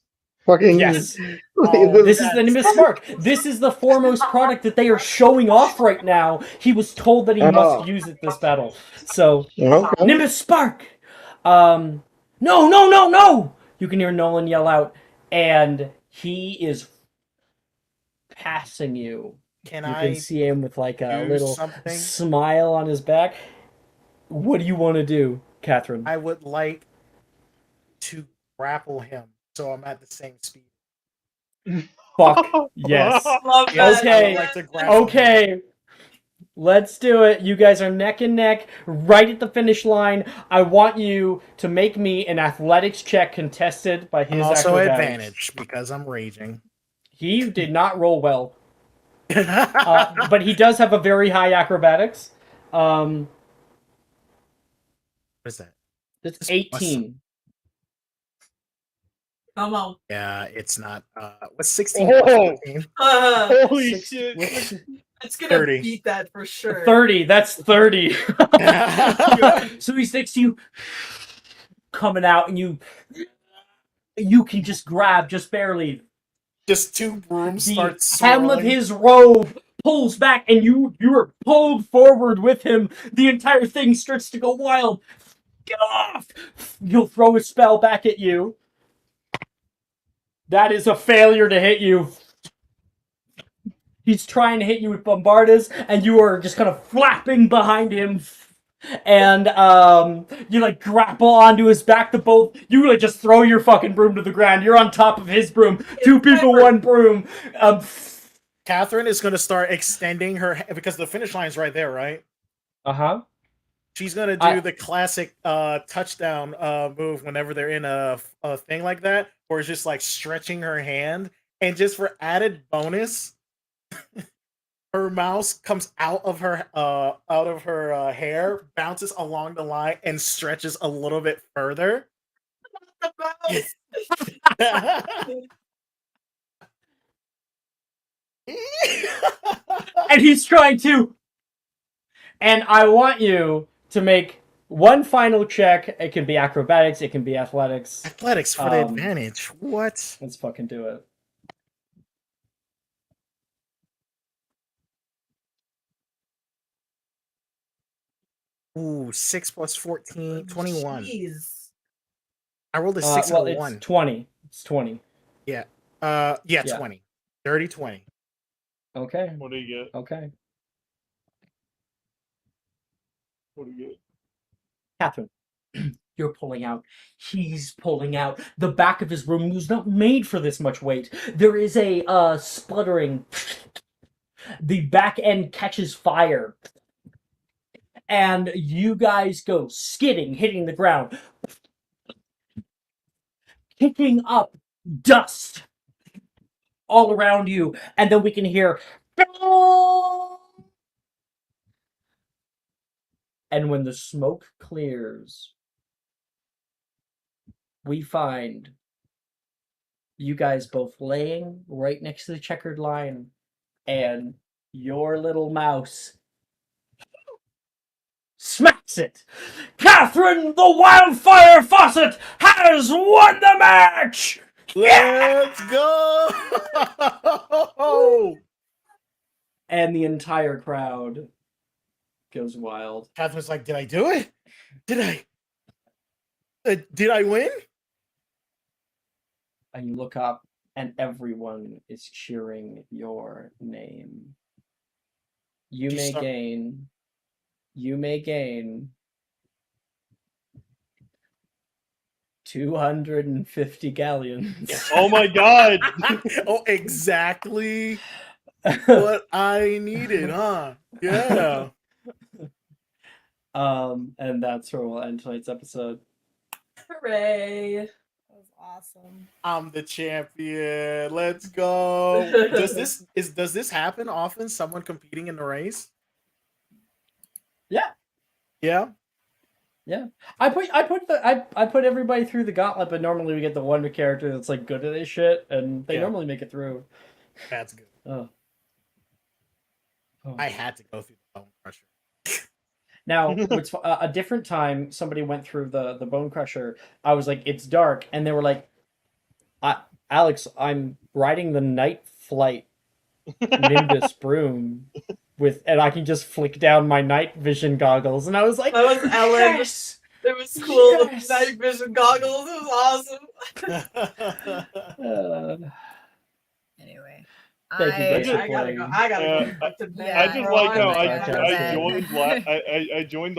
Fucking yes. This is the Nimbus Spark. This is the foremost product that they are showing off right now. He was told that he must use it this battle. So, Nimbus Spark! No! You can hear Nolan yell out, and he is passing you. You can see him with like a little smile on his back. What do you want to do, Catherine? I would like to grapple him so I'm at the same speed. Fuck yes. Yes, Okay. like to grapple Okay. Let's do it. You guys are neck and neck, right at the finish line. I want you to make me an athletics check contested by his also acrobatics. advantage because I'm raging. He did not roll well. But he does have a very high acrobatics. What is that? It's 18. Come on. Yeah, it's not. What's 16? Oh. Holy shit. It's gonna 30. beat that for sure. 30. That's 30. So he sticks to you, coming out, and you can just grab, just barely. Just two brooms start The hem of his robe pulls back, and you are pulled forward with him. The entire thing starts to go wild. Get off! He'll throw a spell back at you. That is a failure to hit you. He's trying to hit you with Bombardas, and you are just kind of flapping behind him. And you like grapple onto his back. You like just throw your fucking broom to the ground. You're on top of his broom. Two people, one broom. Catherine is going to start extending her because the finish line is right there, right? She's going to do the classic touchdown move whenever they're in a thing like that, where it's just like stretching her hand, and just for added bonus, her mouse comes out of her hair, bounces along the line, and stretches a little bit further. And he's trying to. And I want you to make one final check. It can be acrobatics. It can be athletics. Athletics for the advantage. What? Let's fucking do it. Ooh, 6 plus 14, 21. Jeez. I rolled a 6 Well, and a it's 1. 20. It's 20. Yeah. Yeah. 20. Dirty 20. Okay. What do you get? Okay. What do you get? Catherine. You're pulling out. He's pulling out. The back of his room was not made for this much weight. There is a spluttering. The back end catches fire. And you guys go skidding, hitting the ground. Kicking up dust all around you. And then we can hear. And when the smoke clears, we find you guys both laying right next to the checkered line, and your little mouse smacks it. Catherine the Wildfire Fawcett has won the match! Let's go! And the entire crowd goes wild. Catherine's like, did I do it? Did I win? And you look up, and everyone is cheering your name. You may gain 250 galleons. Oh my god! Oh, exactly what I needed, huh? Yeah. And that's where we'll end tonight's episode. Hooray. That was awesome. I'm the champion. Let's go. Does this happen often? Someone competing in the race? Yeah. Yeah. Yeah. I put everybody through the gauntlet, but normally we get the one character that's like good at this shit, and they normally make it through. That's good. Oh. I had to go through the bone crusher. Now, what's a different time somebody went through the bone crusher, I was like, it's dark, and they were like, Alex, I'm riding the night flight Nimbus broom and I can just flick down my night vision goggles, and I was like, That was Ellen. yes! It was cool. Yes! The night vision goggles. It was awesome. Anyway. Thank you guys for I gotta playing. go. I gotta go. I just like how I joined. I joined